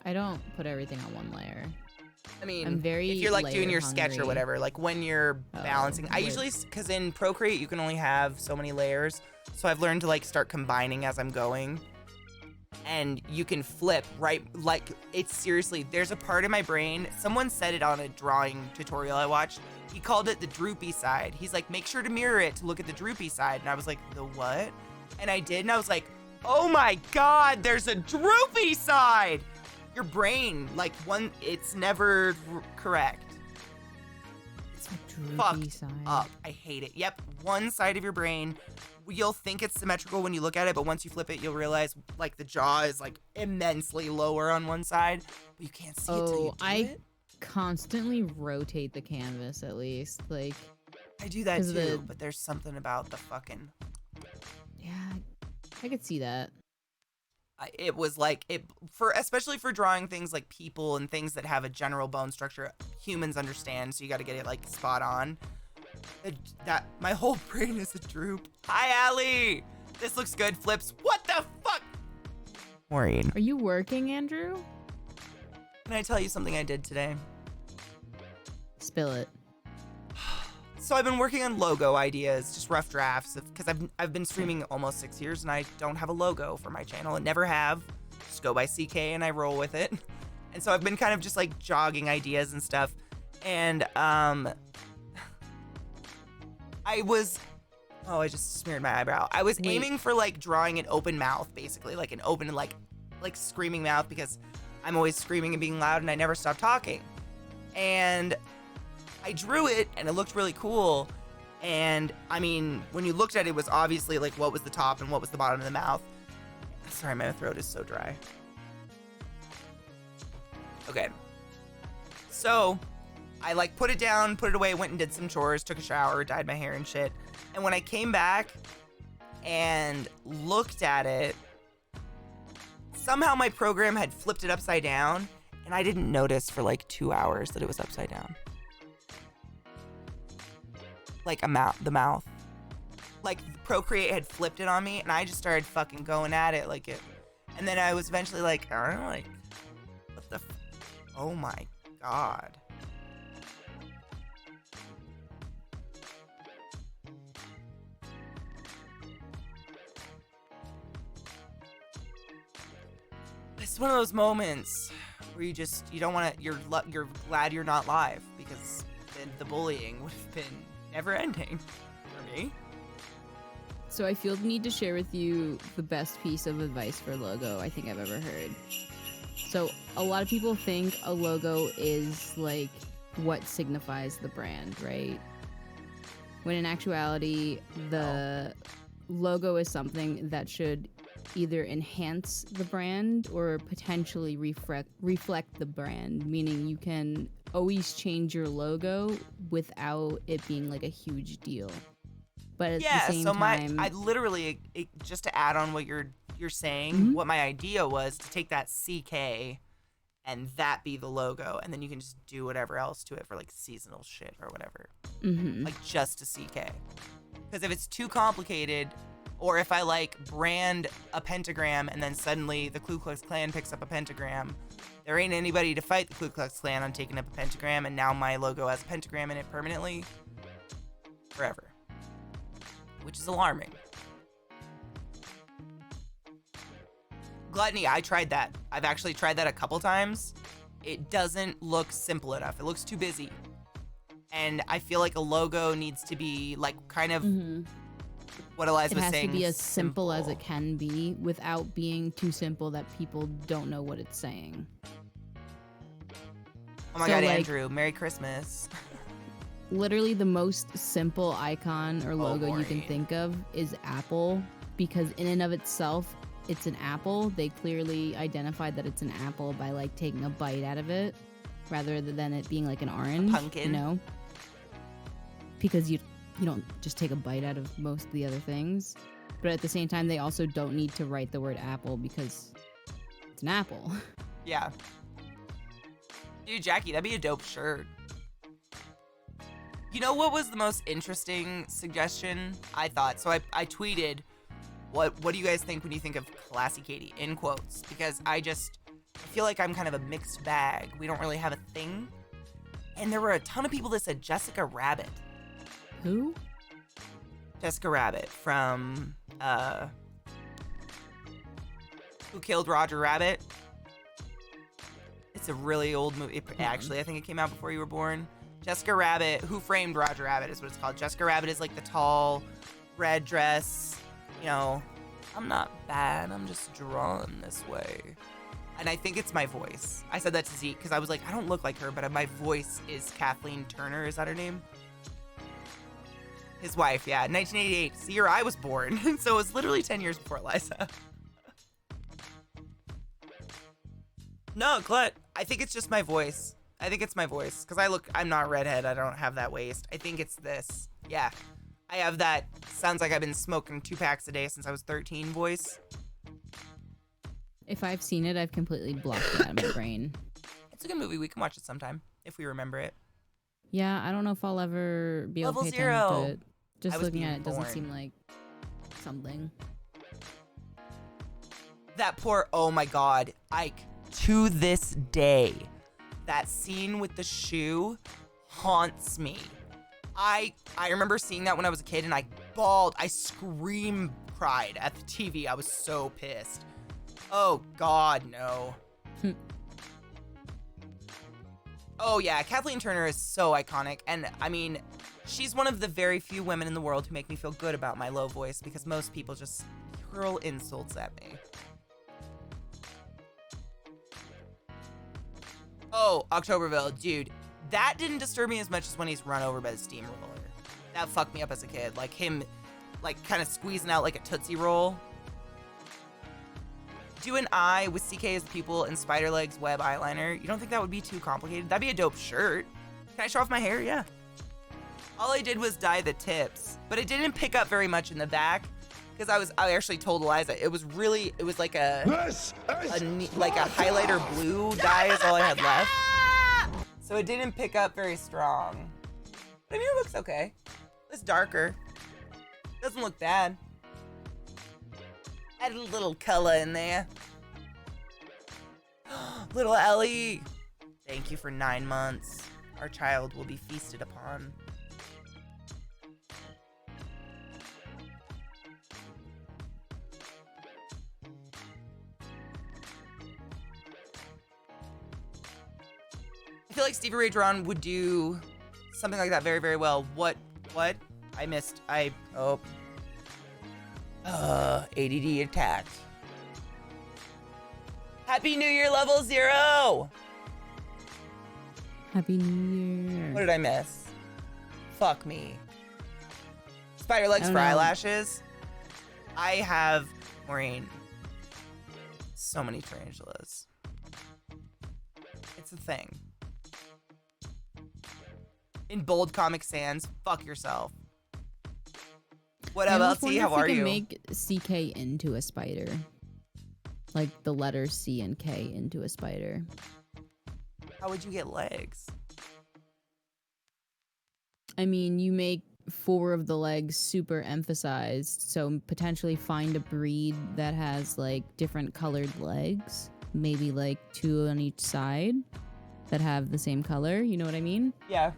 I don't put everything on one layer. I mean, I'm very if you're like doing your layer sketch or hungry. whatever, like when you're balancing, I wait. usually, because in Procreate, you can only have so many layers. So I've learned to like start combining as I'm going. And you can flip, right? Like, it's seriously, there's a part in my brain, someone said it on a drawing tutorial I watched. He called it the droopy side. He's like, make sure to mirror it to look at the droopy side. And I was like, the what? And I did, and I was like, oh my God, there's a droopy side. Your brain, like it's never correct. It's fucked side. up. I hate it. Yep, one side of your brain, you'll think it's symmetrical when you look at it, but once you flip it, you'll realize like the jaw is like immensely lower on one side, but you can't see it till you do it. Constantly rotate the canvas at least. Like, I do that 'cause too, but there's something about the fucking. yeah, I could see that. It was like especially for drawing things like people and things that have a general bone structure humans understand, so you got to get it like spot on. That my whole brain is a droop. Hi, Allie. This looks good. Flips. What the fuck? Maureen, Are you working, Andrew? can I tell you something I did today? Spill it. So I've been working on logo ideas, just rough drafts, because I've been streaming almost 6 years and I don't have a logo for my channel and never have. Just go by CK and I roll with it. And so I've been kind of just like jogging ideas and stuff. And I just smeared my eyebrow. I was aiming for like drawing an open mouth, basically, like an open like screaming mouth, because I'm always screaming and being loud and I never stop talking. And I drew it and it looked really cool. And I mean, when you looked at it, it was obviously like what was the top and what was the bottom of the mouth. Sorry, my throat is so dry. Okay. So I like put it down, put it away, went and did some chores, took a shower, dyed my hair and shit. And when I came back and looked at it, somehow my program had flipped it upside down and I didn't notice for like 2 hours that it was upside down. Like the mouth. Like Procreate had flipped it on me and I just started fucking going at it like it. And then I was eventually like, I don't know, like, what the oh my God. It's one of those moments where you don't want to, you're glad you're not live, because then the bullying would have been never ending for me. So I feel the need to share with you the best piece of advice for logo I think I've ever heard. So a lot of people think a logo is like what signifies the brand, right? When in actuality, the logo is something that should either enhance the brand or potentially reflect the brand, meaning you can always change your logo without it being like a huge deal. But at the same time, I literally, just to add on what you're saying, what my idea was to take that CK and that be the logo, and then you can just do whatever else to it for like seasonal shit or whatever. Like just a CK. Because if it's too complicated, or if I like brand a pentagram and then suddenly the Ku Klux Klan picks up a pentagram, there ain't anybody to fight the Ku Klux Klan on taking up a pentagram, and now my logo has a pentagram in it permanently forever, which is alarming. Gluttony, I tried that. I've actually tried that a couple times. It doesn't look simple enough. It looks too busy. And I feel like a logo needs to be like kind of what Eliza was saying. It has to be as simple as it can be without being too simple that people don't know what it's saying. Oh my God, like, Andrew, Merry Christmas. Literally the most simple icon or logo you can think of is Apple, because in and of itself, it's an apple. They clearly identified that it's an apple by like taking a bite out of it rather than it being like an orange. Pumpkin. You know? Because you don't just take a bite out of most of the other things. But at the same time, they also don't need to write the word apple because it's an apple. Yeah. Dude, Jackie, that'd be a dope shirt. You know what was the most interesting suggestion? I thought. So I tweeted, what do you guys think when you think of ClassyKatie, in quotes? Because I feel like I'm kind of a mixed bag. We don't really have a thing. And there were a ton of people that said Jessica Rabbit. Who? Jessica Rabbit from, Who Killed Roger Rabbit? It's a really old movie. Actually, I think it came out before you were born. Jessica Rabbit, Who Framed Roger Rabbit is what it's called. Jessica Rabbit is like the tall, red dress. You know, I'm not bad. I'm just drawn this way. And I think it's my voice. I said that to Zeke because I was like, I don't look like her, but my voice is Kathleen Turner. Is that her name? His wife, yeah. 1988. It's the year I was born. So it was literally 10 years before Eliza. No, Glut. I think it's just my voice. I think it's my voice. Because I'm not a redhead. I don't have that waist. I think it's this. Yeah. I have that, sounds like I've been smoking 2 packs a day since I was 13 voice. If I've seen it, I've completely blocked it out of my brain. It's a good movie. We can watch it sometime if we remember it. Yeah, I don't know if I'll ever be able to pay attention to it. Just looking at it doesn't seem like something. That poor, oh my God, Ike, to this day, that scene with the shoe haunts me. I remember seeing that when I was a kid and I bawled. I scream cried at the TV. I was so pissed. Oh God, no. Oh yeah, Kathleen Turner is so iconic. And I mean, she's one of the very few women in the world who make me feel good about my low voice because most people just hurl insults at me. Oh, Octoberville, dude. That didn't disturb me as much as when he's run over by the steamroller. That fucked me up as a kid. Like him, like kind of squeezing out like a Tootsie Roll. Do an eye with CK's pupil and spider legs web eyeliner. You don't think that would be too complicated? That'd be a dope shirt. Can I show off my hair? Yeah. All I did was dye the tips, but it didn't pick up very much in the back because I actually told Eliza it was like a highlighter blue dye is all I had left. So it didn't pick up very strong. But I mean, it looks okay. It's darker. Doesn't look bad. Added a little color in there. Little Ellie. Thank you for 9 months. Our child will be feasted upon. I feel like Stevie Ray Vaughan would do something like that very, very well. What? I missed. ADD attacked. Happy New Year, level 0! Happy New Year. What did I miss? Fuck me. Spider legs for eyelashes. I have, Maureen, so many tarantulas. It's a thing. In bold Comic Sans, fuck yourself. Whatever, let's see, how are you? Make CK into a spider. Like the letters C and K into a spider. How would you get legs? I mean, you make 4 of the legs super emphasized, so potentially find a breed that has like different colored legs, maybe like 2 on each side that have the same color, you know what I mean? Yeah.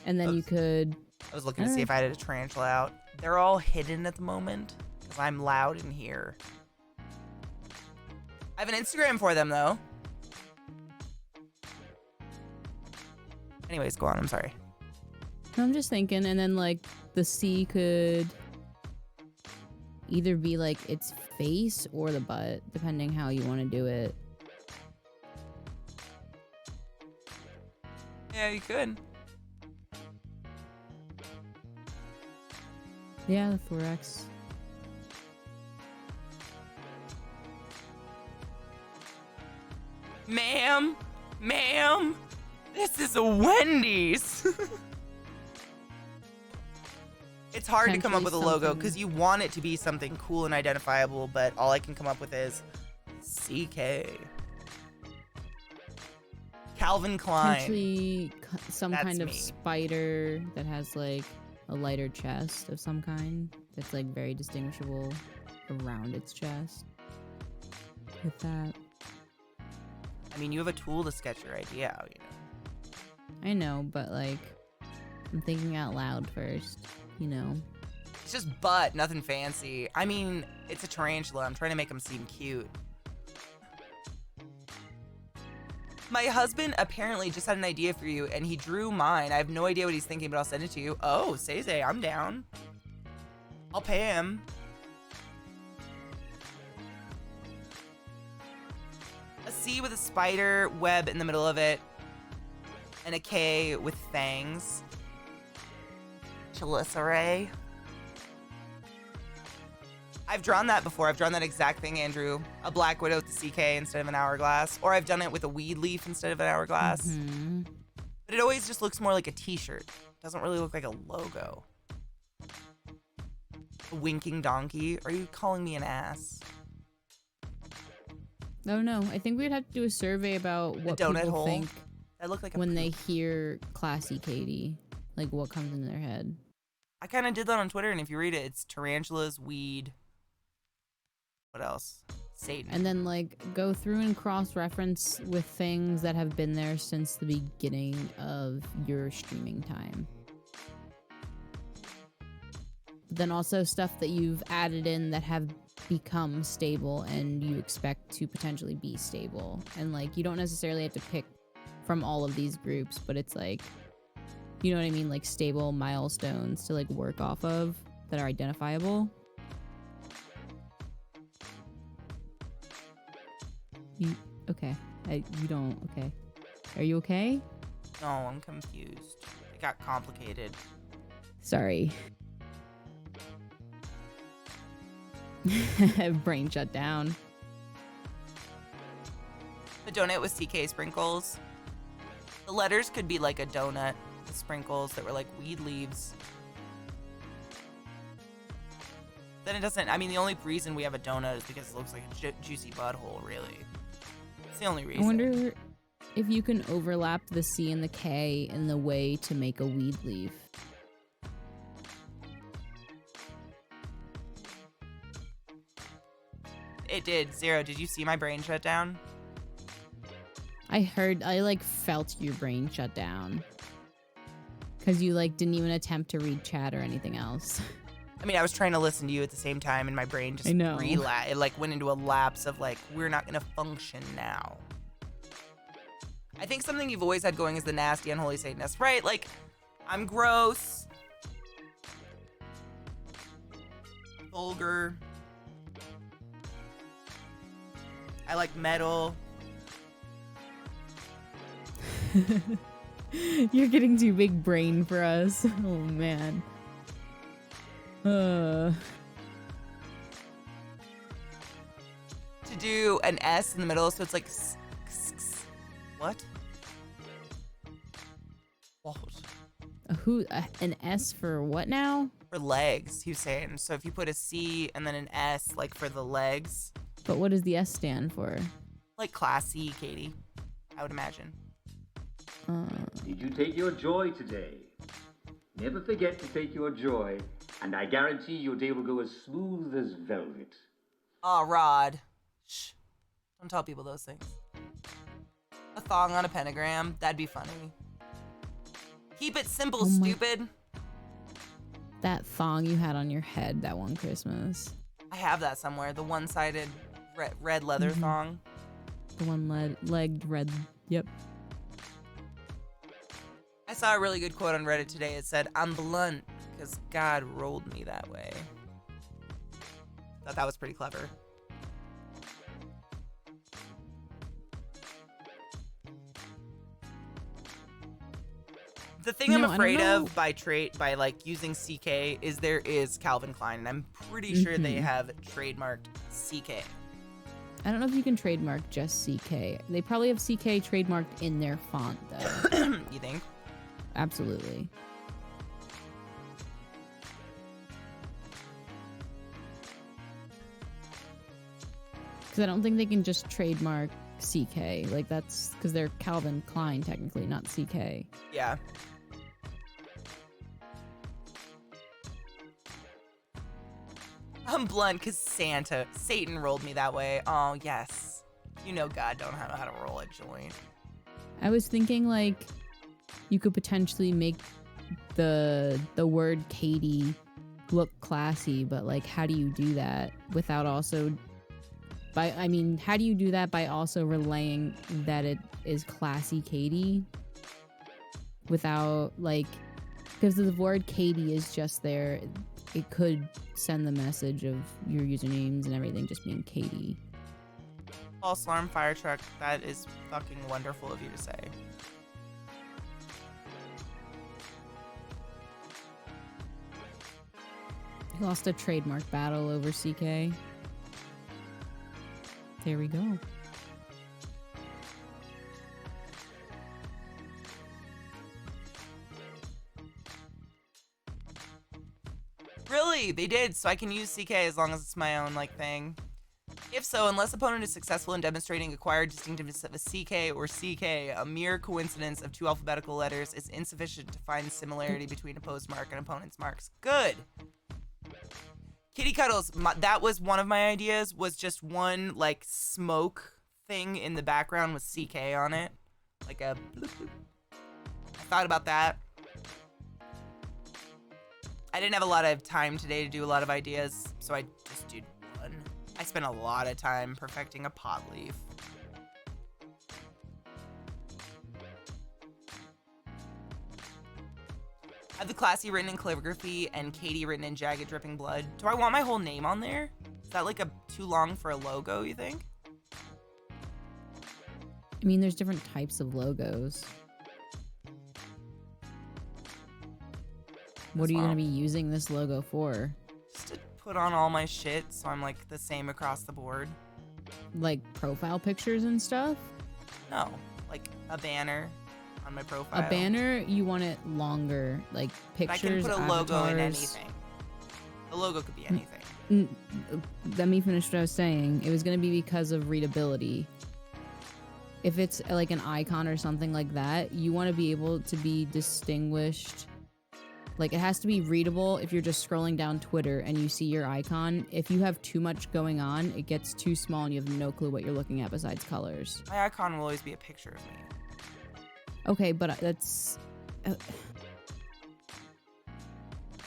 And then you could... I was looking to see if I had a tarantula out. They're all hidden at the moment because I'm loud in here. I have an Instagram for them though. Anyways, go on, I'm sorry. I'm just thinking, and then like the C could either be like its face or the butt, depending how you want to do it. Yeah, you could. Yeah, the thorax. Ma'am, this is a Wendy's. It's hard to come up with a logo because you want it to be something cool and identifiable, but all I can come up with is CK. Calvin Klein. Potentially some That's kind of me. spider that has like a lighter chest of some kind that's like very distinguishable around its chest. With that. I mean, you have a tool to sketch your idea out, you know. I know, but like, I'm thinking out loud first, you know. It's just butt, nothing fancy. I mean, it's a tarantula. I'm trying to make him seem cute. My husband apparently just had an idea for you, and he drew mine. I have no idea what he's thinking, but I'll send it to you. Oh, Seize, I'm down. I'll pay him. A C with a spider web in the middle of it, and a K with fangs. Chelicerae. I've drawn that before. I've drawn that exact thing, Andrew. A black widow with the CK instead of an hourglass. Or I've done it with a weed leaf instead of an hourglass. Mm-hmm. But it always just looks more like a t-shirt. Doesn't really look like a logo. A winking donkey? Are you calling me an ass? Oh no, I think we'd have to do a survey about what donut people hole? think That looked like a when poop. they hear ClassyKatie. Like what comes in their head. I kind of did that on Twitter, and if you read it, it's tarantulas, weed. What else? Satan. And then like go through and cross-reference with things that have been there since the beginning of your streaming time. Then also stuff that you've added in that have become stable and you expect to potentially be stable. And like you don't necessarily have to pick from all of these groups, but it's like, you know what I mean? Like stable milestones to like work off of that are identifiable. You okay? You don't okay? Are you okay? No, I'm confused. It got complicated. Sorry. Brain shut down. The donut with CK sprinkles. The letters could be like a donut with sprinkles that were like weed leaves. Then it doesn't, I mean, the only reason we have a donut is because it looks like a juicy butthole, really. It's the only reason. I wonder if you can overlap the C and the K in the way to make a weed leaf. It did. Zero, did you see my brain shut down? I like felt your brain shut down. Cause you like didn't even attempt to read chat or anything else. I mean, I was trying to listen to you at the same time, and my brain just I know. it like went into a lapse of like, we're not gonna function now. I think something you've always had going is the nasty, unholy Satanist, right? Like, I'm gross, vulgar, I like metal. You're getting too big brain for us. Oh man. To do an S in the middle, so it's like what? What? An S for what now? For legs, he was saying. So if you put a C and then an S, like for the legs. But what does the S stand for? Like classy, Katie, I would imagine. Did you take your joy today? Never forget to take your joy, and I guarantee your day will go as smooth as velvet. Aw, Rod. Shh. Don't tell people those things. A thong on a pentagram. That'd be funny. Keep it simple, stupid. That thong you had on your head that one Christmas. I have that somewhere. The one-sided red leather thong. The one legged red. Yep. I saw a really good quote on Reddit today. It said, "I'm blunt because God rolled me that way." Thought that was pretty clever. The thing I'm afraid of by like using CK is there is Calvin Klein, and I'm pretty sure they have trademarked CK. I don't know if you can trademark just CK. They probably have CK trademarked in their font, though. You think? Absolutely. Because I don't think they can just trademark CK. Like, that's because they're Calvin Klein, technically, not CK. Yeah. I'm blunt because Satan rolled me that way. Oh, yes. You know God don't know how to roll a joint. I was thinking, like, you could potentially make the word Katie look classy, but, like, how do you do that without also... how do you do that by also relaying that it is ClassyKatie without, like... Because the word Katie is just there, it could send the message of your usernames and everything just being Katie. False alarm fire truck. That is fucking wonderful of you to say. He lost a trademark battle over CK. There we go. Really? They did, so I can use CK as long as it's my own, like, thing. If so, unless opponent is successful in demonstrating acquired distinctiveness of a CK or CK, a mere coincidence of two alphabetical letters is insufficient to find similarity between opposed mark and opponent's marks. Good! Kitty Cuddles, that was one of my ideas, was just one, like, smoke thing in the background with CK on it. Like a bloop, bloop. I thought about that. I didn't have a lot of time today to do a lot of ideas, so I just did one. I spent a lot of time perfecting a pot leaf. I have the Classy written in calligraphy and Katie written in jagged dripping blood. Do I want my whole name on there? Is that like too long for a logo, you think? I mean, there's different types of logos. What are you going to be using this logo for? Just to put on all my shit so I'm like the same across the board. Like profile pictures and stuff? No, like a banner on my profile. A banner, you want it longer, like pictures, but I can put a avatars. logo in anything. The logo could be anything. Let me finish what I was saying. It was going to be because of readability. If it's like an icon or something like that, you want to be able to be distinguished. Like, it has to be readable if you're just scrolling down Twitter and you see your icon. If you have too much going on, it gets too small and you have no clue what you're looking at besides colors. My icon will always be a picture of me. Okay, but that's...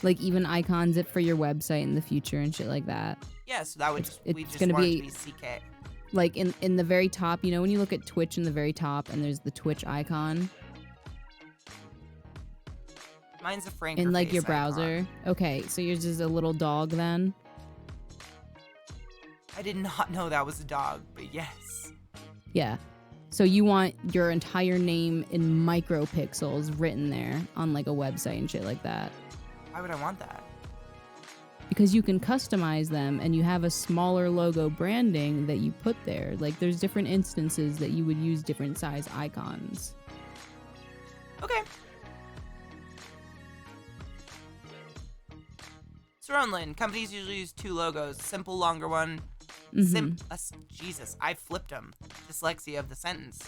like, even icons for your website in the future and shit like that. Yeah, so that would we just gonna want be, it to be CK. Like, in the very top, you know when you look at Twitch in the very top and there's the Twitch icon? Mine's a Franker in like face your browser. icon. Okay, so yours is a little dog then? I did not know that was a dog, but yes. Yeah. So you want your entire name in micropixels written there on like a website and shit like that. Why would I want that? Because you can customize them and you have a smaller logo branding that you put there. Like there's different instances that you would use different size icons. Okay. Sronlin, companies usually use two logos. Simple, longer one. Jesus, I flipped them. Dyslexia of the sentence.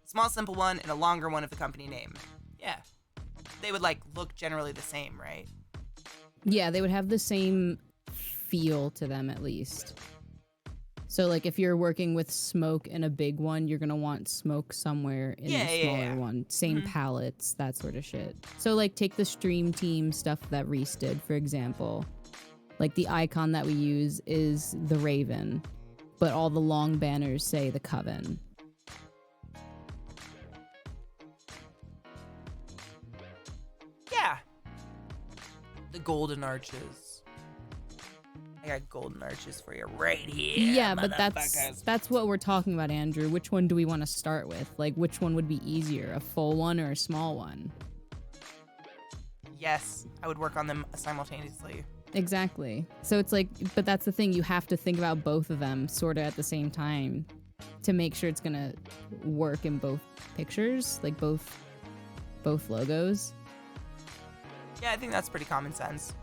Small, simple one and a longer one of the company name. Yeah. They would like look generally the same, right? Yeah, they would have the same feel to them at least. So like if you're working with smoke in a big one, you're gonna want smoke somewhere in the smaller one. Same palettes, that sort of shit. So like take the stream team stuff that Reese did, for example. Like the icon that we use is the Raven, but all the long banners say the Coven. Yeah. The golden arches. I got golden arches for you right here. Yeah, but that's what we're talking about, Andrew. Which one do we want to start with? Like, which one would be easier, a full one or a small one? Yes, I would work on them simultaneously. Exactly. So it's like, but that's the thing. You have to think about both of them sort of at the same time to make sure it's gonna work in both pictures, like both logos. Yeah, I think that's pretty common sense.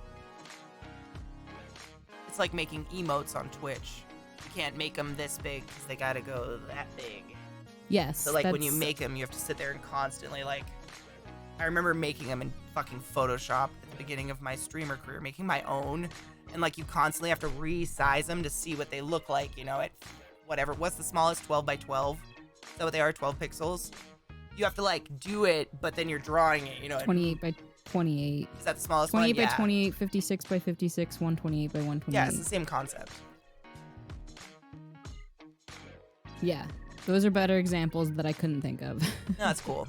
It's like making emotes on Twitch. You can't make them this big because they gotta go that big. Yes. So like when you make them, you have to sit there and constantly like. I remember making them in fucking Photoshop at the beginning of my streamer career, making my own, and like you constantly have to resize them to see what they look like. You know, at whatever. What's the smallest? 12 by 12. Is that what they are? 12 pixels. You have to like do it, but then you're drawing it. You know. 28 by 28. Is that the smallest 28 one? by 28, 56 by 56, 128 by 128. Yeah, it's the same concept. Yeah, those are better examples that I couldn't think of. No, that's cool.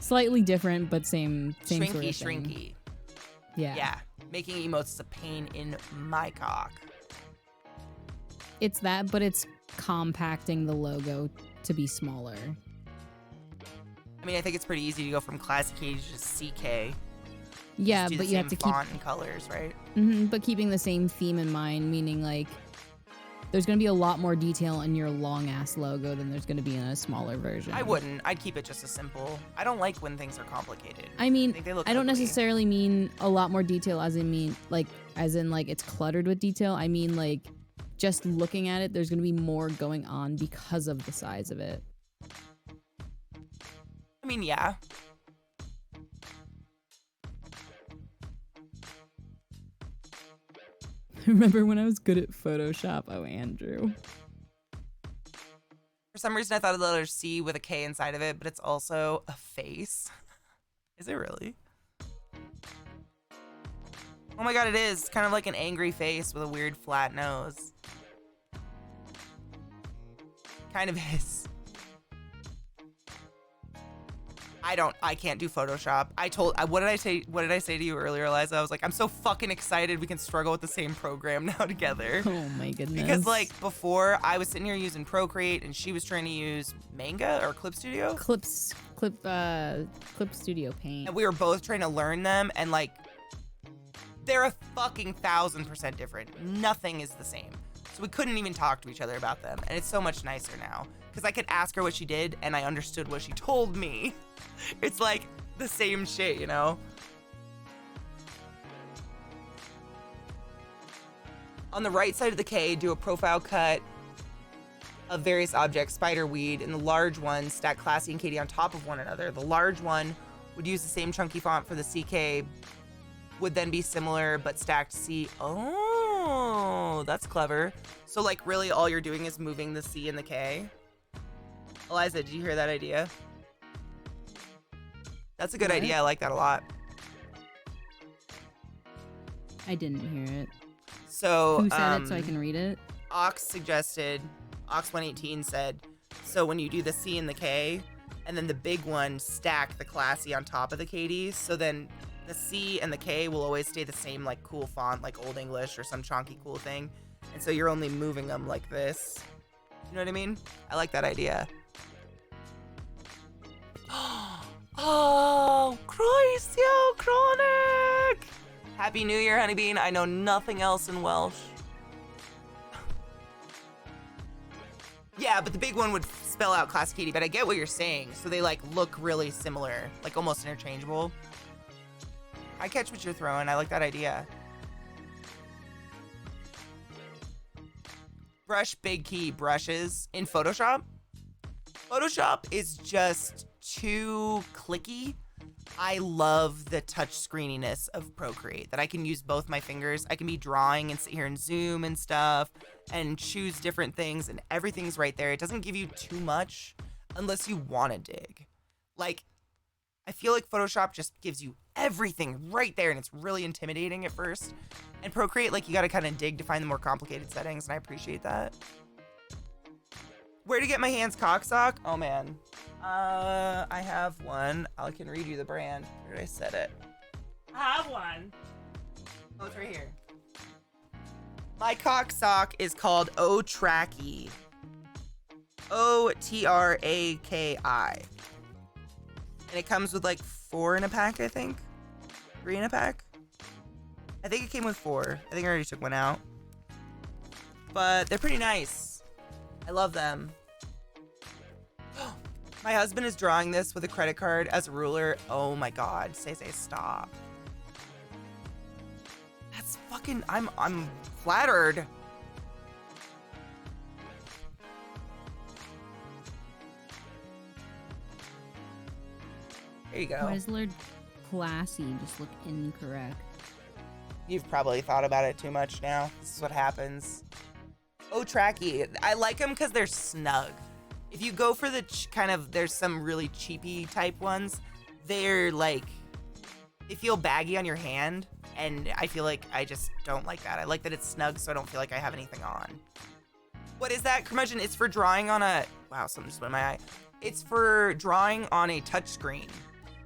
Slightly different, but same Shrinky, sort of thing. shrinky. Yeah. Yeah, making emotes is a pain in my cock. It's that, but it's compacting the logo to be smaller. I mean, I think it's pretty easy to go from ClassyKatie to CK. Yeah, Just do but the you have same to keep font and colors, right? but keeping the same theme in mind, meaning like there's going to be a lot more detail in your long ass logo than there's going to be in a smaller version. I wouldn't. I'd keep it just as simple. I don't like when things are complicated. I mean, think they look I don't ugly. necessarily mean a lot more detail as in it's cluttered with detail. I mean like just looking at it, there's going to be more going on because of the size of it. I mean, yeah. Remember when I was good at Photoshop? Oh, Andrew. For some reason, I thought of the letter C with a K inside of it, but it's also a face. Is it really? Oh my god, it is. It's kind of like an angry face with a weird flat nose. Kind of is. I can't do Photoshop. What did I say to you earlier, Eliza? I was like, I'm so fucking excited we can struggle with the same program now together. Oh my goodness. Because like before, I was sitting here using Procreate and she was trying to use Manga or Clip Studio. Clip Studio Paint. And we were both trying to learn them, and like, they're a fucking 1000% different. Nothing is the same. So we couldn't even talk to each other about them, and it's so much nicer now. Because I could ask her what she did, and I understood what she told me. It's like the same shit, you know? On the right side of the K, do a profile cut of various objects, spider weed, and the large one stack Classy and Katie on top of one another. The large one would use the same chunky font for the CK, would then be similar but stacked C. Oh, that's clever. So like really all you're doing is moving the C and the K. Eliza, did you hear that idea? That's a good idea. I like that a lot. I didn't hear it. So who said it so I can read it? Ox suggested, Ox118 said, so when you do the C and the K, and then the big one, stack the Classy on top of the Katie, so then the C and the K will always stay the same, like cool font, like Old English or some chonky cool thing. And so you're only moving them like this. You know what I mean? I like that idea. Oh, Croeso Chronic! Happy New Year, Honeybean. I know nothing else in Welsh. Yeah, but the big one would spell out ClassyKatie, but I get what you're saying. So they like look really similar, like almost interchangeable. I catch what you're throwing. I like that idea. Brush big key brushes in Photoshop. Photoshop is just too clicky. I love the touch screeniness of Procreate, that I can use both my fingers. I can be drawing and sit here and zoom and stuff and choose different things, and everything's right there. It doesn't give you too much unless you want to dig. Like, I feel like Photoshop just gives you everything right there, and it's really intimidating at first. And Procreate, like, you got to kind of dig to find the more complicated settings, and I appreciate that. Where to get my hands cocksock? Oh, man. I have one. I can read you the brand. Where did I set it? I have one. Oh, it's right here. My cocksock is called O-Traki. O-T-R-A-K-I. And it comes with like 4 in a pack, I think. 3 in a pack. I think it came with 4. I think I already took one out. But they're pretty nice. I love them. My husband is drawing this with a credit card as a ruler. Oh my God. Say, stop. That's fucking, I'm flattered. There you go. Why does the word classy just look incorrect? You've probably thought about it too much now. This is what happens. Oh, Tracky. I like them because they're snug. If you go for the kind of, there's some really cheapy type ones. They're like, they feel baggy on your hand. And I feel like I just don't like that. I like that it's snug so I don't feel like I have anything on. What is that, Curmudgeon? It's for drawing on a, wow, something just went in my eye. It's for drawing on a touchscreen.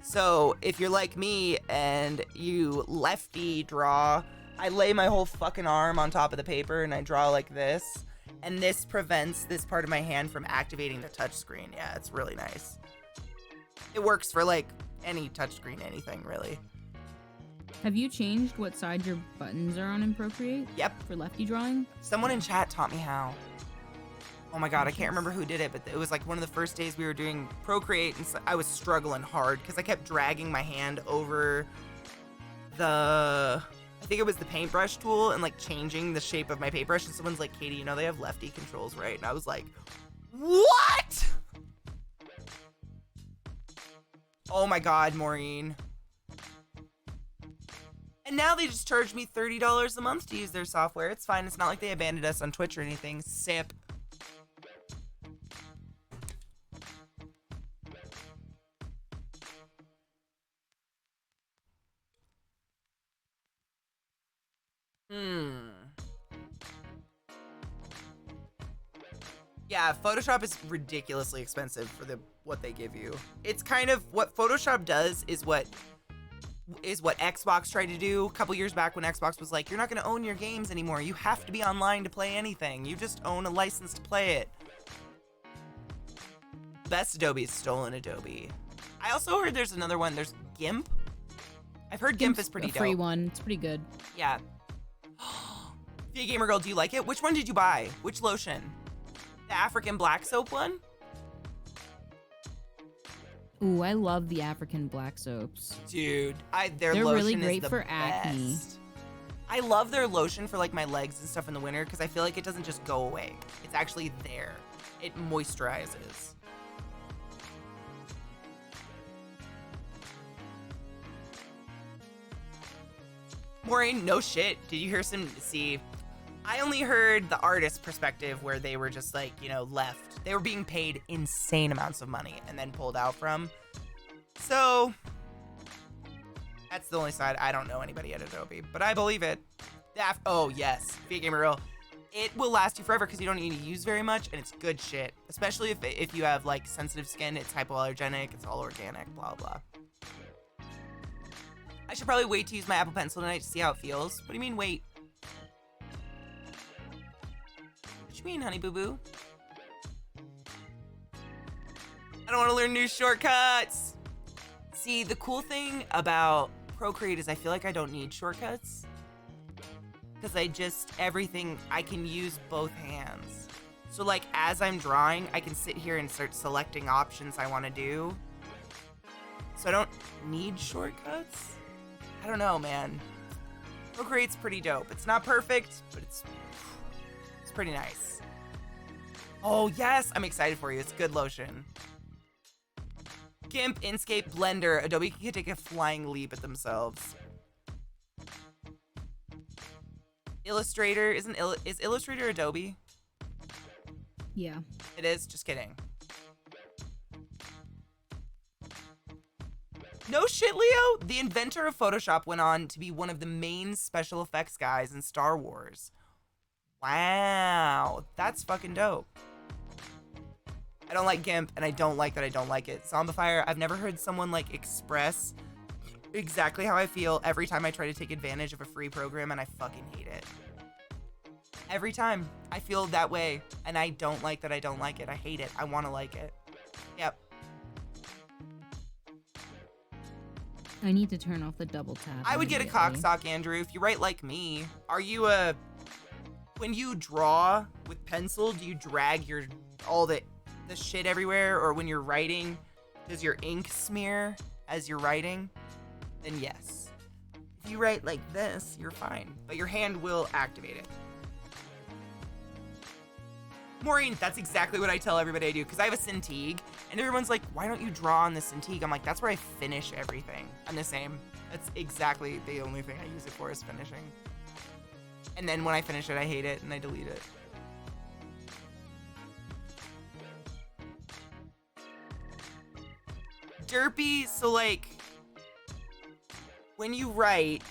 So if you're like me and you lefty draw, I lay my whole fucking arm on top of the paper and I draw like this. And this prevents this part of my hand from activating the touchscreen. Yeah, it's really nice. It works for like any touchscreen, anything really. Have you changed what side your buttons are on in Procreate? Yep. For lefty drawing? Someone in chat taught me how. Oh my God, I can't remember who did it, but it was like one of the first days we were doing Procreate, and so I was struggling hard because I kept dragging my hand over the, I think it was the paintbrush tool, and like changing the shape of my paintbrush, and someone's like, Katie, you know they have lefty controls, right? And I was like, what? Oh my God, Maureen. And now they just charge me $30 a month to use their software. It's fine. It's not like they abandoned us on Twitch or anything. Sip. Yeah, Photoshop is ridiculously expensive for what they give you. It's kind of what Photoshop does is what Xbox tried to do a couple years back when Xbox was like, you're not going to own your games anymore. You have to be online to play anything. You just own a license to play it. Best Adobe is stolen Adobe. I also heard there's another one. There's GIMP. I've heard GIMP is pretty dope. Free one. It's pretty good. Yeah. Via Gamer Girl, do you like it? Which one did you buy? Which lotion? The African black soap one? Ooh, I love the African black soaps. Dude, their They're lotion really is great the for best. acne. I love their lotion for like my legs and stuff in the winter because I feel like it doesn't just go away. It's actually there. It moisturizes. Maureen, no shit. Did you hear see, I only heard the artist perspective where they were just like, you know, left. They were being paid insane amounts of money and then pulled out from. So that's the only side. I don't know anybody at Adobe, but I believe it. Oh yes, Via Gamer Girl. It will last you forever because you don't need to use very much, and it's good shit. Especially if you have like sensitive skin, it's hypoallergenic, it's all organic, blah blah. I should probably wait to use my Apple Pencil tonight to see how it feels. What do you mean wait? What you mean, honey boo boo? I don't want to learn new shortcuts. See, the cool thing about Procreate is I feel like I don't need shortcuts. Because everything, I can use both hands. So like as I'm drawing, I can sit here and start selecting options I want to do. So I don't need shortcuts. I don't know, man. Procreate's pretty dope. It's not perfect, but it's pretty nice. Oh, yes. I'm excited for you. It's good lotion. GIMP, Inkscape, Blender. Adobe can take a flying leap at themselves. Illustrator. Is Illustrator Adobe? Yeah. It is? Just kidding. No shit, Leo. The inventor of Photoshop went on to be one of the main special effects guys in Star Wars. Wow. That's fucking dope. I don't like GIMP, and I don't like that I don't like it. Zombifier, I've never heard someone like express exactly how I feel every time I try to take advantage of a free program, and I fucking hate it. Every time I feel that way, and I don't like that I don't like it. I hate it. I want to like it. Yep. I need to turn off the double tap. I would get a cocksock, Andrew. If you write like me, are you when you draw with pencil, do you drag all the shit everywhere? Or when you're writing, does your ink smear as you're writing? Then yes. If you write like this, you're fine. But your hand will activate it. Maureen, that's exactly what I tell everybody I do, because I have a Cintiq, and everyone's like, why don't you draw on the Cintiq? I'm like, that's where I finish everything. I'm the same. That's exactly the only thing I use it for is finishing. And then when I finish it, I hate it, and I delete it. Derpy, so like, when you write,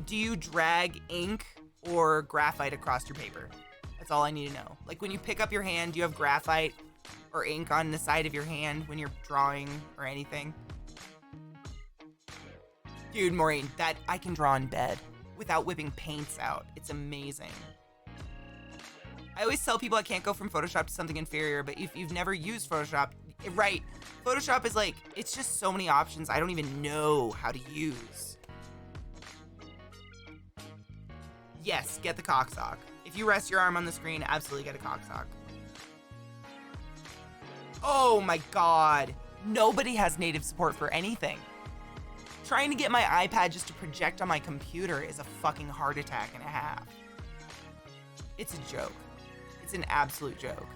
do you drag ink or graphite across your paper? That's all I need to know. Like when you pick up your hand, do you have graphite or ink on the side of your hand when you're drawing or anything? Dude, Maureen, that I can draw in bed without whipping paints out. It's amazing. I always tell people I can't go from Photoshop to something inferior, but if you've never used Photoshop, right, Photoshop is like, it's just so many options I don't even know how to use. Yes, get the cocksock. If you rest your arm on the screen, absolutely get a cocksock. Oh my god. Nobody has native support for anything. Trying to get my iPad just to project on my computer is a fucking heart attack and a half. It's a joke. It's an absolute joke.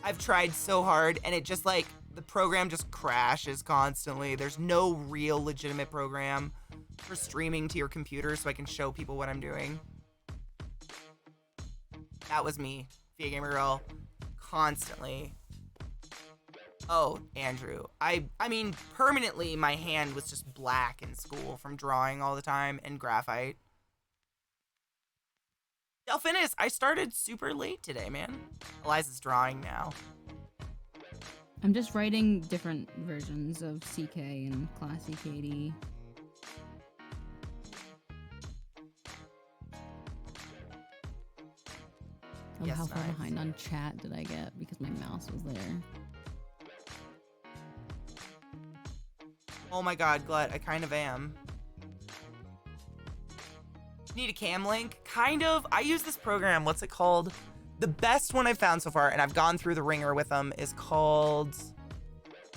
I've tried so hard, and it just like, the program just crashes constantly. There's no real legitimate program for streaming to your computer so I can show people what I'm doing. That was me, Via Gamer Girl, constantly. Oh, Andrew. I mean, permanently my hand was just black in school from drawing all the time and graphite. Delphinus, I started super late today, man. Eliza's drawing now. I'm just writing different versions of CK and ClassyKatie. Oh, Yes, how far nice. behind on chat did I get because my mouse was there? Oh my god, Glut, I kind of am. Need a cam link? Kind of. I use this program. What's it called? The best one I've found so far, and I've gone through the ringer with them, is called...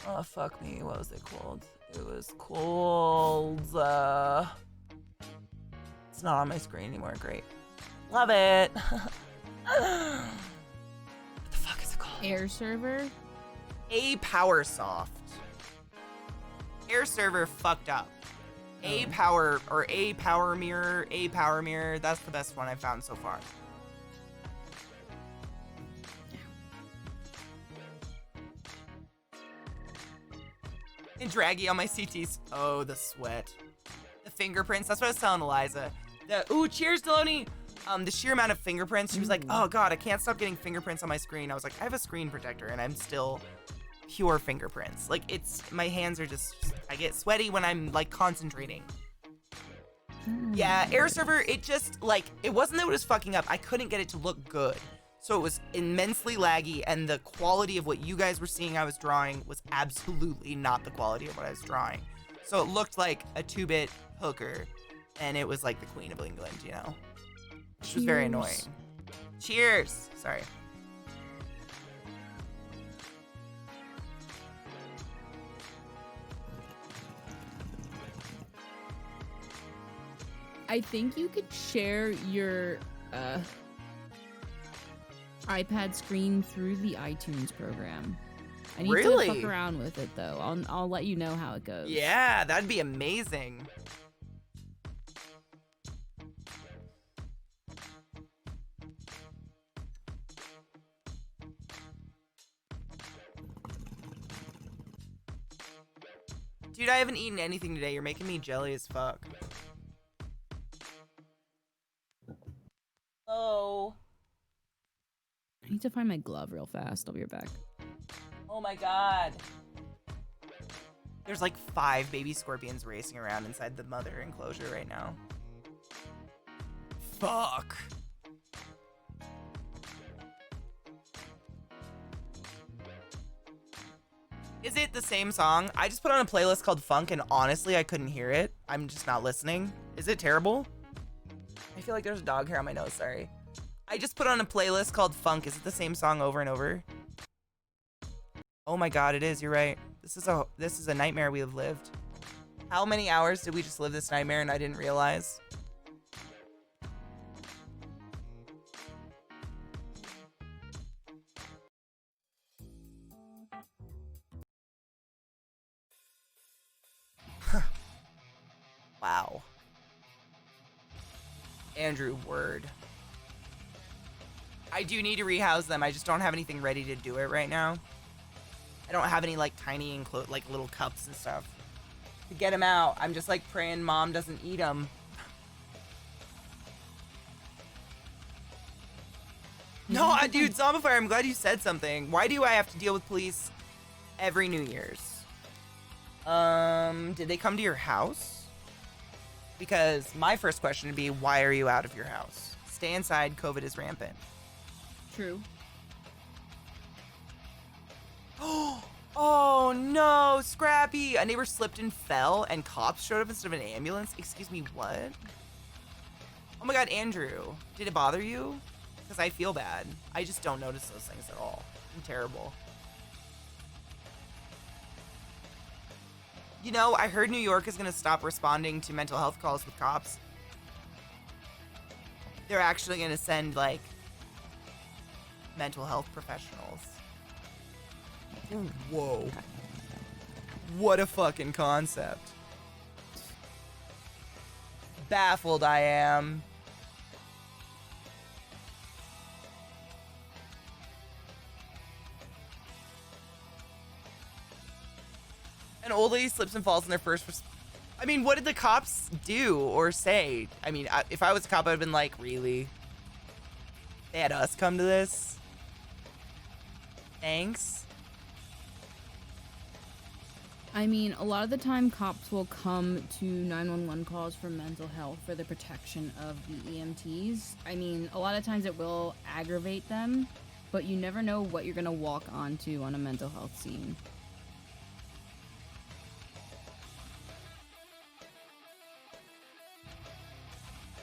Oh, fuck me. What was it called? It was called... It's not on my screen anymore. Great. Love it. What the fuck is it called? Air server? A PowerSoft. Air server fucked up. A Power or A Power Mirror, A Power Mirror. That's the best one I've found so far. And draggy on my CTs. Oh, the sweat. The fingerprints. That's what I was telling Eliza. Ooh, cheers, Delony. The sheer amount of fingerprints. She was like, oh god, I can't stop getting fingerprints on my screen. I was like, I have a screen protector and I'm still pure fingerprints. Like, my hands are just, I get sweaty when I'm like concentrating. Yeah, Air Server, it just like, it wasn't that it was fucking up. I couldn't get it to look good. So it was immensely laggy, and the quality of what you guys were seeing I was drawing was absolutely not the quality of what I was drawing. So it looked like a 2-bit hooker, and it was like the Queen of England, you know? Which was very annoying. Cheers! Sorry. I think you could share your iPad screen through the iTunes program. I need Really? to fuck around with it though. I'll let you know how it goes. Yeah, that'd be amazing. Dude, I haven't eaten anything today. You're making me jelly as fuck. Oh. I need to find my glove real fast. I'll be right back. Oh my god. There's like 5 baby scorpions racing around inside the mother enclosure right now. Fuck. Is it the same song? I just put on a playlist called Funk and honestly I couldn't hear it. I'm just not listening. Is it terrible? I feel like there's a dog hair on my nose, sorry. I just put on a playlist called Funk. Is it the same song over and over? Oh my god, it is. You're right. This is a nightmare we have lived. How many hours did we just live this nightmare and I didn't realize? Wow. Andrew, word. I do need to rehouse them. I just don't have anything ready to do it right now. I don't have any like tiny like little cups and stuff to get them out. I'm just like praying mom doesn't eat them. No, dude, Zombifier, I'm glad you said something. Why do I have to deal with police every New Year's? Did they come to your house? Because my first question would be, why are you out of your house? Stay inside, COVID is rampant. True. Oh no, Scrappy! A neighbor slipped and fell and cops showed up instead of an ambulance? Excuse me, what? Oh my god, Andrew. Did it bother you? Because I feel bad. I just don't notice those things at all. I'm terrible. You know, I heard New York is going to stop responding to mental health calls with cops. They're actually going to send, like, mental health professionals. Ooh, whoa. What a fucking concept. Baffled I am. An old lady slips and falls in their first... I mean, what did the cops do or say? I mean, if I was a cop, I'd have been like, really? They had us come to this? Thanks? I mean, a lot of the time cops will come to 911 calls for mental health for the protection of the EMTs. I mean, a lot of times it will aggravate them, but you never know what you're gonna walk onto on a mental health scene.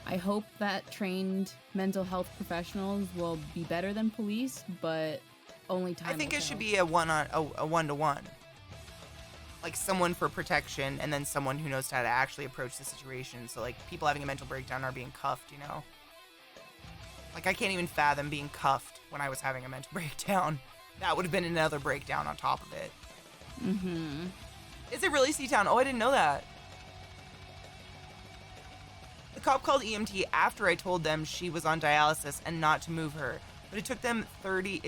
I hope that trained mental health professionals will be better than police, but only time I think will it should tell. be a one-to-one. Like someone for protection and then someone who knows how to actually approach the situation. So like people having a mental breakdown are being cuffed, you know? Like I can't even fathom being cuffed when I was having a mental breakdown. That would have been another breakdown on top of it. Mm-hmm. Is it really C-Town? Oh, I didn't know that. The cop called EMT after I told them she was on dialysis and not to move her. But it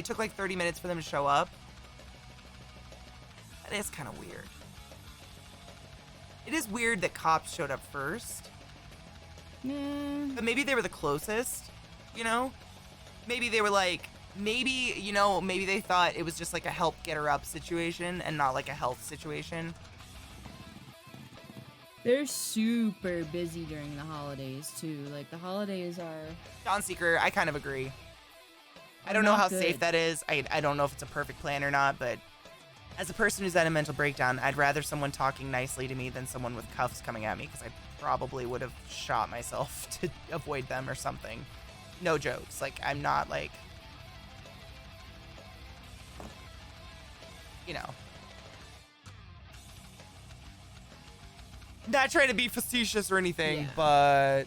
took like 30 minutes for them to show up. That is kind of weird. It is weird that cops showed up first. Yeah. But maybe they were the closest, you know? Maybe they were like, maybe they thought it was just like a help get her up situation and not like a health situation. They're super busy during the holidays, too. Like, the holidays are... Dawn Seeker, I kind of agree. I don't know how safe that is. I don't know if it's a perfect plan or not, but as a person who's had a mental breakdown, I'd rather someone talking nicely to me than someone with cuffs coming at me, because I probably would have shot myself to avoid them or something. No jokes. Like, I'm not, like... You know... Not trying to be facetious or anything, Yeah. but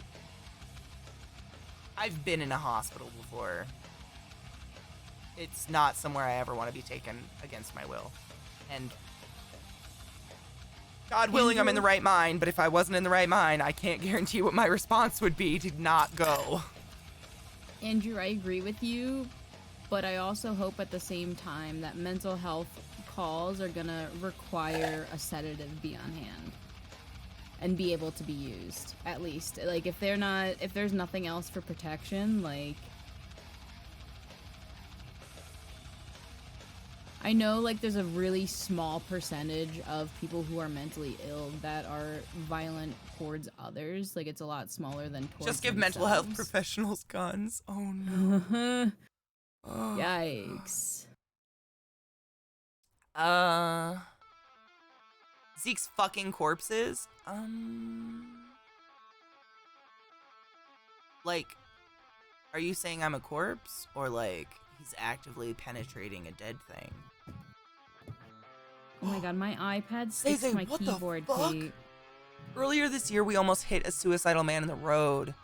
I've been in a hospital before. it's not somewhere I ever want to be taken against my will. And God willing, I'm in the right mind, but if I wasn't in the right mind, I can't guarantee what my response would be to not go. Andrew, I agree with you, but I also hope at the same time that mental health calls are gonna require a sedative be on hand and be able to be used, at least. Like, if there's nothing else for protection, like, I know, like, there's a really small percentage of people who are mentally ill that are violent towards others. Like, it's a lot smaller than towards Just give themselves. mental health professionals guns. Oh no. Yikes. Zeke's fucking corpses. Like, are you saying I'm a corpse, or like he's actively penetrating a dead thing? Oh my god, my iPad sticks to my what keyboard, the fuck? Kate. Earlier this year, we almost hit a suicidal man in the road.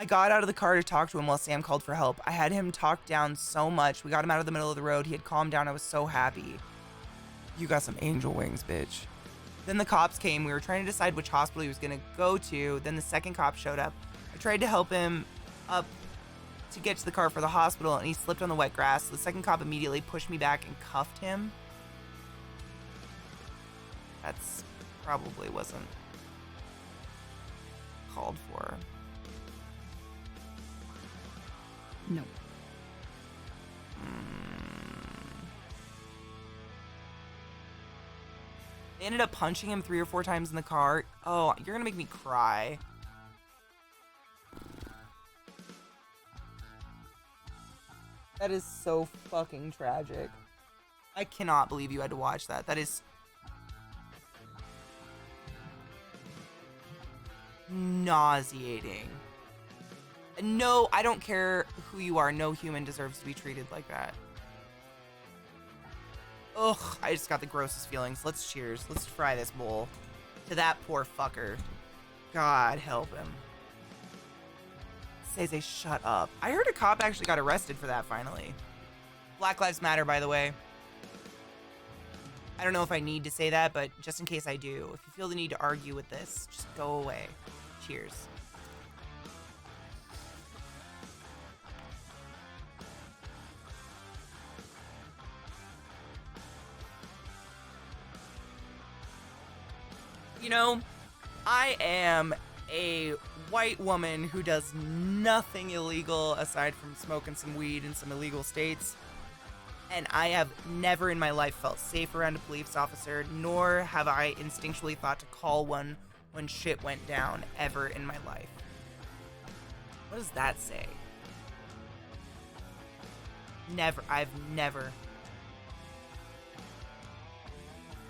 I got out of the car to talk to him while Sam called for help. I had him talk down so much. We got him out of the middle of the road. He had calmed down. I was so happy. You got some angel wings, bitch. Then the cops came. We were trying to decide which hospital he was going to go to. Then the second cop showed up. I tried to help him up to get to the car for the hospital, and he slipped on the wet grass. The second cop immediately pushed me back and cuffed him. That's probably wasn't called for. No. They ended up punching him 3 or 4 times in the car. Oh, you're gonna make me cry. That is so fucking tragic. I cannot believe you had to watch that. That is nauseating. No, I don't care who you are. No human deserves to be treated like that. Ugh, I just got the grossest feelings. Let's cheers. Let's fry this bowl. To that poor fucker. God help him. Say, shut up. I heard a cop actually got arrested for that finally. Black Lives Matter, by the way. I don't know if I need to say that, but just in case I do, if you feel the need to argue with this, just go away. Cheers. You know, I am a white woman who does nothing illegal aside from smoking some weed in some illegal states. And I have never in my life felt safe around a police officer, nor have I instinctually thought to call one when shit went down ever in my life. What does that say? Never. I've never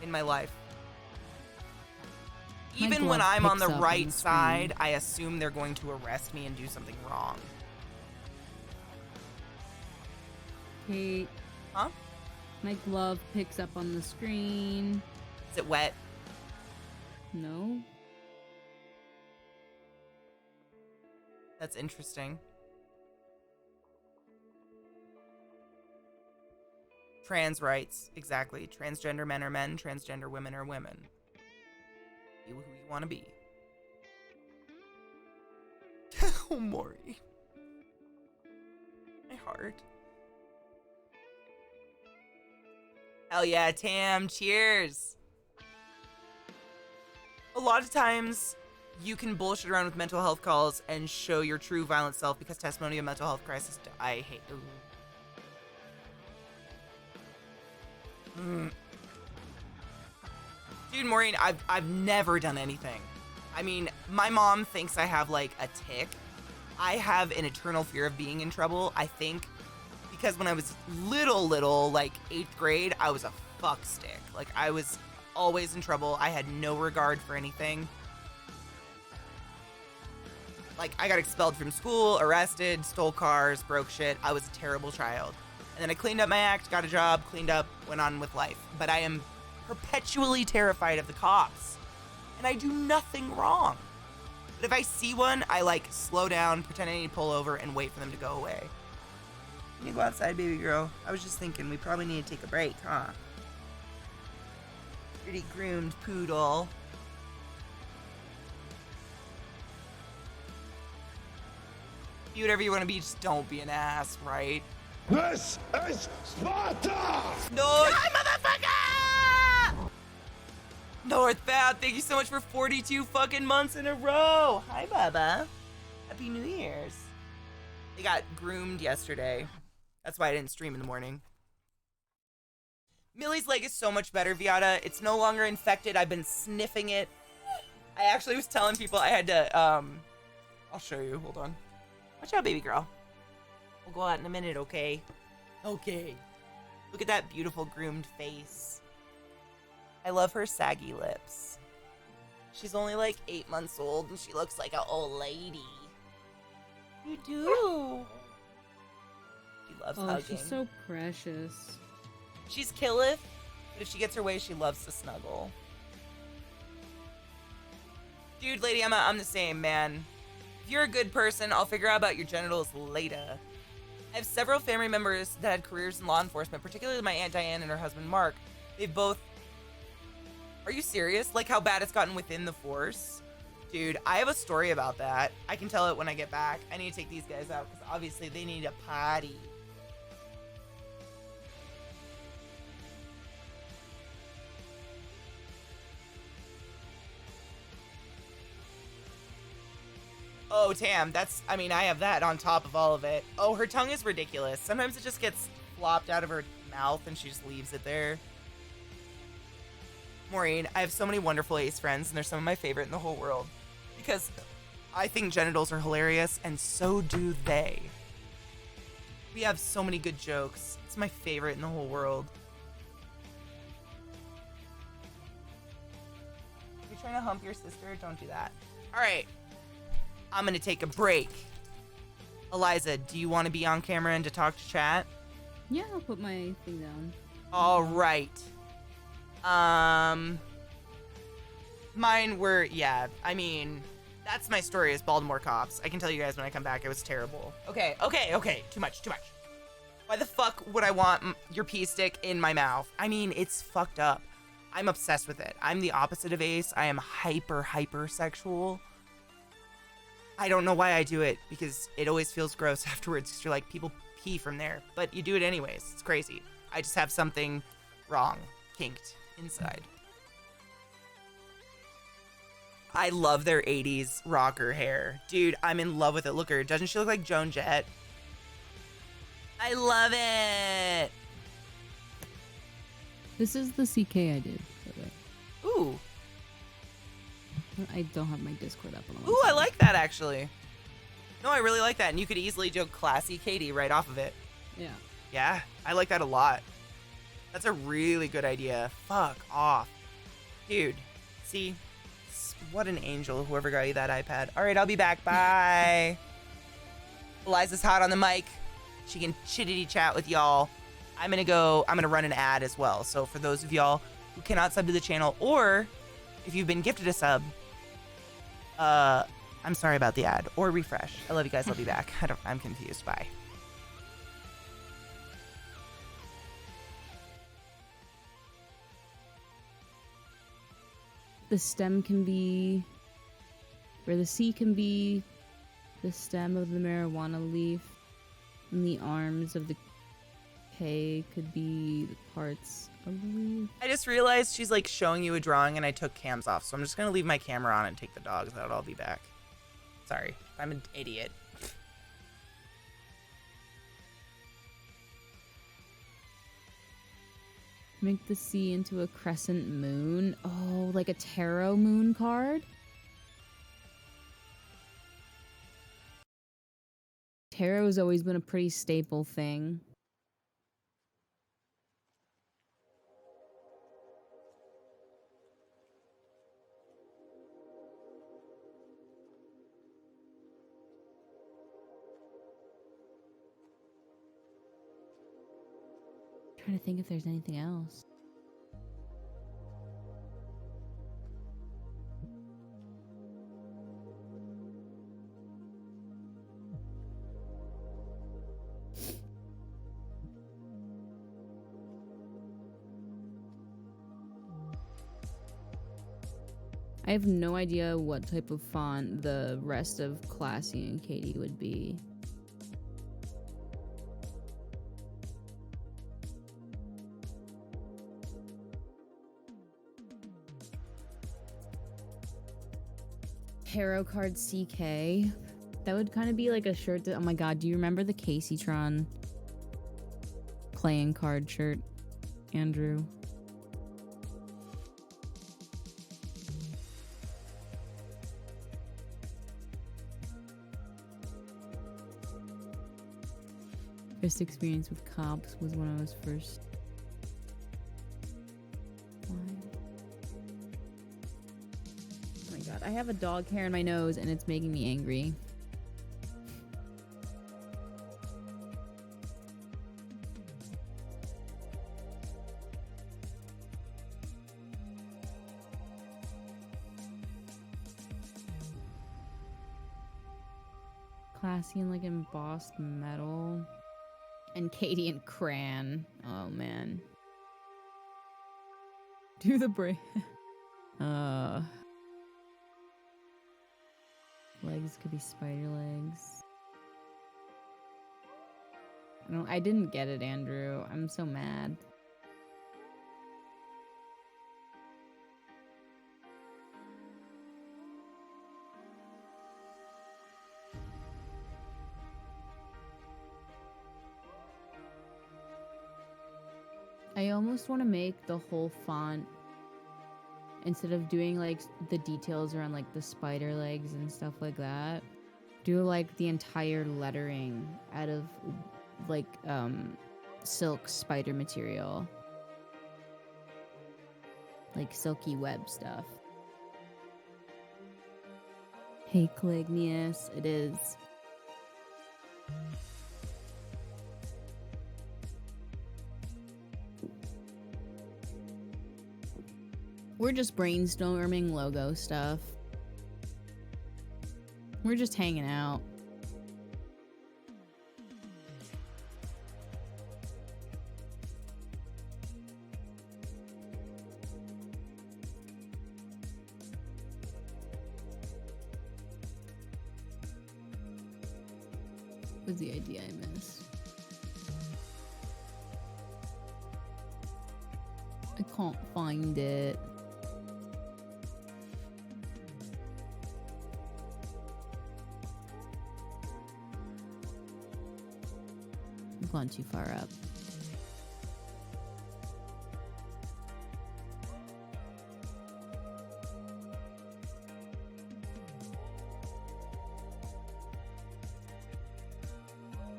in my life. Even when I'm on the right side, I assume they're going to arrest me and do something wrong. Kate. Huh? My glove picks up on the screen. Is it wet? No. That's interesting. Trans rights, exactly. Transgender men are men, transgender women are women. Be who you want to be. Oh, Maury. My heart. Hell yeah, Tam. Cheers. A lot of times, you can bullshit around with mental health calls and show your true violent self because testimony of mental health crisis. I hate. Dude, Maureen, I've never done anything. I mean, my mom thinks I have like a tick. I have an eternal fear of being in trouble. I think because when I was little, like 8th grade, I was a fuck stick. Like I was always in trouble. I had no regard for anything. Like I got expelled from school, arrested, stole cars, broke shit. I was a terrible child. And then I cleaned up my act, got a job, cleaned up, went on with life. But I am perpetually terrified of the cops. And I do nothing wrong. But if I see one, I like slow down, pretend I need to pull over, and wait for them to go away. You need to go outside, baby girl. I was just thinking we probably need to take a break, huh? Pretty groomed poodle. Be whatever you want to be, just don't be an ass, right? This is Sparta! No, motherfucker! Northbound, thank you so much for 42 fucking months in a row. Hi, Bubba. Happy New Year's. They got groomed yesterday. That's why I didn't stream in the morning. Millie's leg is so much better, Viata. It's no longer infected. I've been sniffing it. I actually was telling people I had to, I'll show you. Hold on. Watch out, baby girl. We'll go out in a minute, okay? Okay. Look at that beautiful groomed face. I love her saggy lips. She's only like 8 months old and she looks like an old lady. You do. She loves hugging. She's so precious. She's killeth, but if she gets her way, she loves to snuggle. Dude, lady, I'm the same, man. If you're a good person, I'll figure out about your genitals later. I have several family members that had careers in law enforcement, particularly my Aunt Diane and her husband Mark. They've both... Are you serious? Like how bad it's gotten within the force? Dude, I have a story about that. I can tell it when I get back. I need to take these guys out because obviously they need a potty. Oh, Tam, that's, I mean, I have that on top of all of it. Oh, her tongue is ridiculous. Sometimes it just gets flopped out of her mouth and she just leaves it there. Maureen, I have so many wonderful ace friends and they're some of my favorite in the whole world. Because I think genitals are hilarious and so do they. We have so many good jokes. It's my favorite in the whole world. You're trying to hump your sister? Don't do that. All right. I'm gonna take a break. Eliza, do you want to be on camera and to talk to chat? Yeah, I'll put my thing down. All right. Mine were, yeah, I mean, that's my story as Baltimore cops. I can tell you guys when I come back, it was terrible. Okay. Too much. Why the fuck would I want your pee stick in my mouth? I mean, it's fucked up. I'm obsessed with it. I'm the opposite of Ace. I am hyper sexual. I don't know why I do it because it always feels gross afterwards because you're like, people pee from there, but you do it anyways. It's crazy. I just have something wrong, kinked inside. I love their 80s rocker hair. Dude, I'm in love with it. Look at her. Doesn't she look like Joan Jett? I love it. This is the CK I did. By the way. Ooh. I don't have my Discord up. Ooh, I like that actually. No, I really like that. And you could easily do ClassyKatie right off of it. Yeah. Yeah, I like that a lot. That's a really good idea. Fuck off. Dude, see? What an angel, whoever got you that iPad. All right, I'll be back. Bye. Eliza's hot on the mic. She can chittity chat with y'all. I'm gonna run an ad as well. So for those of y'all who cannot sub to the channel, or if you've been gifted a sub, I'm sorry about the ad. Or refresh. I love you guys. I'll be back. I'm confused. Bye. The stem can be, where the C can be the stem of the marijuana leaf, and the arms of the K could be the parts of the leaf. I just realized she's like showing you a drawing and I took cams off, so I'm just gonna leave my camera on and take the dogs out. I'll be back. Sorry, I'm an idiot. Make the C into a crescent moon. Oh, like a tarot moon card? Tarot has always been a pretty staple thing. Trying to think if there's anything else. I have no idea what type of font the rest of Classy and Katie would be. Hero card CK. That would kind of be like a shirt that, oh my god, do you remember the CaseyTron playing card shirt, Andrew? First experience with cops was when I was first. Why? Oh my god, I have a dog hair in my nose and it's making me angry. Classy and like embossed metal. And Katie and Cran. Oh man. Do the brain. Legs could be spider legs. I didn't get it, Andrew. I'm so mad. I almost want to make the whole font, instead of doing like the details around like the spider legs and stuff like that, do like the entire lettering out of like silk spider material, like silky web stuff. Hey Clignius, it is. We're just brainstorming logo stuff. We're just hanging out. What's the idea I missed? I can't find it. I've gone too far up.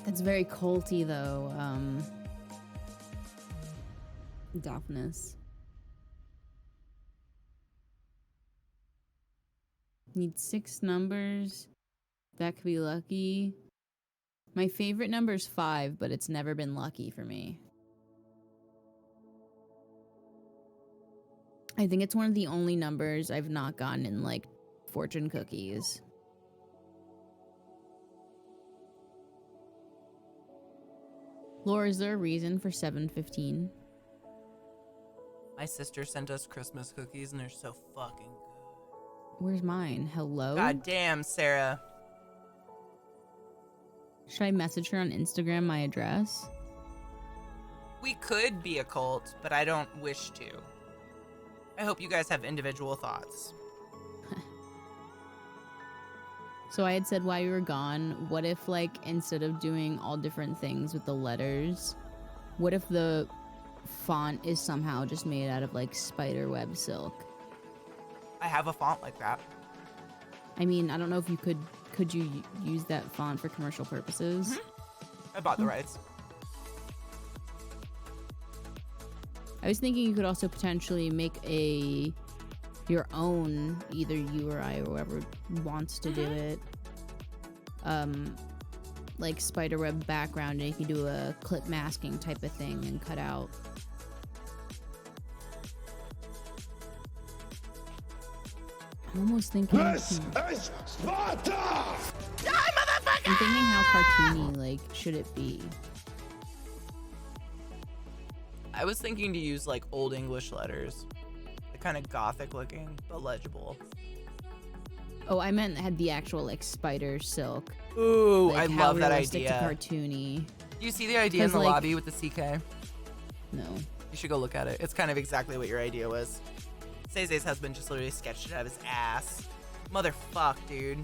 That's very culty though, Daphnis. Need 6 numbers. That could be lucky. My favorite number is 5, but it's never been lucky for me. I think it's one of the only numbers I've not gotten in like fortune cookies. Laura, is there a reason for 715? My sister sent us Christmas cookies and they're so fucking good. Where's mine? Hello? God damn, Sarah. Should I message her on Instagram my address? We could be a cult, but I don't wish to. I hope you guys have individual thoughts. So I had said while you were gone, what if like instead of doing all different things with the letters, what if the font is somehow just made out of like spiderweb silk? I have a font like that. I mean, I don't know if you could you use that font for commercial purposes? Mm-hmm. I bought the rights. I was thinking you could also potentially make your own, either you or I or whoever wants to do it, like spiderweb background, and you can do a clip masking type of thing and cut out. I'm almost thinking. This is Sparta! Die, motherfucker! I'm thinking how cartoony like should it be? I was thinking to use like old English letters, the kind of gothic looking but legible. Oh, I meant had the actual like spider silk. Ooh, Like, I how love that realistic idea. to cartoony. Do you see the idea in 'Cause, the like- lobby with the CK? No. You should go look at it. It's kind of exactly what your idea was. Zay's husband just literally sketched it out of his ass. Motherfuck, dude.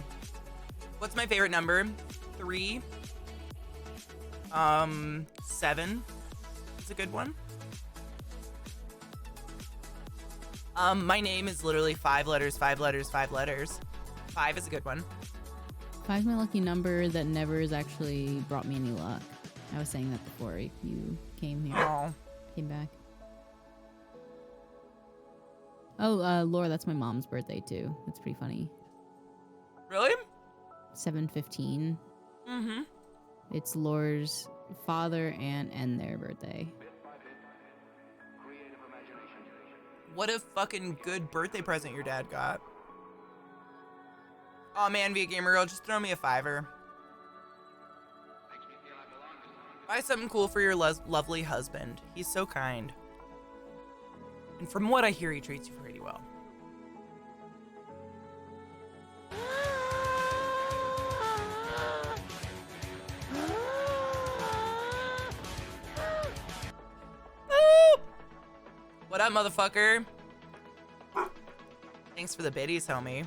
What's my favorite number? 3. 7 is a good one. My name is literally 5 letters, 5 letters, 5 letters. 5 is a good one. 5's my lucky number that never has actually brought me any luck. I was saying that before you came here. Oh. Came back. Oh, Laura, that's my mom's birthday too. That's pretty funny. Really? 7/15. Mm-hmm. It's Laura's father and their birthday. What a fucking good birthday present your dad got. Oh man, Via Gamer Girl, just throw me a $5. Buy something cool for your lovely husband. He's so kind. And from what I hear, he treats you pretty well. What up, motherfucker? Thanks for the biddies, homie.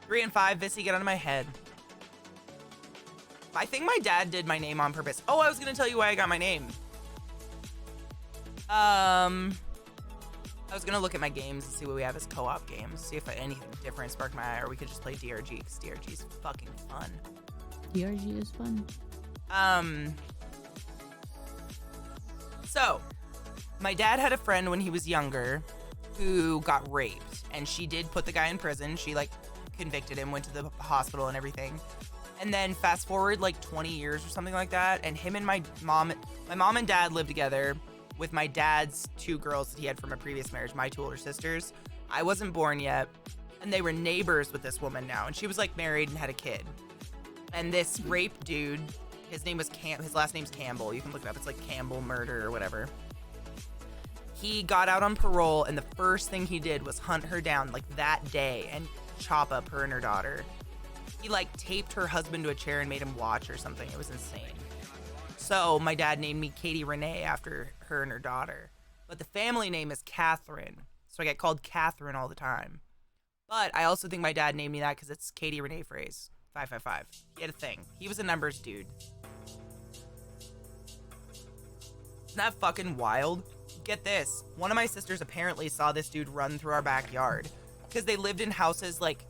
3 and 5, Vissy, get out of my head. I think my dad did my name on purpose. Oh, I was gonna tell you why I got my name. I was gonna look at my games and see what we have as co-op games. See if anything different sparked my eye, or we could just play DRG, because DRG is fucking fun. DRG is fun. So, my dad had a friend when he was younger who got raped, and she did put the guy in prison. She, like, convicted him, went to the hospital and everything. And then fast forward, like, 20 years or something like that, and him and my mom and dad lived together with my dad's 2 girls that he had from a previous marriage, my 2 older sisters. I wasn't born yet, and they were neighbors with this woman now, and she was, like, married and had a kid. And this rape dude, his last name's Campbell. You can look it up. It's like Campbell Murder or whatever. He got out on parole, and the first thing he did was hunt her down, like, that day and chop up her and her daughter. He, like, taped her husband to a chair and made him watch or something. It was insane. So my dad named me Katie Renee after her and her daughter. But the family name is Catherine. So I get called Catherine all the time. But I also think my dad named me that because it's Katie Renee phrase. 555. He had a thing. He was a numbers dude. Isn't that fucking wild? Get this. One of my sisters apparently saw this dude run through our backyard. Because they lived in houses like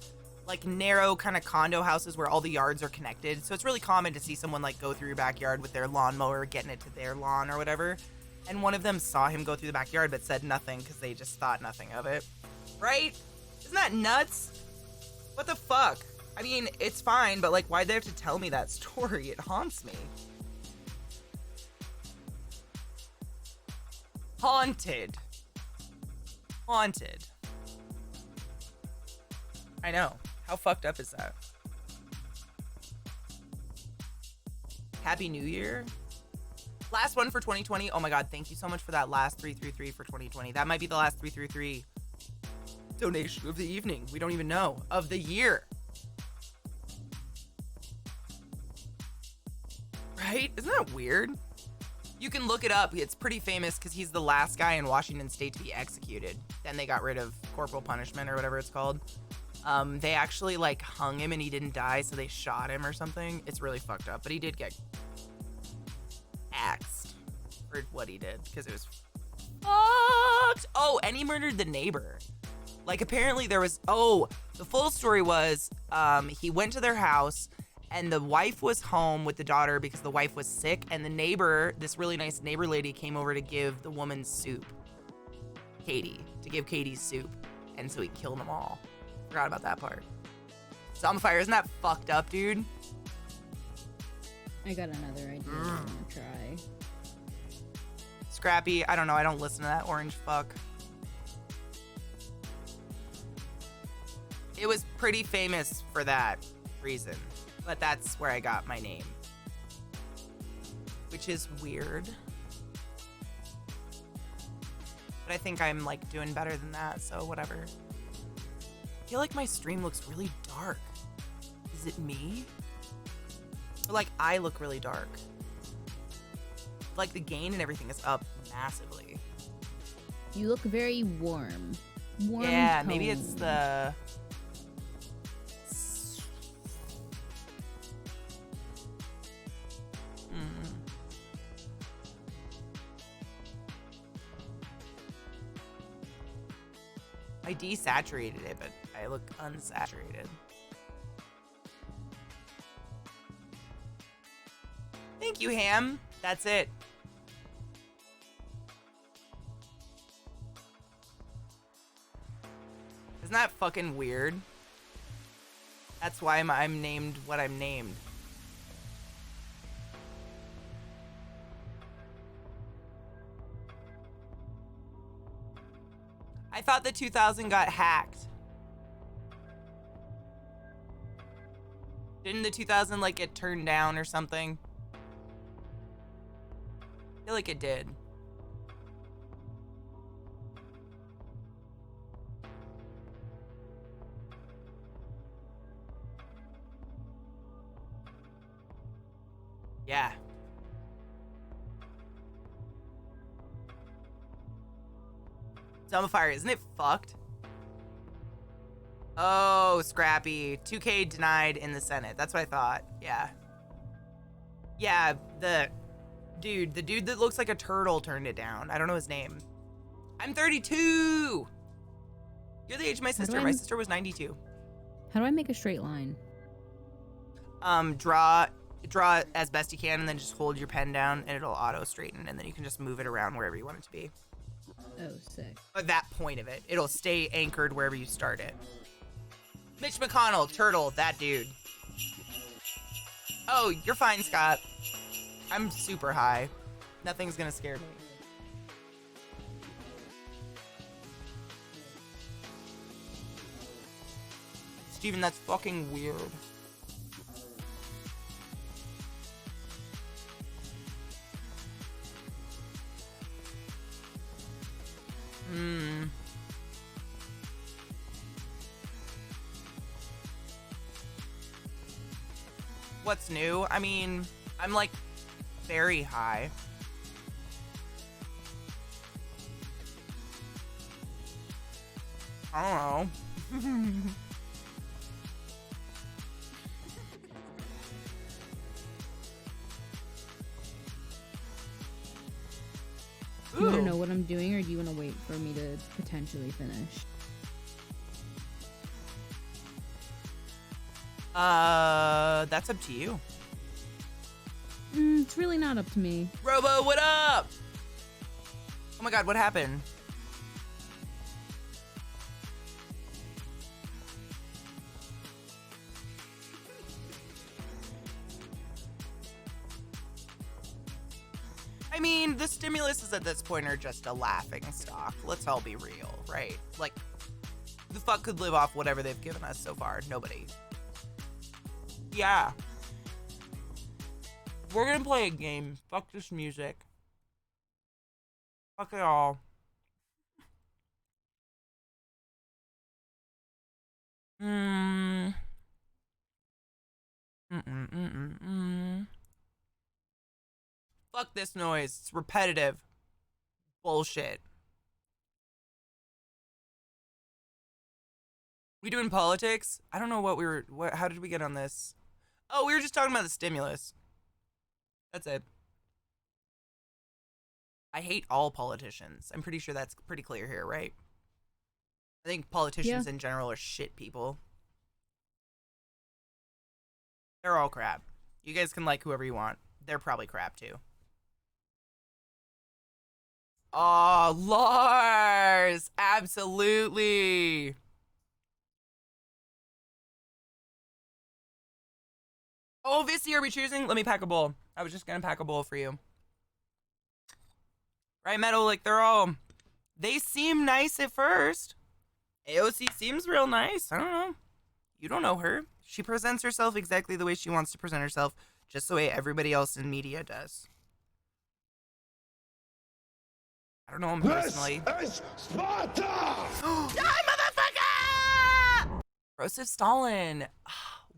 narrow kind of condo houses where all the yards are connected. So it's really common to see someone like go through your backyard with their lawnmower, getting it to their lawn or whatever. And one of them saw him go through the backyard but said nothing because they just thought nothing of it. Right? Isn't that nuts? What the fuck? I mean, it's fine, but like, why'd they have to tell me that story? It haunts me. Haunted. Haunted. I know. How fucked up is that? Happy New Year. Last one for 2020. Oh my god, thank you so much for that last 333 for 2020. That might be the last 333 donation of the evening. We don't even know. Of the year. Right? Isn't that weird? You can look it up. It's pretty famous because he's the last guy in Washington State to be executed. Then they got rid of corporal punishment or whatever it's called. They actually like hung him and he didn't die, so they shot him or something. It's really fucked up, but he did get axed for what he did because it was fucked. Oh, and he murdered the neighbor. Like apparently there was, the full story was he went to their house and the wife was home with the daughter because the wife was sick, and the neighbor, this really nice neighbor lady, came over to give the woman soup. To give Katie's soup. And so he killed them all. Forgot about that part. Zombifire, isn't that fucked up, dude? I got another idea I want to try. Scrappy, I don't know. I don't listen to that orange fuck. It was pretty famous for that reason. But that's where I got my name. Which is weird. But I think I'm like doing better than that, so whatever. I feel like my stream looks really dark. Is it me? Or like I look really dark. Like the gain and everything is up massively. You look very warm. Warm Yeah, tone. maybe it's the... I desaturated it, but I look unsaturated. Thank you, Ham. That's it. Isn't that fucking weird? That's why I'm named what I'm named. I thought the 2000 got hacked. Didn't the 2000 like get turned down or something? I feel like it did. Yeah. Zombifier, isn't it fucked? Oh, Scrappy. 2K denied in the Senate. That's what I thought. Yeah. Yeah, the dude that looks like a turtle turned it down. I don't know his name. I'm 32! You're the age of my sister. My sister was 92. How do I make a straight line? Draw as best you can and then just hold your pen down and it'll auto straighten and then you can just move it around wherever you want it to be. Oh, sick. At that point of it. It'll stay anchored wherever you start it. Mitch McConnell, Turtle, that dude. Oh, you're fine, Scott. I'm super high. Nothing's gonna scare me. Steven, that's fucking weird. What's new? I mean, I'm like very high. I don't know. Do you want to know what I'm doing, or do you want to wait for me to potentially finish? That's up to you. It's really not up to me. Robo, what up? Oh my god, what happened? I mean, the stimuluses at this point are just a laughing stock. Let's all be real, right? Like, the fuck could live off whatever they've given us so far? Nobody. Yeah. We're gonna play a game. Fuck this music. Fuck it all. Fuck this noise. It's repetitive. Bullshit. We doing politics? I don't know what we were. How did we get on this? Oh, we were just talking about the stimulus. That's it. I hate all politicians. I'm pretty sure that's pretty clear here, right? I think politicians in general are shit people. They're all crap. You guys can like whoever you want. They're probably crap too. Oh, Lars! Absolutely! Oh, Vissy, are we choosing? Let me pack a bowl. I was just gonna pack a bowl for you. Right, Metal, like they seem nice at first. AOC seems real nice. I don't know. You don't know her. She presents herself exactly the way she wants to present herself, just the way everybody else in media does. I don't know him personally. This is Sparta! Die, motherfucker! Joseph Stalin.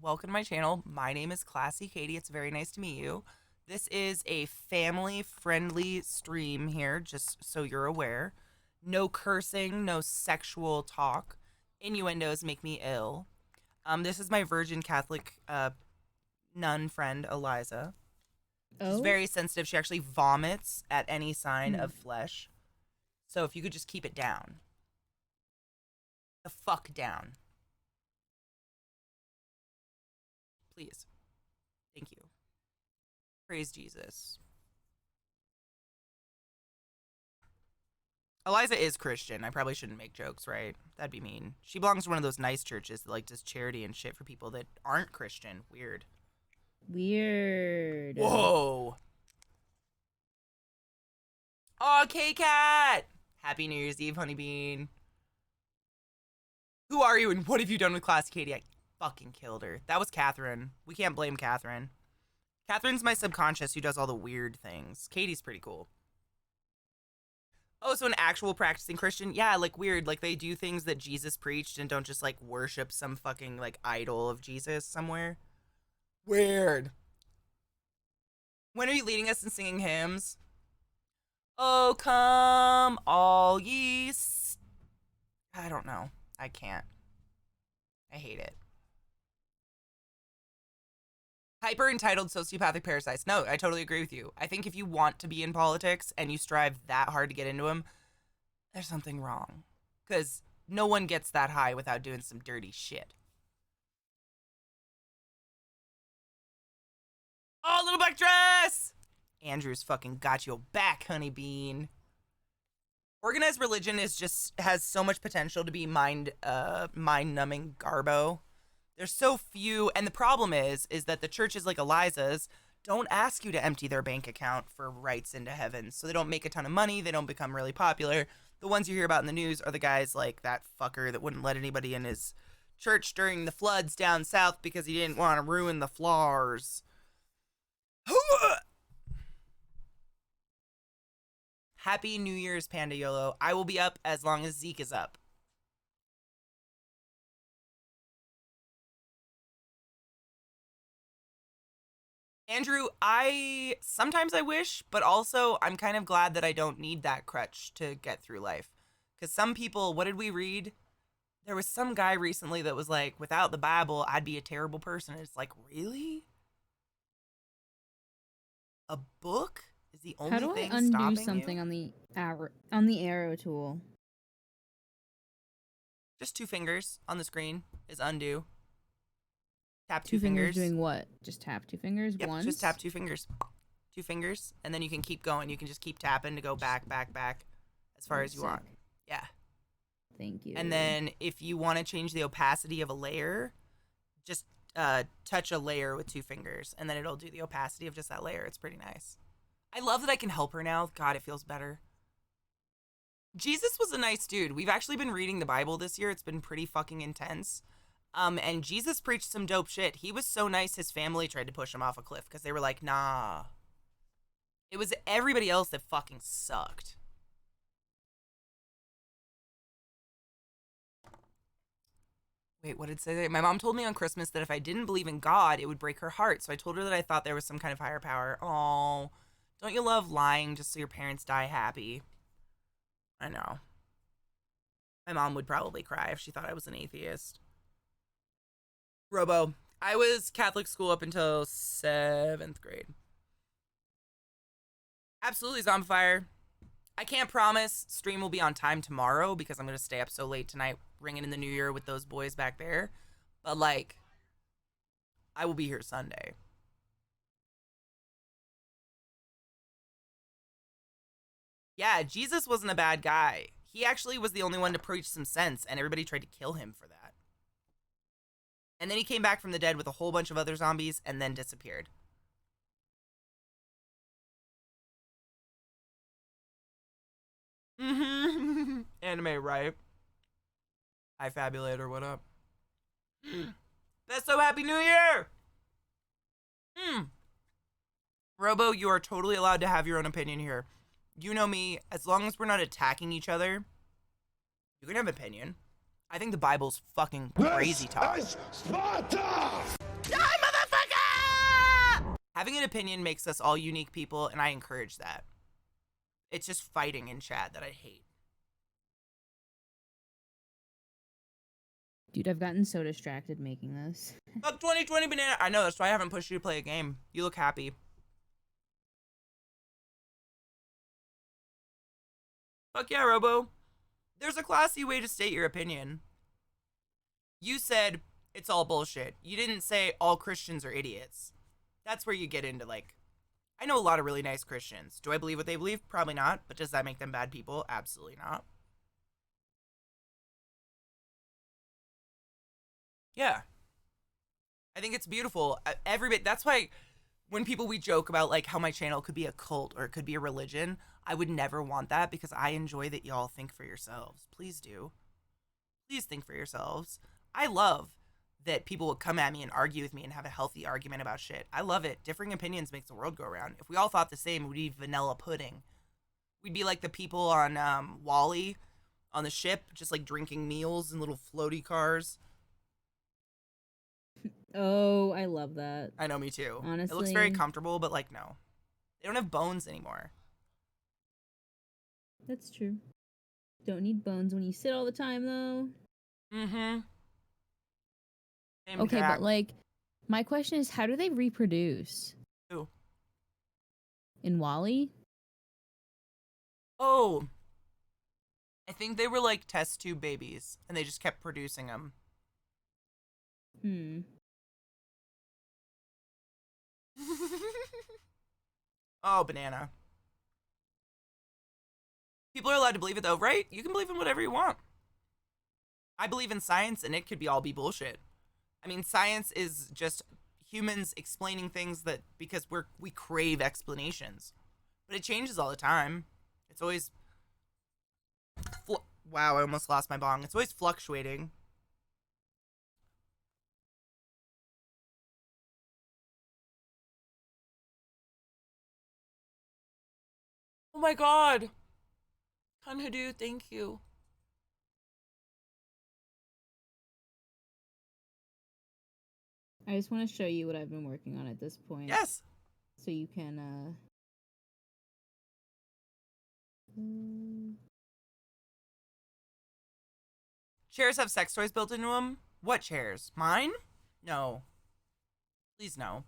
Welcome to my channel. My name is ClassyKatie. It's very nice to meet you. This is a family-friendly stream here, just so you're aware. No cursing, no sexual talk. Innuendos make me ill. This is my virgin Catholic nun friend, Eliza. She's very sensitive. She actually vomits at any sign of flesh. So if you could just keep it down. The fuck down. Please. Thank you. Praise Jesus. Eliza is Christian. I probably shouldn't make jokes, right? That'd be mean. She belongs to one of those nice churches that like does charity and shit for people that aren't Christian. Weird. Weird. Whoa. Oh, K-Cat! Happy New Year's Eve, Honeybean. Who are you and what have you done with ClassyKatie? I fucking killed her. That was Catherine. We can't blame Catherine. Catherine's my subconscious who does all the weird things. Katie's pretty cool. Oh, so an actual practicing Christian? Yeah, like weird. Like they do things that Jesus preached and don't just like worship some fucking like idol of Jesus somewhere. Weird. When are you leading us in singing hymns? Oh, come all ye. I don't know. I can't. I hate it. Hyper entitled sociopathic parasites. No, I totally agree with you. I think if you want to be in politics and you strive that hard to get into them, there's something wrong. Because no one gets that high without doing some dirty shit. Oh, little black dress! Andrew's fucking got your back, honeybean. Organized religion has so much potential to be mind-numbing garbo. There's so few, and the problem is that the churches like Eliza's don't ask you to empty their bank account for rights into heaven, so they don't make a ton of money, they don't become really popular. The ones you hear about in the news are the guys like that fucker that wouldn't let anybody in his church during the floods down south because he didn't want to ruin the flowers. Happy New Year's, Panda YOLO. I will be up as long as Zeke is up. Andrew, sometimes I wish, but also I'm kind of glad that I don't need that crutch to get through life. Because some people, what did we read? There was some guy recently that was like, without the Bible, I'd be a terrible person. It's like, really? A book is the only thing stopping you? How do I undo something on the arrow tool? Just 2 fingers on the screen is undo. Tap two fingers. Doing what? Just tap 2 fingers yep, once? Just tap 2 fingers. 2 fingers, and then you can keep going. You can just keep tapping to go back, back, back as far as you want. Yeah. Thank you. And then if you want to change the opacity of a layer, just touch a layer with 2 fingers, and then it'll do the opacity of just that layer. It's pretty nice. I love that I can help her now. God, it feels better. Jesus was a nice dude. We've actually been reading the Bible this year. It's been pretty fucking intense. And Jesus preached some dope shit. He was so nice, his family tried to push him off a cliff because they were like, nah. It was everybody else that fucking sucked. Wait, what did it say? My mom told me on Christmas that if I didn't believe in God, it would break her heart. So I told her that I thought there was some kind of higher power. Oh, don't you love lying just so your parents die happy? I know. My mom would probably cry if she thought I was an atheist. Robo, I was Catholic school up until 7th grade. Absolutely, Zombifire. I can't promise stream will be on time tomorrow because I'm going to stay up so late tonight ringing in the new year with those boys back there. But, like, I will be here Sunday. Yeah, Jesus wasn't a bad guy. He actually was the only one to preach some sense, and everybody tried to kill him for that. And then he came back from the dead with a whole bunch of other zombies and then disappeared. Anime, right? Hi, Fabulator, what up? That's so Happy New Year! Robo, you are totally allowed to have your own opinion here. You know me, as long as we're not attacking each other, you can have an opinion. I think the Bible's fucking crazy talk. Die, motherfucker! Having an opinion makes us all unique people, and I encourage that. It's just fighting in chat that I hate. Dude, I've gotten so distracted making this. Fuck 2020 banana. I know, that's why I haven't pushed you to play a game. You look happy. Fuck yeah, Robo. There's a classy way to state your opinion. You said it's all bullshit. You didn't say all Christians are idiots. That's where you get into, like, I know a lot of really nice Christians. Do I believe what they believe? Probably not. But does that make them bad people? Absolutely not. Yeah. I think it's beautiful. Everybody, that's why when we joke about like how my channel could be a cult or it could be a religion, I would never want that because I enjoy that y'all think for yourselves. Please do. Please think for yourselves. I love that people would come at me and argue with me and have a healthy argument about shit. I love it. Differing opinions makes the world go around. If we all thought the same, we'd be vanilla pudding. We'd be like the people on Wall-E on the ship, just like drinking meals in little floaty cars. Oh, I love that. I know, me too. Honestly. It looks very comfortable, but like, no. They don't have bones anymore. That's true. Don't need bones when you sit all the time, though. Mm-hmm. Okay, but like, my question is, how do they reproduce? Who? In Wall-E? Oh. I think they were like test tube babies, and they just kept producing them. Oh, banana. People are allowed to believe it though, right? You can believe in whatever you want. I believe in science, and it could be all be bullshit. I mean, science is just humans explaining things that because we crave explanations, but it changes all the time. It's always wow, I almost lost my bong. It's always fluctuating. Oh my god. Kanhadu, thank you. I just want to show you what I've been working on at this point. Yes. So you can, Chairs have sex toys built into them? What chairs? Mine? No. Please no.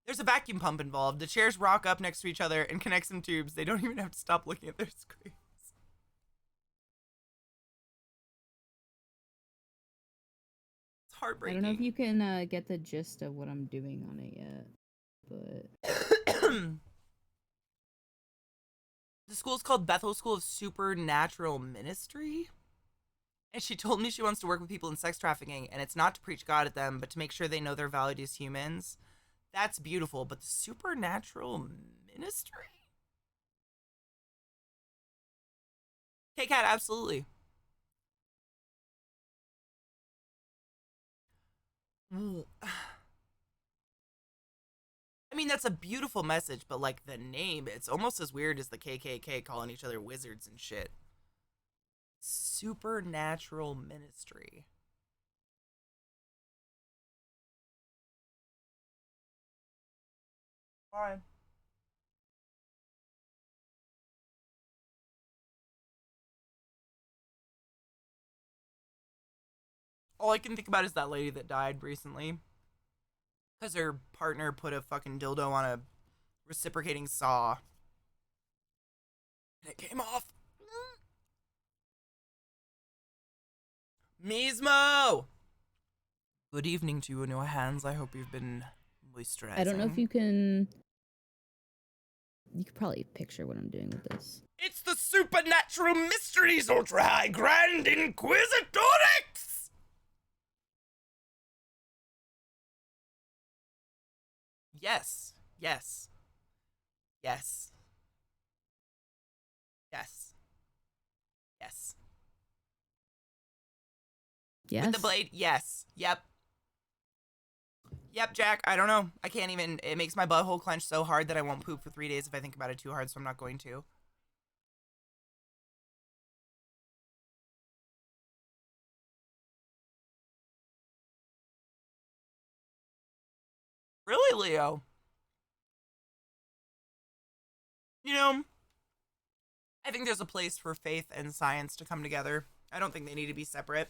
There's a vacuum pump involved. The chairs rock up next to each other and connect some tubes. They don't even have to stop looking at their screens. It's heartbreaking. I don't know if you can get the gist of what I'm doing on it yet, but the school's called Bethel School of Supernatural Ministry. And she told me she wants to work with people in sex trafficking, and it's not to preach God at them, but to make sure they know they're valued as humans. That's beautiful, but the supernatural ministry? K-Cat, absolutely. I mean, that's a beautiful message, but like the name, it's almost as weird as the KKK calling each other wizards and shit. Supernatural ministry. Alright. All I can think about is that lady that died recently. Because her partner put a fucking dildo on a reciprocating saw. And it came off. Mismo! Good evening to you in your hands. I hope you've been moisturizing. I don't know if you can... You could probably picture what I'm doing with this. It's the Supernatural Mysteries Ultra High Grand Inquisitorix! Yes. Yes. Yes. Yes. Yes. Yes. With the blade? Yes. Yep. Yep, Jack. I don't know. I can't even. It makes my butthole clench so hard that I won't poop for 3 days if I think about it too hard, so I'm not going to. Totally, Leo. You know, I think there's a place for faith and science to come together. I don't think they need to be separate.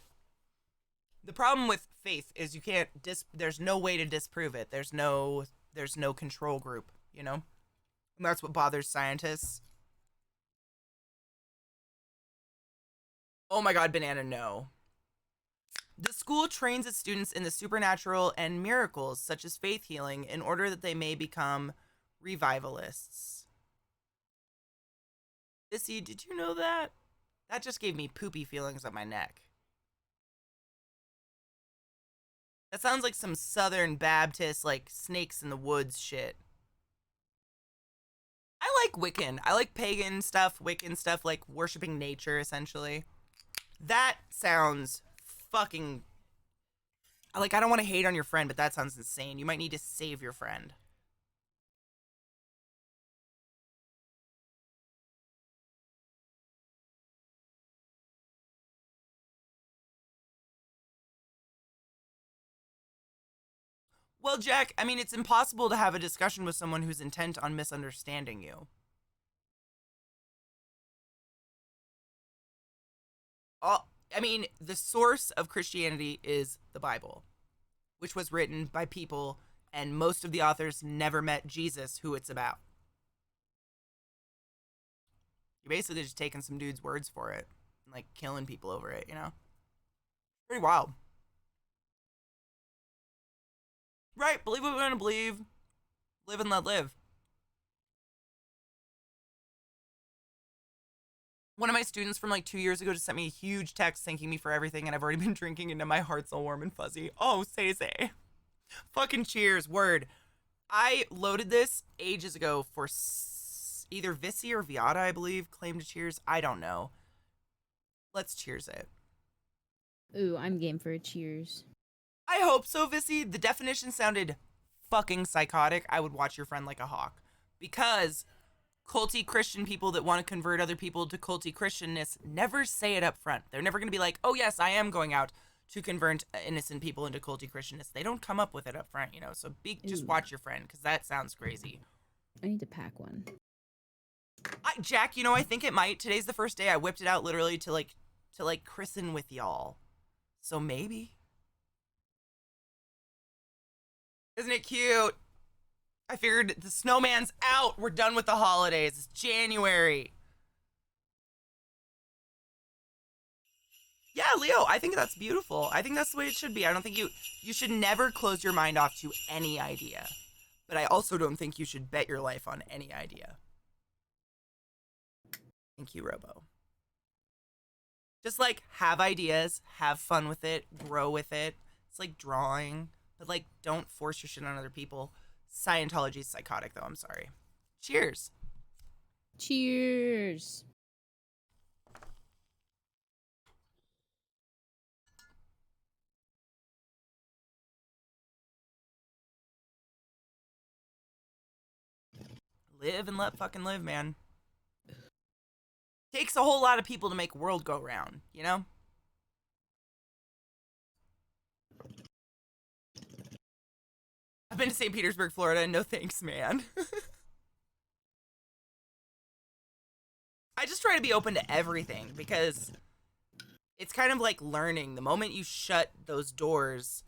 The problem with faith is you can't there's no way to disprove it. There's no control group, you know? And that's what bothers scientists. Oh my god, Banana, no. The school trains its students in the supernatural and miracles, such as faith healing, in order that they may become revivalists. Issy, did you know that? That just gave me poopy feelings on my neck. That sounds like some Southern Baptist, like, snakes in the woods shit. I like Wiccan. I like pagan stuff, Wiccan stuff, like worshiping nature, essentially. That sounds fucking... Like, I don't want to hate on your friend, but that sounds insane. You might need to save your friend. Well, Jack, I mean, it's impossible to have a discussion with someone who's intent on misunderstanding you. I mean, the source of Christianity is the Bible, which was written by people, and most of the authors never met Jesus, who it's about. You're basically just taking some dude's words for it, and, like, killing people over it, you know? Pretty wild. Right, believe what we're gonna believe. Live and let live. One of my students from like 2 years ago just sent me a huge text thanking me for everything, and I've already been drinking into my heart's all warm and fuzzy. Oh, say. Fucking cheers, word. I loaded this ages ago for either Vissy or Viata, I believe, claimed to cheers. I don't know. Let's cheers it. Ooh, I'm game for a cheers. I hope so, Vissy. The definition sounded fucking psychotic. I would watch your friend like a hawk. Because culty Christian people that want to convert other people to culty Christianness never say it up front. They're never going to be like, oh yes, I am going out to convert innocent people into culty Christianness. They don't come up with it up front, you know? So just watch your friend, because that sounds crazy. I need to pack one. Jack, you know, I think it might. Today's the first day I whipped it out literally to christen with y'all. So maybe. Isn't it cute? I figured the snowman's out. We're done with the holidays. It's January. Yeah, Leo, I think that's beautiful. I think that's the way it should be. I don't think you should never close your mind off to any idea. But I also don't think you should bet your life on any idea. Thank you, Robo. Just, like, have ideas, have fun with it, grow with it. It's like drawing. But, like, don't force your shit on other people. Scientology's psychotic, though. I'm sorry. Cheers. Cheers. Live and let fucking live, man. Takes a whole lot of people to make world go round, you know? I've been to St. Petersburg, Florida, and no thanks, man. I just try to be open to everything, because it's kind of like learning. The moment you shut those doors,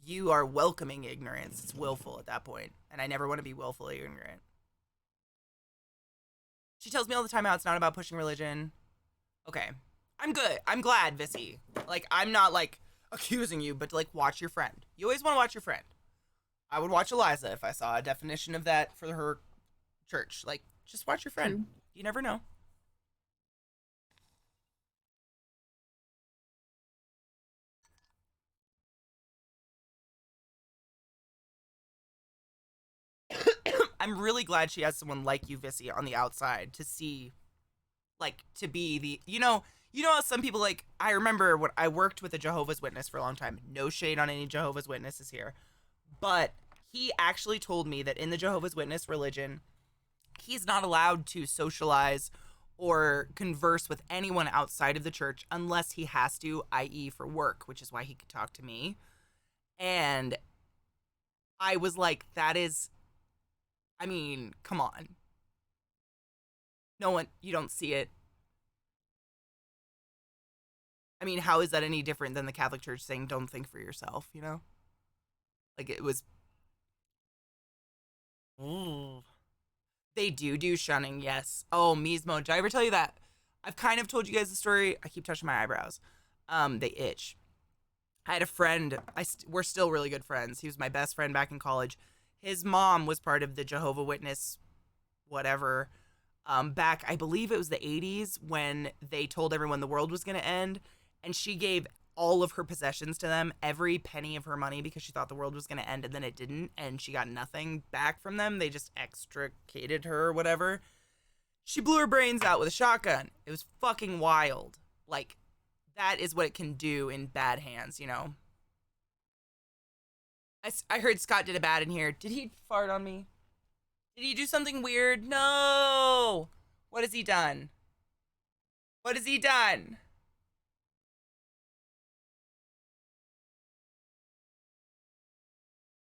you are welcoming ignorance. It's willful at that point, and I never want to be willfully ignorant. She tells me all the time how it's not about pushing religion. Okay. I'm good. I'm glad, Vissy. Like, I'm not, like, accusing you, but, like, watch your friend. You always want to watch your friend. I would watch Eliza if I saw a definition of that for her church. Like, just watch your friend. You never know. I'm really glad she has someone like you, Vissy, on the outside to see, like, to be the, you know how some people, like, I remember when I worked with a Jehovah's Witness for a long time. No shade on any Jehovah's Witnesses here. But he actually told me that in the Jehovah's Witness religion, he's not allowed to socialize or converse with anyone outside of the church unless he has to, i.e. for work, which is why he could talk to me. And I was like, that is, I mean, come on. No one, you don't see it. I mean, how is that any different than the Catholic Church saying don't think for yourself, you know? Like, it was... Ooh. They do shunning, yes. Oh, Mismo, did I ever tell you that? I've kind of told you guys the story. I keep touching my eyebrows. They itch. I had a friend. We're still really good friends. He was my best friend back in college. His mom was part of the Jehovah Witness, whatever, back, I believe it was the 80s when they told everyone the world was going to end. And she gave all of her possessions to them, every penny of her money, because she thought the world was going to end, and then it didn't, and she got nothing back from them. They just extricated her or whatever. She blew her brains out with a shotgun. It was fucking wild. Like, that is what it can do in bad hands, you know? I heard Scott did a bad in here. Did he fart on me? Did he do something weird? No! What has he done? What has he done?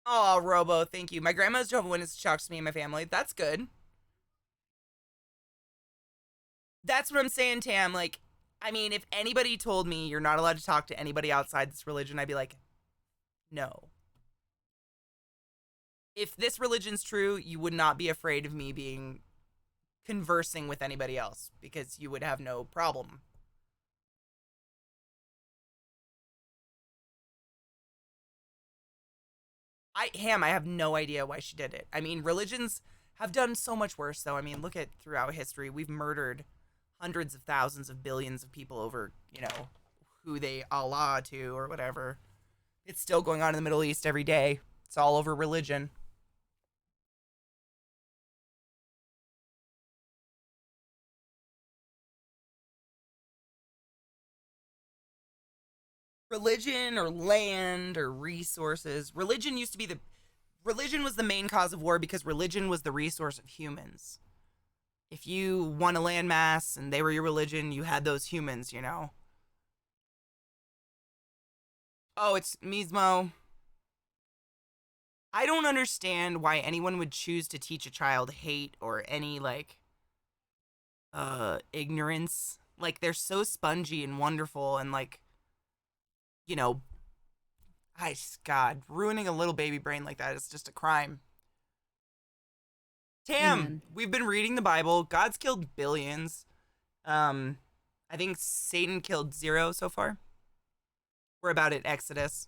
Oh, Robo, thank you. My grandma's Jehovah's Witness shocks me and my family. That's good. That's what I'm saying, Tam. Like, I mean, if anybody told me you're not allowed to talk to anybody outside this religion, I'd be like, no. If this religion's true, you would not be afraid of me conversing with anybody else because you would have no problem. I have no idea why she did it. I mean, religions have done so much worse, though. I mean, look at throughout history. We've murdered hundreds of thousands of billions of people over, you know, who they Allah to or whatever. It's still going on in the Middle East every day. It's all over religion. Religion or land or resources. Religion was the main cause of war because religion was the resource of humans. If you won a landmass and they were your religion, you had those humans, you know. Oh, it's Mismo. I don't understand why anyone would choose to teach a child hate or any, like, ignorance. Like, they're so spongy and wonderful and, like, you know, God, ruining a little baby brain like that is just a crime. Tam, Amen. We've been reading the Bible. God's killed billions. I think Satan killed 0 so far. We're about at Exodus.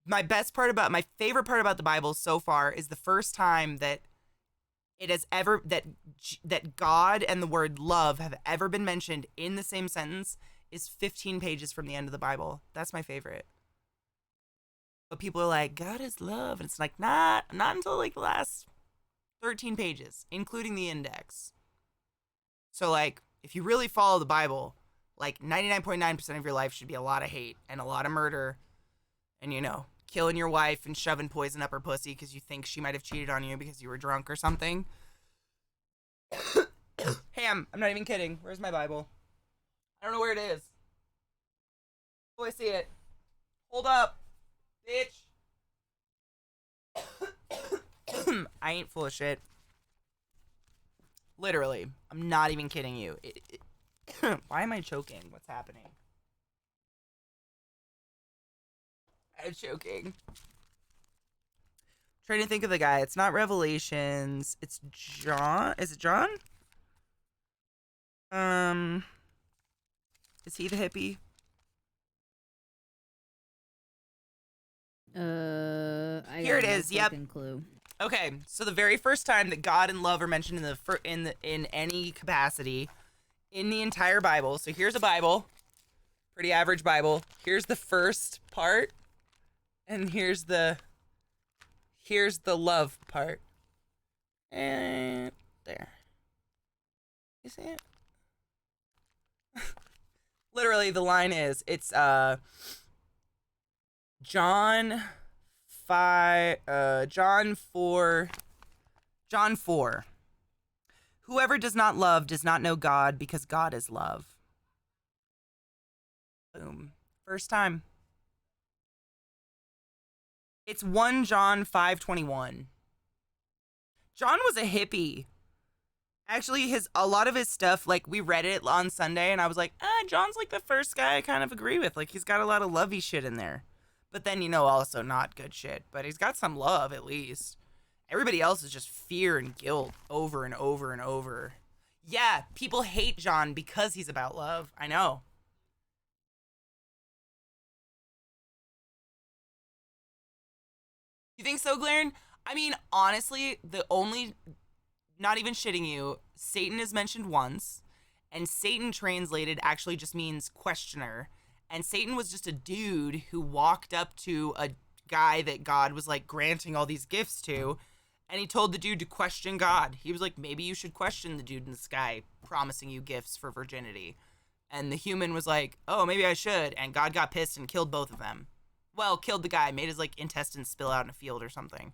My favorite part about the Bible so far is the first time that it has ever, that God and the word love have ever been mentioned in the same sentence is 15 pages from the end of the Bible. That's my favorite. But people are like, God is love. And it's like, not until like the last 13 pages, including the index. So like, if you really follow the Bible, like 99.9% of your life should be a lot of hate and a lot of murder and, you know, killing your wife and shoving poison up her pussy because you think she might have cheated on you because you were drunk or something. Ham, I'm not even kidding. Where's my Bible? I don't know where it is. Oh, I see it. Hold up, bitch. I ain't full of shit. Literally. I'm not even kidding you. Why am I choking? What's happening? I'm choking. Trying to think of the guy. It's not Revelations. It's John. Is it John? Is he the hippie? Here it is. Yep. Clue. Okay, so the very first time that God and love are mentioned in any capacity in the entire Bible. So here's a Bible, pretty average Bible. Here's the first part, and here's the love part. And there. You see it? Literally, the line is, it's John 4. Whoever does not love does not know God, because God is love. Boom. First time. It's 1 John 5:21. John was a hippie. Actually, a lot of his stuff, like, we read it on Sunday, and I was like, John's like the first guy I kind of agree with. Like, he's got a lot of lovey shit in there. But then, also not good shit. But he's got some love, at least. Everybody else is just fear and guilt over and over and over. Yeah, people hate John because he's about love. I know. You think so, Glaren? I mean, honestly, not even shitting you, Satan is mentioned once, and Satan translated actually just means questioner. And Satan was just a dude who walked up to a guy that God was like granting all these gifts to, and he told the dude to question God. He was like, maybe you should question the dude in the sky promising you gifts for virginity. And the human was like, oh, maybe I should. And God got pissed and killed both of them. Well, killed the guy, made his like intestines spill out in a field or something.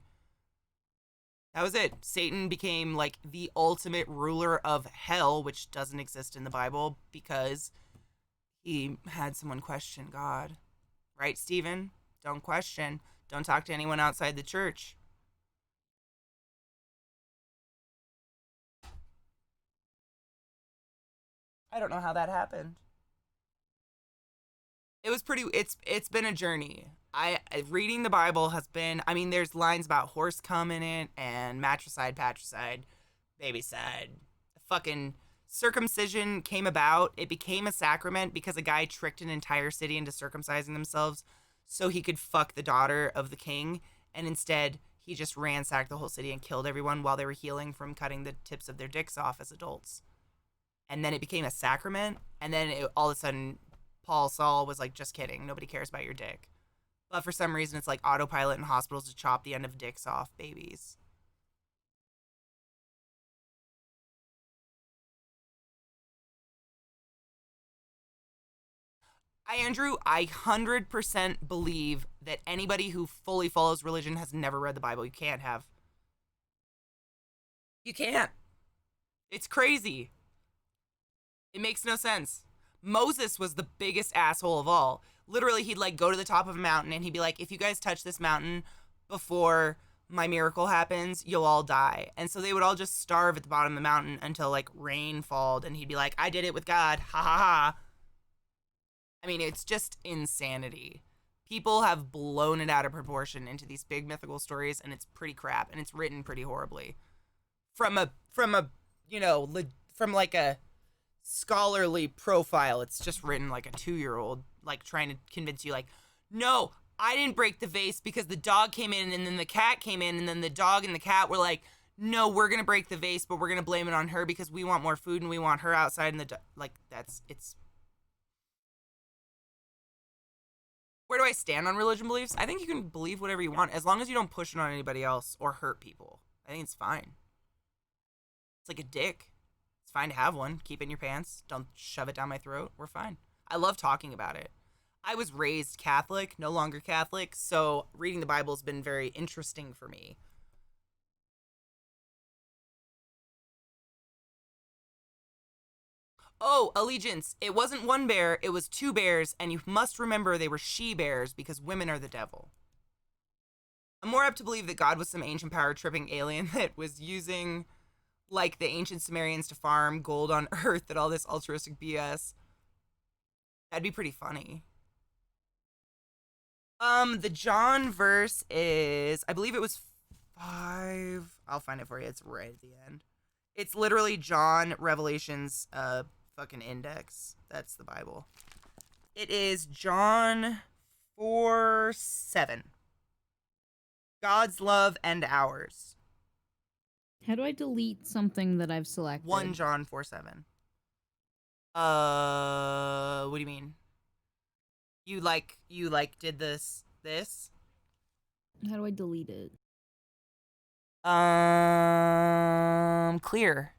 That was it. Satan became like the ultimate ruler of hell, which doesn't exist in the Bible because he had someone question God. Right, Stephen? Don't question. Don't talk to anyone outside the church. I don't know how that happened. It was pretty, it's been a journey. Reading the Bible has been, I mean, there's lines about horse cum in it and matricide, patricide, babyside. Fucking circumcision came about. It became a sacrament because a guy tricked an entire city into circumcising themselves so he could fuck the daughter of the king. And instead, he just ransacked the whole city and killed everyone while they were healing from cutting the tips of their dicks off as adults. And then it became a sacrament. And then all of a sudden, Paul Saul was like, just kidding. Nobody cares about your dick. But for some reason, it's like autopilot in hospitals to chop the end of dicks off babies. Andrew, I 100% believe that anybody who fully follows religion has never read the Bible. You can't have. You can't. It's crazy. It makes no sense. Moses was the biggest asshole of all. Literally, he'd like go to the top of a mountain and he'd be like, if you guys touch this mountain before my miracle happens, you'll all die. And so they would all just starve at the bottom of the mountain until like rain falled, and he'd be like, I did it with God. Ha ha ha. I mean, it's just insanity. People have blown it out of proportion into these big mythical stories, and it's pretty crap, and it's written pretty horribly. From like a scholarly profile, it's just written like a 2-year-old, like trying to convince you like, no, I didn't break the vase because the dog came in and then the cat came in and then the dog and the cat were like, no, we're going to break the vase, but we're going to blame it on her because we want more food and we want her outside in the, it's. Where do I stand on religion beliefs? I think you can believe whatever you want as long as you don't push it on anybody else or hurt people. I think it's fine. It's like a dick. It's fine to have one. Keep it in your pants. Don't shove it down my throat. We're fine. I love talking about it. I was raised Catholic, no longer Catholic, so reading the Bible has been very interesting for me. Oh, allegiance. It wasn't one bear, it was 2 bears, and you must remember they were she-bears because women are the devil. I'm more apt to believe that God was some ancient power-tripping alien that was using, like, the ancient Sumerians to farm gold on Earth and all this altruistic BS. That'd be pretty funny. The John verse is, I believe it was 5. I'll find it for you. It's right at the end. It's literally John Revelation's fucking index. That's the Bible. It is John 4:7. God's love and ours. How do I delete something that I've selected? 1 John 4:7. What do you mean? You did this? How do I delete it? Clear.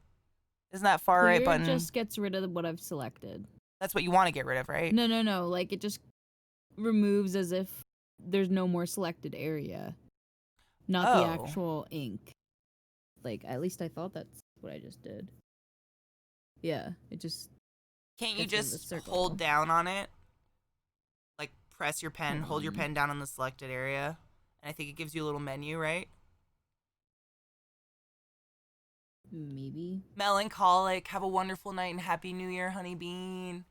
Isn't that far right button? It just gets rid of what I've selected. That's what you want to get rid of, right? No. Like, it just removes as if there's no more selected area. Not the actual ink. Like, at least I thought that's what I just did. Yeah, it just... Can't you just hold down on it? Like, press your pen, hold your pen down on the selected area, And I think it gives you a little menu, right? Maybe. Melancholic, have a wonderful night and Happy New Year, honey bean.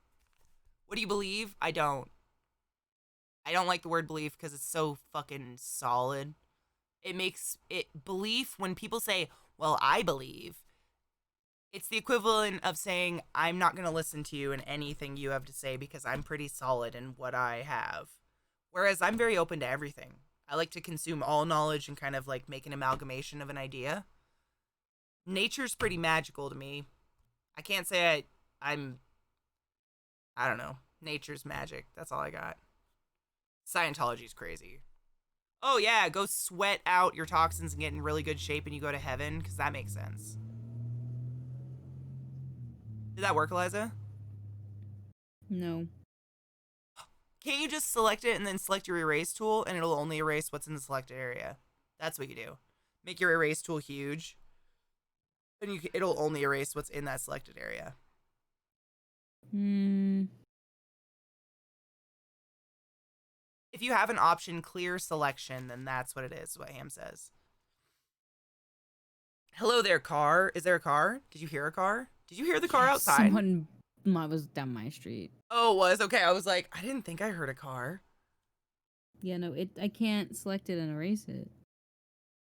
What do you believe? I don't like the word belief because it's so fucking solid. It makes it belief when people say, well, I believe. It's the equivalent of saying, I'm not going to listen to you in anything you have to say because I'm pretty solid in what I have. Whereas I'm very open to everything. I like to consume all knowledge and kind of like make an amalgamation of an idea. Nature's pretty magical to me. I can't say I don't know. Nature's magic. That's all I got. Scientology's crazy. Oh yeah, go sweat out your toxins and get in really good shape and you go to heaven, because that makes sense. Did that work, Eliza? No. Can't you just select it and then select your erase tool and it'll only erase what's in the selected area? That's what you do. Make your erase tool huge and it'll only erase what's in that selected area. If you have an option clear selection, then that's what it is, what Ham says. Hello there, car. Is there a car? Did you hear a car? Did you hear the car outside? Someone was down my street. Oh, it was? Okay, I was like, I didn't think I heard a car. Yeah, no, I can't select it and erase it.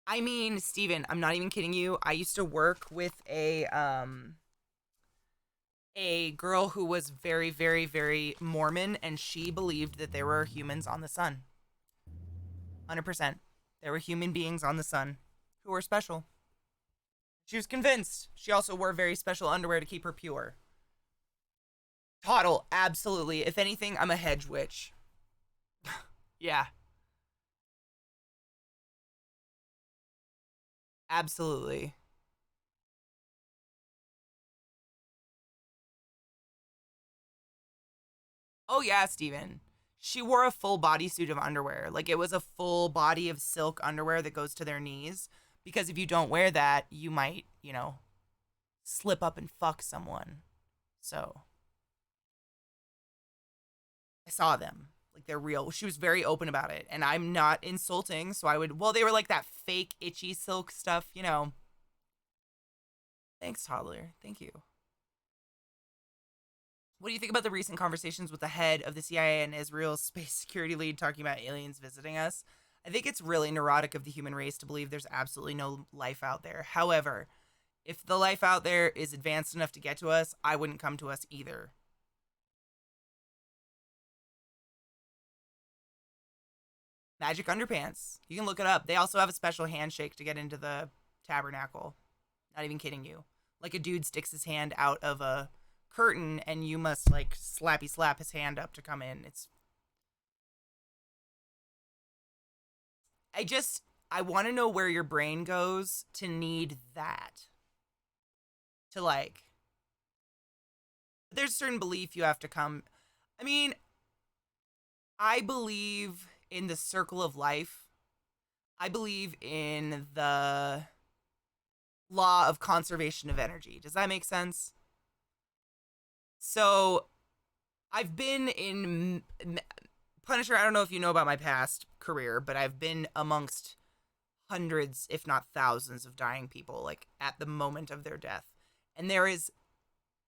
I mean, Steven, I'm not even kidding you. I used to work with a girl who was very, very, very Mormon, and she believed that there were humans on the sun. 100%. There were human beings on the sun who were special. She was convinced. She also wore very special underwear to keep her pure. Toddle, absolutely. If anything, I'm a hedge witch. Yeah. Absolutely. Oh yeah, Steven. She wore a full bodysuit of underwear. Like it was a full body of silk underwear that goes to their knees. Because if you don't wear that, you might, slip up and fuck someone. So I saw them. Like they're real. She was very open about it. And I'm not insulting. So they were like that fake itchy silk stuff, Thanks, toddler. Thank you. What do you think about the recent conversations with the head of the CIA and Israel's space security lead talking about aliens visiting us? I think it's really neurotic of the human race to believe there's absolutely no life out there. However, if the life out there is advanced enough to get to us, I wouldn't come to us either. Magic underpants. You can look it up. They also have a special handshake to get into the tabernacle. Not even kidding you. Like a dude sticks his hand out of a curtain and you must like slappy slap his hand up to come in. I want to know where your brain goes to need that. To like, there's a certain belief you have to come. I mean, I believe in the circle of life. I believe in the law of conservation of energy. Does that make sense? So I've been in Punisher. I don't know if you know about my past career, but I've been amongst hundreds, if not thousands, of dying people, like at the moment of their death. And there is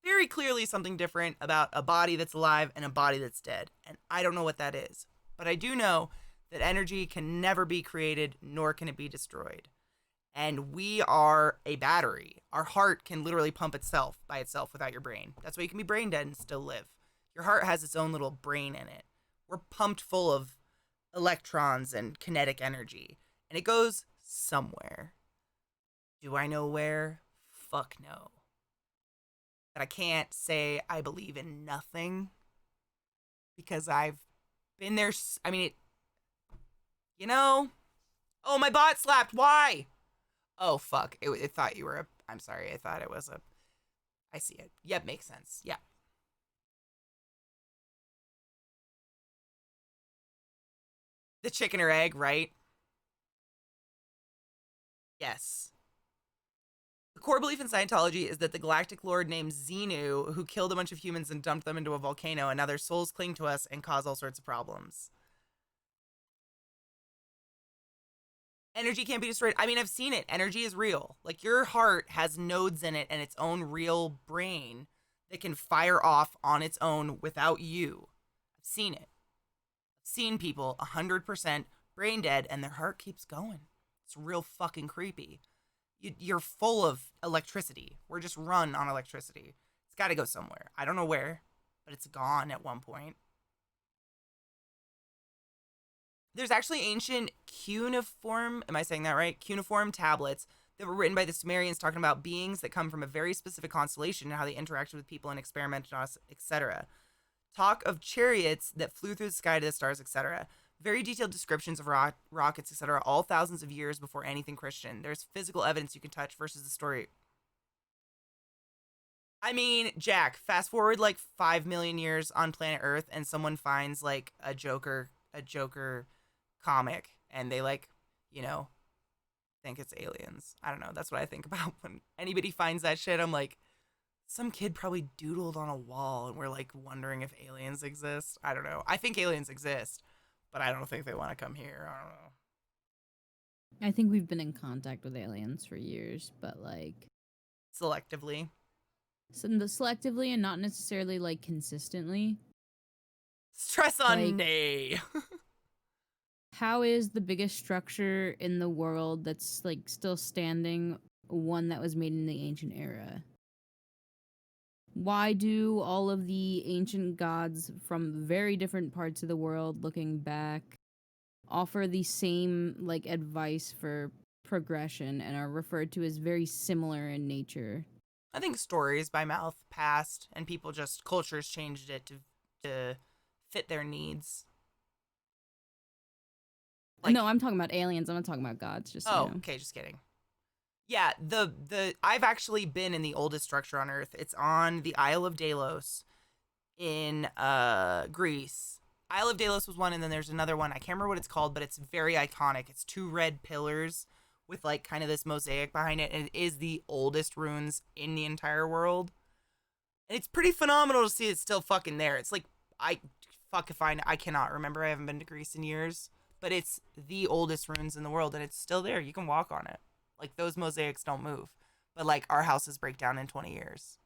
very clearly something different about a body that's alive and a body that's dead. And I don't know what that is. But I do know that energy can never be created, nor can it be destroyed. And we are a battery. Our heart can literally pump itself by itself without your brain. That's why you can be brain dead and still live. Your heart has its own little brain in it. We're pumped full of electrons and kinetic energy. And it goes somewhere. Do I know where? Fuck no. But I can't say I believe in nothing. Because I've been there. I mean, Oh, my bot slapped. Why? Oh, fuck. It thought you were I'm sorry. I thought it was I see it. Yep, makes sense. Yeah. The chicken or egg, right? Yes. The core belief in Scientology is that the galactic lord named Xenu, who killed a bunch of humans and dumped them into a volcano, and now their souls cling to us and cause all sorts of problems. Energy can't be destroyed. I mean, I've seen it. Energy is real. Like, your heart has nodes in it and its own real brain that can fire off on its own without you. I've seen it. I've seen people 100% brain dead and their heart keeps going. It's real fucking creepy. You're full of electricity. We're just run on electricity. It's got to go somewhere. I don't know where, but it's gone at one point. There's actually ancient cuneiform, am I saying that right? Cuneiform tablets that were written by the Sumerians talking about beings that come from a very specific constellation and how they interacted with people and experimented on us, etc. Talk of chariots that flew through the sky to the stars, etc. Very detailed descriptions of rockets, etc., all thousands of years before anything Christian. There's physical evidence you can touch versus the story. I mean, Jack, fast forward like 5 million years on planet Earth and someone finds like a Joker comic and they like, you know, think it's aliens. I don't know. That's what I think about when anybody finds that shit. I'm like, some kid probably doodled on a wall and we're like wondering if aliens exist. I don't know. I think aliens exist, but I don't think they want to come here. I don't know. I think we've been in contact with aliens for years, but like selectively. Selectively and not necessarily like consistently. Stress on like, nay. How is the biggest structure in the world that's like still standing one that was made in the ancient era? Why do all of the ancient gods from very different parts of the world looking back offer the same like advice for progression and are referred to as very similar in nature? I think stories by mouth passed and people just cultures changed it to fit their needs. Like, no, I'm talking about aliens. I'm not talking about gods. Just oh, you know. Okay, just kidding. Yeah, the I've actually been in the oldest structure on Earth. It's on the Isle of Delos in Greece. Isle of Delos was one, and then there's another one. I can't remember what it's called, but it's very iconic. It's 2 red pillars with like kind of this mosaic behind it, and it is the oldest ruins in the entire world. And it's pretty phenomenal to see it's still fucking there. It's like I cannot remember. I haven't been to Greece in years. But it's the oldest ruins in the world, and it's still there. You can walk on it. Like, those mosaics don't move. But, like, our houses break down in 20 years.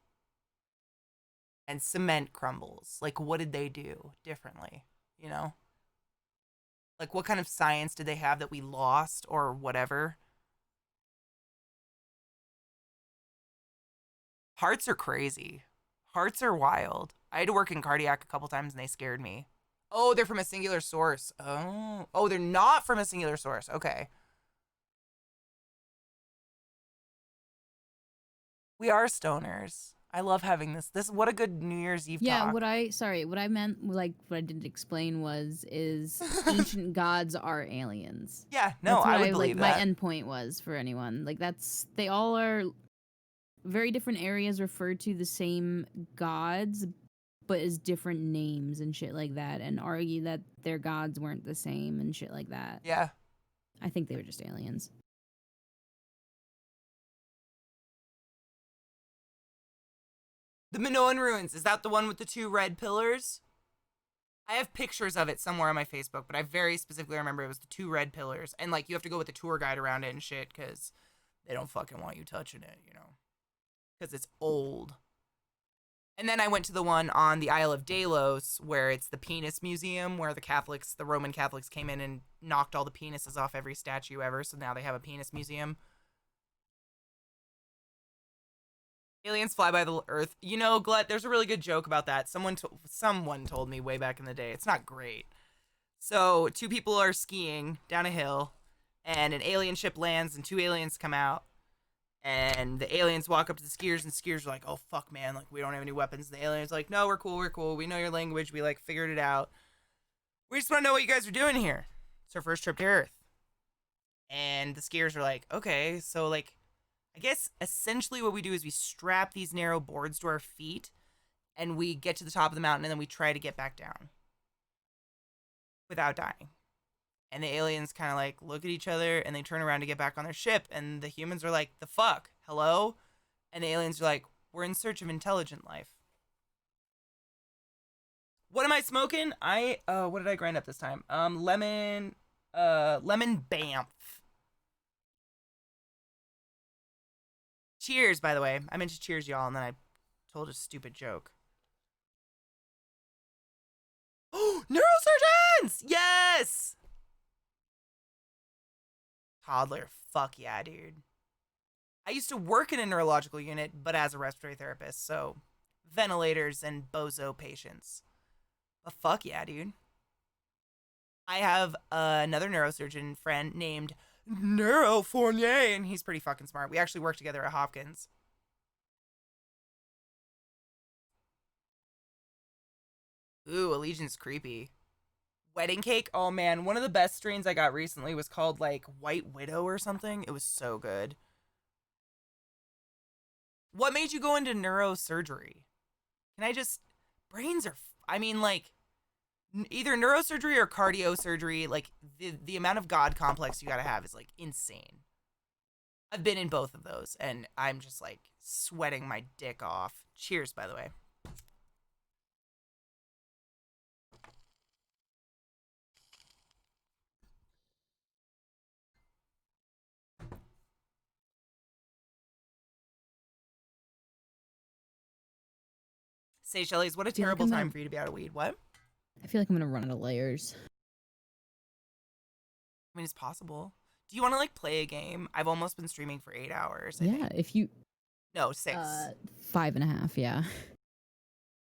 And cement crumbles. Like, what did they do differently? You know? Like, what kind of science did they have that we lost or whatever? Hearts are crazy. Hearts are wild. I had to work in cardiac a couple times, and they scared me. Oh, they're from a singular source. Oh, they're not from a singular source. Okay. We are stoners. I love having this. What a good New Year's Eve yeah, talk. what I meant, like, what I didn't explain is ancient gods are aliens. Yeah, no, that's what I would believe that. My end point was for anyone. Like, they all are very different areas referred to the same gods, but as different names and shit like that, and argue that their gods weren't the same and shit like that. Yeah. I think they were just aliens. The Minoan ruins, is that the one with the 2 red pillars? I have pictures of it somewhere on my Facebook, but I very specifically remember it was the 2 red pillars. And, like, you have to go with a tour guide around it and shit, because they don't fucking want you touching it, you know? Because it's old. And then I went to the one on the Isle of Delos, where it's the penis museum, where the Roman Catholics came in and knocked all the penises off every statue ever, so now they have a penis museum. Aliens fly by the Earth. You know, Glut, there's a really good joke about that. Someone told me way back in the day. It's not great. So, 2 people are skiing down a hill, and an alien ship lands, and 2 aliens come out. And the aliens walk up to the skiers, and the skiers are like, oh, fuck, man, like, we don't have any weapons. And the aliens are like, no, we're cool. We know your language. We, like, figured it out. We just want to know what you guys are doing here. It's our first trip to Earth. And the skiers are like, okay, so, like, I guess essentially what we do is we strap these narrow boards to our feet, and we get to the top of the mountain, and then we try to get back down without dying. And the aliens kind of like look at each other and they turn around to get back on their ship. And the humans are like, the fuck? Hello? And the aliens are like, we're in search of intelligent life. What am I smoking? What did I grind up this time? Lemon Banff. Cheers, by the way. I meant to cheers y'all, and then I told a stupid joke. Oh, neurosurgeons! Yes! Toddler. Fuck yeah, dude. I used to work in a neurological unit, but as a respiratory therapist, so ventilators and bozo patients. But fuck yeah, dude. I have another neurosurgeon friend named Neuro Fournier, and he's pretty fucking smart. We actually work together at Hopkins. Ooh, Allegiant's creepy. Wedding cake? Oh man, one of the best strains I got recently was called like White Widow or something. It was so good. What made you go into neurosurgery? Can I just... Brains are... I mean, like, either neurosurgery or cardio surgery, like, the amount of God complex you gotta have is, like, insane. I've been in both of those, and I'm just, like, sweating my dick off. Cheers, by the way. Seychelles, what a feel like terrible I'm time gonna- for you to be out of weed. What? I feel like I'm gonna run out of layers. I mean, it's possible. Do you want to, like, play a game? I've almost been streaming for 8 hours. I Yeah, think. if you... No, 6. 5.5, yeah.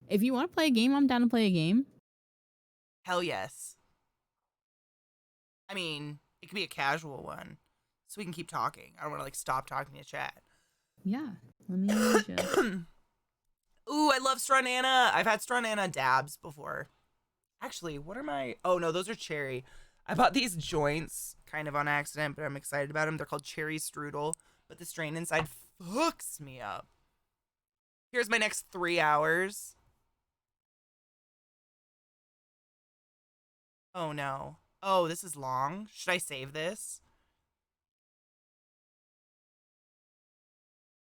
If you want to play a game, I'm down to play a game. Hell yes. I mean, it could be a casual one, so we can keep talking. I don't want to, like, stop talking to chat. Yeah, let me just... Ooh, I love Straw Nana. I've had Straw Nana dabs before. Actually, what are my... Oh, no, those are cherry. I bought these joints kind of on accident, but I'm excited about them. They're called Cherry Strudel, but the strain inside fucks me up. Here's my next 3 hours. Oh, no. Oh, this is long. Should I save this?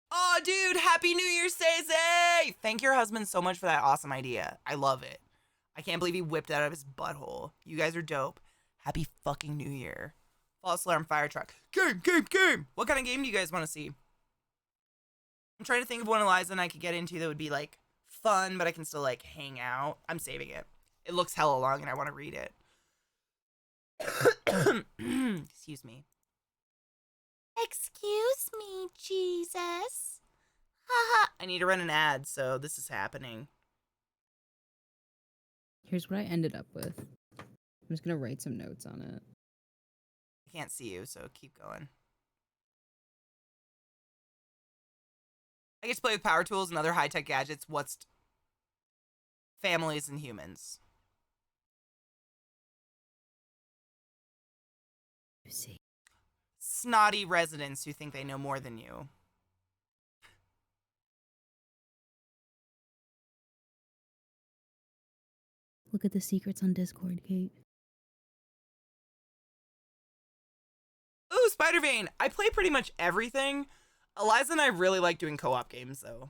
Oh, dude, Happy New Year, Stacey! Thank your husband so much for that awesome idea. I love it. I can't believe he whipped that out of his butthole. You guys are dope. Happy fucking New Year. False alarm fire truck. Game! What kind of game do you guys want to see? I'm trying to think of one Eliza and I could get into that would be, like, fun, but I can still, like, hang out. I'm saving it. It looks hella long and I want to read it. Excuse me. Excuse me, Jesus. Haha. I need to run an ad, so this is happening. Here's what I ended up with. I'm just gonna write some notes on it. I can't see you, so keep going. I get to play with power tools and other high-tech gadgets. What's families and humans? You see. Snotty residents who think they know more than you. Look at the secrets on Discord, Kate. Ooh, Spider-Vein! I play pretty much everything. Eliza and I really like doing co-op games, though.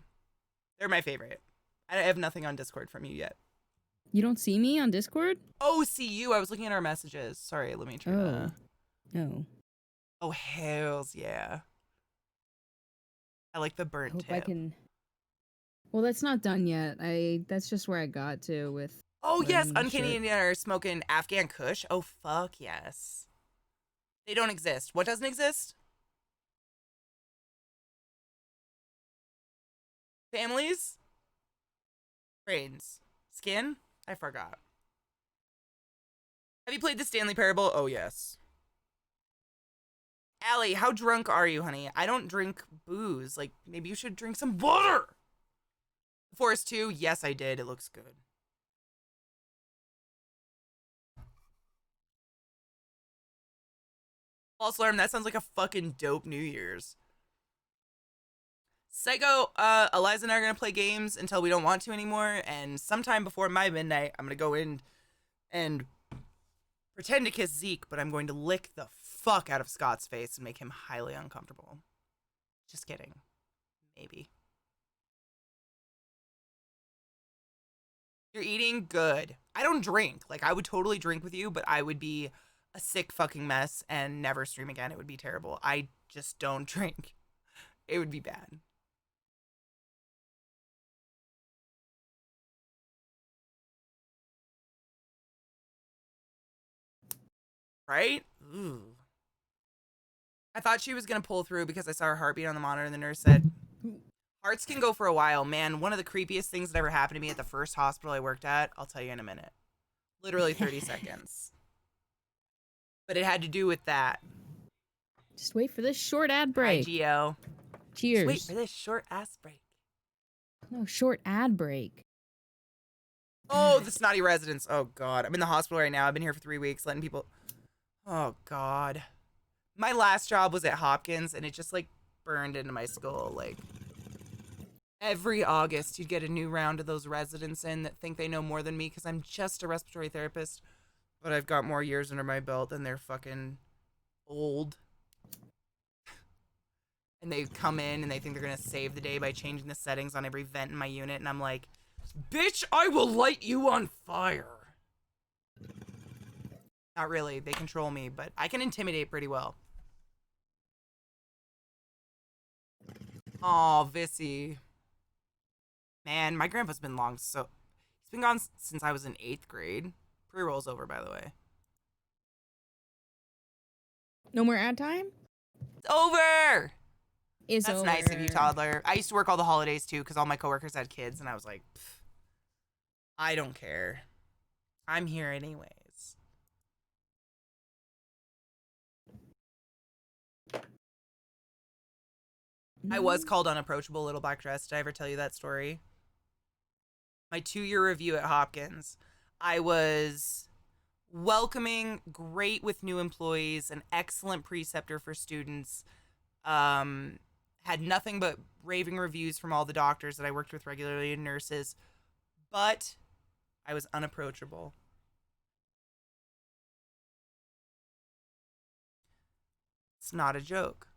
They're my favorite. I have nothing on Discord from you yet. You don't see me on Discord? Oh, see you. I was looking at our messages. Sorry, let me try to... No. Oh, hells yeah. I like the burnt Hope tip. I can... Well, that's not done yet. That's just where I got to with... Oh, yes, learning the Uncanny shit. Indiana are smoking Afghan Kush. Oh, fuck yes. They don't exist. What doesn't exist? Families? Brains. Skin? I forgot. Have you played the Stanley Parable? Oh, yes. Allie, how drunk are you, honey? I don't drink booze. Like, maybe you should drink some water. Forest 2? Yes, I did. It looks good. False alarm, that sounds like a fucking dope New Year's. Psycho, Eliza and I are gonna play games until we don't want to anymore, and sometime before my midnight, I'm gonna go in and pretend to kiss Zeke, but I'm going to lick the fuck out of Scott's face and make him highly uncomfortable. Just kidding. Maybe. You're eating good. I don't drink. Like, I would totally drink with you, but I would be a sick fucking mess and never stream again. It would be terrible. I just don't drink. It would be bad. Right? Ooh. I thought she was going to pull through because I saw her heartbeat on the monitor, and the nurse said, hearts can go for a while. Man, one of the creepiest things that ever happened to me at the first hospital I worked at, I'll tell you in a minute. Literally 30 seconds. But it had to do with that. Just wait for this short ad break. Hi, Gio. Cheers. Just wait for this short ass break. No, short ad break. Oh, the snotty residents. Oh, God. I'm in the hospital right now. I've been here for 3 weeks letting people... Oh, God. My last job was at Hopkins, and it just, like, burned into my skull. Like, every August, you'd get a new round of those residents in that think they know more than me because I'm just a respiratory therapist, but I've got more years under my belt than they're fucking old. And they come in and they think they're going to save the day by changing the settings on every vent in my unit, and I'm like, bitch, I will light you on fire. Not really. They control me, but I can intimidate pretty well. Oh, Vissy. Man, my grandpa's been long, so... He's been gone since I was in 8th grade. Pre-roll's over, by the way. No more ad time? It's over! It's That's over. nice of you, toddler. I used to work all the holidays, too, because all my coworkers had kids, and I was like, I don't care. I'm here anyways. I was called unapproachable, little black dress. Did I ever tell you that story? My 2-year review at Hopkins. I was welcoming, great with new employees, an excellent preceptor for students. Had nothing but raving reviews from all the doctors that I worked with regularly and nurses. But I was unapproachable. It's not a joke.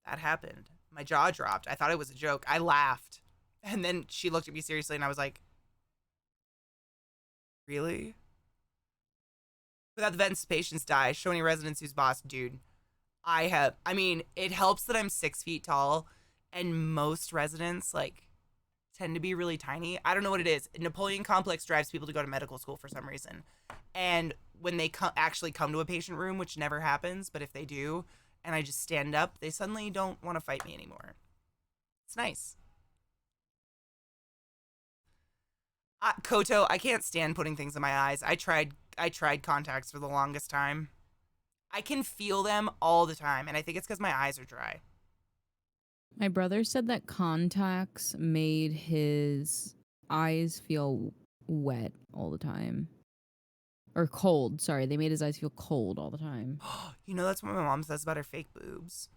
That happened. My jaw dropped. I thought it was a joke. I laughed. And then she looked at me seriously and I was like, really? Without the vents, patients die. Show any residents who's boss. Dude, it helps that I'm 6 feet tall and most residents, like, tend to be really tiny. I don't know what it is. Napoleon Complex drives people to go to medical school for some reason. And when they actually come to a patient room, which never happens, but if they do, and I just stand up, they suddenly don't want to fight me anymore. It's nice. Koto, I can't stand putting things in my eyes. I tried contacts for the longest time. I can feel them all the time, and I think it's because my eyes are dry. My brother said that contacts made his eyes feel wet all the time. Or cold, sorry. They made his eyes feel cold all the time. You know, that's what my mom says about her fake boobs.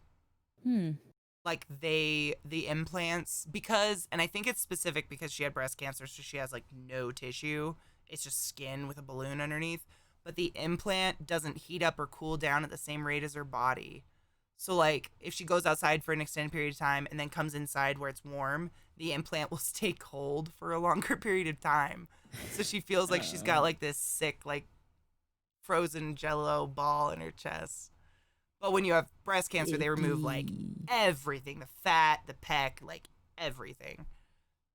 Like, the implants, because, and I think it's specific because she had breast cancer, so she has, like, no tissue. It's just skin with a balloon underneath. But the implant doesn't heat up or cool down at the same rate as her body. So, like, if she goes outside for an extended period of time and then comes inside where it's warm, the implant will stay cold for a longer period of time. So she feels like she's got, like, this sick, like, frozen jello ball in her chest. But when you have breast cancer, they remove, like, everything. The fat, the pec, like, everything.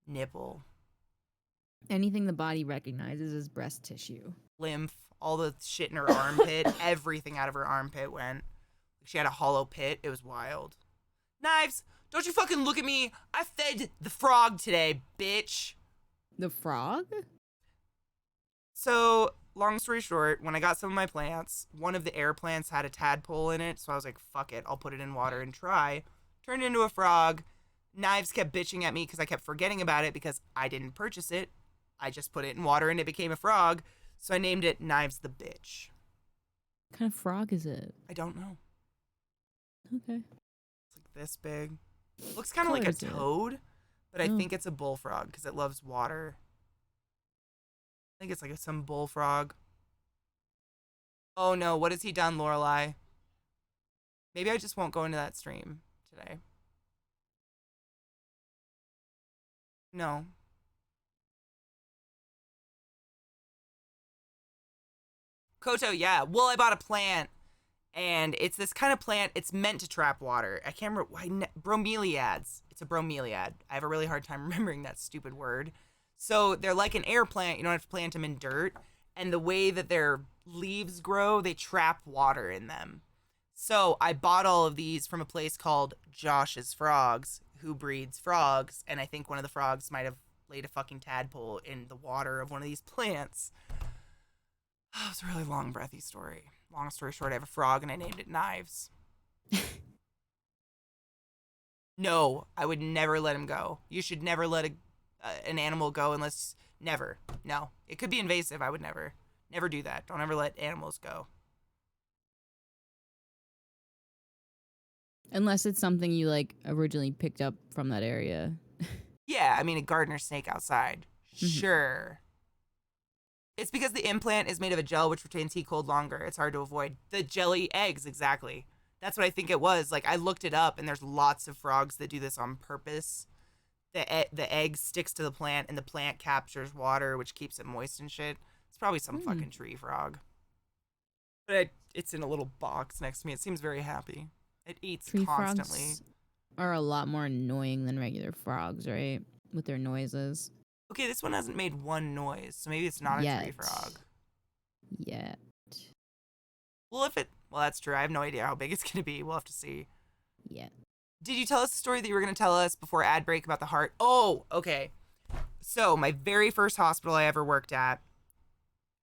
Nipple. Anything the body recognizes as breast tissue. Lymph, all the shit in her armpit, everything out of her armpit went. She had a hollow pit. It was wild. Knives, don't you fucking look at me. I fed the frog today, bitch. The frog? So, long story short, when I got some of my plants, one of the air plants had a tadpole in it, so I was like, fuck it, I'll put it in water and try. Turned into a frog. Knives kept bitching at me because I kept forgetting about it because I didn't purchase it. I just put it in water and it became a frog, so I named it Knives the Bitch. What kind of frog is it? I don't know. Okay. It's like this big. Looks kind of like a toad, but I think it's a bullfrog because it loves water. I think it's like some bullfrog. Oh no, what has he done, Lorelai? Maybe I just won't go into that stream today. No. Koto, yeah. Well, I bought a plant, and it's this kind of plant. It's meant to trap water. I can't remember why. Bromeliads. It's a bromeliad. I have a really hard time remembering that stupid word. So they're like an air plant. You don't have to plant them in dirt. and the way that their leaves grow, they trap water in them. So I bought all of these from a place called Josh's Frogs, who breeds frogs, and I think one of the frogs might have laid a fucking tadpole in the water of one of these plants. Oh, it's a really long, breathy story. Long story short, I have a frog, and I named it Knives. No, I would never let him go. You should never let an animal go unless... Never. No. It could be invasive. I would never. Never do that. Don't ever let animals go. Unless it's something you like originally picked up from that area. Yeah, I mean, a gardener snake outside. Sure. It's because the implant is made of a gel which retains heat cold longer. It's hard to avoid. The jelly eggs, exactly. That's what I think it was. Like, I looked it up, and there's lots of frogs that do this on purpose. The egg sticks to the plant, and the plant captures water, which keeps it moist and shit. It's probably some fucking tree frog. But it's in a little box next to me. It seems very happy. It eats Tree constantly. frogs are a lot more annoying than regular frogs, right? With their noises. Okay, this one hasn't made one noise, so maybe it's not a tree frog. Yet. Well, that's true. I have no idea how big it's going to be. We'll have to see. Yeah. Did you tell us the story that you were going to tell us before ad break about the heart? Oh, okay. So my very first hospital I ever worked at,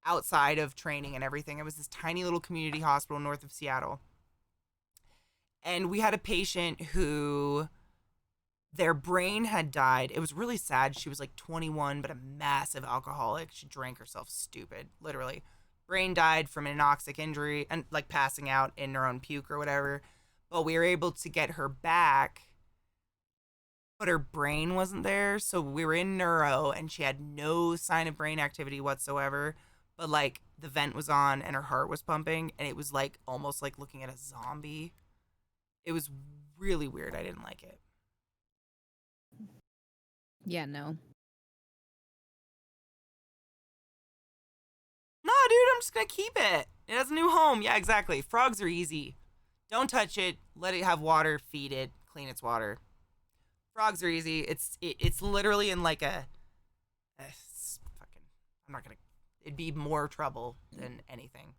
outside of training and everything, it was this tiny little community hospital north of Seattle. And we had a patient who their brain had died. It was really sad. She was like 21, but a massive alcoholic. She drank herself stupid, literally. Brain died from an anoxic injury and like passing out in her own puke or whatever. But we were able to get her back, but her brain wasn't there. So we were in neuro, and she had no sign of brain activity whatsoever. But like the vent was on, and her heart was pumping, and it was like almost like looking at a zombie. It was really weird. I didn't like it. Yeah, no. Nah, dude, I'm just gonna keep it. It has a new home. Yeah, exactly. Frogs are easy. Don't touch it. Let it have water. Feed it. Clean its water. Frogs are easy. It's literally in like a fucking. I'm not gonna. It'd be more trouble than anything.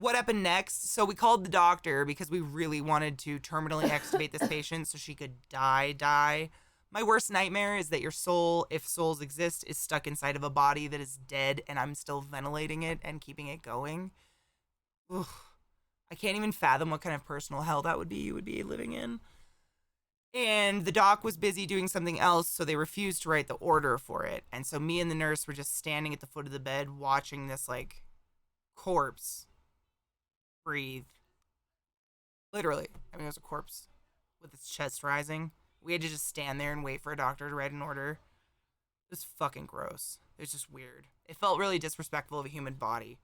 What happened next? So we called the doctor because we really wanted to terminally extubate this patient so she could die. My worst nightmare is that your soul, if souls exist, is stuck inside of a body that is dead, and I'm still ventilating it and keeping it going. Ugh. I can't even fathom what kind of personal hell that would be you would be living in. And the doc was busy doing something else, so they refused to write the order for it. And so me and the nurse were just standing at the foot of the bed watching this, like, corpse breathe. Literally. I mean, it was a corpse with its chest rising. We had to just stand there and wait for a doctor to write an order. It was fucking gross. It was just weird. It felt really disrespectful of a human body.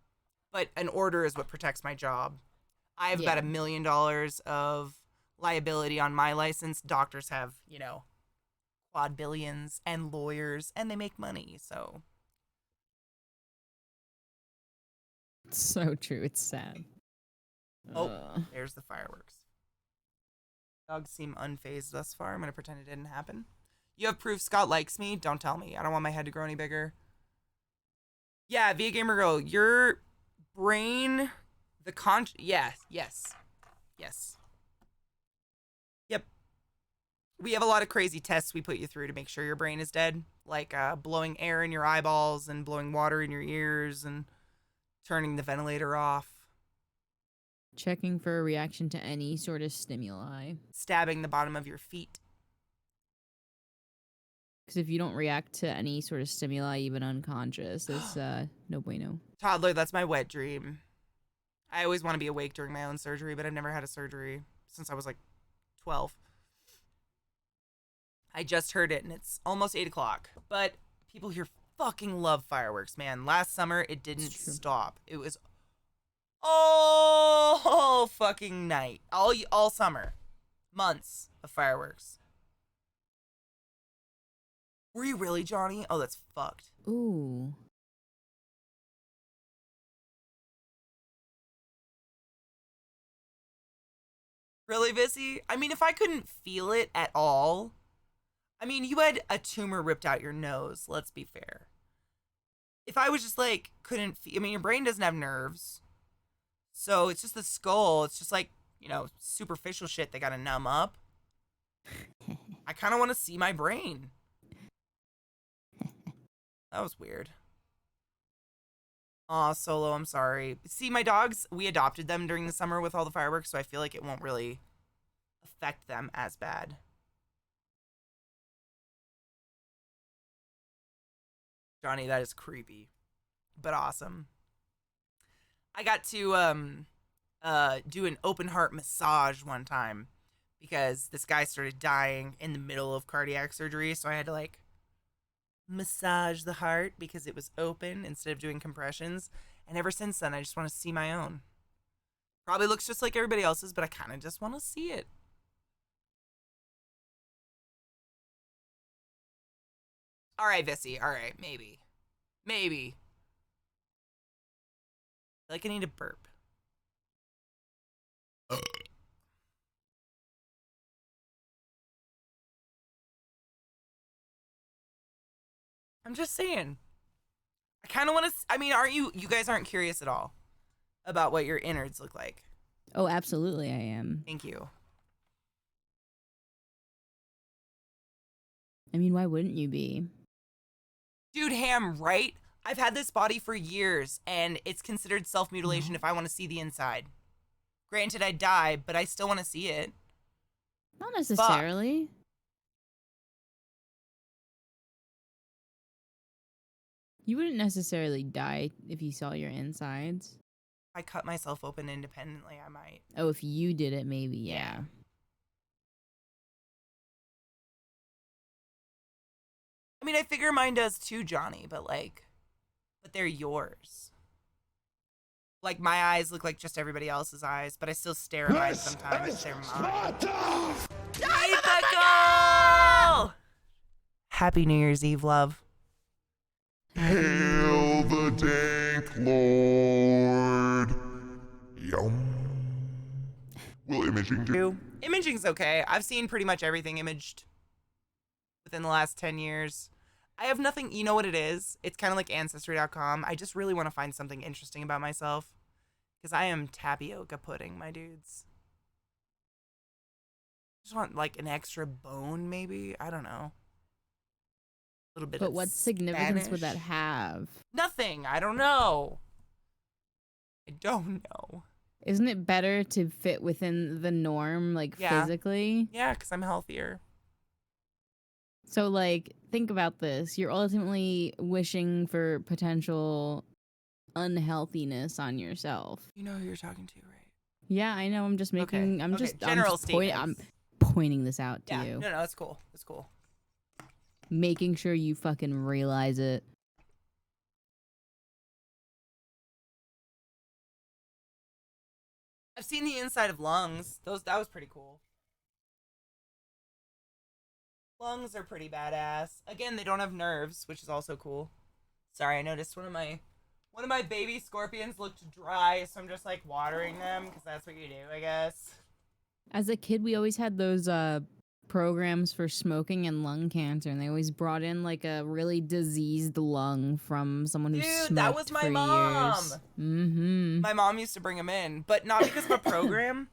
But an order is what protects my job. I have about $1 million of liability on my license. Doctors have, quad billions, and lawyers, and they make money, so. It's so true. It's sad. Oh, there's the fireworks. Dogs seem unfazed thus far. I'm going to pretend it didn't happen. You have proof Scott likes me? Don't tell me. I don't want my head to grow any bigger. Yeah, Via Gamer Girl, your brain, yes. Yep. We have a lot of crazy tests we put you through to make sure your brain is dead. Like blowing air in your eyeballs and blowing water in your ears and turning the ventilator off. Checking for a reaction to any sort of stimuli. Stabbing the bottom of your feet. Because if you don't react to any sort of stimuli, even unconscious, it's no bueno. Toddler, that's my wet dream. I always want to be awake during my own surgery, but I've never had a surgery since I was like 12. I just heard it, and it's almost 8 o'clock. But people here fucking love fireworks, man. Last summer, it didn't stop. It was all fucking night. All summer. Months of fireworks. Were you really, Johnny? Oh, that's fucked. Ooh. Really, Vissy? I mean, if I couldn't feel it at all... I mean, you had a tumor ripped out your nose, let's be fair. if I was just like, couldn't feel, I mean, your brain doesn't have nerves. So it's just the skull. It's just like, you know, superficial shit they gotta numb up. I kind of want to see my brain. That was weird. Aw, Solo, I'm sorry. See, my dogs, we adopted them during the summer with all the fireworks, so I feel like it won't really affect them as bad. Johnny, that is creepy, but awesome. I got to do an open heart massage one time because this guy started dying in the middle of cardiac surgery, so I had to like massage the heart because it was open instead of doing compressions. And ever since then, I just want to see my own. Probably looks just like everybody else's, but I kind of just want to see it. All right, Vissy. All right, maybe. Maybe. I feel like I need a burp. I'm just saying. I kind of want to. I mean, aren't you? You guys aren't curious at all about what your innards look like. Oh, absolutely, I am. Thank you. I mean, why wouldn't you be? Dude, Ham, right? I've had this body for years, and it's considered self-mutilation if I want to see the inside. Granted, I die, but I still want to see it. Not necessarily. Fuck. You wouldn't necessarily die if you saw your insides. If I cut myself open independently, I might. Oh, if you did it, maybe, yeah. I mean, I figure mine does too, Johnny, but they're yours. Like, my eyes look like just everybody else's eyes, but I still stare at mine sometimes. They're mine. Hey, Pickle! Happy New Year's Eve, love. Hail the dank lord. Yum. Will imaging do? Imaging's okay. I've seen pretty much everything imaged within the last 10 years. I have nothing, you know what it is? It's kind of like Ancestry.com. I just really want to find something interesting about myself. Because I am tapioca pudding, my dudes. Just want like an extra bone, maybe? I don't know. A little bit But of what significance would that Spanish. have? Nothing. I don't know. I don't know. Isn't it better to fit within the norm, like physically? Yeah, because I'm healthier. So, like, think about this. You're ultimately wishing for potential unhealthiness on yourself. You know who you're talking to, right? Yeah, I know. I'm just making. Okay. General statements. I'm pointing this out to Yeah. you. No, it's cool. It's cool. Making sure you fucking realize it. I've seen the inside of lungs. That was pretty cool. Lungs are pretty badass. Again, they don't have nerves, which is also cool. Sorry, I noticed one of my baby scorpions looked dry, so I'm just like watering them because that's what you do, I guess. As a kid, we always had those programs for smoking and lung cancer, and they always brought in like a really diseased lung from someone who smoked that was my for mom. years. Mm-hmm. My mom used to bring them in, but not because of a program.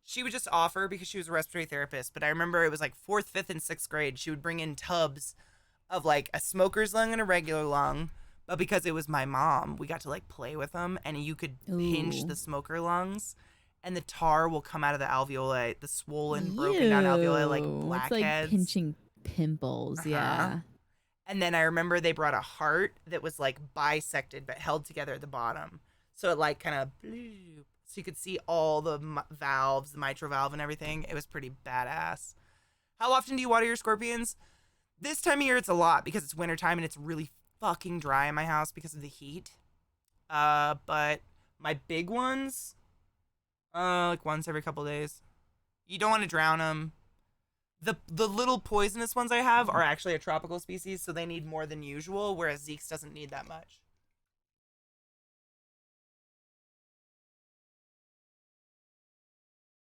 She would just offer because she was a respiratory therapist. But I remember it was like 4th, 5th, and 6th grade. She would bring in tubs of like a smoker's lung and a regular lung. But because it was my mom, we got to like play with them, and you could pinch the smoker lungs, and the tar will come out of the alveoli, the swollen, broken down alveoli like blackheads. It's like pinching pimples, yeah. And then I remember they brought a heart that was like bisected but held together at the bottom, so it like kind of so you could see all the valves, the mitral valve, and everything. It was pretty badass. How often do you water your scorpions? This time of year, it's a lot because it's wintertime and it's really fucking dry in my house because of the heat. But my big ones, like once every couple days. You don't want to drown them. The little poisonous ones I have are actually a tropical species, so they need more than usual, whereas Zeke's doesn't need that much.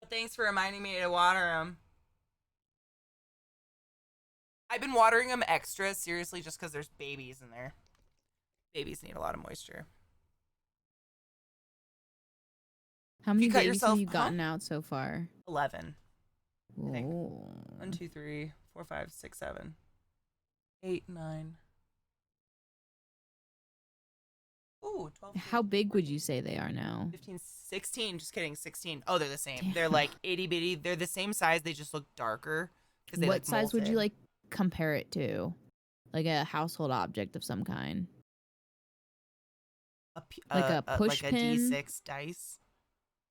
But thanks for reminding me to water them. I've been watering them extra, seriously, just because there's babies in there. Babies need a lot of moisture. How many you cut babies yourself- have you huh? gotten out so far? 11. I think. Whoa. 1, 2, 3, 4, 5, 6, 7, 8, 9. Ooh, 12. How big would you say they are now? 15, 16. Just kidding. 16. Oh, they're the same. Damn. They're like itty bitty. They're the same size. They just look darker. They What like size would you molted. like compare it to? Like a household object of some kind. Like a push like a pin? D6 dice.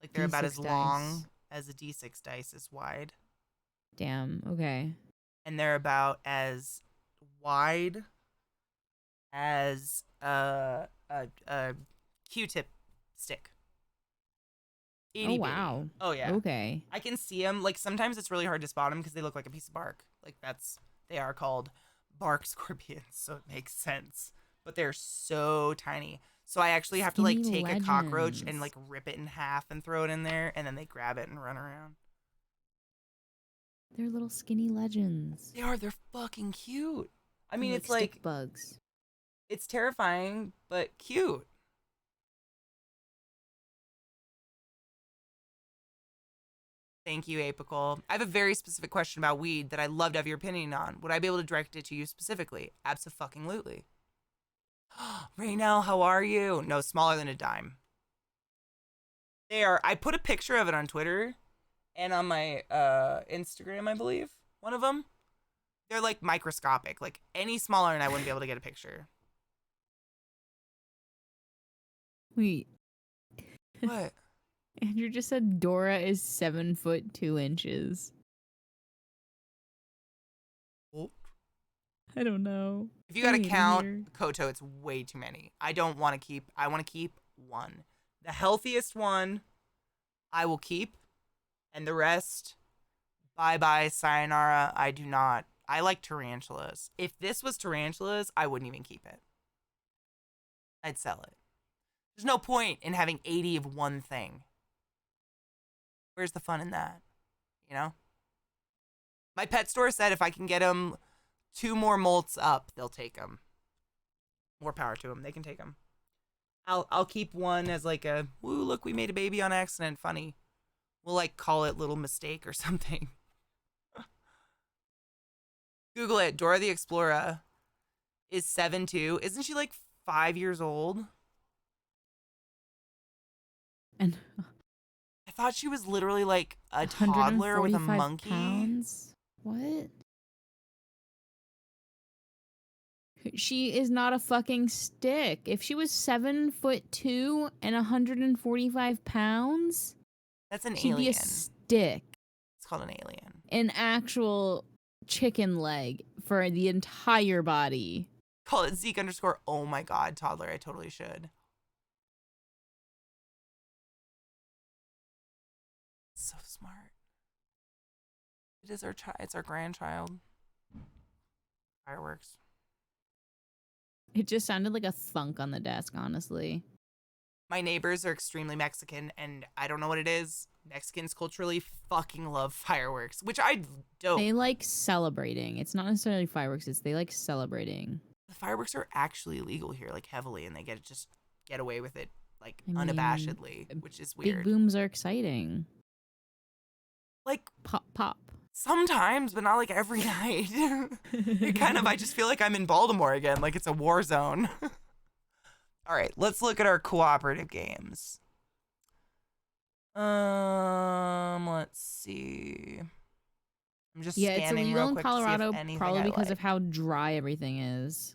Like they're about D6 as long dice. as a D6 dice is wide. Damn. Okay. And they're about as wide as a Q-tip stick. Oh Itty bitty. wow. Oh yeah. Okay. I can see them. Like sometimes it's really hard to spot them because they look like a piece of bark. Like they are called bark scorpions, so it makes sense. But they're so tiny. So I actually have to like Skinny take a cockroach and legends. like rip it in half and throw it in there, and then they grab it and run around. They're little skinny legends. They are. They're fucking cute. I mean, They're it's like stick bugs. it's terrifying, but cute. Thank you, Apical. I have a very specific question about weed that I'd love to have your opinion on. Would I be able to direct it to you specifically? Abso-fucking-lutely. Raynell, how are you? No, smaller than a dime. They are. I put a picture of it on Twitter and on my Instagram, I believe. One of them. They're like microscopic. Like any smaller and I wouldn't be able to get a picture. Wait. What? Andrew just said Dora is 7'2". Oh. I don't know. If you gotta I hate it count here. Koto, it's way too many. I want to keep one. The healthiest one I will keep, and the rest, bye-bye, sayonara, I do not. I like tarantulas. If this was tarantulas, I wouldn't even keep it. I'd sell it. There's no point in having 80 of one thing. Where's the fun in that? You know? My pet store said if I can get them 2 more molts up, they'll take them. More power to them. They can take them. I'll keep one as like a, woo, look, we made a baby on accident. Funny. We'll like call it little mistake or something. Google it. Dora the Explorer is 7'2". Isn't she like 5 years old? And I thought she was literally like a toddler with a 145 monkey. pounds? What? She is not a fucking stick. If she was 7'2" and 145 pounds, That's an she'd alien. be a stick. It's called an alien. An actual chicken leg for the entire body. Call it Zeke _ oh my god, toddler. I totally should. So smart. It is it's our grandchild. Fireworks. It just sounded like a thunk on the desk, honestly. My neighbors are extremely Mexican, and I don't know what it is. Mexicans culturally fucking love fireworks, which I don't. They like celebrating. It's not necessarily fireworks, it's they like celebrating. The fireworks are actually illegal here, like heavily, and they just get away with it, like I mean, unabashedly, which is weird. Big booms are exciting. Like Pop, pop. sometimes, but not like every night. I just feel like I'm in Baltimore again, like it's a war zone. All right, let's look at our cooperative games. Let's see. I'm just Yeah, it's scanning illegal real in quick to see if Colorado anything probably I because like. of how dry everything is.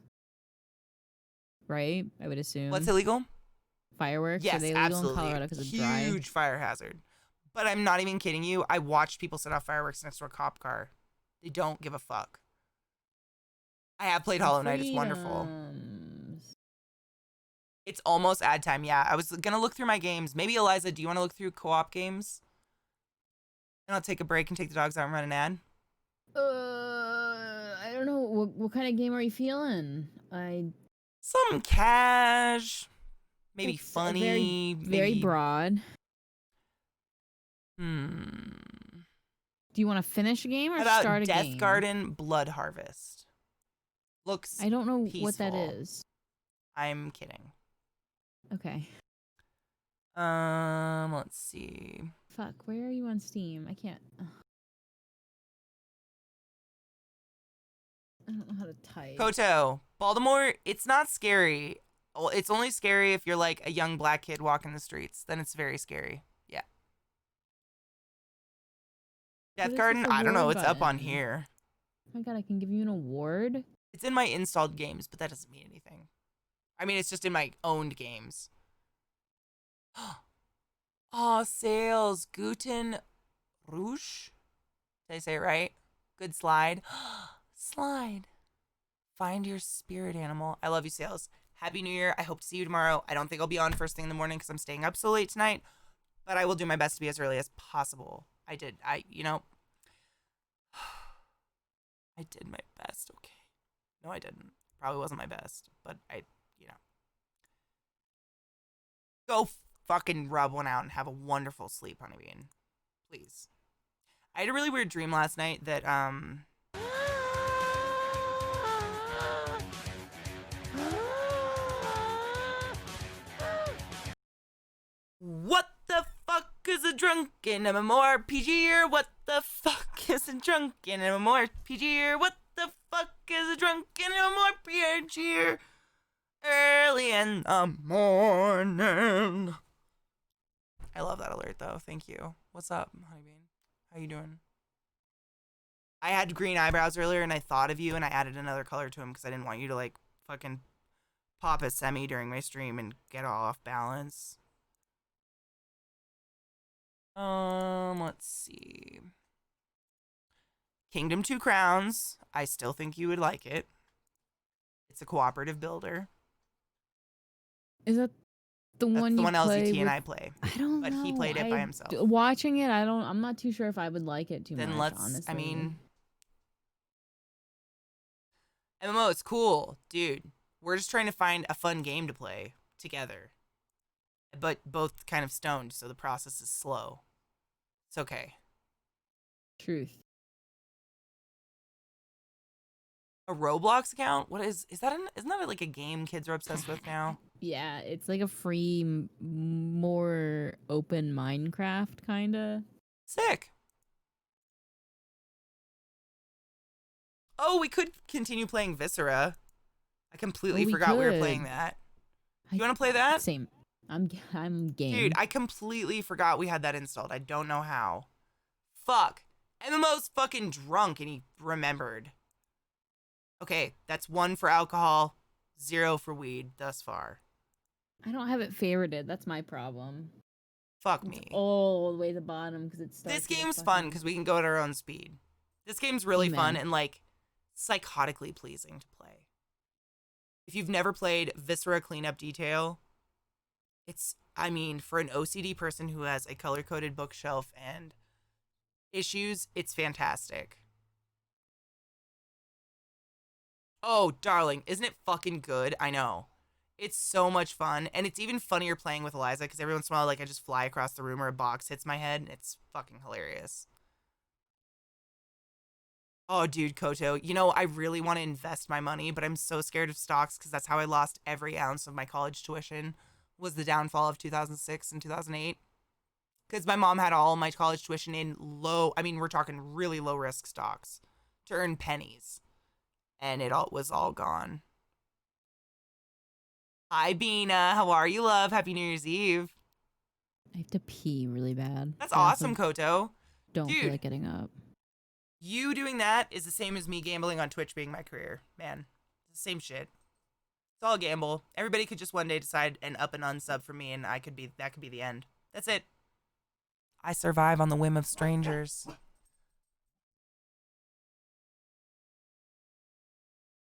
Right? I would assume. What's illegal? Fireworks? Yes, Are they illegal absolutely. in Colorado because it's dry? Huge fire hazard. But I'm not even kidding you. I watched people set off fireworks next to a cop car. They don't give a fuck. I have played Hollow Knight. It's wonderful. Freedoms. It's almost ad time. Yeah, I was gonna look through my games. Maybe Eliza, do you want to look through co-op games? And I'll take a break and take the dogs out and run an ad. I don't know. What kind of game are you feeling? Some cash, maybe It's funny, very maybe broad. Hmm. Do you want to finish a game or How about start a Death game? Garden Blood Harvest? Looks. I don't know what that peaceful. is. I'm kidding. Okay. Let's see. Fuck, where are you on Steam? I can't. I don't know how to type. Koto, Baltimore, it's not scary. Well, it's only scary if you're like a young black kid walking the streets. Then it's very scary. Yeah. What Death is Garden, this I don't know. award It's up on button? here. Oh my god, I can give you an award? It's in my installed games, but that doesn't mean anything. I mean, it's just in my owned games. Oh, sales. Guten Rouge? Did I say it right? Good slide. Slide. Find your spirit animal. I love you, Sales. Happy New Year. I hope to see you tomorrow. I don't think I'll be on first thing in the morning because I'm staying up so late tonight, but I will do my best to be as early as possible. I did my best, okay. No, I didn't. Probably wasn't my best, but go fucking rub one out and have a wonderful sleep, Honeybean. Please. I had a really weird dream last night that, what the fuck is a drunken MMORPG? Or what the fuck is a drunken MMORPG? Or what the fuck is a drunken MMORPG? Early in the morning. I love that alert though. Thank you. What's up, Honeybean? How you doing? I had green eyebrows earlier and I thought of you and I added another color to them because I didn't want you to like fucking pop a semi during my stream and get all off balance. Let's see. Kingdom Two Crowns. I still think you would like it. It's a cooperative builder. Is that the That's one the you one play LZT with... and I play. I don't know. But he played it by himself. Watching it, I'm not too sure if I would like it too Then much, let's, honestly. I mean, MMO, it's cool, dude. We're just trying to find a fun game to play together. But both kind of stoned, so the process is slow. It's okay. Truth. A Roblox account? What is that? Isn't that like a game kids are obsessed with now? Yeah, it's like a free, more open Minecraft, kinda. Sick. Oh, we could continue playing Viscera. I completely forgot we were playing that. You want to play that? Same. I'm game. Dude, I completely forgot we had that installed. I don't know how. Fuck. MMO's fucking drunk and he remembered. Okay, that's 1 for alcohol, 0 for weed thus far. I don't have it favorited. That's my problem. Fuck It's me. all the way to the bottom because it's. This game's fun because we can go at our own speed. This game's really fun and like psychotically pleasing to play. If you've never played Viscera Cleanup Detail, it's, I mean, for an OCD person who has a color-coded bookshelf and issues, it's fantastic. Oh, darling, isn't it fucking good? I know. It's so much fun, and it's even funnier playing with Eliza, because every once in a while, like, I just fly across the room or a box hits my head, and it's fucking hilarious. Oh, dude, Koto, you know, I really want to invest my money, but I'm so scared of stocks, because that's how I lost every ounce of my college tuition, was the downfall of 2006 and 2008. Because my mom had all my college tuition in low, I mean, we're talking really low-risk stocks, to earn pennies. And it all was all gone. Hi, Bina. How are you, love? Happy New Year's Eve. I have to pee really bad. That's awesome, Koto. Don't Dude, feel like getting up. You doing that is the same as me gambling on Twitch being my career. Man, it's the same shit. It's all a gamble. Everybody could just one day decide and up and unsub for me, and that could be the end. That's it. I survive on the whim of strangers.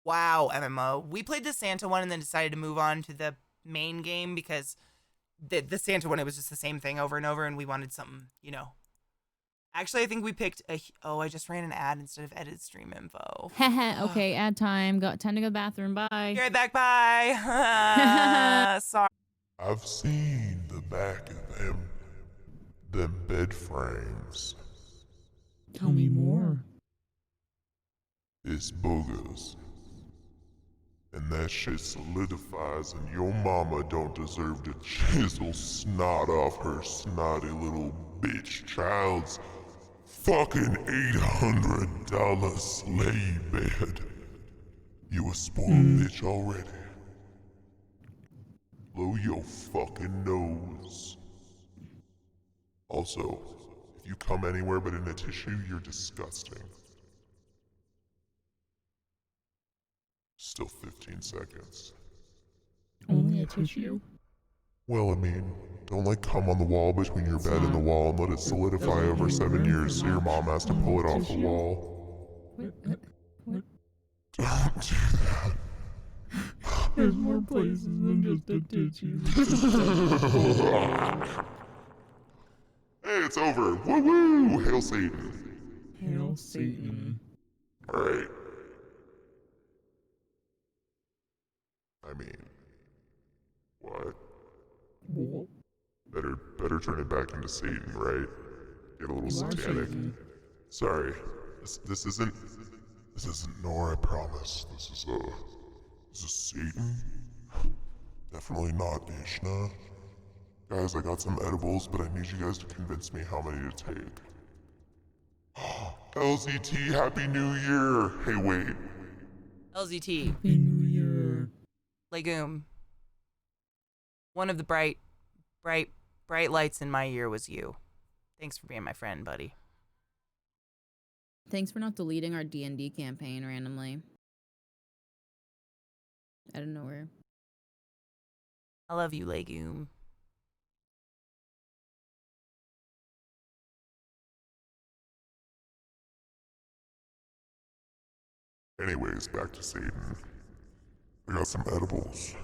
Wow, MMO. We played the Santa one and then decided to move on to the main game because the Santa one, it was just the same thing over and over, and we wanted something, you know. Actually, I think we picked I just ran an ad instead of edit stream info. Okay, ad time. Got time to go to the bathroom. Bye. Be right back. Bye. Sorry. I've seen the back of them bed frames. Tell me more. It's boogers. And that shit solidifies, and your mama don't deserve to chisel snot off her snotty little bitch child's fucking $800 sleigh bed. You a spoiled bitch already. Blow your fucking nose. Also, if you come anywhere but in a tissue, you're disgusting. Still 15 seconds. Only a tissue? Well, I mean, don't like come on the wall between your bed and the wall and let it solidify over 7 years so your mom has to pull it off the wall. What? Don't do that. There's more places than just a tissue. Hey, it's over. Woo-woo! Hail Satan. Hail Satan. Alright. I mean, what? What? Better turn it back into Satan, right? Get a little satanic. Sorry, this isn't Nora, I promise. This is Satan. Definitely not Ishna. Guys, I got some edibles, but I need you guys to convince me how many to take. LZT, Happy New Year! Hey, wait. LZT. Happy New Year. Legume. One of the bright lights in my year was you. Thanks for being my friend, buddy. Thanks for not deleting our D&D campaign randomly. Out of nowhere. I love you, Legume. Anyways, back to Satan. I got some edibles.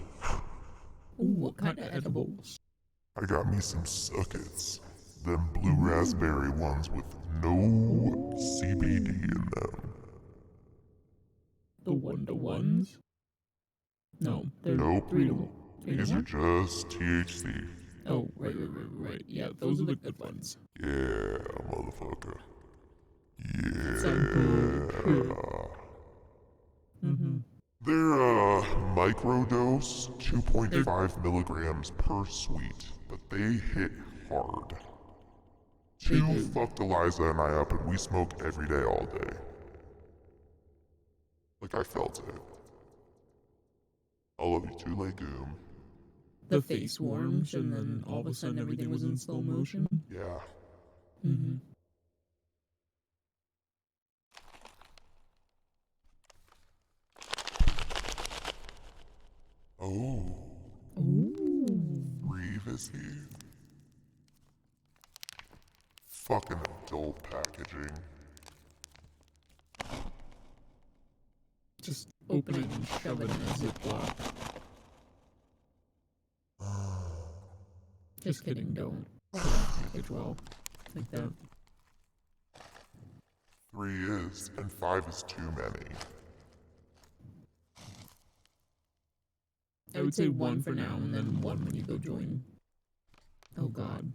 Ooh, what kind of edibles? I got me some suckets. Them blue raspberry ones with no CBD in them. The 1-to-1s? No, they're Nope. 3-to-1. These are just THC. Oh, right. Yeah, those are the good ones. Yeah, motherfucker. Good. Yeah. They're microdose, 2.5 milligrams per sweet, but they hit hard. Jill fucked Eliza and I up, and we smoke every day all day. Like, I felt it. I love you too, Legume. The face warms, and then all of a sudden everything was in slow motion. Yeah. Oh. Reeve is he? Fucking adult packaging. Just open it and shove it in a Ziploc. Just kidding, don't. Package well. Like that. 3 is, and 5 is too many. I would say 1 for now, and then 1 when you go join. Oh god.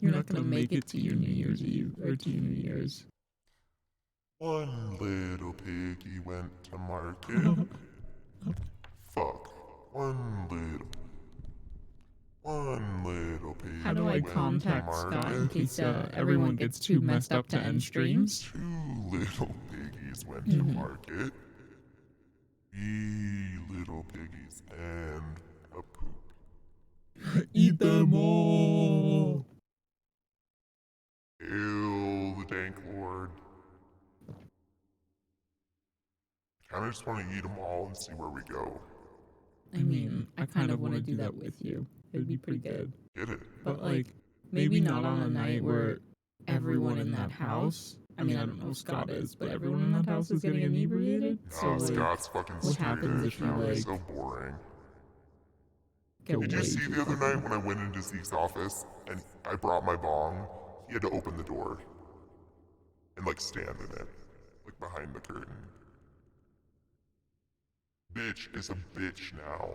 You're not gonna make it to your New Year's Eve, or to your New Year's. One little piggy went to market. Fuck. One little piggy. How do I contact Scott in case everyone gets too messed up to end streams? 2 little piggies went to market. 3 little piggies and a poop. Eat them all! Hail the Dank Lord. I kinda just wanna eat them all and see where we go. I mean, I kind of want to do that with you. It'd be pretty good. Get it? But, like, maybe not on a night where everyone in that house, I mean, I don't know if Scott is, but everyone in that house is getting inebriated. No, So, like, Scott's fucking what happens straight if edge you, now. He's like, so boring. get Did you way see too the other fucking- night when I went into Zeke's office and I brought my bong? He had to open the door and like stand in it, like behind the curtain. Bitch is a bitch now.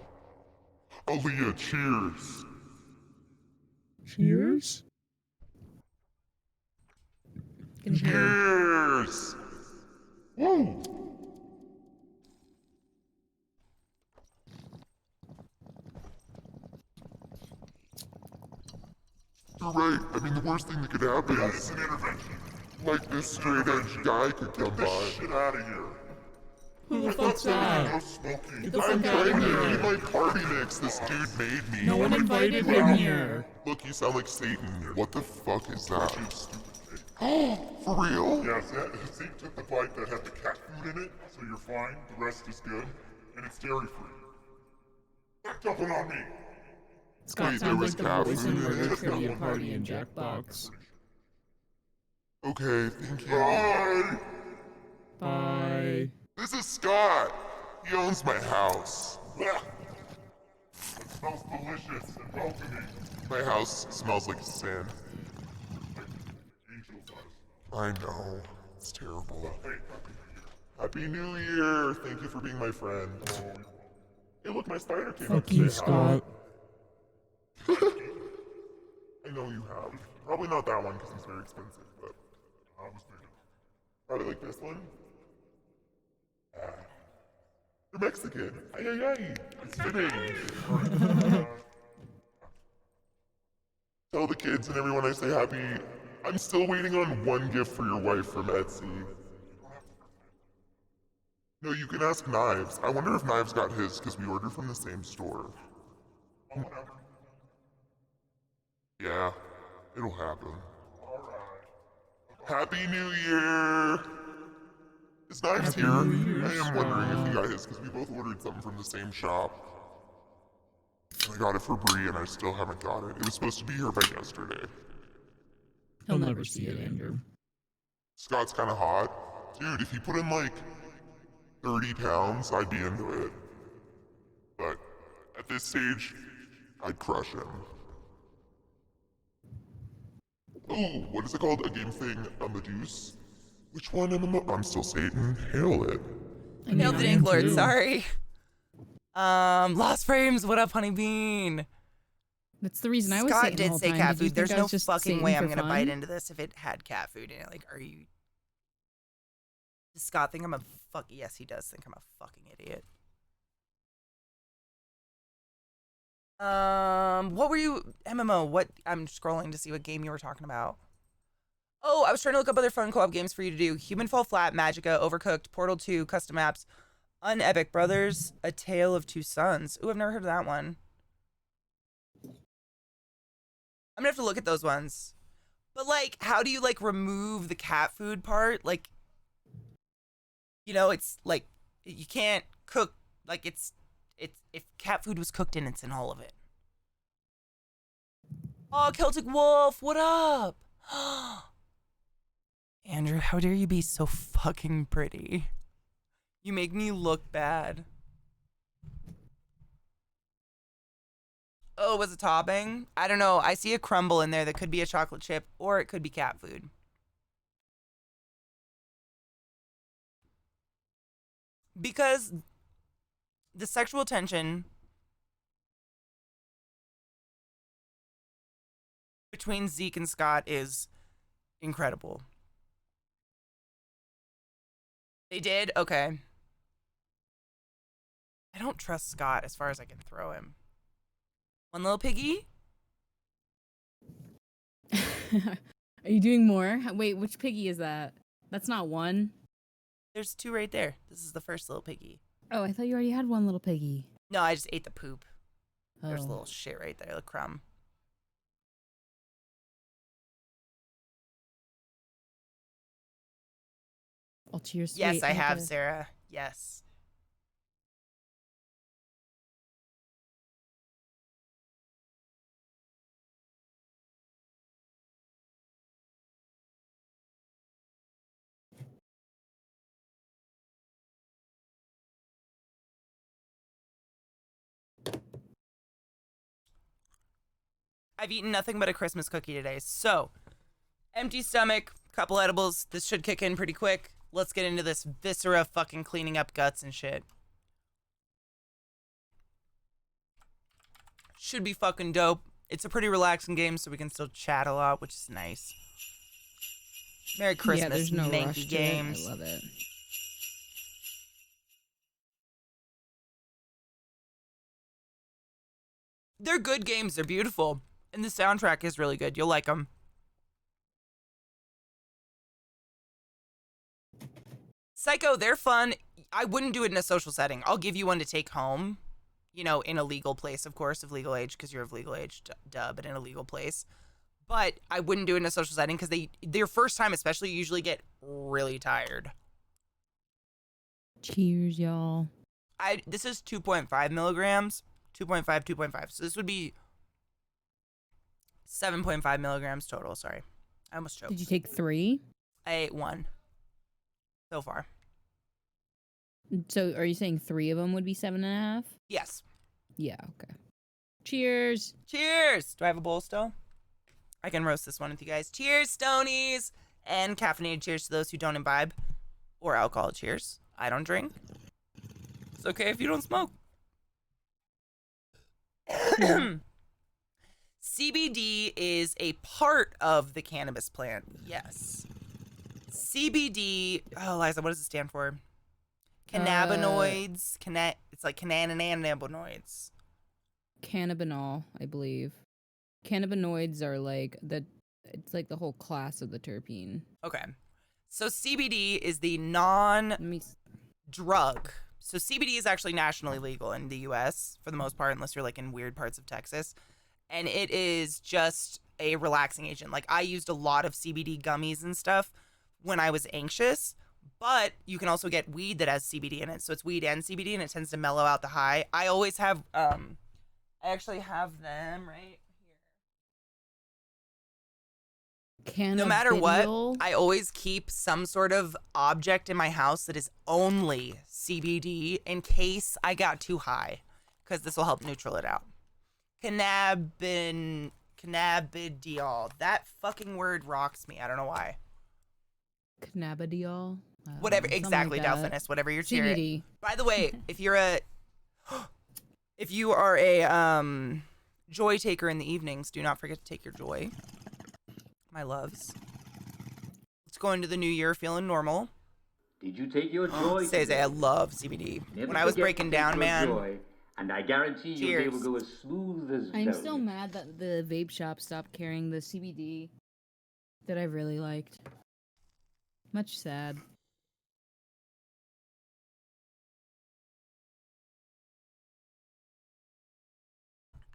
Aaliyah, cheers! Cheers? Cheers! Woo! You're right. I mean, the worst thing that could happen is an intervention. Like this straight edge guy could come by. Get this shit out of here. Who the fuck's that? No smoking. Get the I'm fuck out trying of to here. eat my party mix this dude made me. No one invited him here. Look, you sound like Satan. What the fuck is that? Oh, for real? Yes, Satan took the bite that had the cat food in it, so you're fine. The rest is good, and it's dairy free. Not dumping on me. Scott Wait, there sounds was like the cat voice food in in Murder it? Trivia Party in Jackbox. Okay, thank you. Bye! Bye. This is Scott. He owns my house. It smells delicious and welcoming. My house smells like sin. Angel dust. I know. It's terrible. Hey, Happy New Year! Thank you for being my friend. Hey, look, my spider came up Fuck to you, say hi. Scott. I know you have. Probably not that one because it's very expensive, but I was thinking. probably like this one. Ah. You're Mexican. Ay, ay, ay. It's fitting. Tell the kids and everyone I say happy. I'm still waiting on one gift for your wife from Etsy. No, you can ask Knives. I wonder if Knives got his because we ordered from the same store. Yeah, it'll happen. Happy New Year! Is Knives here? I am wondering if he got his because we both ordered something from the same shop. And I got it for Bree and I still haven't got it. It was supposed to be here by yesterday. He'll never see it, Andrew. Scott's kind of hot. Dude, if he put in like 30 pounds, I'd be into it. But at this stage, I'd crush him. Oh, what is it called? A game thing? A Medusa? Which one am I? I'm still Satan. Hail it. Nailed the Ink Lord, sorry. Lost Frames, what up, Honey Bean? That's the reason I was Scott Satan the did whole say time. cat Did you food. There's think I no was just fucking Satan way for I'm gonna fun? bite into this if it had cat food in it. Like, are you? Does Scott think I'm a fuck? Yes, he does think I'm a fucking idiot. What were you MMO? What I'm scrolling to see what game you were talking about. Oh, I was trying to look up other fun co-op games for you to do. Human Fall Flat, Magicka, Overcooked, Portal 2, Custom Apps, Unepic Brothers, A Tale of Two Sons. Ooh, I've never heard of that one. I'm gonna have to look at those ones. But like, how do you like remove the cat food part? Like, you know, it's like you can't cook like it's if cat food was cooked in, it's in all of it. Oh, Celtic Wolf, what up? Andrew, how dare you be so fucking pretty? You make me look bad. Oh, was it topping? I don't know. I see a crumble in there that could be a chocolate chip or it could be cat food. Because the sexual tension between Zeke and Scott is incredible. They did? Okay. I don't trust Scott as far as I can throw him. One little piggy? Are you doing more? Wait, which piggy is that? That's not one. There's two right there. This is the first little piggy. Oh, I thought you already had one little piggy. No, I just ate the poop. Oh. There's a little shit right there, a crumb. All to your sweet. Yes, I have, okay. Sarah. Yes. I've eaten nothing but a Christmas cookie today. So, empty stomach, couple edibles. This should kick in pretty quick. Let's get into this viscera fucking cleaning up guts and shit. Should be fucking dope. It's a pretty relaxing game, so we can still chat a lot, which is nice. Merry Christmas, yeah, there's no manky rush to games. it. I love it. They're good games. They're beautiful. And the soundtrack is really good. You'll like them. Psycho, they're fun. I wouldn't do it in a social setting. I'll give you one to take home, you know, in a legal place, of course, of legal age, because you're of legal age, duh, but in a legal place. But I wouldn't do it in a social setting because their first time especially usually get really tired. Cheers, y'all. This is 2.5 milligrams. 2.5, 2.5. So this would be 7.5 milligrams total. Sorry. I almost choked. Did you take 3? I ate 1 so far. So are you saying 3 of them would be 7.5? Yes. Yeah, okay. Cheers. Cheers. Do I have a bowl still? I can roast this one with you guys. Cheers, Stonies. And caffeinated cheers to those who don't imbibe. Or alcohol cheers. I don't drink. It's okay if you don't smoke. CBD is a part of the cannabis plant. Yes. CBD. Oh, Liza, what does it stand for? Cannabinoids. It's like cannabinoids. Cannabinol, I believe. Cannabinoids are like it's like the whole class of the terpene. Okay. So CBD is the non-drug. So CBD is actually nationally legal in the US for the most part, unless you're like in weird parts of Texas. And it is just a relaxing agent. Like I used a lot of CBD gummies and stuff when I was anxious, but you can also get weed that has CBD in it. So it's weed and CBD and it tends to mellow out the high. I always have, I actually have them right. No matter what, I always keep some sort of object in my house that is only CBD in case I got too high, because this will help neutral it out. Cannabidiol. That fucking word rocks me. I don't know why. Cannabidiol. Whatever, exactly, like Delphinus. Whatever you're CBD. By the way, if you are a joy taker in the evenings, do not forget to take your joy. My loves. Let's go into the new year feeling normal. Did you take your joy? Say, I love CBD. When I was breaking down, man. Joy, and I guarantee your day will go as smooth as velvet. I'm still mad that the vape shop stopped carrying the CBD that I really liked. Much sad.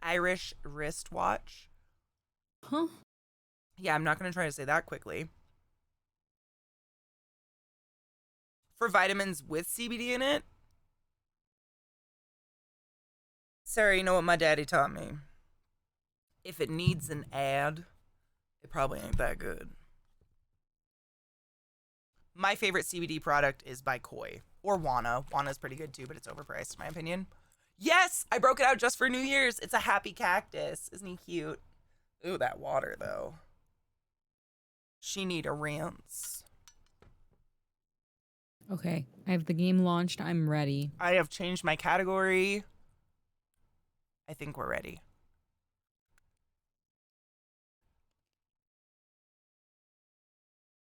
Irish wristwatch. Huh? Yeah, I'm not going to try to say that quickly. For vitamins with CBD in it. Sarah, you know what my daddy taught me? If it needs an ad, it probably ain't that good. My favorite CBD product is by Koi. Or Wana. Wana's pretty good too, but it's overpriced in my opinion. Yes! I broke it out just for New Year's. It's a happy cactus. Isn't he cute? Ooh, that water though. She need a rinse. Okay, I have the game launched. I'm ready. I have changed my category. I think we're ready.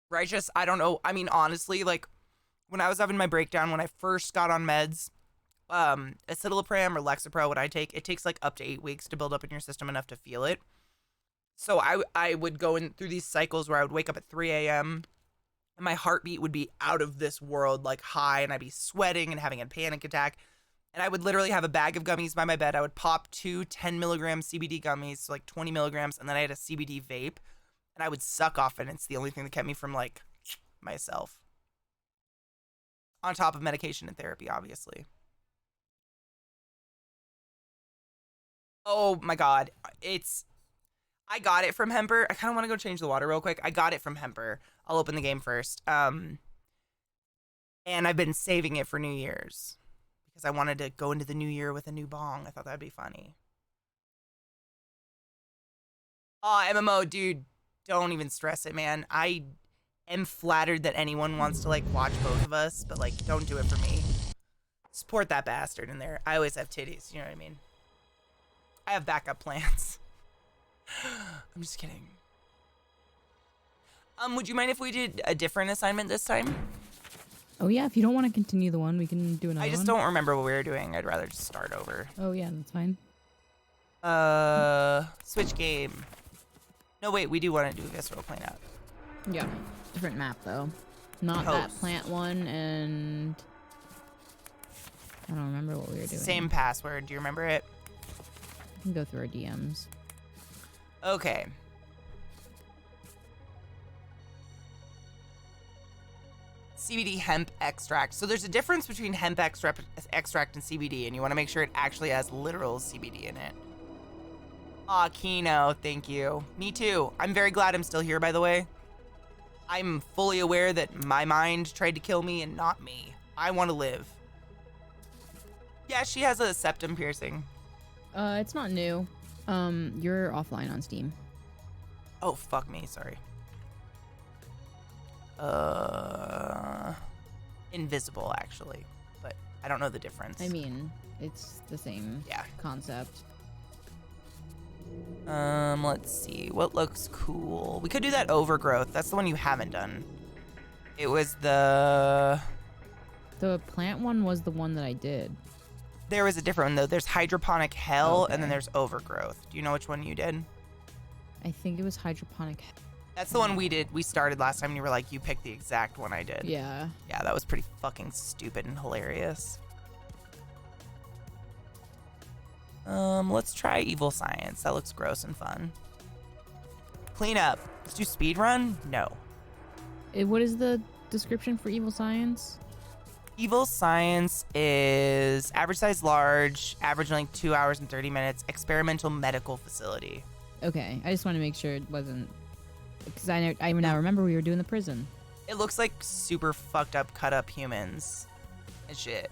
Righteous, I don't know. I mean, honestly, like, when I was having my breakdown, when I first got on meds, Escitalopram or Lexapro, what I take, it takes like up to 8 weeks to build up in your system enough to feel it. So I would go in through these cycles where I would wake up at 3 a.m. and my heartbeat would be out of this world, like high, and I'd be sweating and having a panic attack. And I would literally have a bag of gummies by my bed. I would pop 2 10-milligram CBD gummies, so like 20 milligrams, and then I had a CBD vape, and I would suck off it. And it's the only thing that kept me from like myself. On top of medication and therapy, obviously. Oh my God. I got it from Hemper. I kind of want to go change the water real quick. I got it from Hemper. I'll open the game first. And I've been saving it for New Year's because I wanted to go into the new year with a new bong. I thought that'd be funny. Oh, MMO, dude, don't even stress it, man. I am flattered that anyone wants to like watch both of us, but like, don't do it for me. Support that bastard in there. I always have titties, you know what I mean? I have backup plans. I'm just kidding. Would you mind if we did a different assignment this time? Oh yeah, if you don't want to continue the one, we can do another one. I just don't remember what we were doing. I'd rather just start over. Oh yeah, that's fine. Switch game. No, wait, we do want to do visceral cleanup. Yeah. Different map though. Not that plant one, and I don't remember what we were doing. Same password. Do you remember it? We can go through our DMs. Okay. CBD hemp extract. So there's a difference between hemp extract and CBD, and you want to make sure it actually has literal CBD in it. Aw, Kino, thank you. Me too. I'm very glad I'm still here, by the way. I'm fully aware that my mind tried to kill me and not me. I want to live. Yeah, she has a septum piercing. It's not new. You're offline on Steam. Oh, fuck me, sorry. Invisible, actually. But I don't know the difference. I mean, it's the same concept. Let's see. What looks cool? We could do that overgrowth. That's the one you haven't done. It was the plant one was the one that I did. There was a different one, though. There's hydroponic hell, and then there's overgrowth. Do you know which one you did? I think it was hydroponic. That's the one we did. We started last time, and you were like, you picked the exact one I did. Yeah. Yeah, that was pretty fucking stupid and hilarious. Let's try evil science. That looks gross and fun. Clean up. Let's do speed run? No. What is the description for evil science? Evil science is average size large, average length 2 hours and 30 minutes, experimental medical facility. Okay, I just want to make sure it wasn't, because I now remember we were doing the prison. It looks like super fucked up, cut up humans and shit.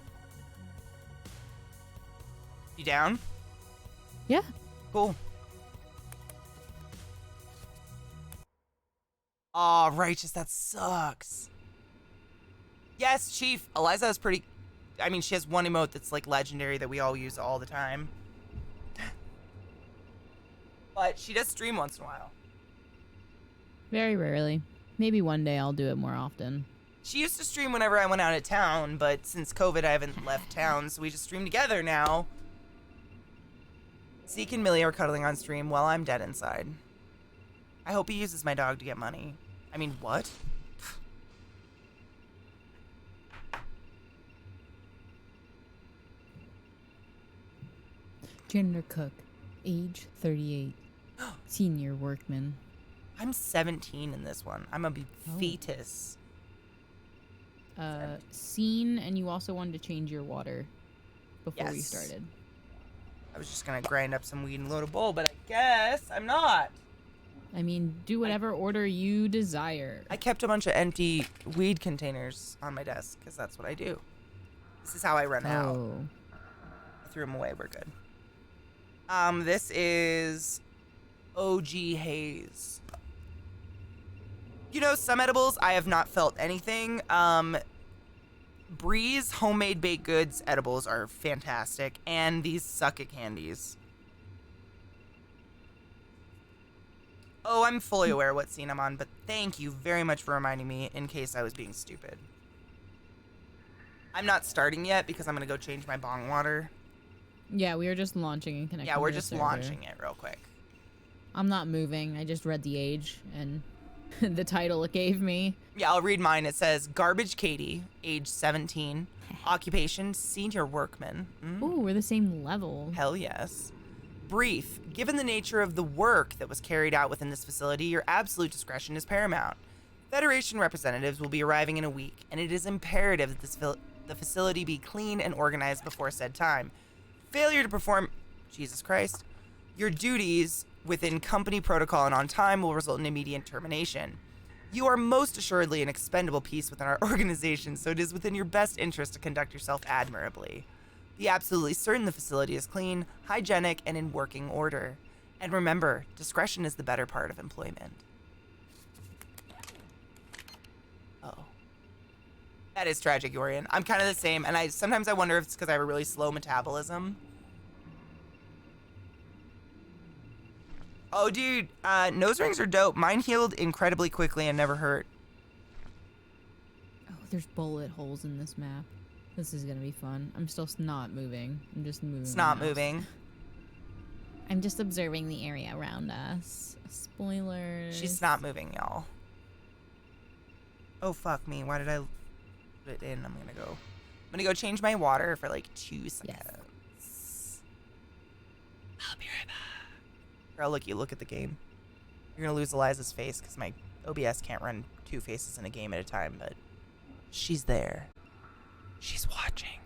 You down? Yeah. Cool. Aw, righteous, that sucks. Yes, Chief. Eliza is pretty... I mean, she has one emote that's, like, legendary that we all use all the time. But she does stream once in a while. Very rarely. Maybe one day I'll do it more often. She used to stream whenever I went out of town, but since COVID, I haven't left town, so we just stream together now. Zeke and Millie are cuddling on stream while I'm dead inside. I hope he uses my dog to get money. I mean, what? Gender cook, age 38, senior workman. I'm 17 in this one. I'm a fetus. Scene, and you also wanted to change your water before we started. I was just gonna grind up some weed and load a bowl, but I guess I'm not. I mean, do whatever order you desire. I kept a bunch of empty weed containers on my desk, because that's what I do. This is how I run out. I threw them away, we're good. This is OG Haze. You know, some edibles, I have not felt anything. Breeze homemade baked goods edibles are fantastic, and these suck at candies. Oh, I'm fully aware what scene I'm on, but thank you very much for reminding me in case I was being stupid. I'm not starting yet because I'm going to go change my bong water. Yeah, we were just launching and connecting. Yeah, we're to the just server. launching it real quick. I'm not moving. I just read the age and the title it gave me. Yeah, I'll read mine. It says, Garbage Katie, age 17, occupation, senior workman. Ooh, we're the same level. Hell yes. Brief, given the nature of the work that was carried out within this facility, your absolute discretion is paramount. Federation representatives will be arriving in a week, and it is imperative that the facility be clean and organized before said time. Failure to perform, Jesus Christ, your duties within company protocol and on time will result in immediate termination. You are most assuredly an expendable piece within our organization, so it is within your best interest to conduct yourself admirably. Be absolutely certain the facility is clean, hygienic, and in working order. And remember, discretion is the better part of employment. Oh. That is tragic, Yorian. I'm kind of the same, and sometimes I wonder if it's because I have a really slow metabolism. Oh, dude, nose rings are dope. Mine healed incredibly quickly and never hurt. Oh, there's bullet holes in this map. This is gonna be fun. I'm still not moving. I'm just moving. It's not moving. I'm just observing the area around us. Spoilers. She's not moving, y'all. Oh, fuck me. Why did I put it in? I'm gonna go change my water for like 2 seconds. I'll be right back. Girl, look at the game. You're gonna lose Eliza's face because my OBS can't run 2 faces in a game at a time, but she's there. She's watching.